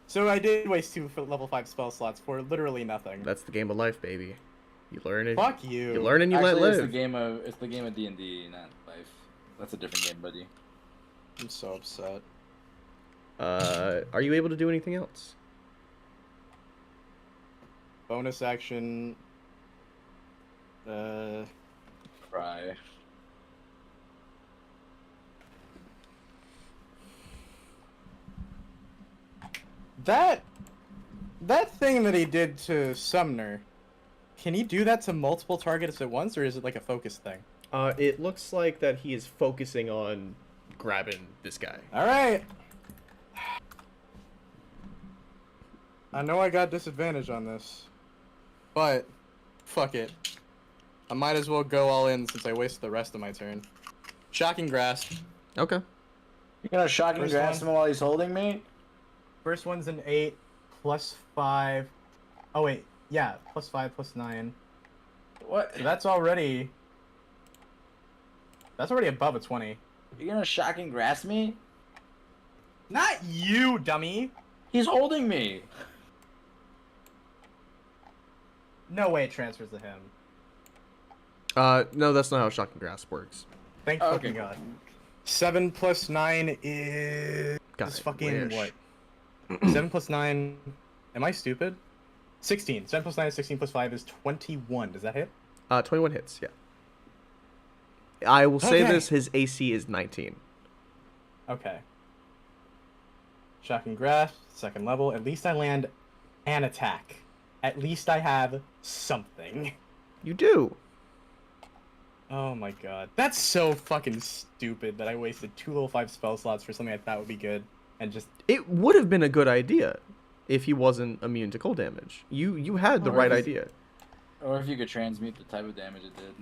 So I did waste 2 level 5 spell slots for literally nothing. That's the game of life, baby. You learn it. Fuck you. You learn and you Actually, let it's live. the game of D&D, not life. That's a different game, buddy. I'm so upset. Are you able to do anything else? Bonus action. Cry. That thing that he did to Sumner, can he do that to multiple targets at once, or is it like a focus thing? It looks like that he is focusing on grabbing this guy. Alright. I know I got disadvantage on this, but fuck it. I might as well go all in since I wasted the rest of my turn. Shocking Grasp. Okay. You're gonna shocking First grasp one. him while he's holding me? First one's an 8 plus 5. Oh wait, yeah, plus 5 plus 9. What? So that's already above a 20. You're gonna shocking grasp me? Not you, dummy. He's holding me. No way it transfers to him. No, that's not how Shocking Grasp works. Thank Oh, fucking okay. god. 7 plus 9 is God, I fucking wish. what? 7 plus 9. Am I stupid? 16. 7 plus 9 is 16 plus 5 is 21. Does that hit? 21 hits, yeah. I will say Okay. this, his AC is 19. Okay. Shocking Grasp, second level. At least I land an attack. At least I have something. You do. Oh my god. That's so fucking stupid that I wasted 2 level 5 spell slots for something I thought would be good. And just... It would have been a good idea if he wasn't immune to cold damage. You had the Or right if he's- idea. Or if you could transmute the type of damage it did.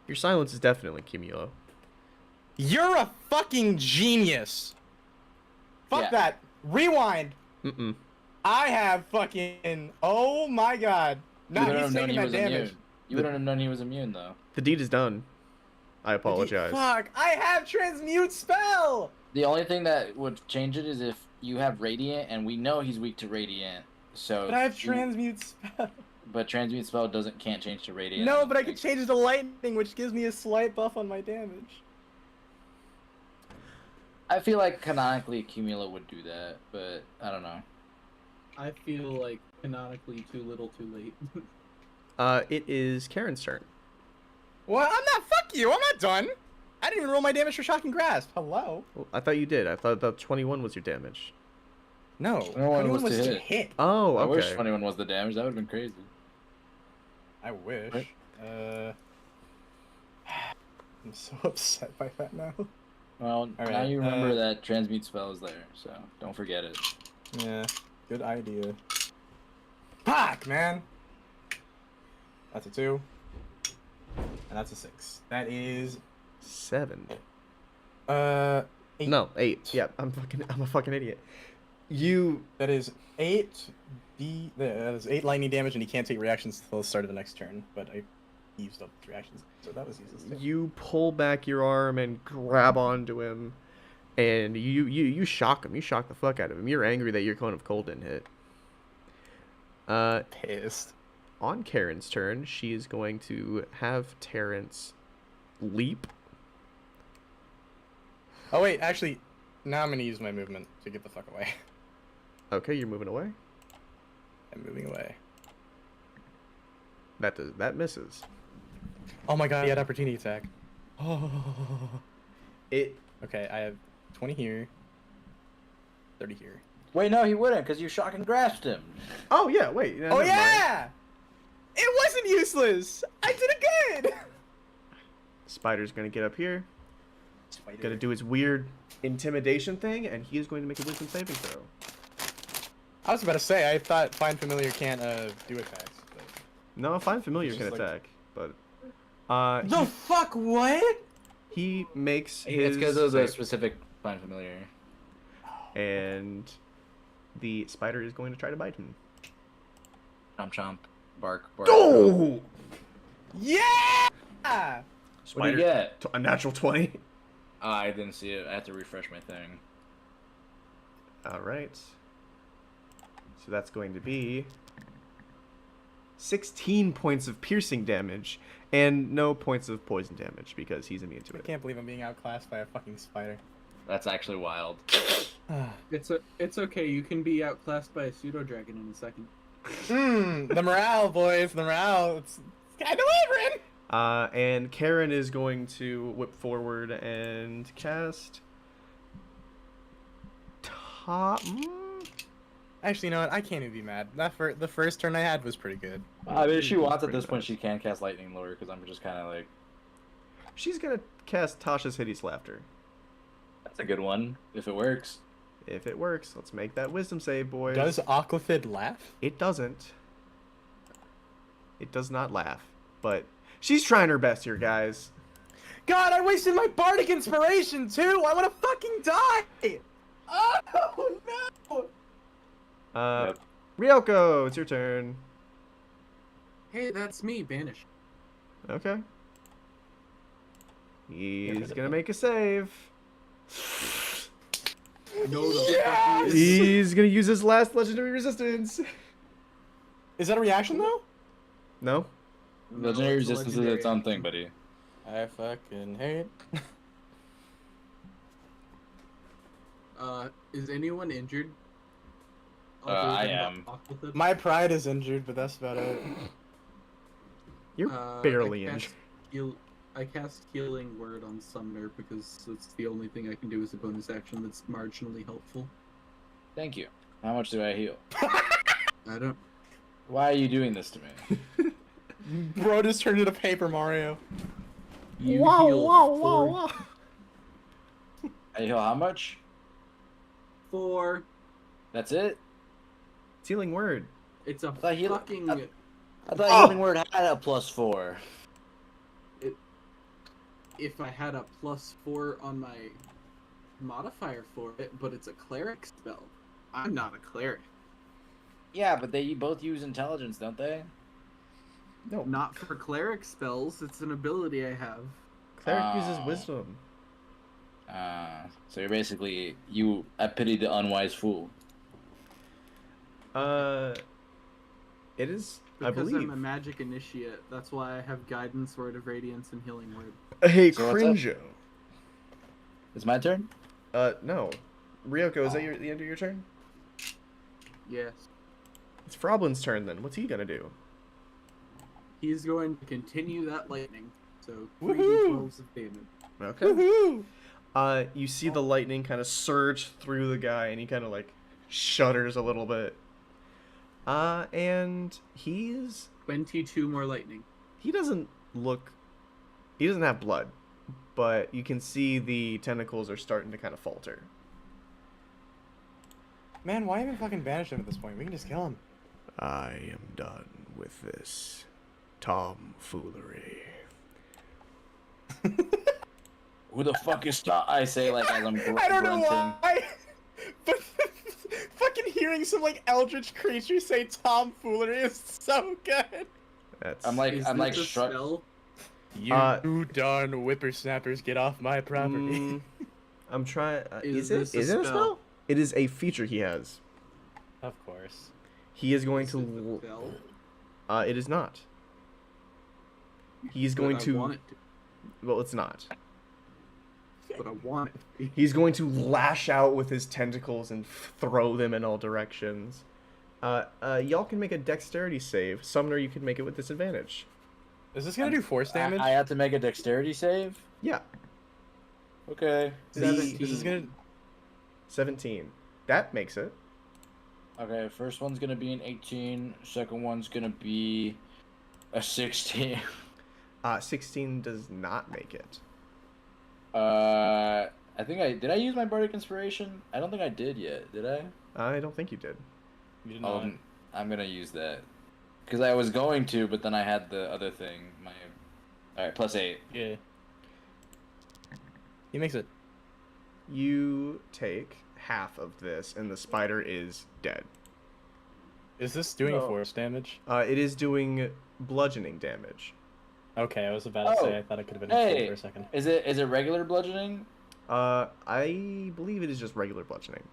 Your silence is definitely Cumulo. You're a fucking genius! Fuck Yeah. that! Rewind! Mm-mm. I have fucking... Oh my god. You Not wouldn't he's have known taking he that was damage. immune. You wouldn't have known he was immune, though. The deed is done. I apologize. Fuck! I have transmute spell! The only thing that would change it is if you have Radiant, and we know he's weak to Radiant. So. But I have you- transmute spell. But transmute spell can't change to Radiant. No, but I can change it to lightning, which gives me a slight buff on my damage. I feel like canonically Cumulo would do that, but I don't know. I feel like canonically too little, too late. It is Karen's turn. Well, I'm not. Fuck you. I'm not done. I didn't even roll my damage for Shocking Grasp. Hello. Well, I thought you did. I thought that 21 was your damage. No. 21 was to to hit. hit. Oh, I wish okay. 21 was the damage. That would have been crazy. I wish. Right. I'm so upset by that now. Well, All now right, you remember that transmute spell is there, so don't forget it. Yeah. Good idea. Fuck, man. That's a 2. And that's a 6. That is 7. 8. No, 8. Yeah, I'm a fucking idiot. You That is 8 that is 8 lightning damage, and he can't take reactions until the start of the next turn. But I used up reactions, so that was useless. Too. you pull back your arm and grab onto him, and you shock him. You shock the fuck out of him. You're angry that your cone of cold didn't hit. Pissed. On Karen's turn, she is going to have Terrence leap. Oh wait, actually, now I'm gonna use my movement to get the fuck away. Okay, you're moving away. I'm moving away. That misses. Oh my god, he had opportunity attack. Oh. It Okay, I have 20 here. 30 here. Wait, no, he wouldn't, because you shocking grasped him. Oh yeah, wait. Oh never mind. yeah! It wasn't useless! I did it good! Spider's gonna get up here, Spider. gonna do his weird intimidation thing, and he is going to make a wisdom saving throw. I was about to say, I thought Find Familiar can't do attacks. But... No, Find Familiar It's can just like- attack, but The fuck, what? he makes It's his because of the save, specific find familiar. and the spider is going to try to bite him. Chomp chomp. Bark bark. Oh! Yeah! What do you get? A natural 20. Oh, I didn't see it. I have to refresh my thing. All right. So that's going to be 16 points of piercing damage and no points of poison damage because he's immune to I it. can't believe I'm being outclassed by a fucking spider. That's actually wild. It's okay. You can be outclassed by a pseudo dragon in a second. The morale, boys, the morale. It's kind of delivering. And Karen is going to whip forward and cast Actually, you know what? I can't even be mad. The first turn I had was pretty good. I mean, if she wants at Pretty this point, nice. she can cast lightning lure because I'm just kind of like, She's gonna cast Tasha's Hideous Laughter. that's a good one if it works. If it works, let's make that wisdom save, boys. Does Aquafid laugh? It doesn't. It does not laugh, but she's trying her best here, guys. God, I wasted my bardic inspiration too. I want to fucking die. Oh no! Yep. Ryoko, it's your turn. Hey, that's me. Banish. Okay. He's gonna make a save. No, the fuck you. He's gonna use his last legendary resistance. Is that a reaction though? No? Legendary it's a resistance is legendary its own thing, buddy. I fucking hate. Is anyone injured? I Other than am. Aquafid? My pride is injured, but that's about it. You're Uh, barely I injured. I cast Healing Word on Summoner because it's the only thing I can do as a bonus action that's marginally helpful. Thank you. How much do I heal? I don't. Why are you doing this to me? Bro just turned into Paper Mario. You heal I heal how much? 4. That's it? Healing word. It's a thought heal- fucking. I thought Oh! healing word had a +4. If I had a +4 on my modifier for it, but it's a cleric spell. I'm not a cleric. Yeah, but they both use intelligence, don't they? No. Not for cleric spells. It's an ability I have. Cleric uses Oh. wisdom. So you're basically I pity the unwise fool. It is, Because I believe. I'm a magic initiate. That's why I have guidance, word of radiance, and healing word. Hey, So what's up? Crinjo. It's my turn? No. Ryoko, is that the end of your turn? Yes. It's Froblin's turn then. What's he gonna do? He's going to continue that lightning. So Woohoo! 3d12s of damage. Okay. Woohoo! You see the lightning kind of surge through the guy, and he kind of like shudders a little bit. And he's 22 more lightning. he doesn't have blood, but you can see the tentacles are starting to kind of falter. Man, why even fucking banish him at this point? We can just kill him. I am done with this tomfoolery. Who the fuck is I say like as I'm I don't know grunting. why, but fucking hearing some like eldritch creature say tomfoolery is so good. That's I'm like Is I'm like this a struck. spell? You darn whippersnappers, get off my property. I'm trying. Is Is this it? a Is it a spell? spell? It is a feature he has. Of course. He is going Is it a to. spell? It is not. He's But going I to. want it to. Well, it's not. But I want it to be. He's going to lash out with his tentacles and throw them in all directions. Y'all can make a dexterity save. Summoner, you can make it with disadvantage. Is this gonna do force damage? I have to make a dexterity save. Yeah, Okay. This is gonna. 17. That makes it. Okay. First one's gonna be an 18. Second one's gonna be a 16. 16 does not make it. I think did I use my bardic inspiration? I don't think I did yet. Did I? I don't think you did. You did Oh, not. I'm gonna use that. Because I was going to, but then I had the other thing. Alright, +8. Yeah. He makes it. You take half of this, and the spider is dead. Is this doing No. force damage? It is doing bludgeoning damage. Okay, I was about to say I thought it could have been a Hey, for a second. is it regular bludgeoning? I believe it is just regular bludgeoning.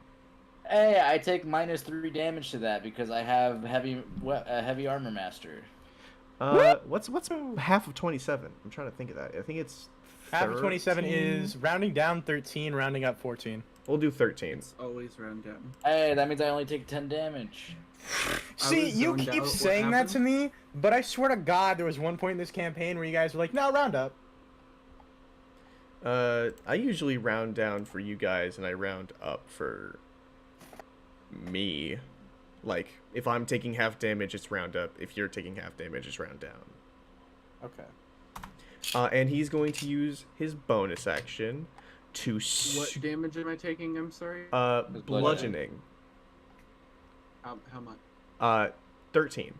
Hey, I take -3 damage to that because I have heavy armor master. What's half of 27? I'm trying to think of that. I think it's Half of 27 13? is rounding down 13, rounding up 14. We'll do 13. It's always round down. Hey, that means I only take 10 damage. See, was you zoned keep out. What saying that to happened? me, but I swear to God, there was one point in this campaign where you guys were like, "No, round up." I usually round down for you guys, and I round up for me. Like, if I'm taking half damage, it's round up. If you're taking half damage, it's round down. Okay. And he's going to use his bonus action to What damage am I taking? I'm sorry. bludgeoning. How much? 13.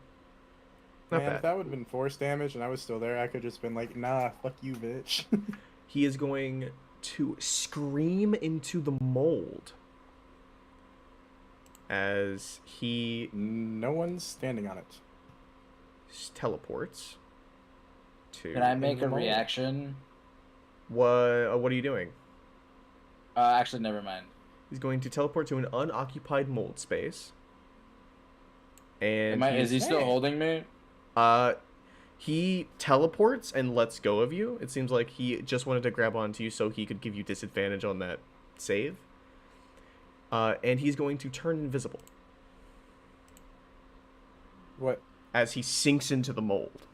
Not Man, bad. if that would have been force damage and I was still there, I could just been like, "Nah, fuck you, bitch." He is going to scream into the mold as he No one's standing on it. teleports to. Can I make a mold. reaction? What are you doing? Actually, never mind. He's going to teleport to an unoccupied mold space. And Is he still holding me? he teleports and lets go of you. It seems like he just wanted to grab onto you so he could give you disadvantage on that save. And he's going to turn invisible What? as he sinks into the mold.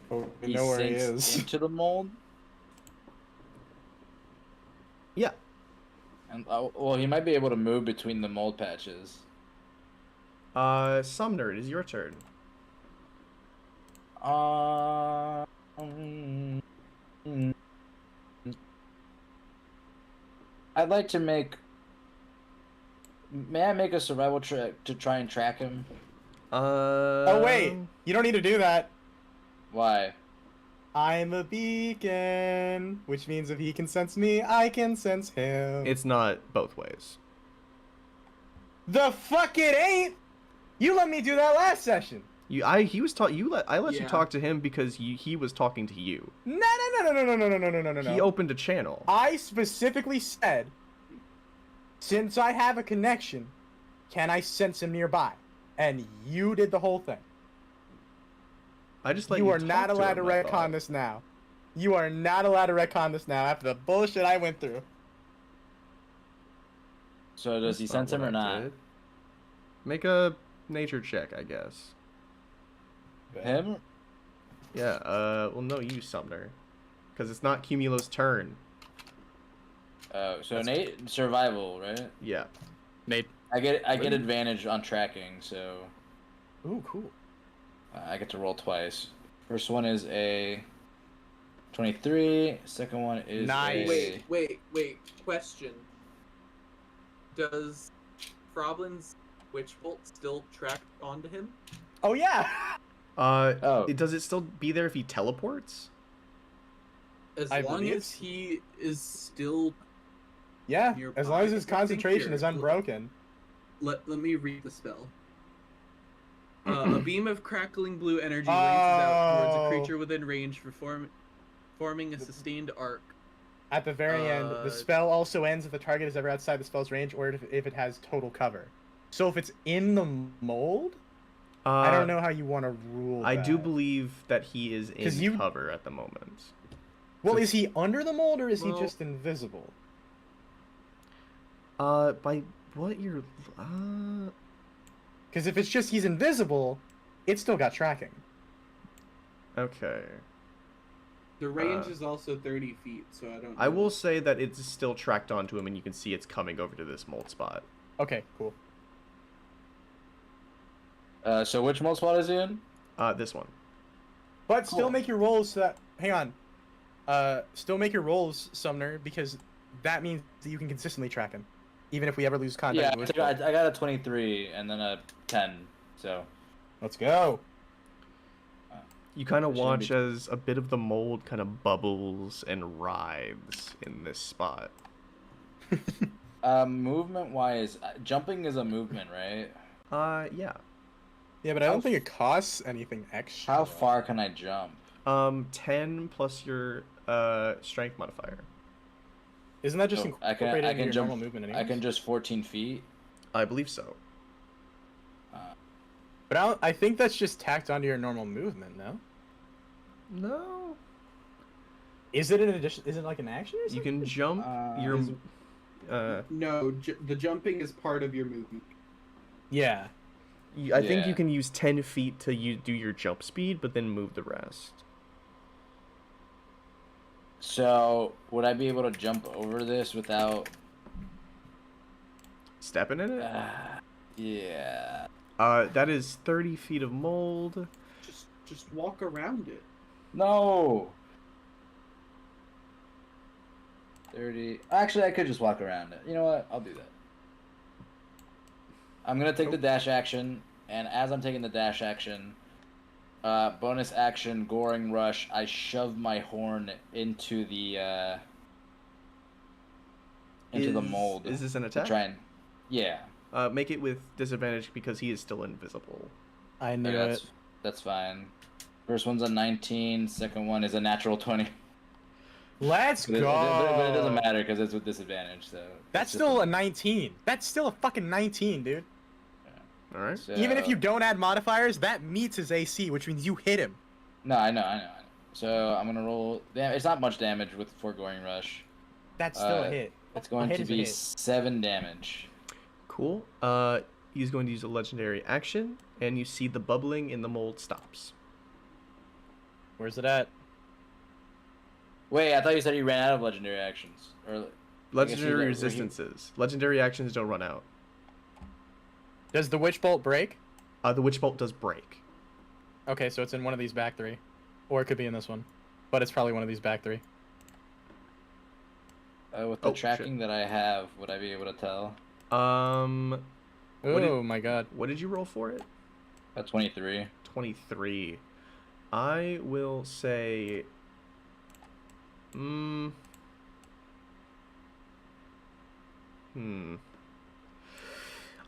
Oh, we He know where he sinks is. into the mold. Yeah. And well, he might be able to move between the mold patches. Sumner, it is your turn. I'd like to make. May I make a survival check to try and track him? Oh wait, you don't need to do that. Why? I'm a beacon, which means if he can sense me, I can sense him. It's not both ways. The fuck it ain't. You let me do that last session. I let you Yeah. talk to him because he was talking to you. No. He opened a channel. I specifically said, since I have a connection, can I sense him nearby? And you did the whole thing. I just let You are talk not allowed to him, I retcon thought. this now. You are not allowed to retcon this now after the bullshit I went through. So does he That's sense him what or I not? did. Make a nature check, I guess. Him? Yeah, well, no, you, Sumner. Because it's not Cumulo's turn. So Nate, survival, right? Yeah. Nate. I get advantage on tracking, so Ooh, cool. I get to roll twice. First one is a 23. Second one is Nice. a... Wait. Question. Does Froblin's witch bolt still track onto him? Oh yeah. Does it still be there if he teleports? As I long believe as he is still Yeah. Nearby. As long as his I think concentration here. is unbroken. let me read the spell. A beam of crackling blue energy lances out towards a creature within range for forming a sustained arc. At the very end, the spell also ends if the target is ever outside the spell's range or if it has total cover. So if it's in the mold, I don't know how you want to rule I do that. believe that he is 'Cause in you- cover at the moment. Well, So- is he under the mold or is he Well- just invisible? By what you're... Because if it's just he's invisible, it's still got tracking. Okay. The range is also 30 feet, so I don't know. I will say that it's still tracked onto him, and you can see it's coming over to this mold spot. Okay, cool. So which mold spot is he in? This one. But still Cool. make your rolls so that... Hang on. Still make your rolls, Sumner, because that means that you can consistently track him. even if we ever lose contact Yeah, with the witch bolt. I got a 23 and then a 10. So Let's go. You kind of It shouldn't watch be- as a bit of the mold kind of bubbles and writhes in this spot. Movement wise, jumping is a movement, right? Yeah. Yeah, but I don't think it costs anything extra. How far can I jump? 10 plus your strength modifier. Isn't that just So incorporated I into can your jump. normal movement anyways? I can just 14 feet. I believe so. But I think that's just tacked onto your normal movement, no? No. Is it an addition? Is it like an action or You something? can jump your No, the jumping is part of your movement. Yeah. I think Yeah. you can use 10 feet to do your jump speed, but then move the rest. So would I be able to jump over this without? Stepping in it? Yeah. That is 30 feet of mold. Just walk around it. No. 30. Actually, I could just walk around it. You know what? I'll do that. I'm gonna take the dash action, and as I'm taking the dash action, bonus action, goring rush. I shove my horn into the mold. Is this an to attack? try and yeah. Make it with disadvantage because he is still invisible. I knew Okay, it. that's fine. First one's a 19. Second one is a natural 20. Let's But go. but it doesn't matter because it's with disadvantage. So That's it's just still a 19. That's still a fucking 19, dude. All right. so- Even if you don't add modifiers, that meets his AC, which means you hit him. No, I know. So I'm gonna roll. It's not much damage with foregoing rush. That's still a hit. It's going hit to is a be hit. 7 damage. Cool. He's going to use a legendary action, and you see the bubbling in the mold stops. Where's it at? Wait, I thought you said you ran out of legendary actions. Or Legendary resistances. Legendary actions don't run out. Does the witch bolt break? The witch bolt does break. Okay, so it's in one of these back three. Or it could be in this one. But it's probably one of these back three. With the Oh, tracking that I have, would I be able to tell? What Oh did- my god. What did you roll for it? 23. 23. I will say.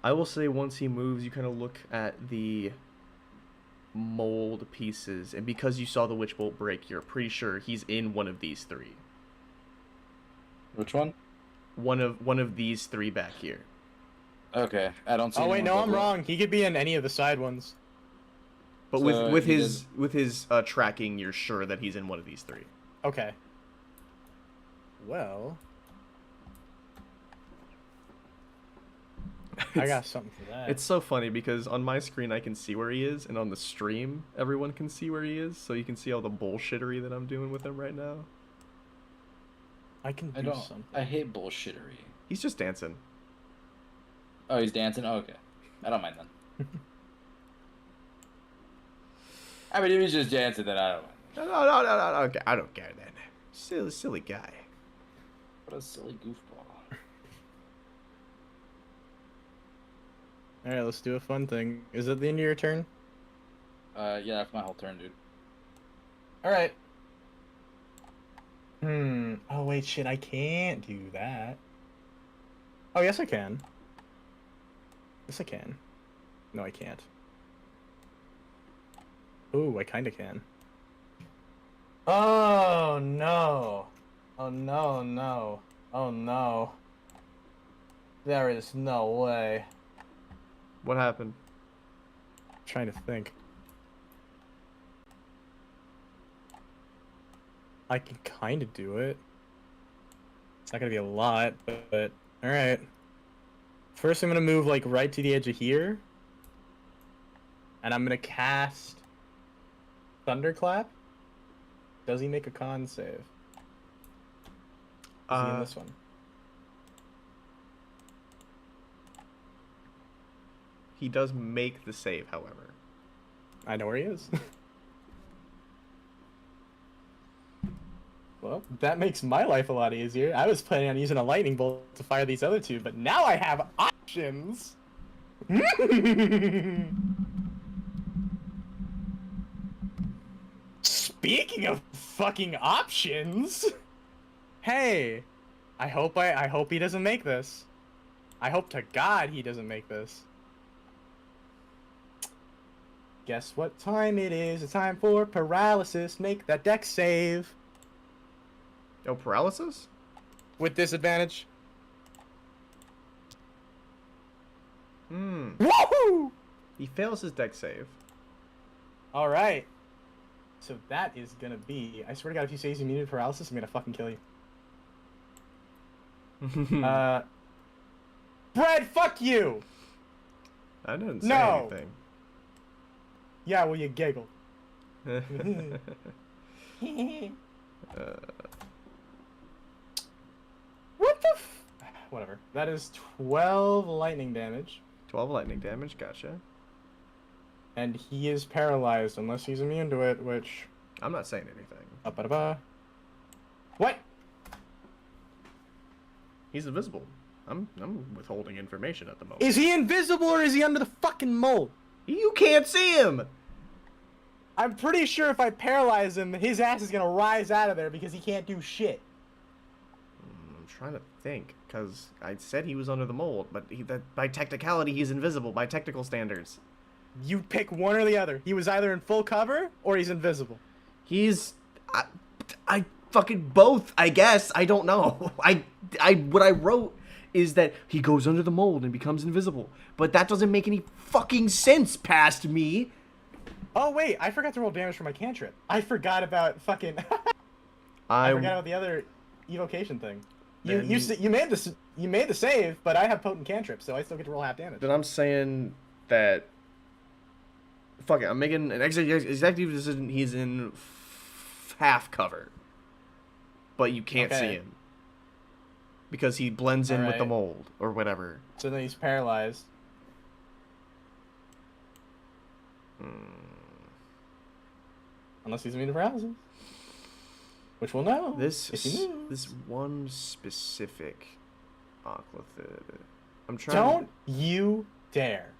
I will say once he moves, you kind of look at the mold pieces, and because you saw the witch bolt break, you're pretty sure he's in one of these three. Which one? One of these three back here. Okay, I don't see. Oh wait, anyone no, I'm but- wrong. He could be in any of the side ones. But So with he his tracking, you're sure that he's in one of these three. Okay. Well, I got something for that. It's so funny because on my screen I can see where he is, and on the stream everyone can see where he is, so you can see all the bullshittery that I'm doing with him right now. I can do something. I hate bullshittery. He's just dancing. Oh, he's dancing? Oh, okay. I don't mind then. I mean, if he's just dancing, then I don't mind. No, okay, I don't care then. Silly guy. What a silly goofball. Alright, let's do a fun thing. Is it the end of your turn? Yeah, that's my whole turn, dude. Alright. Oh wait, shit, I can't do that. Oh, yes I can. Yes I can. No, I can't. Ooh, I kinda can. Oh no. Oh no. Oh no. There is no way. What happened? I'm trying to think. I can kind of do it. It's not gonna be a lot, but all right. First, I'm gonna move like right to the edge of here, and I'm gonna cast Thunderclap. Does he make a con save? Is he in this one? He does make the save, however. I know where he is. Well, that makes my life a lot easier. I was planning on using a lightning bolt to fire these other two, but now I have options. Speaking of fucking options, hey, I hope he doesn't make this. I hope to God he doesn't make this. Guess what time it is? It's time for paralysis. Make that deck save. Oh, paralysis? With disadvantage. Hmm. Woohoo! He fails his deck save. Alright. So that is gonna be... I swear to God, if you say he's immune to paralysis, I'm gonna fucking kill you. Brad, fuck you! I didn't say No. anything. Yeah, well, you giggled. What the f... Whatever. That is 12 lightning damage. 12 lightning damage, gotcha. And he is paralyzed unless he's immune to it, which... I'm not saying anything. Ba-ba-da-ba. What? He's invisible. I'm withholding information at the moment. Is he invisible or is he under the fucking mold? You can't see him! I'm pretty sure if I paralyze him, his ass is gonna rise out of there because he can't do shit. I'm trying to think, because I said he was under the mold, but by technicality, he's invisible, by technical standards. You pick one or the other. He was either in full cover or he's invisible. He's... I fucking both, I guess. I don't know. What I wrote is that he goes under the mold and becomes invisible. But that doesn't make any fucking sense past me. Oh, wait. I forgot to roll damage for my cantrip. I forgot about fucking... I forgot about the other evocation thing. You made the save, but I have potent cantrip, so I still get to roll half damage. Then I'm saying that... Fuck it, I'm making an executive decision. He's in half cover. But you can't see him. Because he blends in with the mold, or whatever. So then he's paralyzed. Unless he's immune to paralysis. Which we'll know. This one specific Oclithid. I'm trying. Don't you dare.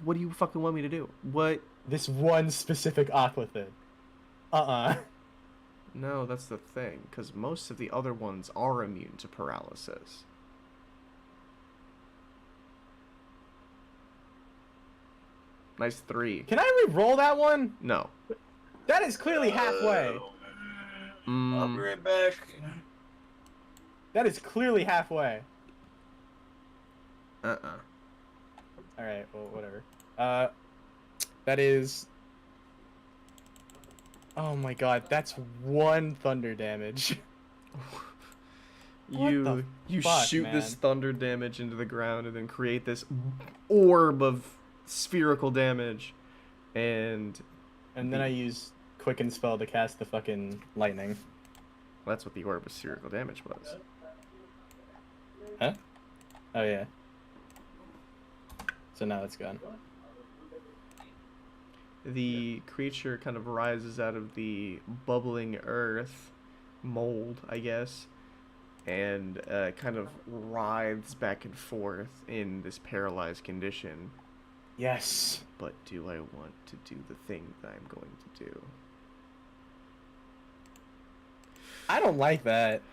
What do you fucking want me to do? What? This one specific Oclithid. No, that's the thing, because most of the other ones are immune to paralysis. Nice 3. Can I re-roll that one? No. That is clearly halfway. I'll be right back. That is clearly halfway. Alright, well, whatever. That is... Oh my god, that's 1 thunder damage. You fuck, shoot man? this thunder damage into the ground and then create this orb of spherical damage. And then I use Quicken Spell to cast the fucking lightning. That's what the orb of spherical damage was. Huh? Oh yeah. So now it's gone. The creature kind of rises out of the bubbling earth, mold, I guess, and kind of writhes back and forth in this paralyzed condition. Yes. But do I want to do the thing that I'm going to do? I don't like that.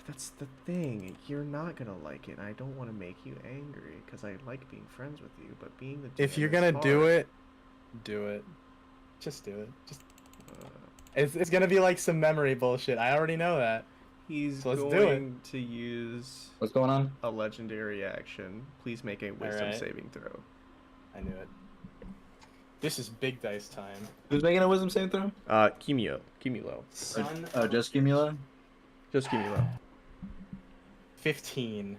That's the thing. You're not gonna like it. I don't want to make you angry because I like being friends with you. But being the If you're is gonna do hard. it, do it. Just do it. Just. It's gonna be like some memory bullshit. I already know that. He's So let's do going to use What's going on? a legendary action. Please make a wisdom Alright. saving throw. I knew it. This is big dice time. Who's making a wisdom saving throw? Cumulo. Son Oh, of just Cumula? Just Cumulo. 15.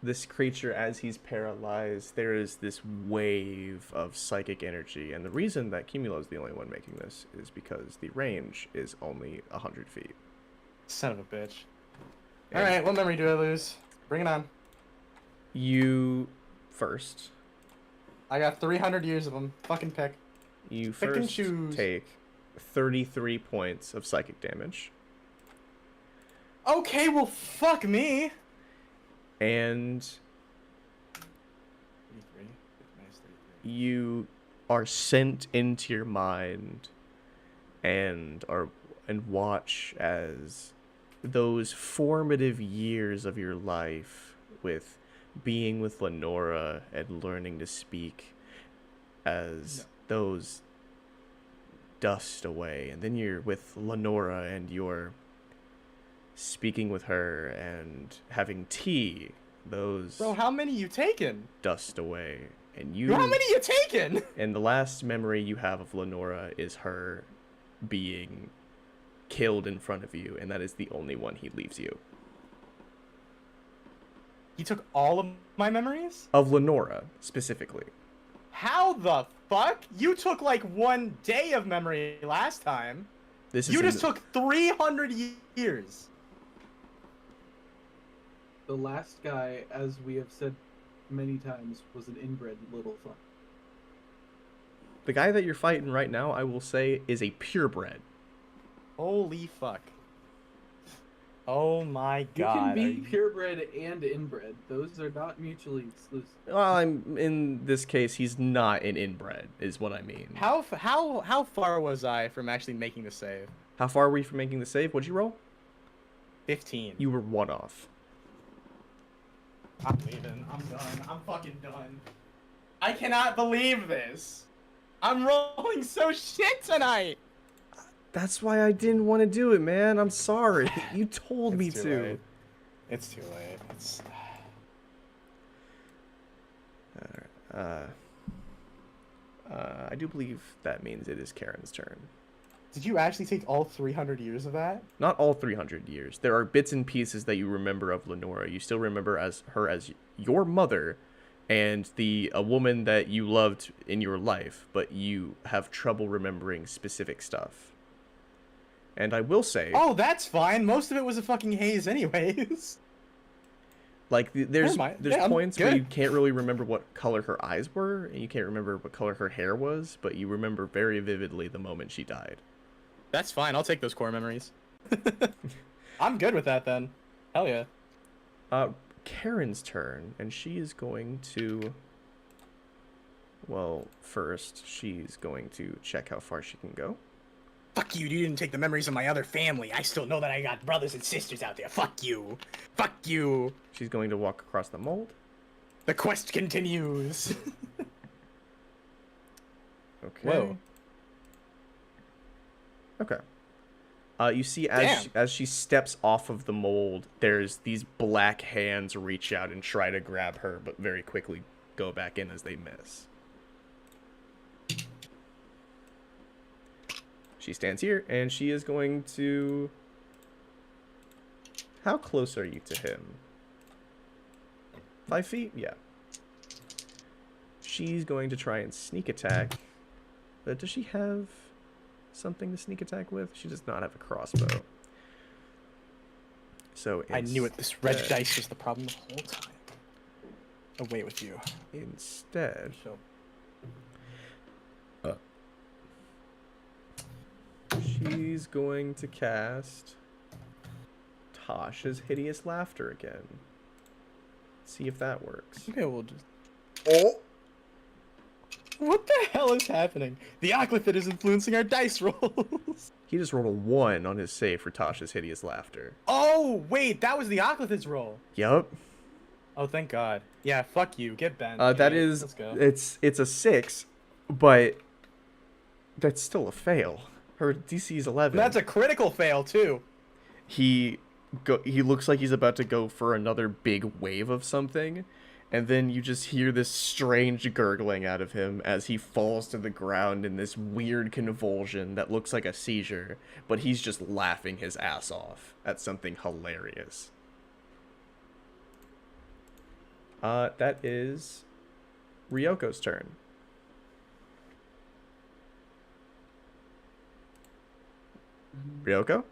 This creature, as he's paralyzed, there is this wave of psychic energy, and the reason that Cumulo is the only one making this is because the range is only 100 feet. Son of a bitch. And Alright, what memory do I lose? Bring it on. You first. I got 300 years of them. Fucking pick. You Pick and first choose. take 33 points of psychic damage, Okay, well, fuck me. and 33. Minus 33. you are sent into your mind and watch as those formative years of your life with being with Lenora and learning to speak as those dust away, and then you're with Lenora and you're speaking with her and having tea, those Bro, how many you taking? dust away, and How many you taking? and the last memory you have of Lenora is her being killed in front of you, and that is the only one he leaves you. You took all of my memories? Of Lenora, specifically. How the fuck? You took like 1 day of memory last time. This is You in just the- took 300 years. The last guy, as we have said many times, was an inbred little fuck. The guy that you're fighting right now, I will say, is a purebred. Holy fuck. Oh my You god. can are be you- purebred and inbred. Those are not mutually exclusive. Well, in this case, he's not an inbred, is what I mean. How far was I from actually making the save? How far were you from making the save? What'd you roll? 15. You were 1 off. I'm leaving. I'm done. I'm fucking done. I cannot believe this. I'm rolling so shit tonight. That's why I didn't want to do it, man. I'm sorry. You told me It's too to. late. It's too late. It's I do believe that means it is Karen's turn. Did you actually take all 300 years of that? Not all 300 years. There are bits and pieces that you remember of Lenora. You still remember her as your mother and a woman that you loved in your life, but you have trouble remembering specific stuff. And I will say, Oh, that's fine. Most of it was a fucking haze anyways. like there's Never mind. there's Yeah, I'm points where good. you can't really remember what color her eyes were, and you can't remember what color her hair was, but you remember very vividly the moment she died. That's fine. I'll take those core memories. I'm good with that then. Hell yeah. Karen's turn, and she is going to... Well, first, she's going to check how far she can go. Fuck you, you didn't take the memories of my other family. I still know that I got brothers and sisters out there. Fuck you. Fuck you. She's going to walk across the mold. The quest continues. Okay. Whoa. Okay. You see, Damn. as she steps off of the mold, there's these black hands reach out and try to grab her, but very quickly go back in as they miss. She stands here, and she is going to... How close are you to him? 5 feet? Yeah. She's going to try and sneak attack. But does she have something to sneak attack with? She does not have a crossbow. So I knew it. This red instead- dice was the problem the whole time. Away with you. Instead, So she's going to cast Tasha's Hideous Laughter again. See if that works. okay, we'll just. Oh! What the hell is happening? The Oclifid is influencing our dice rolls. He just rolled a 1 on his save for Tasha's Hideous Laughter. Oh wait, that was the Oclifid's roll. Yup. Oh, thank God. Yeah, fuck you. Get bent. That idiot. is... Let's go. It's a 6, but that's still a fail. Her DC is 11. That's a critical fail too. He looks like he's about to go for another big wave of something, and then you just hear this strange gurgling out of him as he falls to the ground in this weird convulsion that looks like a seizure, but he's just laughing his ass off at something hilarious. That is Ryoko's turn. Ryoko,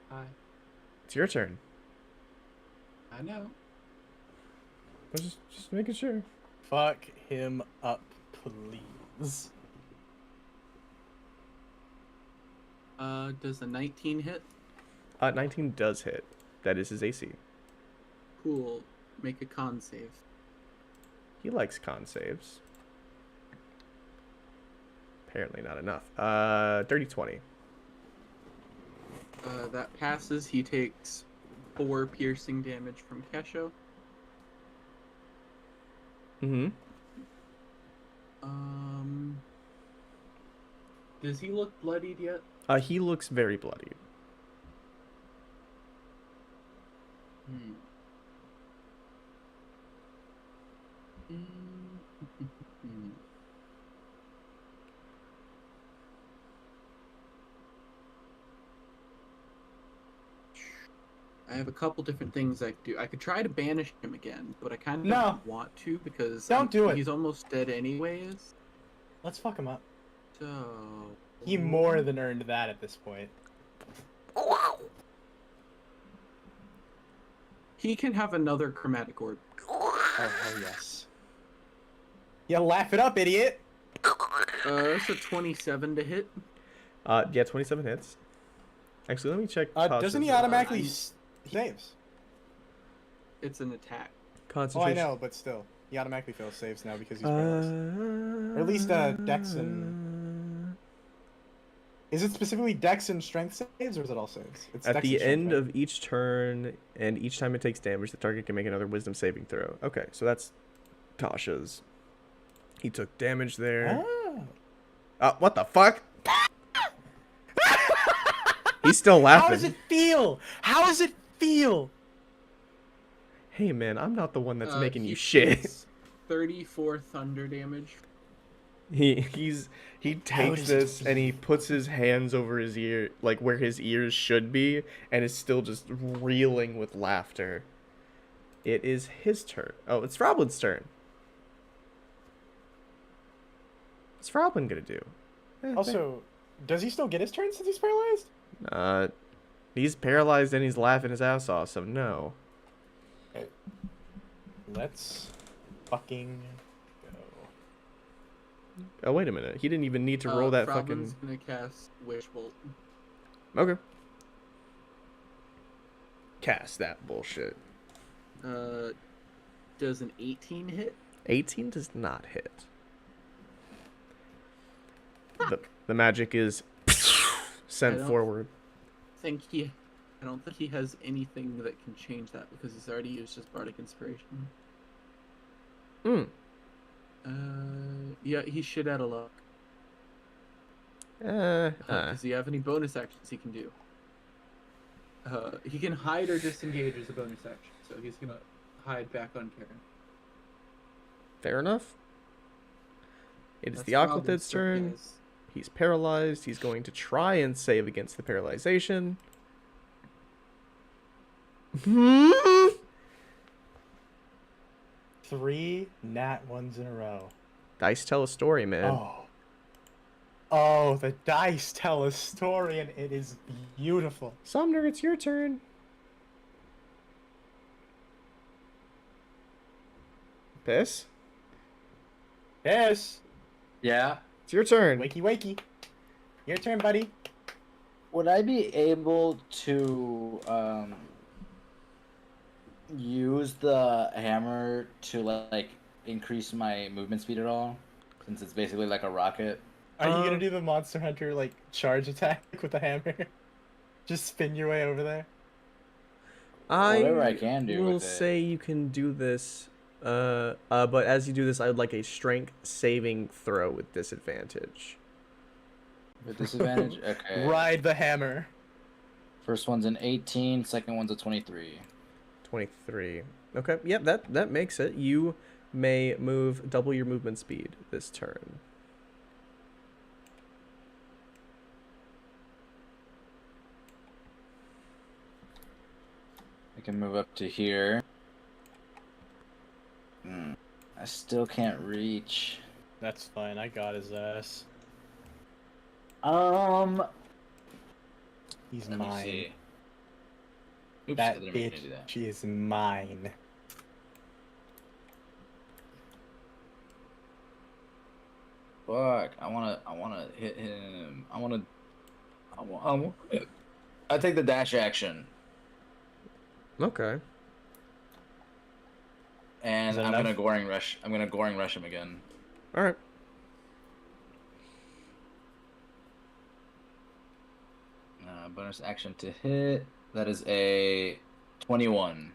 Hi. it's your turn. I know. Just making sure. Fuck him up, please. Does a 19 hit? 19 does hit. That is his AC. Cool. Make a con save. He likes con saves. Apparently not enough. Dirty 20. That passes. He takes 4 piercing damage from Kesho. Mm-hmm. Does he look bloodied yet? He looks very bloodied. Hmm. I have a couple different things I could do. I could try to banish him again, but I kind of No. don't want to because Don't do it. He's almost dead anyways. Let's fuck him up. So He more than earned that at this point. he can have another chromatic orb. Oh yes. Yeah, laugh it up, idiot. That's a 27 to hit. Yeah, 27 hits. Actually, let me check. Doesn't he automatically saves? It's an attack. Oh, I Concentration. know, but still, he automatically fails saves now because he's paralyzed. Or at least Dex and. Is it specifically Dex and Strength saves, or is it all saves? It's At Dex the and Strength, end right? of each turn, and each time it takes damage, the target can make another Wisdom saving throw. Okay, so that's Tasha's. He took damage there. What the fuck? He's still laughing. How does it feel? How does it feel? Hey man, I'm not the one that's making He you shit. takes 34 thunder damage. He takes does this it and he puts his hands over his ear, like where his ears should be, and is still just reeling with laughter. It is his turn. Oh, it's Roblin's turn. What's Roblin gonna do? Also, does he still get his turn since he's paralyzed? He's paralyzed and he's laughing his ass off, so no. Okay. Let's fucking go. Oh, wait a minute. He didn't even need to roll that Robin's fucking... gonna cast Wish Bolt. Okay. Cast that bullshit. Does an 18 hit? 18 does not hit. The magic is sent forward. I don't think he has anything that can change that because he's already used his Bardic Inspiration. Yeah, he should add a luck. Does he have any bonus actions he can do? He can hide or disengage as a bonus action, so he's gonna hide back on Karen. Fair enough. It is That's the Robin's Aquatid's turn. guys. He's paralyzed. He's going to try and save against the paralyzation. 3 nat 1s in a row. Dice tell a story, man. Oh, the dice tell a story, and it is beautiful. Sumner, it's your turn. Piss? Yes. Yeah. It's your turn. Wakey, wakey. Your turn, buddy. Would I be able to use the hammer to like increase my movement speed at all? Since it's basically like a rocket. Are you gonna do the Monster Hunter like charge attack with the hammer? Just spin your way over there. Whatever I can do will with it. say you can do this, but as you do this, I would like a strength saving throw with disadvantage. With disadvantage? Okay. Ride the hammer. First one's an 18, second one's a 23. 23. Okay, yep, that makes it. You may move double your movement speed this turn. I can move up to here. I still can't reach. That's fine. I got his ass. He's Let me mine. see. Oops, I That didn't mean to bitch, do that. she is mine. Fuck. I wanna hit him. I take the dash action. Okay. And that I'm enough? gonna goring rush. I'm gonna goring rush him again. All right. Bonus action to hit. That is a 21.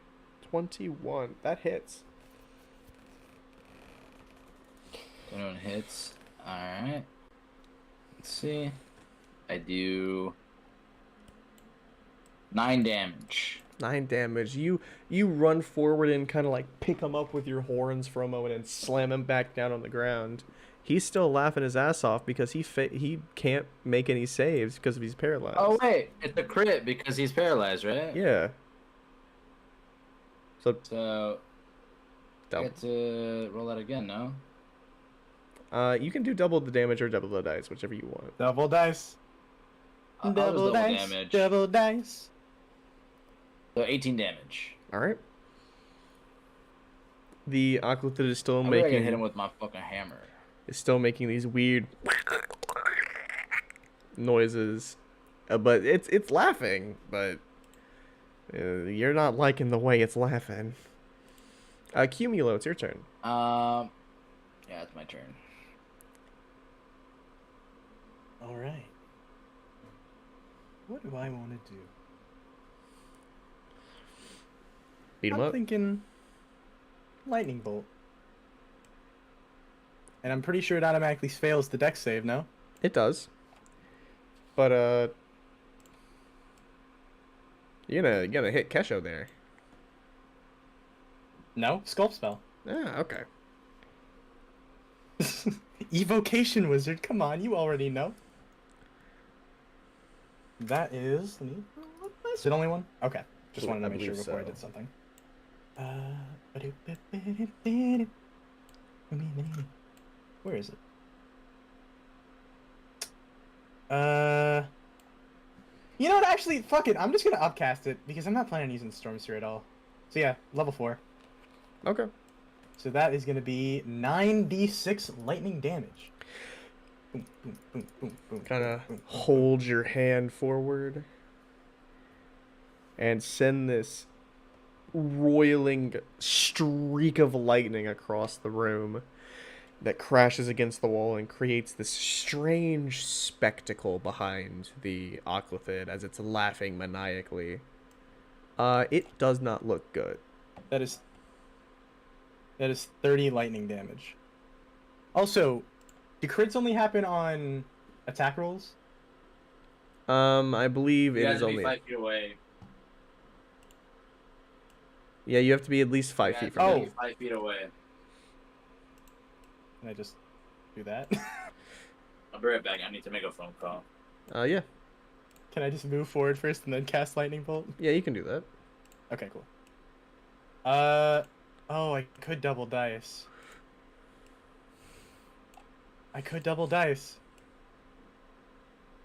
21. That hits. 21 hits. Alright. Let's see. I do 9 damage. 9 damage. You run forward and kind of like pick him up with your horns for a moment and slam him back down on the ground. He's still laughing his ass off because he can't make any saves because he's paralyzed. Oh wait, it's a crit because he's paralyzed, right? Yeah. So So I get to roll that again, no? you can do double the damage or double the dice, whichever you want. Double dice. I'll just double dice. damage. Double dice. So 18 damage. All right. The Occultid is still I can hit him making with my fucking hammer. these weird noises, but it's laughing, but you're not liking the way it's laughing. Cumulo, it's your turn. Yeah, it's my turn. All right. What do I want to do? Beat him I'm up. thinking lightning bolt. And I'm pretty sure it automatically fails the dex save, no? It does. But you're gonna hit Kesho there. No, sculpt spell. Yeah, okay. Evocation wizard, come on, you already know. That is. Is it only one? Okay. Just wanted to I make sure believe before I so. did something. Where is it? You know what? Actually, fuck it. I'm just gonna upcast it because I'm not planning on using Storm Sphere at all. So yeah, level 4. Okay. So that is gonna be 9d6 lightning damage. Boom, boom, boom, boom, boom. Kind of boom, boom, hold your hand forward and send this roiling streak of lightning across the room that crashes against the wall and creates this strange spectacle behind the Oclithid as it's laughing maniacally. It does not look good. That is 30 lightning damage. Also, do crits only happen on attack rolls? I believe You it guys is be only 5 feet away. Yeah, you have to be at least 5 You feet guys from be it. 5 feet away. Can I just do that? I'll be right back. I need to make a phone call. Yeah. Can I just move forward first and then cast lightning bolt? Yeah, you can do that. Okay, cool. Oh, I could double dice.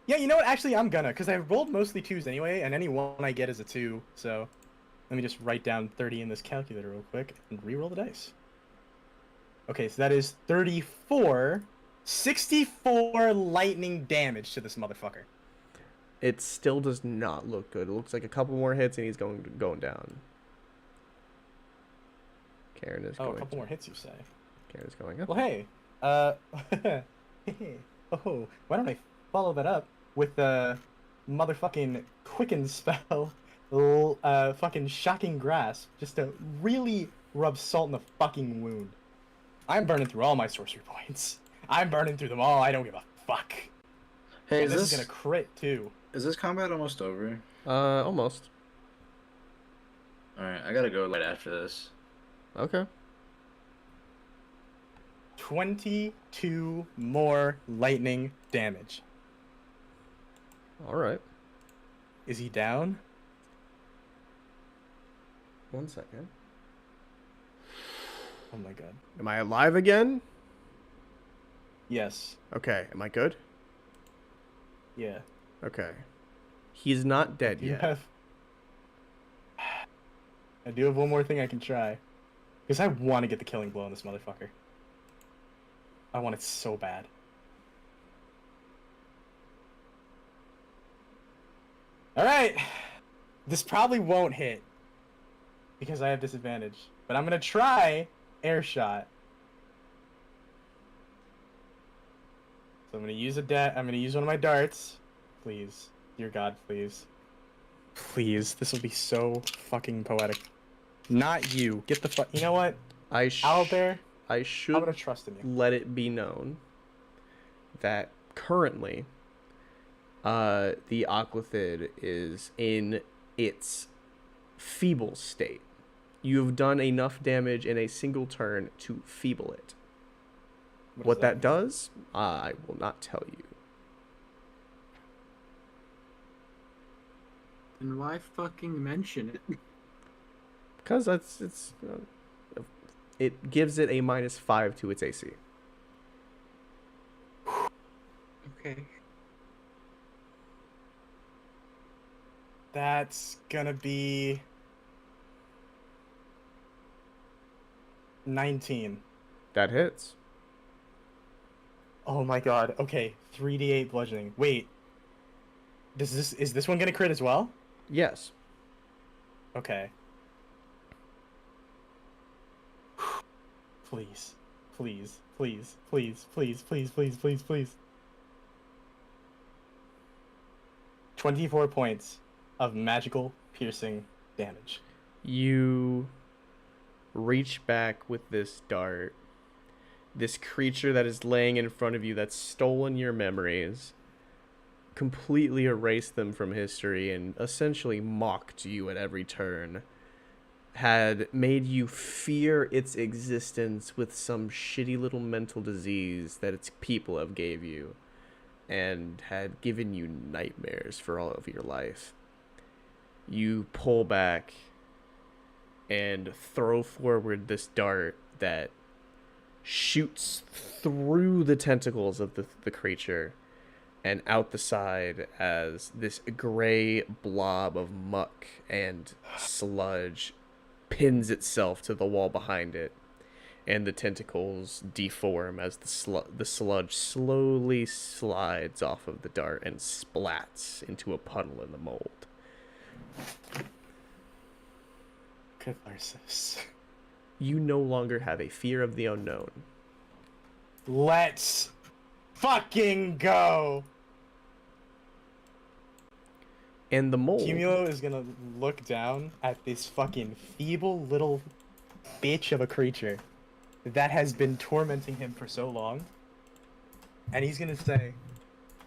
Yeah, you know what? Actually, I'm gonna, because I rolled mostly 2s anyway, and any one I get is a 2, so let me just write down 30 in this calculator real quick and re-roll the dice. Okay, so that is 64 lightning damage to this motherfucker. It still does not look good. It looks like a couple more hits and he's going down. Karen is Oh, going. a couple more hits, you say? Karen is going up. Well, hey, oh, why don't I follow that up with the motherfucking quicken spell, fucking shocking grasp, just to really rub salt in the fucking wound. I'm burning through all my sorcery points. I'm burning through them all. I don't give a fuck. Hey, And this is gonna crit too. Is this combat almost over? Almost. Alright, I gotta go right after this. Okay. 22 more lightning damage. All right. Is he down? 1 second. Oh my god. Am I alive again? Yes. Okay. Am I good? Yeah. Okay. He's not dead You yet. have... I do have one more thing I can try. Because I want to get the killing blow on this motherfucker. I want it so bad. All right. This probably won't hit because I have disadvantage, but I'm gonna try air shot. So I'm gonna use I'm gonna use one of my darts. Please, dear God, please, please. This will be so fucking poetic. Not you. Get the fuck. You know what? Out there. I I'm should gonna trust in you. let it be known that currently the Aquathid is in its feeble state. You have done enough damage in a single turn to feeble it. What that mean? does, I will not tell you. And why fucking mention it? Because it gives it a -5 to its AC. Okay. That's gonna be 19. That hits. Oh my god. Okay, 3d8 bludgeoning. Wait. Is this one gonna crit as well? Yes. Okay. Please. Please. Please. Please. Please. Please. Please. Please. Please. 24 points of magical piercing damage. You reach back with this dart. This creature that is laying in front of you that's stolen your memories, completely erased them from history, and essentially mocked you at every turn, had made you fear its existence with some shitty little mental disease that its people have gave you, and had given you nightmares for all of your life. You pull back and throw forward this dart that shoots through the tentacles of the creature and out the side as this gray blob of muck and sludge pins itself to the wall behind it, and the tentacles deform as the sludge slowly slides off of the dart and splats into a puddle in the mold. Catharsis. You no longer have a fear of the unknown. Let's fucking go! And the mold... Cumulo is gonna look down at this fucking feeble little bitch of a creature that has been tormenting him for so long. And he's gonna say,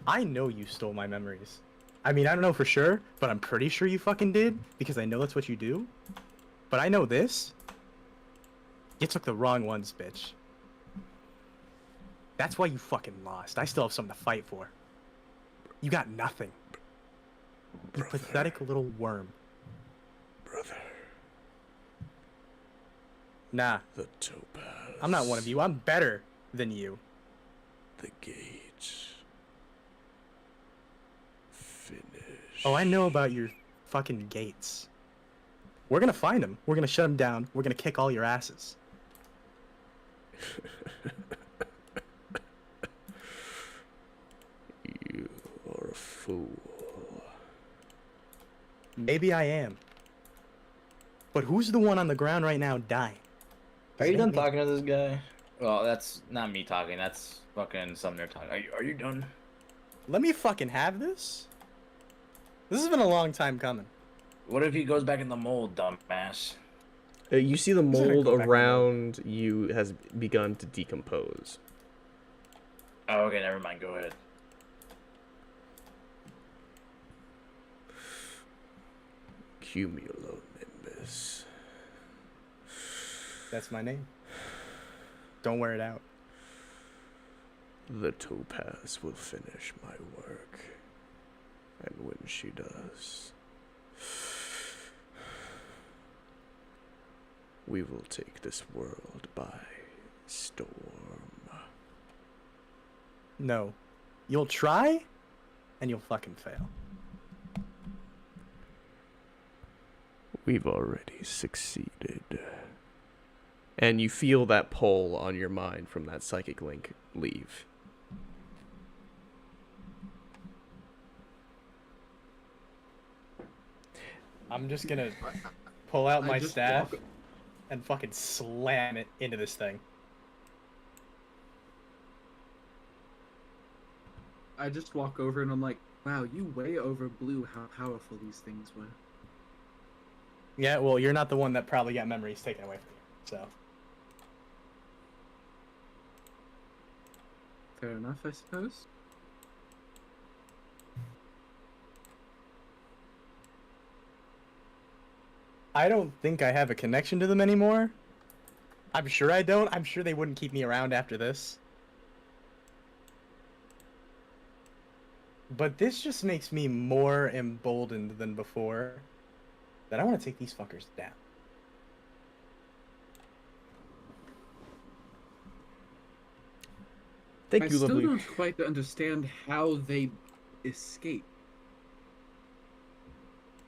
I know you stole my memories. I mean, I don't know for sure, but I'm pretty sure you fucking did, because I know that's what you do. But I know this. You took the wrong ones, bitch. That's why you fucking lost. I still have something to fight for. You got nothing. You pathetic little worm. Brother. Nah. The topaz. I'm not one of you. I'm better than you. The gate. Finish. Oh, I know about your fucking gates. We're gonna find them. We're gonna shut them down. We're gonna kick all your asses. You are a fool. Maybe I am. But who's the one on the ground right now dying? Are you done talking to this guy? Well, that's not me talking. That's fucking Sumner talking. Are you done? Let me fucking have this. This has been a long time coming. What if he goes back in the mold, dumbass? You see the He's gonna mold go back in the around you has begun to decompose. Oh, okay, never mind. Go ahead. Cumulonimbus. That's my name. Don't wear it out. The topaz will finish my work. And when she does, we will take this world by storm. No. You'll try, and you'll fucking fail. We've already succeeded. And you feel that pull on your mind from that psychic link leave. I'm just gonna pull out I my just staff walk- and fucking slam it into this thing. I just walk over and I'm like, wow, you way overblew how powerful these things were. Yeah, well, you're not the one that probably got memories taken away from you, so. Fair enough, I suppose. I don't think I have a connection to them anymore. I'm sure I don't. I'm sure they wouldn't keep me around after this. But this just makes me more emboldened than before. That I want to take these fuckers down. Thank I you, still lovely. don't quite understand how they escape.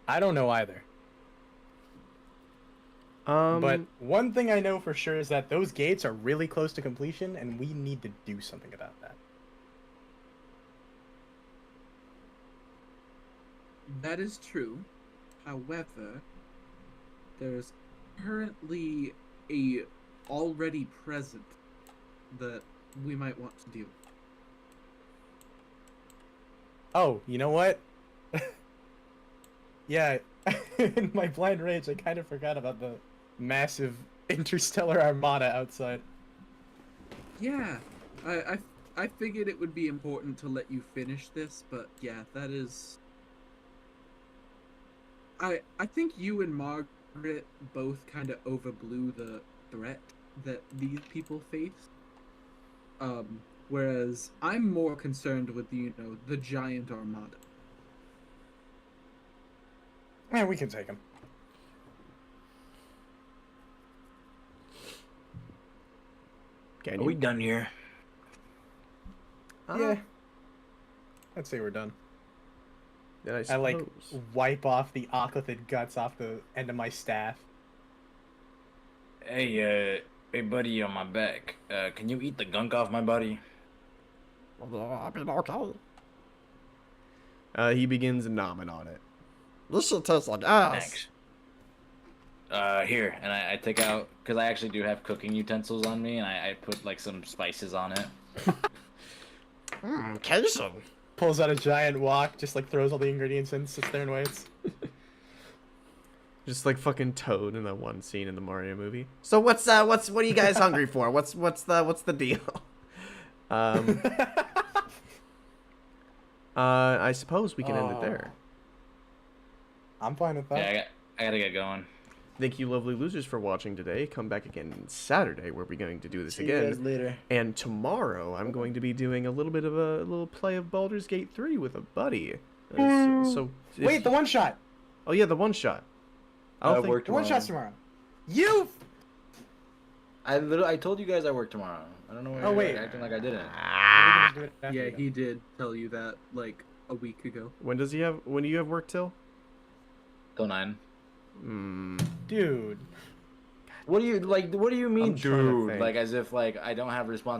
I don't know either. But one thing I know for sure is that those gates are really close to completion, and we need to do something about that. That is true. However, there's currently a already present that we might want to do. Oh, you know what? Yeah, in my blind rage, I kind of forgot about the massive interstellar armada outside. Yeah, I figured it would be important to let you finish this, but yeah, that is. I think you and Margaret both kind of overblew the threat that these people face. Whereas I'm more concerned with the giant armada. Yeah, we can take them. Can Are we done here? Yeah. I'd say we're done. Then I I suppose. like wipe off the oclithid guts off the end of my staff. Hey, hey, buddy, on my back. Can you eat the gunk off my body? Yeah, I mean, okay. He begins nomming on it. This shit tastes like ass. Thanks. Here, and I take out, because I actually do have cooking utensils on me, and I put like some spices on it. Cajun. Pulls out a giant wok, just like throws all the ingredients in, sits there and waits. Just like fucking Toad in that one scene in the Mario movie. So what are you guys hungry for? What's the deal? I suppose we can end it there. I'm fine with that. Yeah, I gotta get going. Thank you, lovely losers, for watching today. Come back again Saturday, where we're going to do this See again. you guys later. And tomorrow, I'm going to be doing a little bit of a little play of Baldur's Gate 3 with a buddy. So Wait, the one shot. Oh yeah, the one shot. I don't think. The one shot's tomorrow. You. I told you guys I work tomorrow. I don't know why Oh, you're wait. acting like I didn't. Yeah, he did tell you that like a week ago. When do you have work till? Till 9. Dude. What do you mean, I'm trying to dude? think. Like as if like I don't have responsibility.